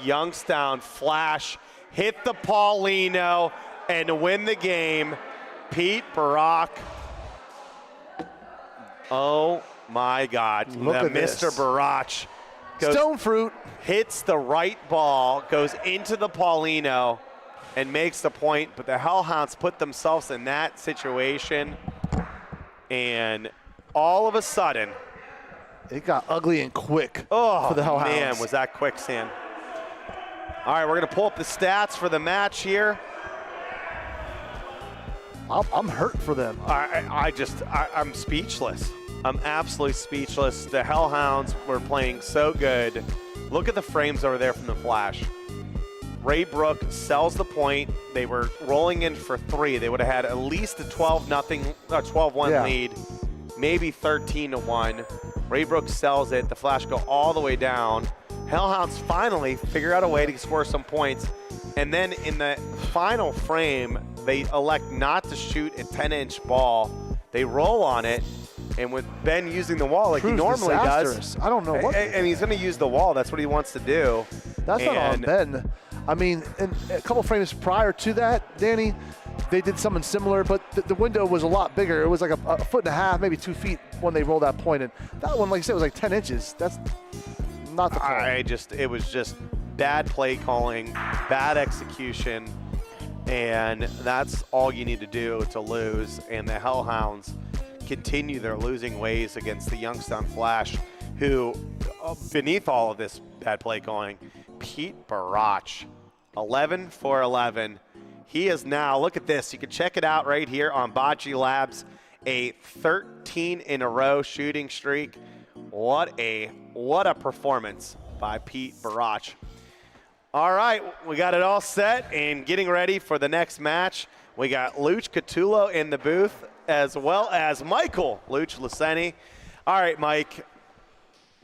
S1: Youngstown flash, hit the Paulino, and win the game. Pete Barak. Oh my God.
S7: Look at
S1: Mr.
S7: this.
S1: Barach goes,
S7: Stone fruit.
S1: hits the right ball, goes into the Paulino, and makes the point. But the Hellhounds put themselves in that situation, and all of a sudden,
S7: It got ugly and quick
S1: oh
S7: for the Hellhounds.
S1: man, was that quicksand. All right, we're going to pull up the stats for the match here.
S7: I'm hurt for them.
S1: I'm speechless. I'm absolutely speechless. The Hellhounds were playing so good. Look at the frames over there from the flash. Ray Brook sells the point. They were rolling in for 3. They would have had at least a 12-1 lead, maybe 13-1. Ray Brook sells it. The Flash go all the way down. Hellhounds finally figure out a way to score some points. And then in the final frame, they elect not to shoot a 10-inch ball. They roll on it. And with Ben using the wall like he normally does.
S7: I don't know what.
S1: And he's going to use the wall. That's what he wants to do.
S7: That's not on Ben. I mean, in a couple frames prior to that, Danny, they did something similar, but the window was a lot bigger. It was like a foot and a half, maybe 2 feet when they rolled that point. And that one, like I said, was like 10 inches. That's not the point.
S1: It was just bad play calling, bad execution, and that's all you need to do to lose. And the Hellhounds continue their losing ways against the Youngstown Flash, who, beneath all of this bad play calling, Pete Barach, 11 for 11. He is now, look at this, you can check it out right here on Boccee Labs, a 13 in a row shooting streak. What a performance by Pete Barach. All right, we got it all set and getting ready for the next match. We got Luch Catullo in the booth, as well as Michael Luch Laseni. All right, Mike,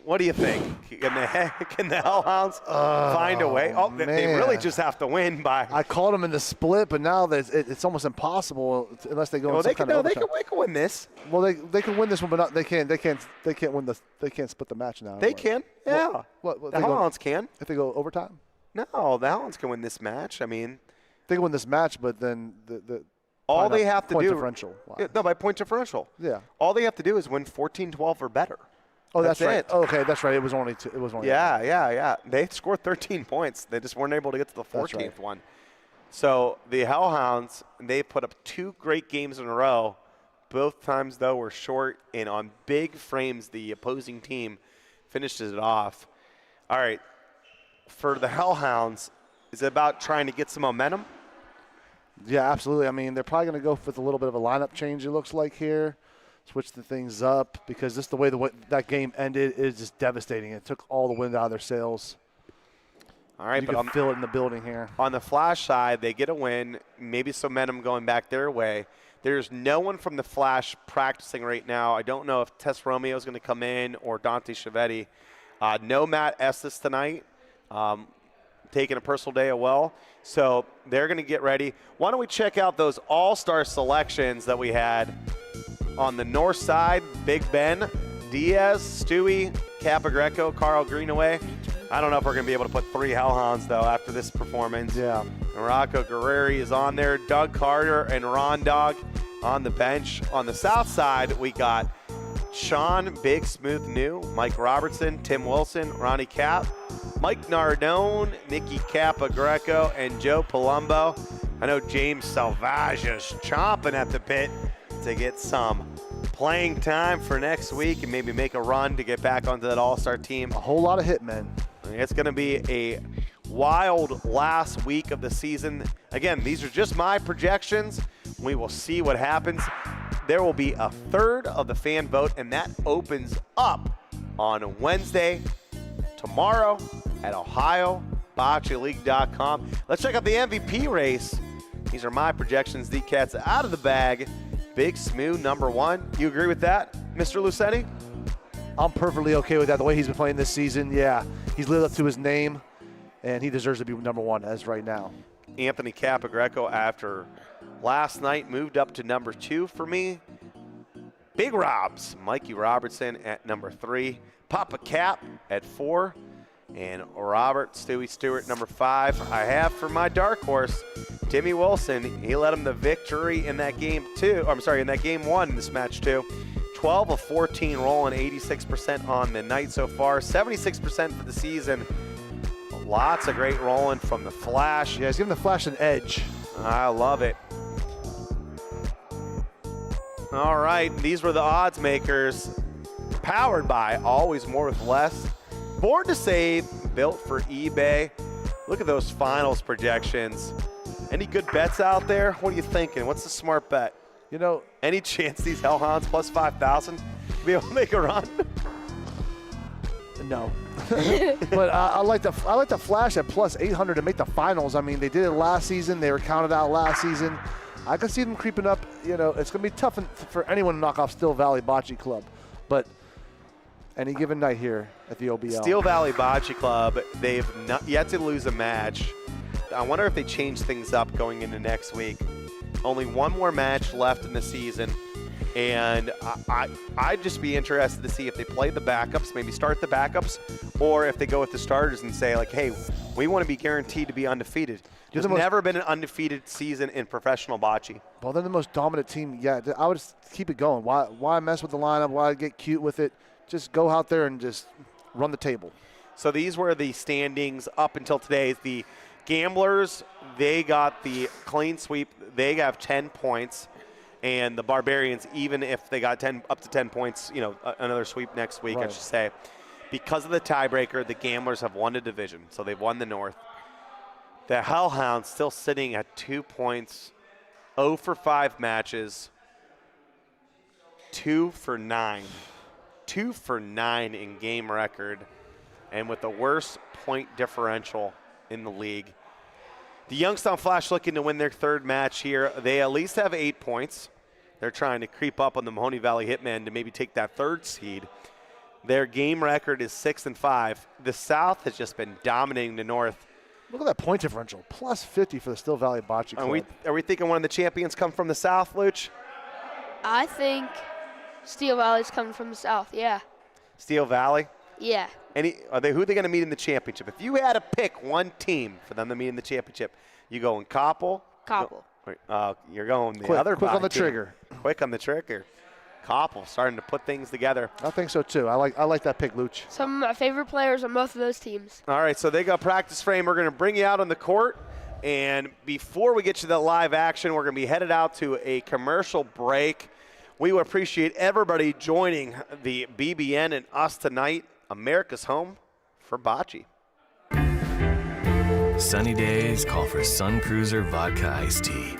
S1: what do you think? Can the Hellhounds find a way? Oh, they really just have to win by.
S7: I called them in the split, but now it's almost impossible unless they go.
S1: Well,
S7: in some kind of overtime.
S1: they can win this.
S7: Well, they can win this one, but not, they can't win they can't split the match now.
S1: They can. Yeah.
S7: What
S1: the Hellhounds can.
S7: If they go overtime.
S1: No, the Hellhounds can win this match. I mean,
S7: they can win this match, but then
S1: all they have to
S7: point
S1: do.
S7: Differential.
S1: Yeah, no, by point differential.
S7: Yeah.
S1: All they have to do is win 14-12 or better.
S7: Oh, that's right.
S1: It.
S7: Oh, okay, that's right. It was only two. It was only.
S1: Yeah. They scored 13 points. They just weren't able to get to the 14th one. So the Hellhounds, they put up 2 great games in a row. Both times, though, were short, and on big frames, the opposing team finishes it off. All right, for the Hellhounds, is it about trying to get some momentum?
S7: Yeah, absolutely. I mean, they're probably going to go with a little bit of a lineup change, it looks like here. Switch the things up because just the way that game ended is just devastating. It took all the wind out of their sails.
S1: All right,
S7: you
S1: but
S7: can feel it in the building here.
S1: On the Flash side, they get a win, maybe some momentum going back their way. There's no one from the Flash practicing right now. I don't know if Tess Romeo is going to come in or Dante Chiavetti. No Matt Estes tonight, taking a personal day as well. So they're going to get ready. Why don't we check out those all-star selections that we had on the north side? Big Ben, Diaz, Stewie, Capagreco, Carl Greenaway. I don't know if we're going to be able to put 3 Hellhounds, though, after this performance.
S7: Yeah.
S1: Rocco Guerreri is on there. Doug Carter and Ron Dog on the bench. On the south side, we got Sean Big Smooth New, Mike Robertson, Tim Wilson, Ronnie Cap, Mike Nardone, Nicky Capagreco, and Joe Palumbo. I know James Salvage is chomping at the bit to get some playing time for next week and maybe make a run to get back onto that all-star team.
S7: A whole lot of hitmen.
S1: It's going to be a wild last week of the season. Again, these are just my projections. We will see what happens. There will be a third of the fan vote, and that opens up on Wednesday, tomorrow at OhioBocceeLeague.com. Let's check out the MVP race. These are my projections. The cat's out of the bag. Big Smoo, number 1. You agree with that, Mr. Luceni?
S7: I'm perfectly okay with that. The way he's been playing this season, yeah, he's lived up to his name, and he deserves to be number 1 as right now.
S1: Anthony Capagreco, after last night, moved up to number 2 for me. Big Robs, Mikey Robertson at number 3. Papa Cap at 4. And Robert Stewie Stewart, number 5. I have for my dark horse, Timmy Wilson. He led him the victory in that game 2. In that game 1 in this match 2. 12 of 14 rolling, 86% on the night so far, 76% for the season. Lots of great rolling from the Flash.
S7: Yeah, he's giving the Flash an edge.
S1: I love it. All right, these were the odds makers, powered by Always More with Less. Born to Save, built for eBay. Look at those finals projections. Any good bets out there? What are you thinking? What's the smart bet?
S7: You know,
S1: any chance these Hellhounds plus 5,000 be able to make a run?
S7: No. But I like the Flash at plus 800 to make the finals. I mean, they did it last season. They were counted out last season. I can see them creeping up. You know, it's going to be tough for anyone to knock off Steel Valley Bocce Club. But any given night here at the OBL.
S1: Steel Valley Bocce Club, they've not yet to lose a match. I wonder if they change things up going into next week. Only one more match left in the season. And I'd just be interested to see if they play the backups, maybe start the backups, or if they go with the starters and say, like, hey, we want to be guaranteed to be undefeated. There's never been an undefeated season in professional bocce.
S7: Well, they're the most dominant team. Yeah, I would just keep it going. Why mess with the lineup? Why get cute with it? Just go out there and just run the table.
S1: So these were the standings up until today. The Gamblers, they got the clean sweep. They have 10 points. And the Barbarians, even if they got up to 10 points, you know, another sweep next week, right. I should say. Because of the tiebreaker, the Gamblers have won the division, so they've won the North. The Hellhounds still sitting at 2 points, 0 for 5 matches, 2 for 9. 2 for 9 in game record, and with the worst point differential in the league. The Youngstown Flash looking to win their third match here. They at least have 8 points. They're trying to creep up on the Mahoney Valley Hitmen to maybe take that third seed. Their game record is 6-5. The South has just been dominating the North.
S7: Look at that point differential, plus 50 for the Steel Valley Bocce Club.
S1: Are we thinking one of the champions come from the South, Luch?
S9: I think Steel Valley's coming from the South, yeah.
S1: Steel Valley?
S9: Yeah.
S1: Who are they going to meet in the championship? If you had to pick one team for them to meet in the championship, you go in Koppel?
S9: Koppel.
S1: You're going the other
S7: quick on the
S1: team.
S7: trigger.
S1: Quick on the trigger. Koppel starting to put things together.
S7: I think so too. I like that pick, Luch.
S9: Some of my favorite players on both of those teams.
S1: All right, so they got practice frame. We're going to bring you out on the court. And before we get to the live action, we're going to be headed out to a commercial break. We would appreciate everybody joining the BBN and us tonight, America's home for bocce.
S5: Sunny days call for Sun Cruiser Vodka Iced Tea.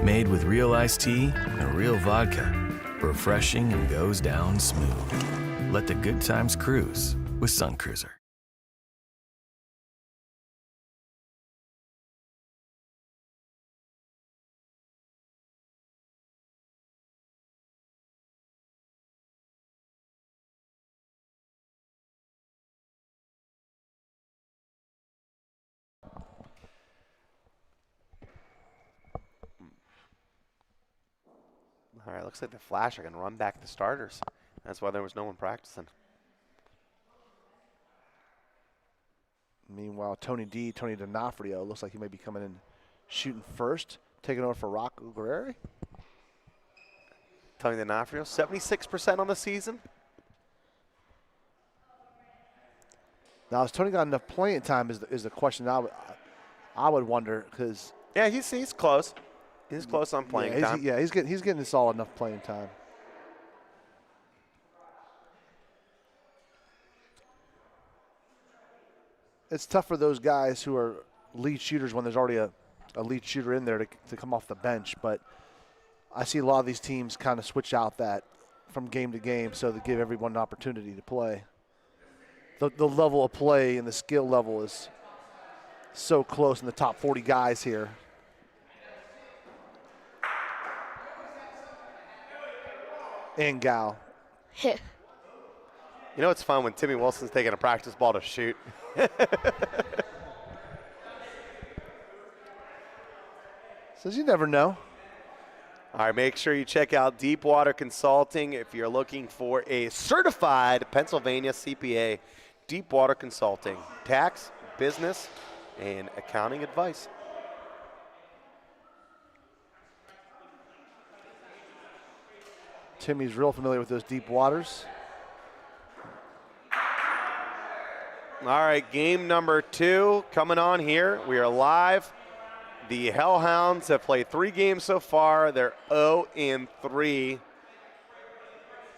S5: Made with real iced tea and real vodka. Refreshing and goes down smooth. Let the good times cruise with Sun Cruiser.
S1: All right, looks like the Flash are going to run back the starters. That's why there was no one practicing.
S7: Meanwhile, Tony D'Onofrio looks like he may be coming in shooting first, taking over for Rocco Guerreri.
S1: Tony D'Onofrio, 76% on the season.
S7: Now, has Tony got enough playing time is the question I would wonder, because
S1: yeah, he's close. He's close on playing time.
S7: He's getting this all enough playing time. it's tough for those guys who are lead shooters when there's already a lead shooter in there to come off the bench. But I see a lot of these teams kind of switch out that from game to game so they give everyone an opportunity to play. The level of play and the skill level is so close in the top 40 guys here. And gal.
S1: You know it's fun when Timmy Wilson's taking a practice ball to shoot.
S7: Says you never know.
S1: All right, make sure you check out Deepwater Consulting if you're looking for a certified Pennsylvania CPA. Deepwater Consulting, tax, business, and accounting advice.
S7: Timmy's real familiar with those deep waters.
S1: All right, game number 2 coming on here. We are live. The Hellhounds have played 3 games so far. They're 0-3.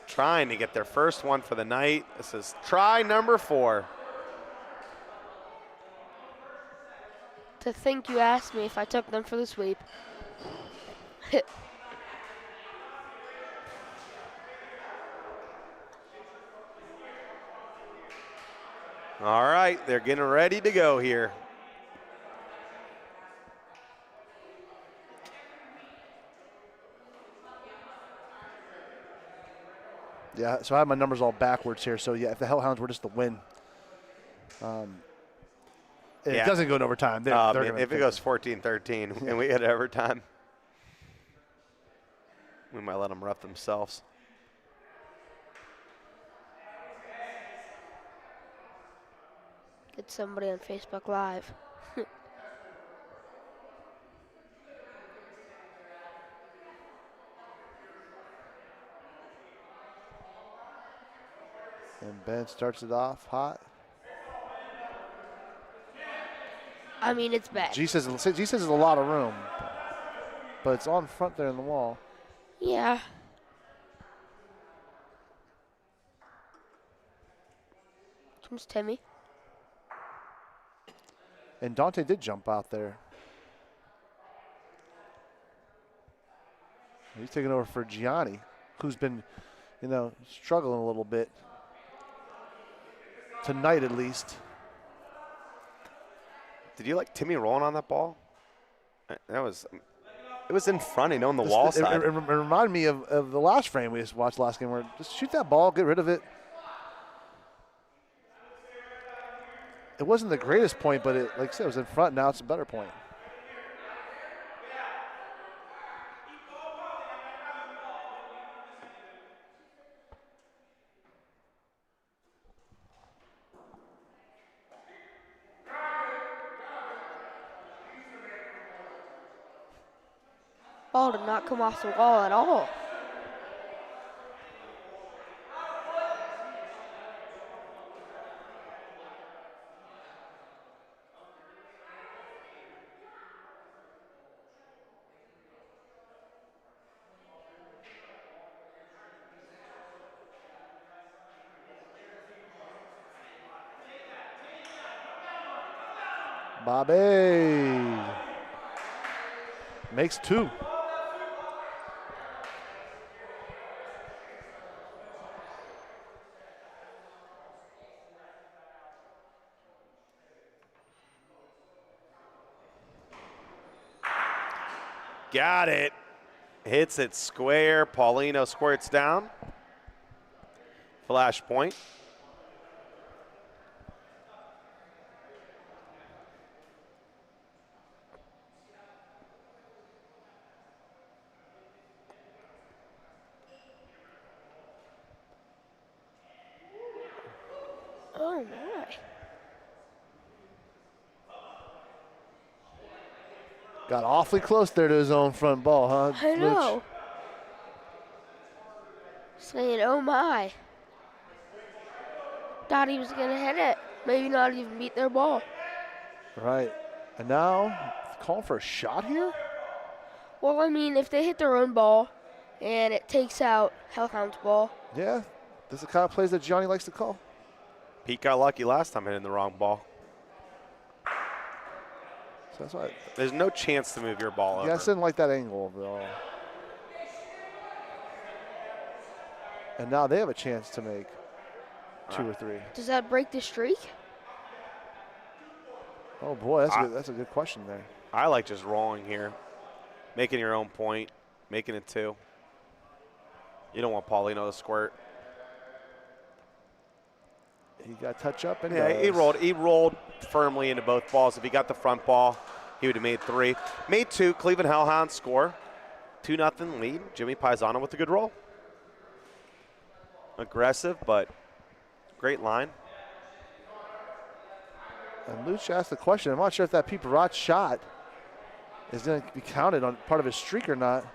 S1: Trying to get their first one for the night. This is try number 4.
S9: To think you asked me if I took them for the sweep.
S1: All right, they're getting ready to go here.
S7: Yeah, so I have my numbers all backwards here. So, yeah, if the Hellhounds were just to win, it doesn't go in overtime.
S1: If it goes 14-13 and we get overtime, we might let them rough themselves.
S9: Get somebody on Facebook Live.
S7: And Ben starts it off hot.
S9: I mean, it's bad.
S7: G says there's a lot of room, but it's on front there in the wall.
S9: Yeah. Comes Timmy.
S7: And Dante did jump out there. He's taking over for Gianni, who's been, struggling a little bit. Tonight, at least.
S1: Did you like Timmy rolling on that ball? It was in front, on the wall side.
S7: It reminded me of the last frame we just watched last game where just shoot that ball, get rid of it. It wasn't the greatest point, but like I said, it was in front. Now it's a better point.
S9: Ball did not come off the wall at all.
S7: Bobby makes 2.
S1: Got it. Hits it square. Paulino squirts down. Flash point.
S9: Oh, my.
S7: Got awfully close there to his own front ball, huh?
S9: I know. Saying, oh, my. Thought he was going to hit it. Maybe not even beat their ball.
S7: Right. And now, calling for a shot here?
S9: Well, I mean, if they hit their own ball and it takes out Hellhound's ball.
S7: Yeah. This is the kind of plays that Gianni likes to call.
S1: Pete got lucky last time hitting the wrong ball.
S7: So that's why.
S1: There's no chance to move your ball over.
S7: Yeah, I didn't like that angle at all. And now they have a chance to make 2 or 3.
S9: Does that break the streak?
S7: Oh boy, that's a good question there.
S1: I like just rolling here, making your own point, making it 2. You don't want Paulino to squirt.
S7: He got touch up and
S1: Yeah, he rolled firmly into both balls. If he got the front ball, he would have made 3. Made 2. Cleveland Hellhounds score. 2-0 lead. Jimmy Paisano with a good roll. Aggressive, but great line.
S7: And Luch asked the question. I'm not sure if that Pete Barat shot is going to be counted on part of his streak or not.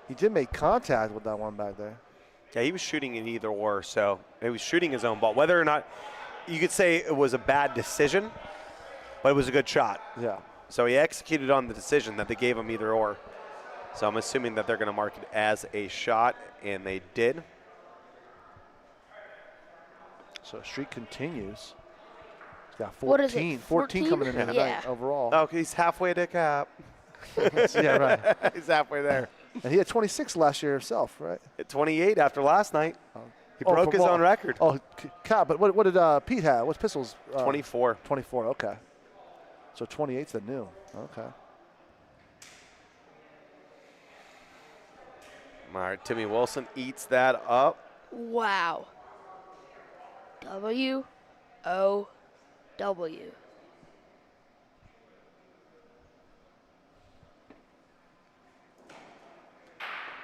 S7: He did make contact with that one back there.
S1: Yeah, he was shooting in either or, so he was shooting his own ball. Whether or not you could say it was a bad decision, but it was a good shot.
S7: Yeah.
S1: So he executed on the decision that they gave him either or. So I'm assuming that they're going to mark it as a shot, and they did.
S7: So streak continues. He's got 14.
S9: What is it,
S7: 14 coming in tonight
S9: Yeah.
S7: overall.
S1: Oh, he's halfway to cap.
S7: Yeah, right.
S1: He's halfway there.
S7: And he had 26 last year himself, right?
S1: At 28 after last night. He
S7: Oh,
S1: broke
S7: for
S1: his own record.
S7: Oh, cap. But what did Pete have? What's Pistols?
S1: 24.
S7: 24, okay. So 28's the new. Okay.
S1: All right, Timmy Wilson eats that up.
S9: Wow. W-O-W.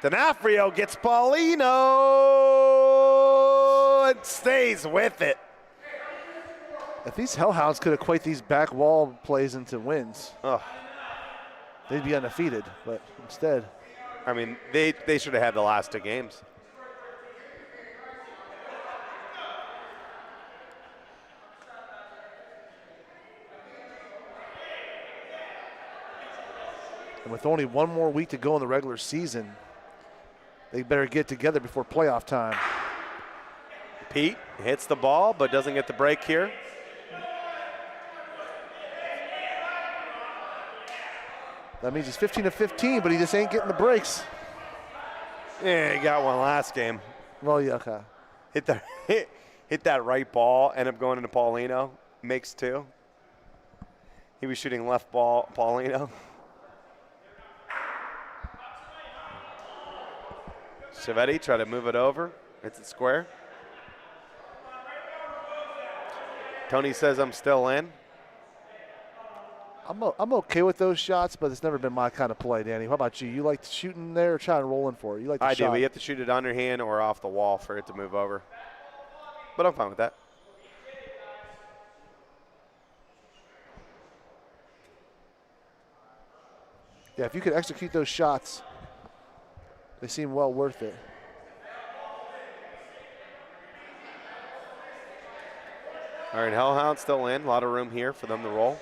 S1: D'Onofrio gets Paulino and stays with it.
S7: If these Hellhounds could equate these back wall plays into wins,
S1: Ugh.
S7: they'd be undefeated. But instead,
S1: I mean, they should have had the last 2 games.
S7: and with only one more week to go in the regular season, they better get together before playoff time.
S1: Pete hits the ball, but doesn't get the break here.
S7: That means he's 15 of 15, but he just ain't getting the breaks.
S1: Yeah, he got one last game.
S7: Well, yeah, okay.
S1: Hit that right ball, end up going into Paulino, makes 2. He was shooting left ball, Paulino. Civetti try to move it over. Hits it square. Tony says I'm still in.
S7: I'm okay with those shots, but it's never been my kind of play, Danny. How about you? You like shooting there or trying to roll in for it? You like the
S1: I
S7: shot?
S1: do, but you have to shoot it underhand or off the wall for it to move over. But I'm fine with that.
S7: Yeah, if you could execute those shots, they seem well worth it.
S1: All right, Hellhound still in. A lot of room here for them to roll.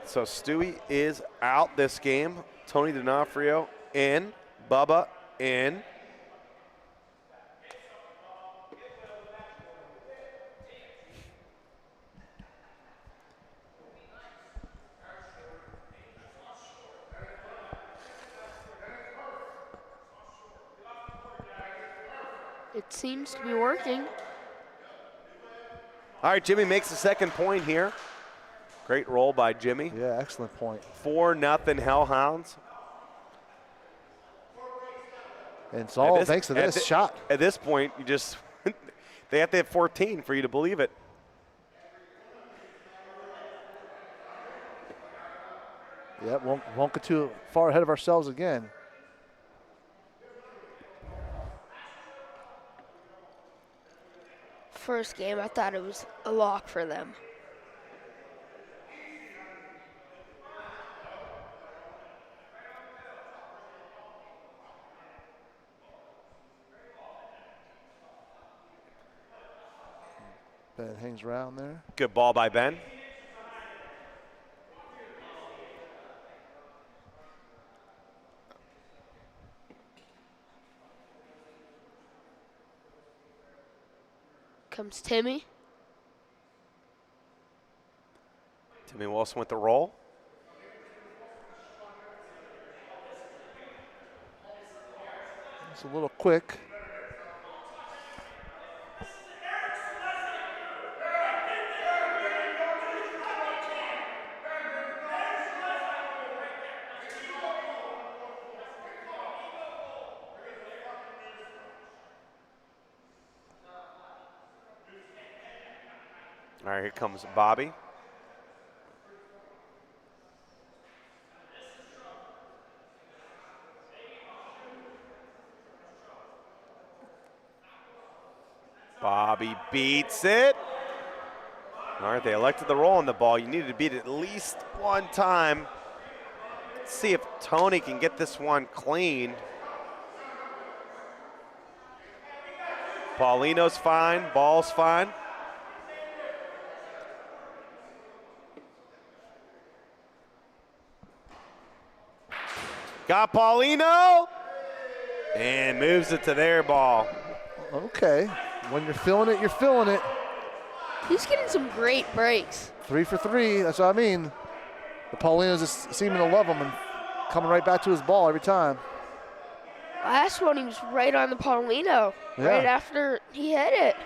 S1: So Stewie is out this game. Tony D'Onofrio in. Bubba in.
S9: It seems to be working.
S1: All right, Jimmy makes the second point here. Great roll by Jimmy.
S7: Yeah, excellent point.
S1: 4-0 Hellhounds.
S7: And it's all thanks to this shot.
S1: At this point, you just they have to have 14 for you to believe it.
S7: Yeah, won't get too far ahead of ourselves again.
S9: First game, I thought it was a lock for them.
S7: Ben hangs around there.
S1: Good ball by Ben.
S9: Comes Timmy.
S1: Jimmy Wilson with the roll.
S7: It's a little quick.
S1: All right, here comes Bobby. Bobby beats it. All right, they elected the roll on the ball. You needed to beat it at least one time. Let's see if Tony can get this one clean. Paulino's fine, ball's fine. Got Paulino, and moves it to their ball.
S7: Okay, when you're feeling it, you're feeling it.
S9: He's getting some great breaks.
S7: 3 for 3, that's what I mean. The Paulinos just seeming to love him and coming right back to his ball every time.
S9: Last one, he was right on the Paulino, right after he hit it.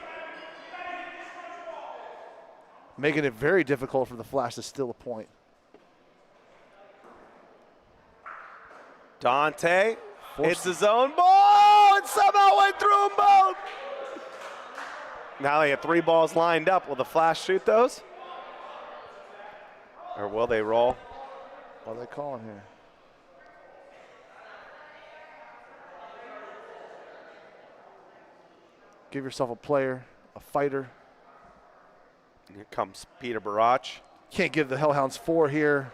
S7: Making it very difficult for the Flash to steal a point.
S1: Dante hits his own ball and somehow went through them both. Now they have 3 balls lined up. Will the Flash shoot those? Or will they roll?
S7: What are they calling here? Give yourself a player, a fighter.
S1: Here comes Peter Barach.
S7: Can't give the Hellhounds 4 here.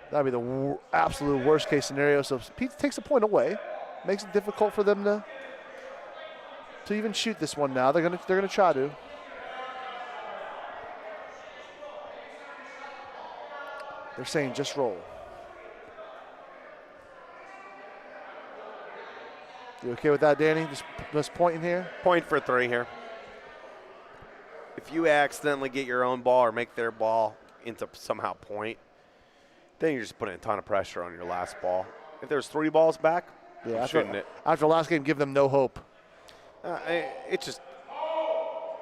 S7: That'd be the absolute worst case scenario. So if Pete takes a point away, makes it difficult for them to even shoot this one now. They're gonna try to. They're saying just roll. You okay with that, Danny? Just pointing here?
S1: Point for 3 here. If you accidentally get your own ball or make their ball into somehow point, then you're just putting a ton of pressure on your last ball. If there's 3 balls back,
S7: Yeah,
S1: shooting it.
S7: After the last game, give them no hope.
S1: It's just,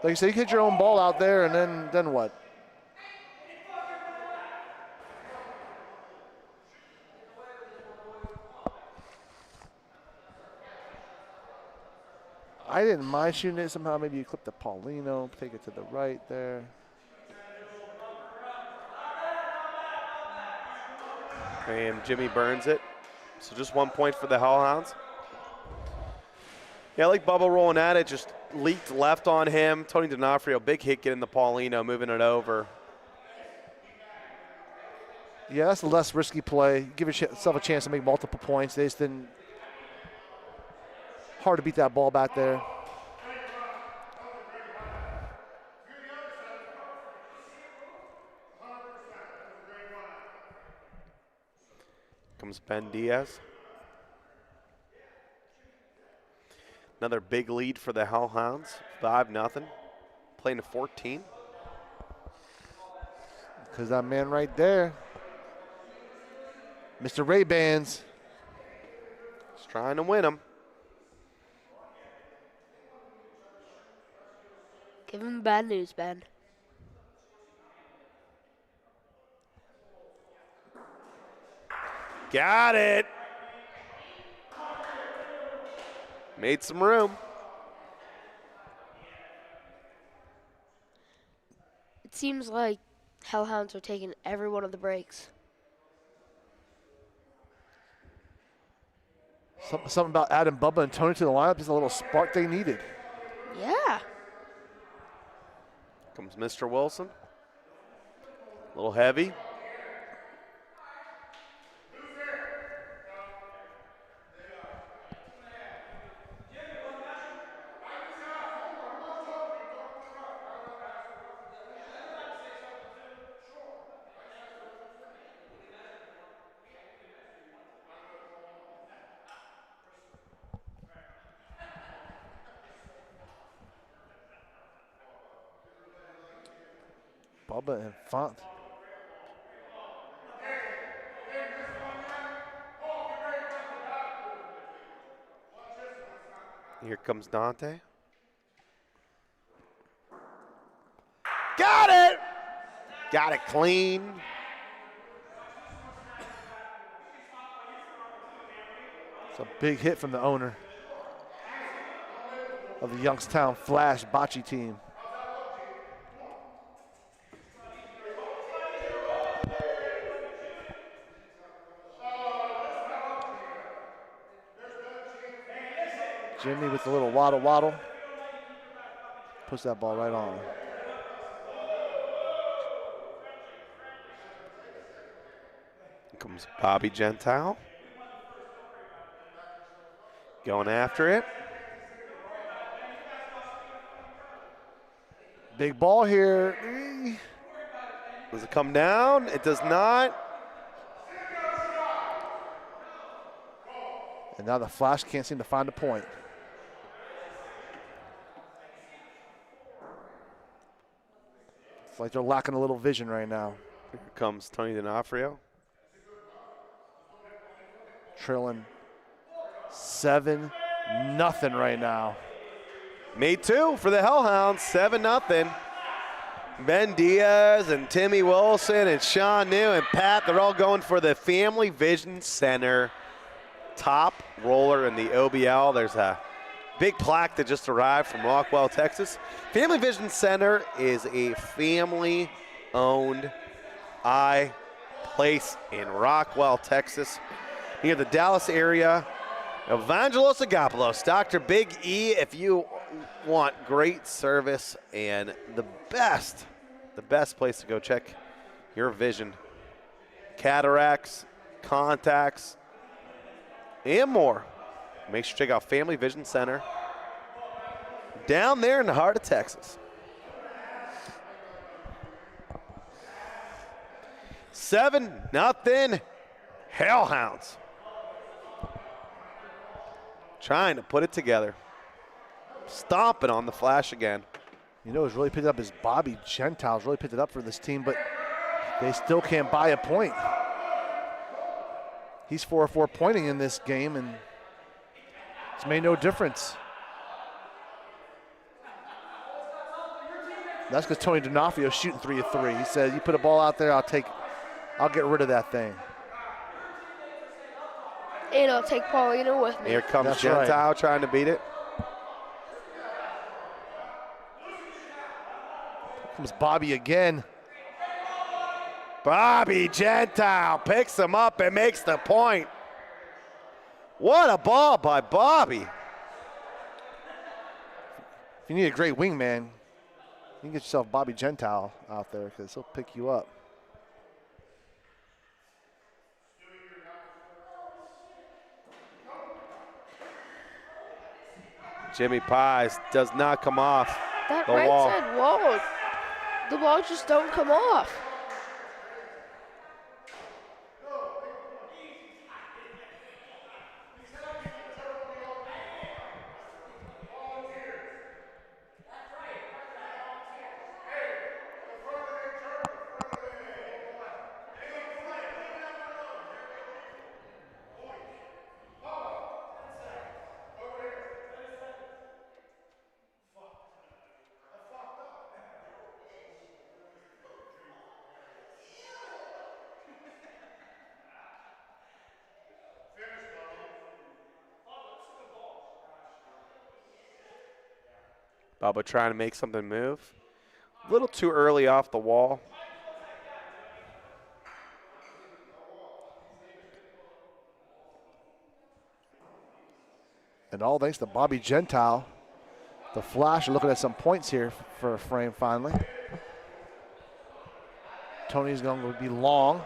S7: like you said, you hit your own ball out there, and then what? I didn't mind shooting it somehow. Maybe you clip the Paulino, take it to the right there.
S1: and Jimmy burns it. So just 1 point for the Hellhounds. Yeah, I like Bubba rolling at it, just leaked left on him. Tony D'Onofrio, big hit getting the Paulino, moving it over.
S7: Yeah, that's a less risky play. Give yourself a chance to make multiple points. They just didn't. Hard to beat that ball back there.
S1: Comes Ben Diaz. Another big lead for the Hellhounds, 5-0. Playing to 14.
S7: Because that man right there, Mr. Ray-Bans.
S1: Just trying to win them.
S9: Give him bad news, Ben.
S1: Got it. Made some room.
S9: It seems like Hellhounds are taking every one of the breaks.
S7: Something about adding Bubba and Tony to the lineup, just a little spark they needed.
S9: Yeah.
S1: Comes Mr. Wilson. A little heavy.
S7: Bubba in front.
S1: Here comes Dante. Got it! Got it clean.
S7: It's a big hit from the owner of the Youngstown Flash Bocce team. Jimmy with the little waddle. Puts that ball right on.
S1: Here comes Bobby Gentile. Going after it.
S7: Big ball here.
S1: Does it come down? It does not.
S7: And now the Flash can't seem to find a point. It's like they're lacking a little vision right now.
S1: Here comes Tony D'Onofrio.
S7: Trailing 7-0 right now.
S1: Me too for the Hellhounds, 7-0. Ben Diaz and Timmy Wilson and Sean New and Pat, they're all going for the Family Vision Center top roller in the OBL. There's a big plaque that just arrived from Rockwell, Texas. Family Vision Center is a family-owned eye place in Rockwell, Texas, near the Dallas area. Evangelos Agapoulos, Dr. Big E, if you want great service and the best place to go check your vision. Cataracts, contacts, and more. Make sure to check out Family Vision Center down there in the heart of Texas. 7-0 Hellhounds. Trying to put it together. Stomping on the Flash again.
S7: You know who's really picked it up is Bobby Gentile's really picked it up for this team, but they still can't buy a point. He's 4-4 pointing in this game, and it's made no difference. That's because Tony D'Onofrio shooting 3 of 3. He said, "You put a ball out there, I'll get rid of that thing."
S9: And I'll take Paulina with me.
S1: Here comes
S7: That's
S1: Gentile
S7: right.
S1: trying to beat it.
S7: Here comes Bobby again.
S1: Bobby Gentile picks him up and makes the point. What a ball by Bobby.
S7: If you need a great wingman, you can get yourself Bobby Gentile out there because he'll pick you up.
S1: Jimmy Pies does not come off
S9: That
S1: the
S9: right
S1: wall.
S9: side wall, the balls just don't come off.
S1: Bubba trying to make something move. A little too early off the wall.
S7: And all thanks to Bobby Gentile. The Flash are looking at some points here for a frame finally. Tony's going to be long.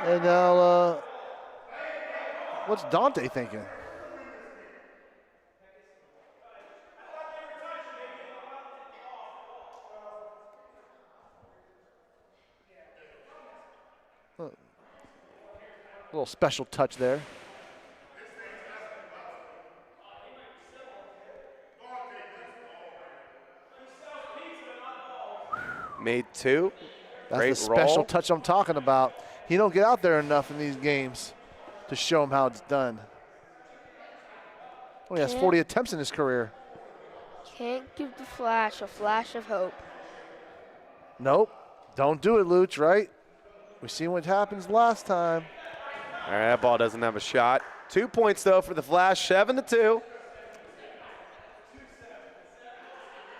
S7: And now, what's Dante thinking? A little special touch there.
S1: Made 2.
S7: That's
S1: Great
S7: the special
S1: roll.
S7: touch I'm talking about. He don't get out there enough in these games to show him how it's done. Oh, he has 40 attempts in his career.
S9: Can't give the Flash a flash of hope.
S7: Nope. Don't do it, Luch, right? We seen what happens last time.
S1: All right, that ball doesn't have a shot. 2 points, though, for the Flash, 7-2.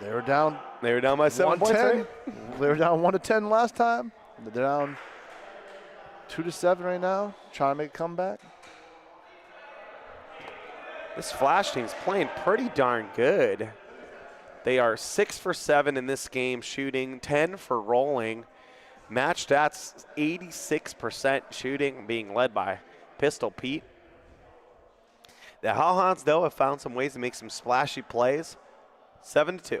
S7: They were down.
S1: They were down by 7 points,
S7: 110.
S1: right?
S7: They were down 1-10 last time. They're down 2-7 right now, trying to make a comeback.
S1: This Flash team's playing pretty darn good. They are 6 for 7 in this game shooting, 10 for rolling. Match stats 86% shooting, being led by Pistol Pete. The Hellhounds, though, have found some ways to make some splashy plays. 7-2.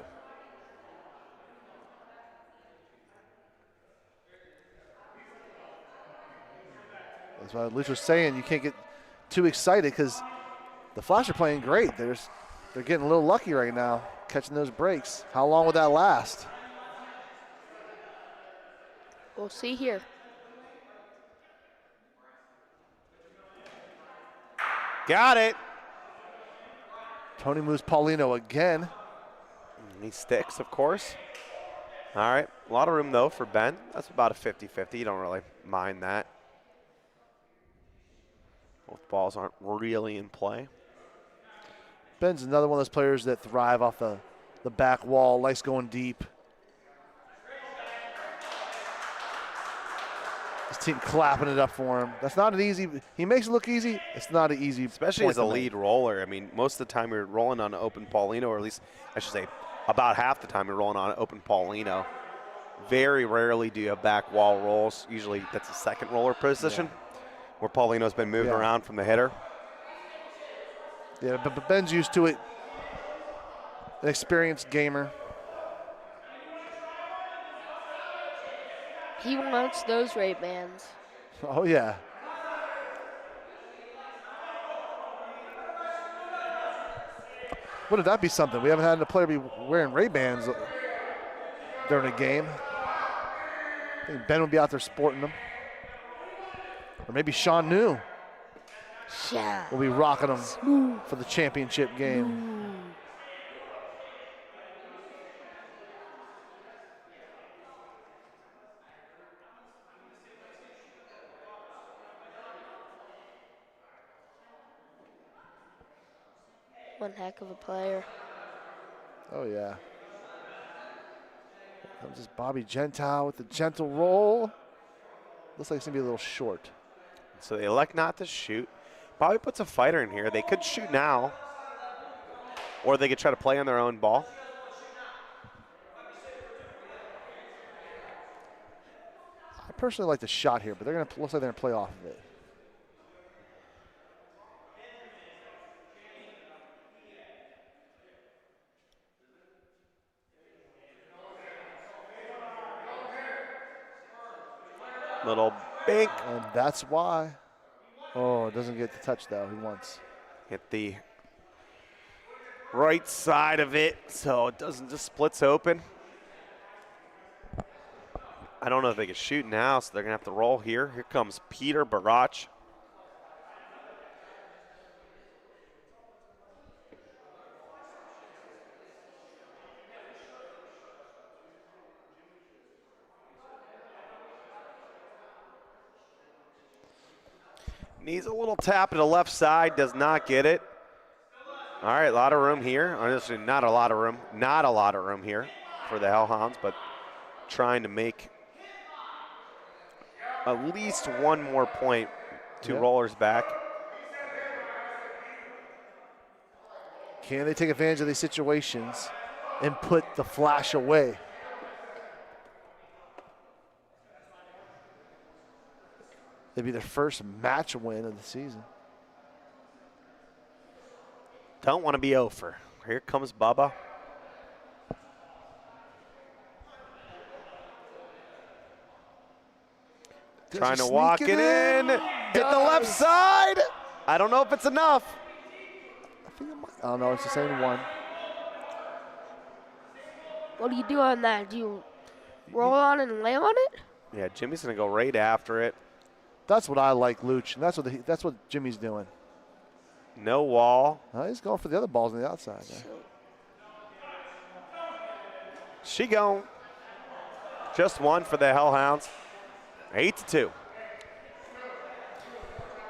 S7: That's what Luch was saying. You can't get too excited because the Flash are playing great. They're getting a little lucky right now, catching those breaks. How long will that last?
S9: We'll see here.
S1: Got it.
S7: Tony moves Paulino again.
S1: And he sticks, of course. All right, a lot of room, though, for Ben. That's about a 50-50. You don't really mind that. Both balls aren't really in play.
S7: Ben's another one of those players that thrive off the back wall, likes going deep. His team clapping it up for him. That's not an easy, he makes it look easy. It's not an easy
S1: Especially
S7: point
S1: as a
S7: to make.
S1: lead roller. I mean, most of the time you're rolling on an open Paulino, or at least I should say about half the time you're rolling on an open Paulino. Very rarely do you have back wall rolls. Usually that's a second roller position where Paulino's been moved around from the hitter.
S7: Yeah, but Ben's used to it. An experienced gamer.
S9: He wants those Ray-Bans.
S7: Oh, yeah. Wouldn't that be something? We haven't had a player be wearing Ray-Bans during a game. I think Ben would be out there sporting them. Or maybe Sean New will be rocking them for the championship game.
S9: One heck of a player.
S7: Oh, yeah. Here comes this Bobby Gentile with the gentle roll. Looks like it's going to be a little short.
S1: So they elect not to shoot. Bobby puts a fighter in here. They could shoot now, or they could try to play on their own ball.
S7: I personally like the shot here, but they're going to looks like they're going to play off of it.
S1: Little bink.
S7: And that's why. Oh, it doesn't get the touch, though, he wants.
S1: Hit the right side of it, so it doesn't just splits open. I don't know if they can shoot now, so they're going to have to roll here. Here comes Peter Barach. Needs a little tap to the left side, does not get it. All right, a lot of room here. Honestly, not a lot of room here for the Hellhounds, but trying to make at least one more point. Two rollers back.
S7: Can they take advantage of these situations and put the Flash away? It'd be their first match win of the season.
S1: Don't want to be over. Here comes Bubba. Trying to walk it in. Hit the left side. I don't know if it's enough.
S7: I think it might. Oh, no, it's the same one.
S9: What do you do on that? Do you roll on and lay on it?
S1: Yeah, Jimmy's going to go right after it.
S7: That's what I like, Luch. And that's what Jimmy's doing.
S1: No wall.
S7: He's going for the other balls on the outside.
S1: She going. Just one for the Hellhounds. 8-2.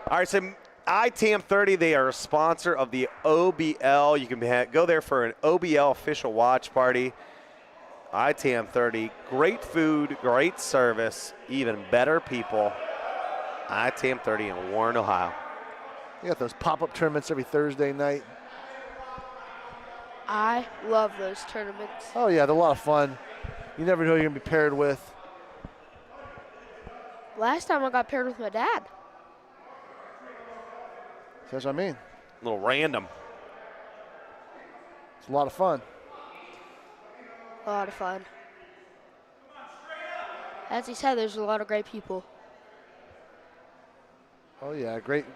S1: All right, so ITM 30, they are a sponsor of the OBL. You can go there for an OBL official watch party. ITM 30, great food, great service, even better people. ITM 30 in Warren, Ohio.
S7: You got those pop-up tournaments every Thursday night.
S9: I love those tournaments.
S7: Oh, yeah, they're a lot of fun. You never know who you're going to be paired with.
S9: Last time I got paired with my dad.
S7: That's what I mean.
S1: A little random.
S7: It's a lot of fun.
S9: A lot of fun. As he said, there's a lot of great people.
S7: Oh, yeah, great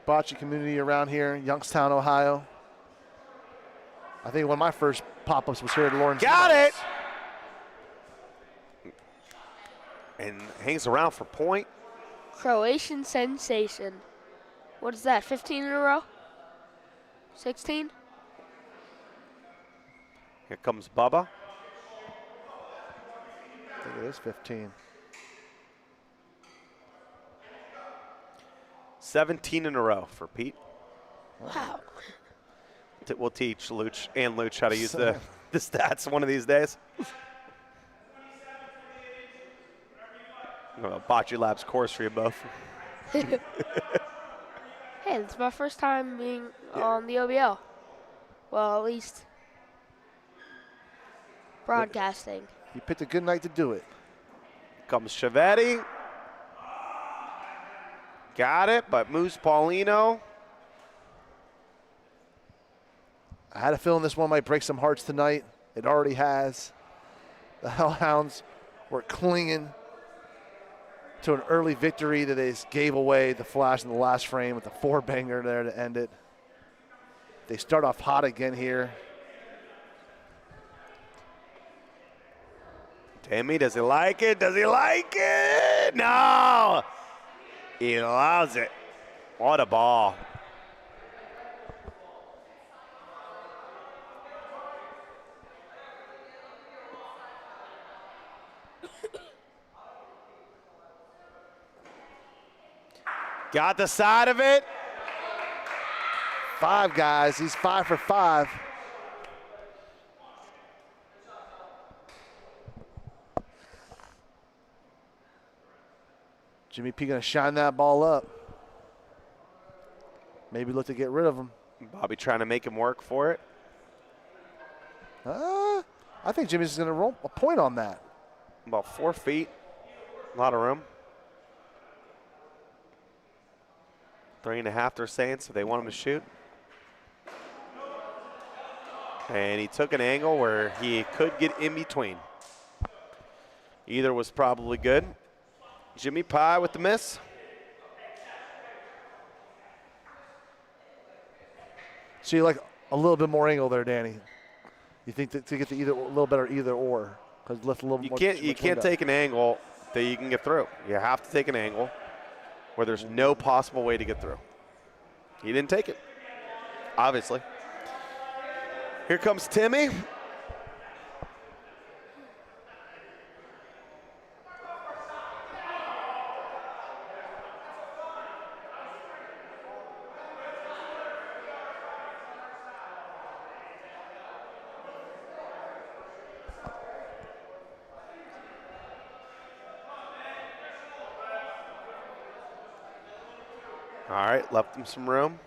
S7: bocce community around here in Youngstown, Ohio. I think one of my first pop-ups was here at Lawrence.
S1: Got it! And hangs around for point.
S9: Croatian sensation. What is that, 15 in a row? 16?
S1: Here comes Bubba.
S7: I think it is 15.
S1: 17 in a row for Pete.
S9: Wow.
S1: We'll teach Luch how to use the stats one of these days. Bocce Labs course for you both.
S9: Hey, it's my first time being on the OBL. Well, at least broadcasting.
S7: You picked a good night to do it.
S1: Comes Chiavetti. Got it, but moves Paulino.
S7: I had a feeling this one might break some hearts tonight. It already has. The Hellhounds were clinging to an early victory that they just gave away the flash in the last frame with a 4-banger there to end it. They start off hot again here.
S1: Timmy, does he like it? Does he like it? No! He loves it. What a ball. Got the side of it.
S7: 5 guys. He's 5 for 5. Jimmy P gonna shine that ball up. Maybe look to get rid of him.
S1: Bobby trying to make him work for it.
S7: I think Jimmy's gonna roll a point on that.
S1: About 4 feet. A lot of room. 3.5 they're saying, so they want him to shoot. And he took an angle where he could get in between. Either was probably good. Jimmy Pie with the miss.
S7: So you like a little bit more angle there, Danny. You think that to get the either a little better either or because left a little more.
S1: You can't take an angle that you can get through. You have to take an angle where there's no possible way to get through. He didn't take it, obviously. Here comes Timmy. All right, left him some room.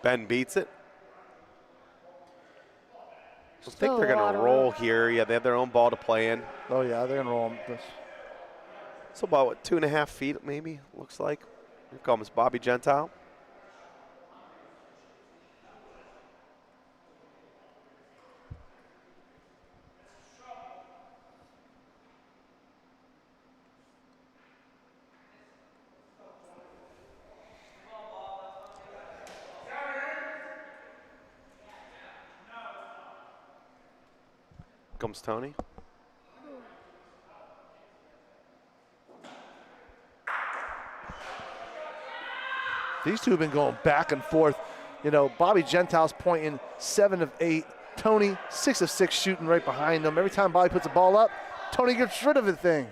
S1: Ben beats it. I think they're going to roll here. Yeah, they have their own ball to play in.
S7: Oh, yeah, they're going to roll this.
S1: So about, what, 2.5 feet maybe, looks like. Here comes Bobby Gentile. Comes Tony.
S7: These two have been going back and forth. You know, Bobby Gentile's pointing 7 of 8. Tony 6 of 6 shooting right behind them. Every time Bobby puts a ball up, Tony gets rid of the thing.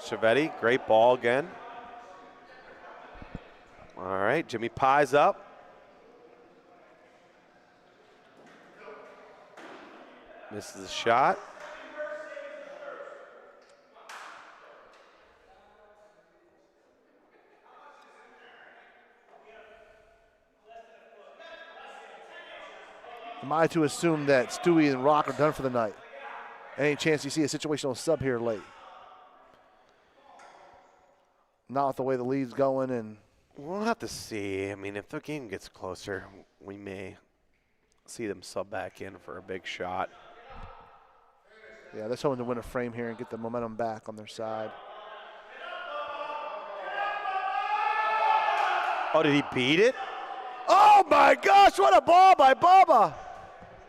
S1: Chiavetti, great ball again. All right, Jimmy Pie's up. Misses the shot.
S7: Am I to assume that Stewie and Rock are done for the night? Any chance you see a situational sub here late? Not with the way the lead's going, and
S1: We'll have to see. I mean, if the game gets closer, we may see them sub back in for a big shot.
S7: yeah, they're hoping to win a frame here and get the momentum back on their side.
S1: Oh, did he beat it? Oh my gosh, what a ball by Bubba!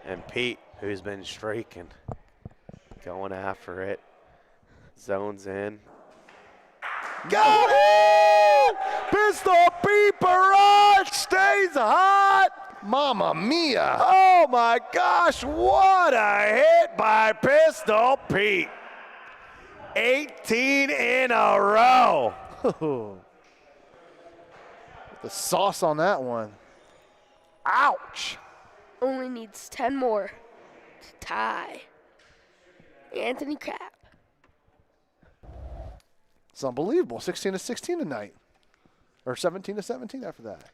S1: And Pete, who's been streaking, going after it. Zones in. Got it! Pistol Pete barrage stays hot!
S7: Mamma mia!
S1: Oh my gosh, what a hit by Pistol Pete. 18 in a row.
S7: The sauce on that one.
S1: Ouch.
S9: Only needs 10 more to tie Anthony Crabb.
S7: It's unbelievable. 16 to 16 tonight. Or 17 to 17 after that.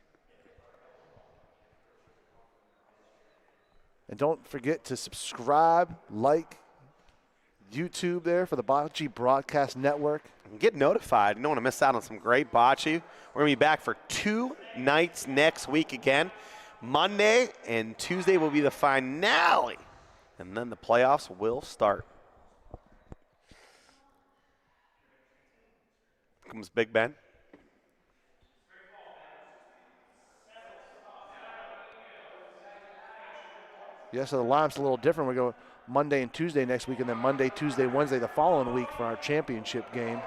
S7: And don't forget to subscribe, like YouTube there for the Boccee Broadcast Network.
S1: Get notified. You don't want to miss out on some great bocce. We're going to be back for 2 nights next week again. Monday and Tuesday will be the finale. And then the playoffs will start. Comes Big Ben.
S7: Yeah, so the lineup's a little different. We go Monday and Tuesday next week, and then Monday, Tuesday, Wednesday the following week for our championship game.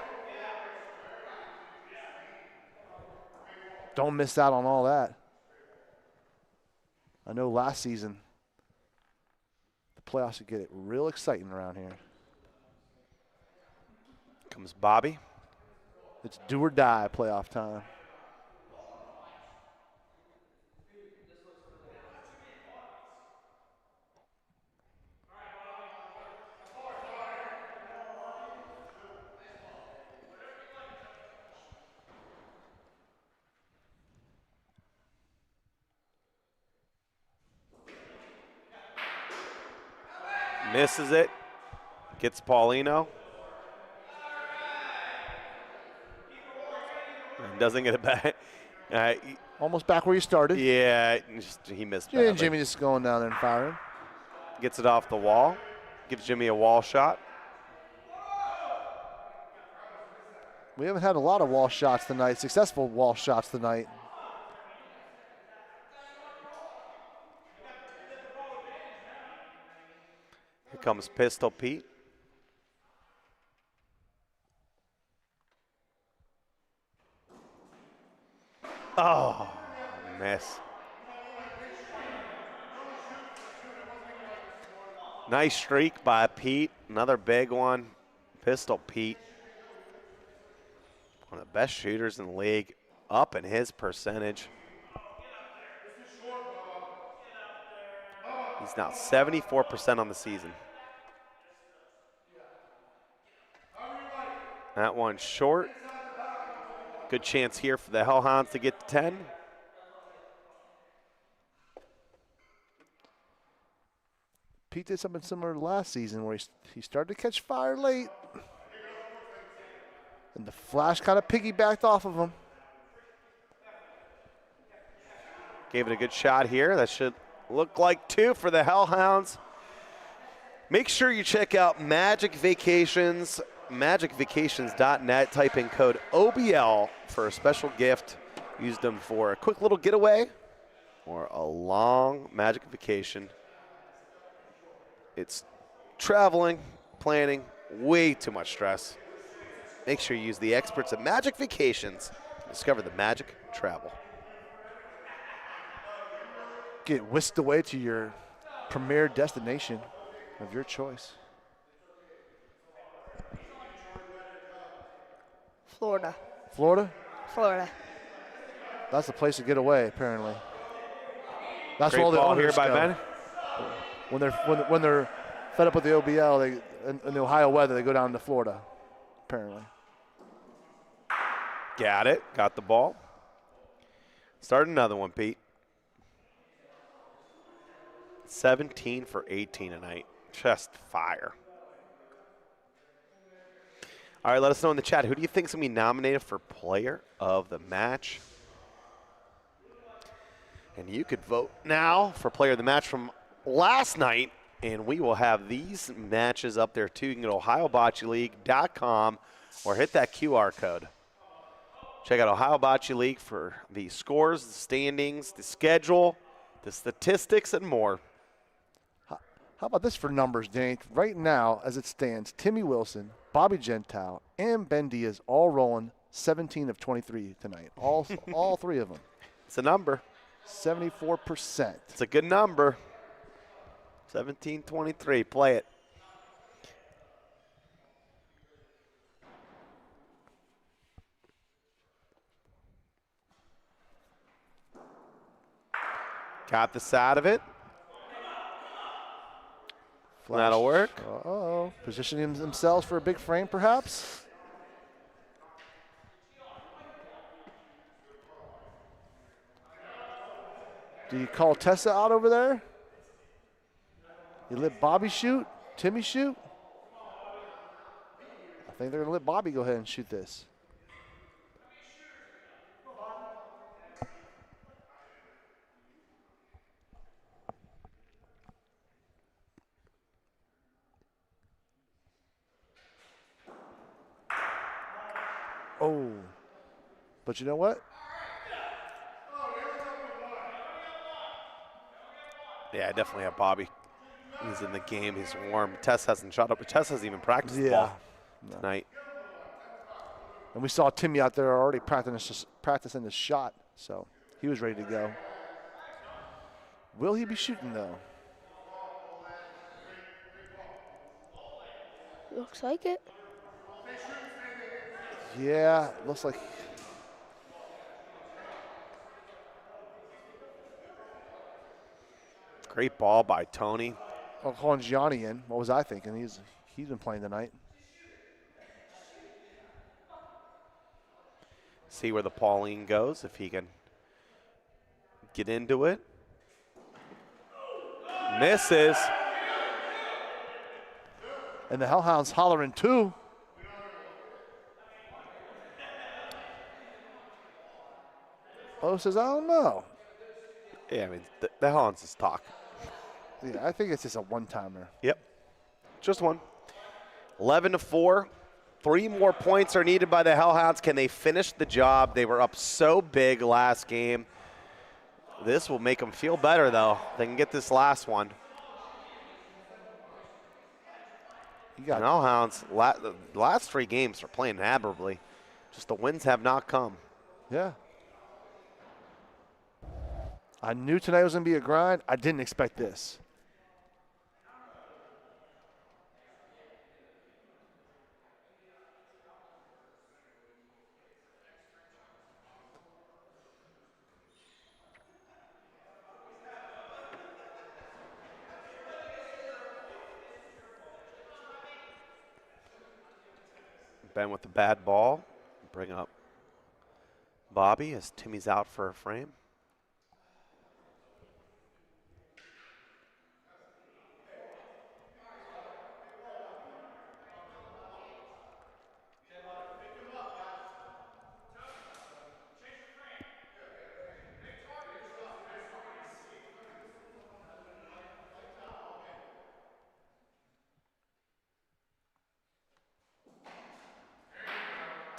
S7: Don't miss out on all that. I know last season the playoffs would get it real exciting around here.
S1: Comes Bobby.
S7: It's do or die playoff time.
S1: Misses it. Gets Paulino. And doesn't get it back.
S7: Almost back where you started.
S1: Yeah, he missed
S7: Yeah,
S1: badly.
S7: and Jimmy just going down there and firing.
S1: Gets it off the wall. Gives Jimmy a wall shot.
S7: We haven't had a lot of wall shots tonight, successful wall shots tonight.
S1: Here comes Pistol Pete. Oh, miss. Nice streak by Pete. Another big one. Pistol Pete. One of the best shooters in the league. Up in his percentage. He's now 74% on the season. That one short. Good chance here for the Hellhounds to get to 10.
S7: Pete did something similar to last season where he started to catch fire late. And the flash kind of piggybacked off of him. Gave
S1: it a good shot here. That should look like 2 for the Hellhounds. Make sure you check out Magic Vacations, magicvacations.net. Type in code OBL for a special gift. Use them for a quick little getaway or a long Magic vacation. It's traveling, planning, way too much stress. Make sure you use the experts at Magic Vacations to discover the magic travel.
S7: Get whisked away to your premier destination of your choice.
S9: Florida.
S7: Florida?
S9: Florida.
S7: That's the place to get away, apparently. That's
S1: Great
S7: where all the
S1: ball here
S7: owners
S1: by
S7: go.
S1: Ben.
S7: When they're fed up with the OBL, in the Ohio weather, they go down to Florida, apparently.
S1: Got it. Got the ball. Start another one, Pete. 17 for 18 tonight. Just fire. All right, let us know in the chat. Who do you think is going to be nominated for Player of the Match? And you could vote now for Player of the Match from last night, and we will have these matches up there too. You can go to OhioBocceeLeague.com or hit that QR code. Check out Ohio Bocce League for the scores, the standings, the schedule, the statistics, and more.
S7: How about this for numbers, Danny? Right now, as it stands, Timmy Wilson, Bobby Gentile, and Ben Diaz all rolling 17 of 23 tonight. All three of them.
S1: It's a number.
S7: 74%.
S1: It's a good number. 17-23. Play it. Got the side of it.
S7: Flash.
S1: That'll work.
S7: Uh-oh. Positioning themselves for a big frame, perhaps? Do you call Tessa out over there? You let Bobby shoot? Timmy shoot? I think they're going to let Bobby go ahead and shoot this. Oh, but you know what?
S1: Yeah, I definitely have Bobby. He's in the game. He's warm. Tess hasn't shot up, but Tess hasn't even practiced the ball tonight.
S7: And we saw Timmy out there already practicing his shot, so he was ready to go. Will he be shooting, though?
S9: Looks like it.
S7: Yeah, looks like.
S1: Great ball by Tony.
S7: I'm calling Gianni in. What was I thinking? He's been playing tonight.
S1: See where the Pauline goes, if he can get into it. Misses.
S7: And the Hellhounds hollering too. Bo says, I don't know.
S1: Yeah, I mean, the Hellhounds is talk.
S7: Yeah, I think it's just a one-timer.
S1: Yep. Just one. 11-4. 3 more points are needed by the Hellhounds. Can they finish the job? They were up so big last game. This will make them feel better, though. They can get this last one.
S7: You got
S1: Hellhounds, the last 3 games are playing admirably. Just the wins have not come.
S7: Yeah. I knew tonight was going to be a grind. I didn't expect this.
S1: Ben with the bad ball. Bring up Bobby as Timmy's out for a frame.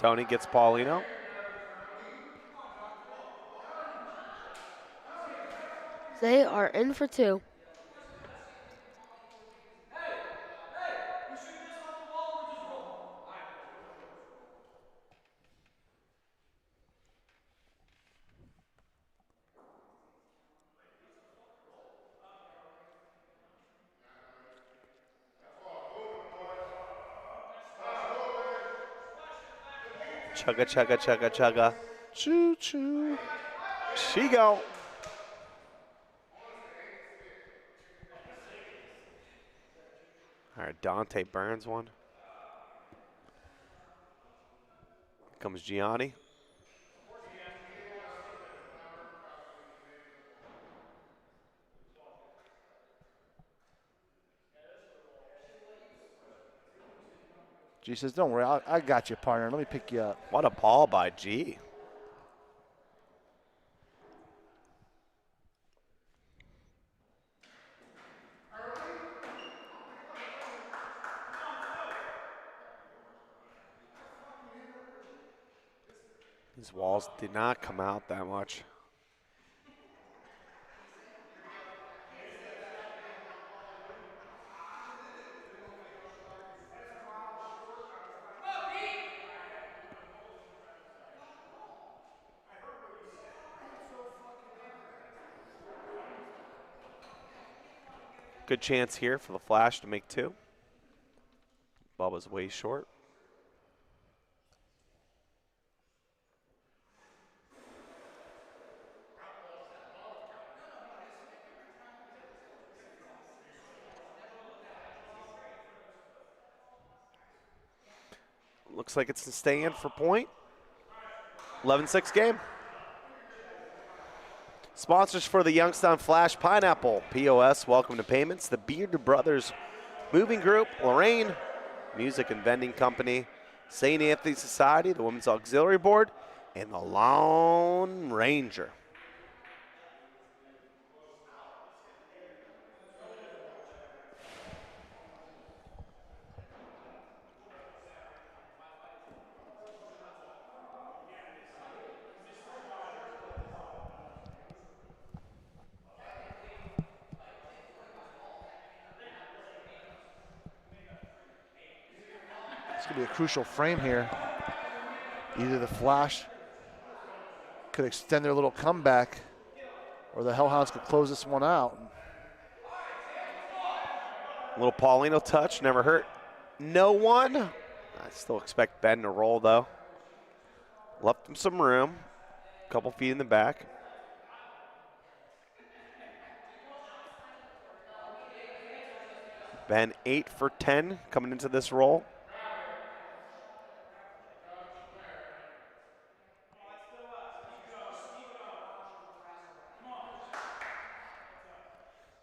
S1: Tony gets Paulino.
S9: They are in for two.
S1: Chugga, chugga, chugga, chugga.
S7: Choo choo.
S1: She go. All right, Dante burns one. Here comes Gianni.
S7: G says, don't worry, I got you, partner. Let me pick you up.
S1: What a ball by G. These walls did not come out that much. Good chance here for the Flash to make two. Bubba's way short. Looks like it's staying for point. 11-6 game. Sponsors for the Youngstown Flash: Pineapple, POS, Welcome to Payments, the Beard Brothers Moving Group, Lorraine Music and Vending Company, St. Anthony Society, the Women's Auxiliary Board, and the Lone Ranger.
S7: It's going to be a crucial frame here. Either the Flash could extend their little comeback, or the Hellhounds could close this one out.
S1: A little Paulino touch, never hurt no one. I still expect Ben to roll, though. Left him some room. A couple feet in the back. Ben 8 for 10 coming into this roll.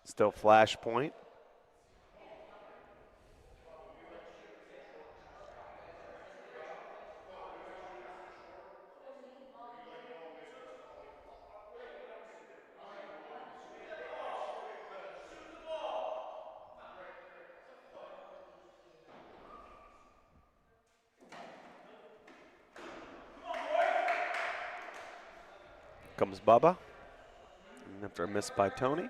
S1: Still Flash point. Comes Bubba. And after a miss by Tony.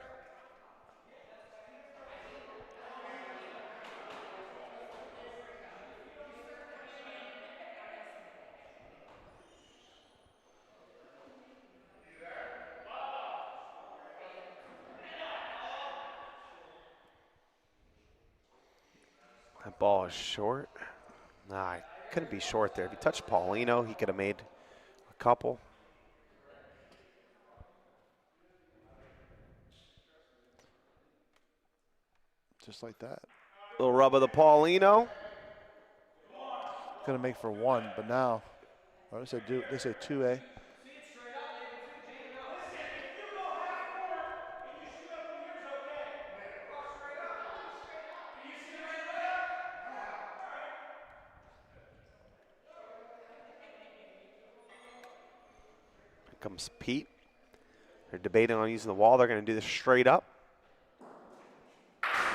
S1: That ball is short. Nah, it couldn't be short there. If he touched Paulino, he could have made a couple.
S7: Just like that.
S1: Little rub of the Paulino.
S7: Gonna make for one, but now, they say 2A.
S1: Here comes Pete. They're debating on using the wall. They're gonna do this straight up.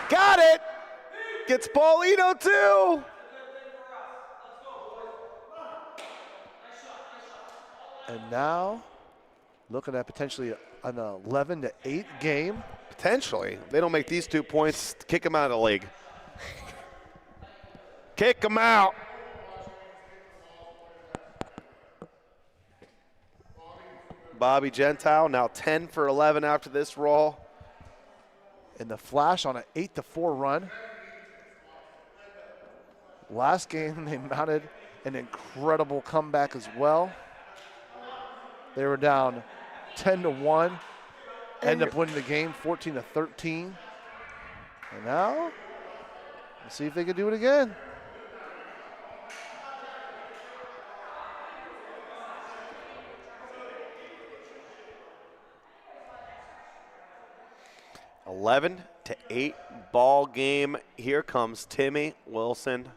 S1: Got it! Gets Paulino too!
S7: And now, looking at potentially an 11-8 game.
S1: Potentially. If they don't make these 2 points, kick them out of the league. Kick them out. Bobby Gentile now 10 for 11 after this roll.
S7: In the Flash on an 8-4 run. Last game, they mounted an incredible comeback as well. They were down 10-1, ended up winning the game 14-13. And now, let's see if they can do it again.
S1: – 11-8 ball game. Here comes Timmy Wilson.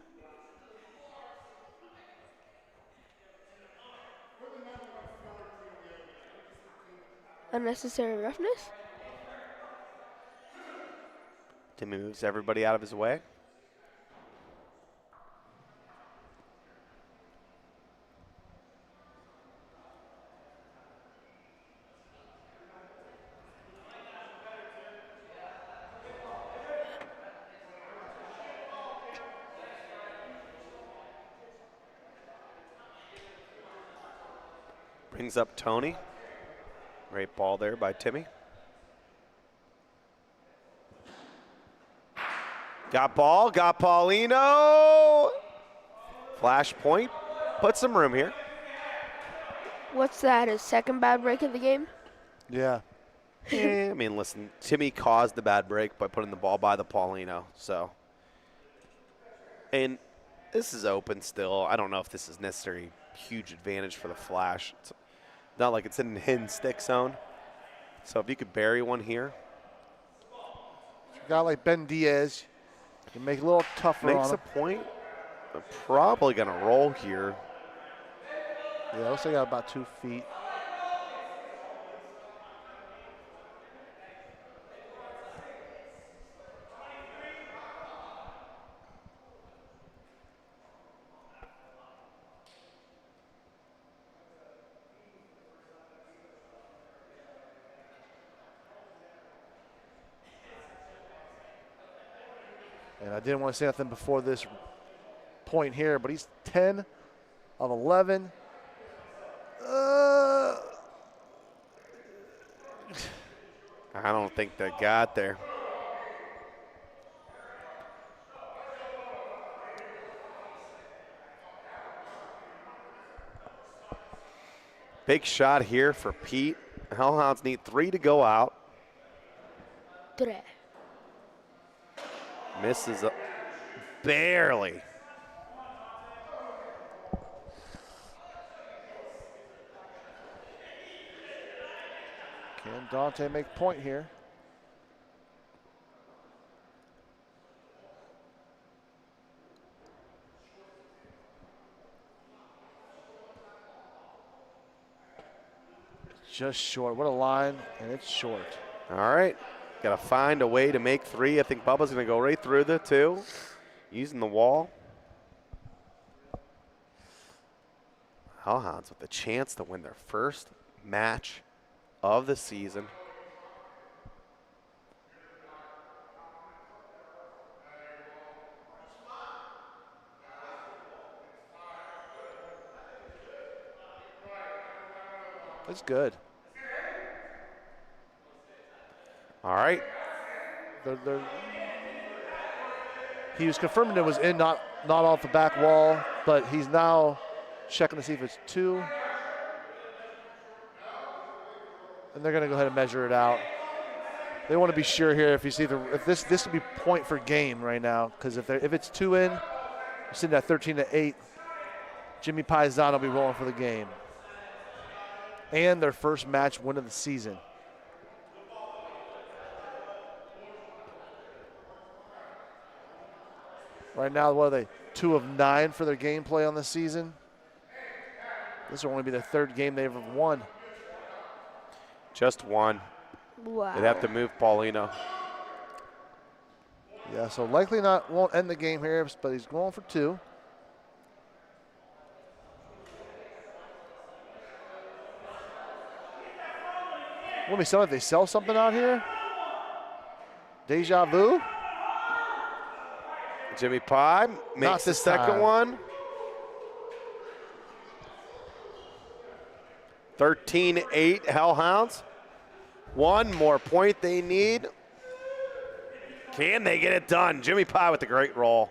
S9: Unnecessary roughness.
S1: Timmy moves everybody out of his way. Brings up Tony. Great ball there by Timmy. Got ball, got Paulino. Flash point, put some room here.
S9: What's that, his second bad break of the game?
S7: Yeah.
S1: I mean, listen, Timmy caused the bad break by putting the ball by the Paulino, so. And this is open still. I don't know if this is necessarily huge advantage for the Flash. It's not like it's in a hidden stick zone. So if you could bury one here.
S7: A guy like Ben Diaz can make it a little tougher on him.
S1: Makes a point. They're probably going to roll here.
S7: Yeah, looks like got about 2 feet. And I didn't want to say nothing before this point here, but he's 10 of 11.
S1: I don't think they got there. Big shot here for Pete. Hellhounds need 3 to go out. Misses barely.
S7: Can Dante make point here? Just short. What a line, and it's short.
S1: All right. Got to find a way to make 3. I think Bubba's going to go right through the 2, using the wall. Hellhounds with a chance to win their first match of the season.
S7: That's good.
S1: All right.
S7: He was confirming it was in, not off the back wall, but he's now checking to see if it's 2. And they're going to go ahead and measure it out. They want to be sure here if you see if this would be point for game right now, because if it's 2 in, you're sitting at 13-8. Jimmy Paisano will be rolling for the game. And their first match win of the season. Right now, what are they? 2 of 9 for their gameplay on the season. This will only be the 3rd game they've ever won.
S1: Just 1.
S9: Wow.
S1: They'd have to move Paulino.
S7: Yeah, so likely won't end the game here, but he's going for 2. Let me sell if they sell something out here. Deja vu.
S1: Jimmy Pye makes the second one. 13-8 Hellhounds. One more point they need. Can they get it done? Jimmy Pye with the great roll.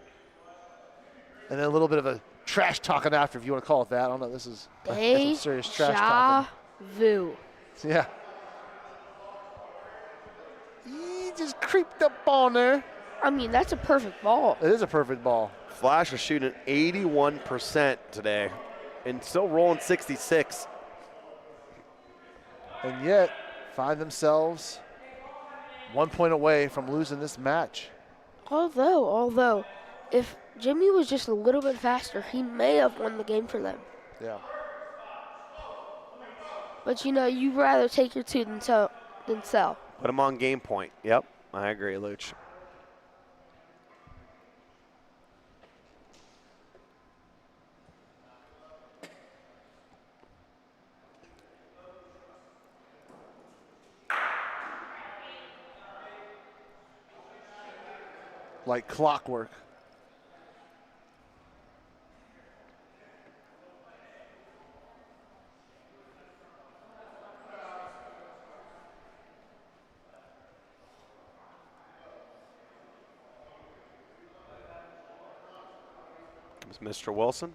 S7: And then a little bit of a trash talking after, if you want to call it that. I don't know. This is some serious trash talking.
S9: Vu.
S7: Yeah. He just creeped up on there.
S9: I mean, that's a perfect ball.
S7: It is a perfect ball.
S1: Flash is shooting 81% today and still rolling 66.
S7: And yet find themselves 1 point away from losing this match.
S9: Although, if Jimmy was just a little bit faster, he may have won the game for them.
S7: Yeah.
S9: But you'd rather take your two than sell.
S1: Put him on game point. Yep, I agree, Luch.
S7: Like clockwork.
S1: Comes Mr. Wilson.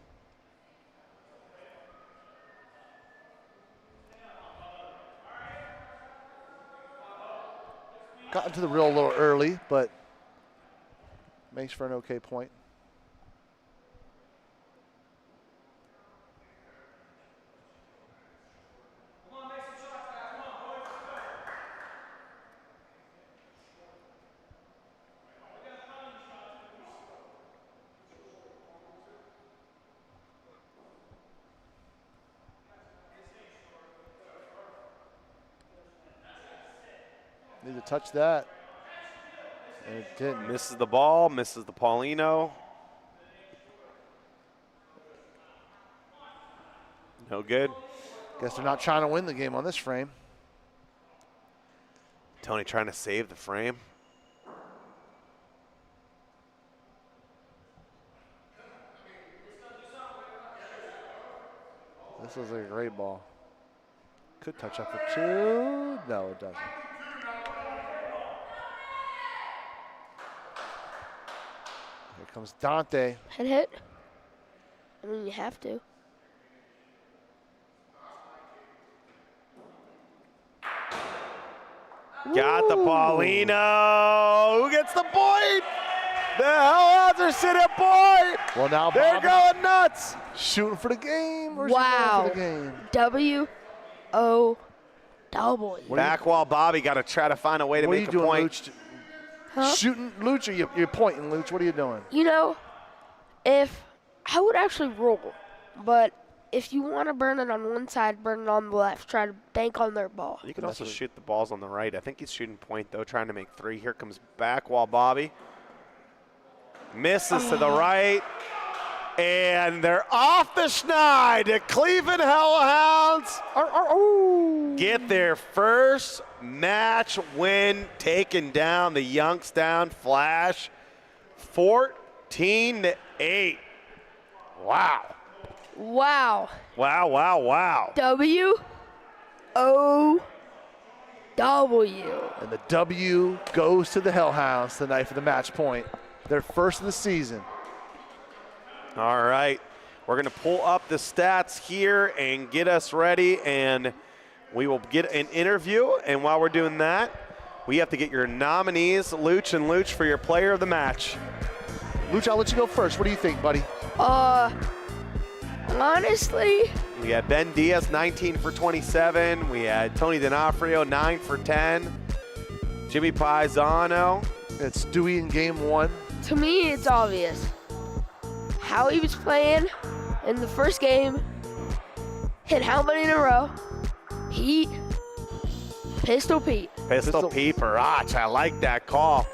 S7: Got into the reel a little early, but makes for an okay point. Need to touch that. And it didn't.
S1: Misses the ball, misses the Paulino. No good.
S7: Guess they're not trying to win the game on this frame.
S1: Tony trying to save the frame.
S7: This is a great ball. Could touch up for two. No, it doesn't. Here comes Dante.
S9: Hit. I mean, you have to.
S1: Got the Paulino. Who gets the point? The Hellhounds are sitting at point.
S7: Well, now
S1: they're going nuts.
S7: Shooting for the game. Or
S9: Wow.
S7: For the game?
S9: W-O-double.
S1: Back wall Bobby got to try to find a way to
S7: What are
S1: make
S7: you
S1: a
S7: doing,
S1: point.
S7: Luch?
S9: Huh?
S7: Shooting, Luch, or you're pointing, Luch? What are you doing?
S9: If I would actually roll, but if you want to burn it on one side, burn it on the left. Try to bank on their ball.
S1: You can also shoot the balls on the right. I think he's shooting point, though, trying to make three. Here comes back wall Bobby. Misses to the right. And they're off the schneid. The Cleveland Hellhounds get their first match win, taking down the Youngstown Flash 14-8. Wow.
S9: Wow.
S1: Wow, wow, wow.
S9: W-O-W.
S7: And the W goes to the Hellhounds tonight for the match point. Their first of the season.
S1: All right. We're going to pull up the stats here and get us ready, and we will get an interview. And while we're doing that, we have to get your nominees, Luch and Luch, for your player of the match.
S7: Luch, I'll let you go first. What do you think, buddy?
S9: Honestly,
S1: We had Ben Diaz, 19 for 27. We had Tony D'Onofrio, 9 for 10. Jimmy Paisano.
S7: It's Dewey in game one.
S9: to me, it's obvious. How he was playing in the first game, hit how many in a row? Pete, Pistol Pete.
S1: Pistol Pete Parach. I like that call.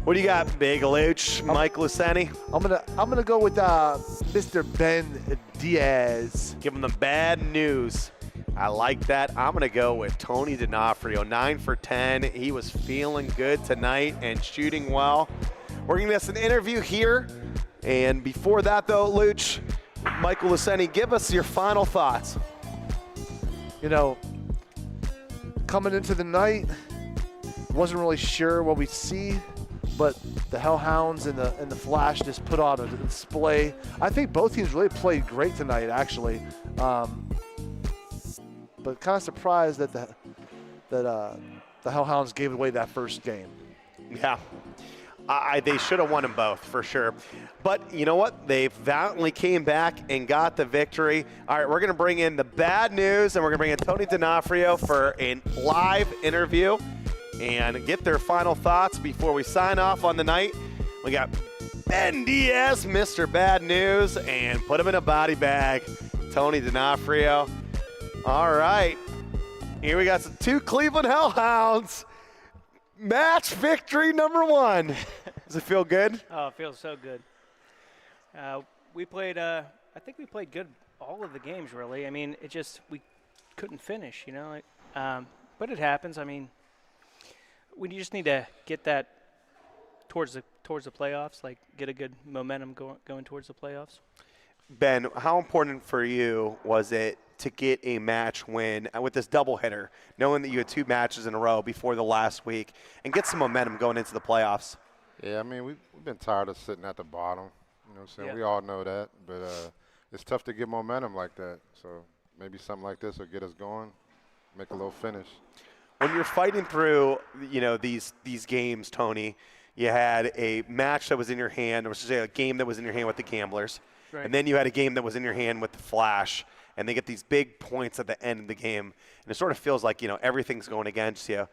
S1: What do you got, Big Luch? Mike Luceni?
S7: I'm gonna go with Mr. Ben Diaz.
S1: Give him the bad news. I like that. I'm going to go with Tony D'Onofrio, 9 for 10. He was feeling good tonight and shooting well. We're going to get an interview here. And before that, though, Luch, Michael Luceni, give us your final thoughts.
S7: You know, coming into the night, wasn't really sure what we'd see, but the Hellhounds and the Flash just put on a display. I think both teams really played great tonight, actually. But kind of surprised that the Hellhounds gave away that first game.
S1: Yeah. They should have won them both, for sure. But you know what? They valiantly came back and got the victory. All right, we're going to bring in the bad news, and we're going to bring in Tony D'Onofrio for a live interview and get their final thoughts before we sign off on the night. We got Ben Diaz, Mr. Bad News, and put him in a body bag, Tony D'Onofrio. All right, here we got some 2 Cleveland Hellhounds. Match victory number 1. Does it feel good?
S10: Oh, it feels so good. We played, I think we played good all of the games, really. I mean, we couldn't finish, you know. But it happens. I mean, we just need to get that towards the playoffs, like get a good momentum going towards the playoffs.
S1: Ben, how important for you was it to get a match win with this doubleheader, knowing that you had 2 matches in a row before the last week, and get some momentum going into the playoffs?
S11: Yeah, I mean, we've been tired of sitting at the bottom. You know what I'm saying?
S10: Yeah.
S11: We all know that. But it's tough to get momentum like that. So maybe something like this will get us going, make a little finish.
S1: When you're fighting through, you know, these games, Tony, you had a match that was in your hand, or should say a game that was in your hand with the Gamblers.
S10: Right.
S1: And then you had a game that was in your hand with the Flash, and they get these big points at the end of the game, and it sort of feels like, you know, everything's going against you.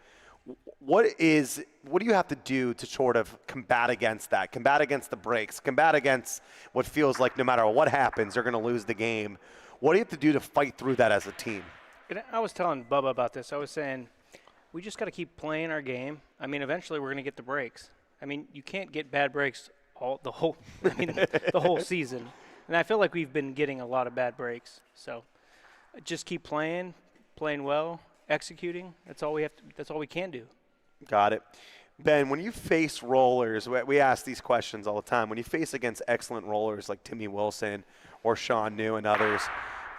S1: What do you have to do to sort of combat against that, combat against the breaks, combat against what feels like no matter what happens, they're going to lose the game? What do you have to do to fight through that as a team?
S10: And I was telling Bubba about this. I was saying we just got to keep playing our game. I mean, eventually we're going to get the breaks. I mean, you can't get bad breaks the whole season. And I feel like we've been getting a lot of bad breaks. So just keep playing well, executing. That's all we can do.
S1: Got it. Ben, when you face rollers, we ask these questions all the time. When you face against excellent rollers like Timmy Wilson or Sean New and others,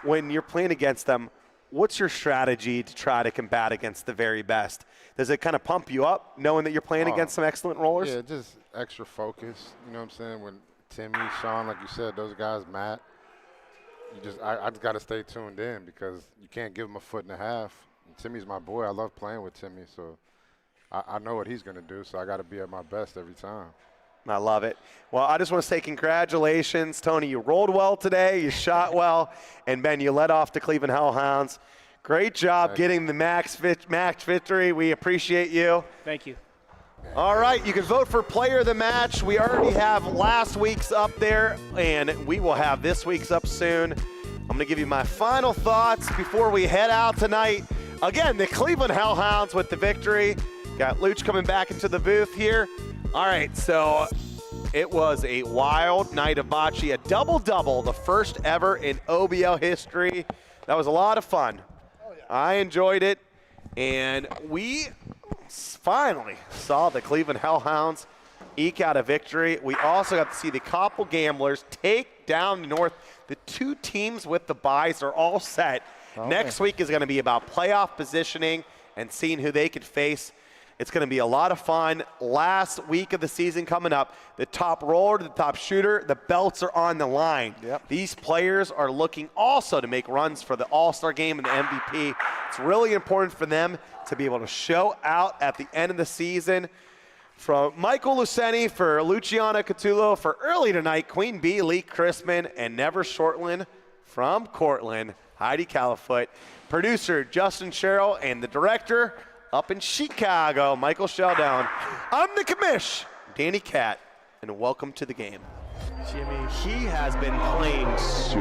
S1: when you're playing against them, what's your strategy to try to combat against the very best? Does it kind of pump you up knowing that you're playing against some excellent rollers?
S11: Yeah, just extra focus. You know what I'm saying? When Timmy, Sean, like you said, those guys, Matt, I just got to stay tuned in because you can't give him a foot and a half. And Timmy's my boy. I love playing with Timmy, so I know what he's going to do, so I got to be at my best every time.
S1: I love it. Well, I just want to say congratulations, Tony. You rolled well today. You shot well. And, Ben, you led off the Cleveland Hellhounds. Great job getting the match victory. We appreciate you.
S10: Thank you.
S1: All right, you can vote for player of the match. We already have last week's up there, and we will have this week's up soon. I'm going to give you my final thoughts before we head out tonight. Again, the Cleveland Hellhounds with the victory. Got Luch coming back into the booth here. All right, so it was a wild night of bocce, a double-double, the first ever in OBL history. That was a lot of fun. I enjoyed it, and we finally saw the Cleveland Hellhounds eke out a victory. We also got to see the Koppel Gamblers take down the North. The 2 teams with the byes are all set. Next week is going to be about playoff positioning and seeing who they could face. It's going to be a lot of fun. Last week of the season coming up, the top roller to the top shooter, the belts are on the line.
S7: Yep.
S1: These players are looking also to make runs for the All-Star game and the MVP. It's really important for them to be able to show out at the end of the season. From Michael Luceni, for Luciana Catullo, for early tonight, Queen Bee, Lee Chrisman, and Never Shortland from Cortland, Heidi Califoot, producer Justin Sherrill, and the director up in Chicago, Michael Sheldon. I'm the commish, Danny Catt, and welcome to the game.
S12: Jimmy, he has been playing so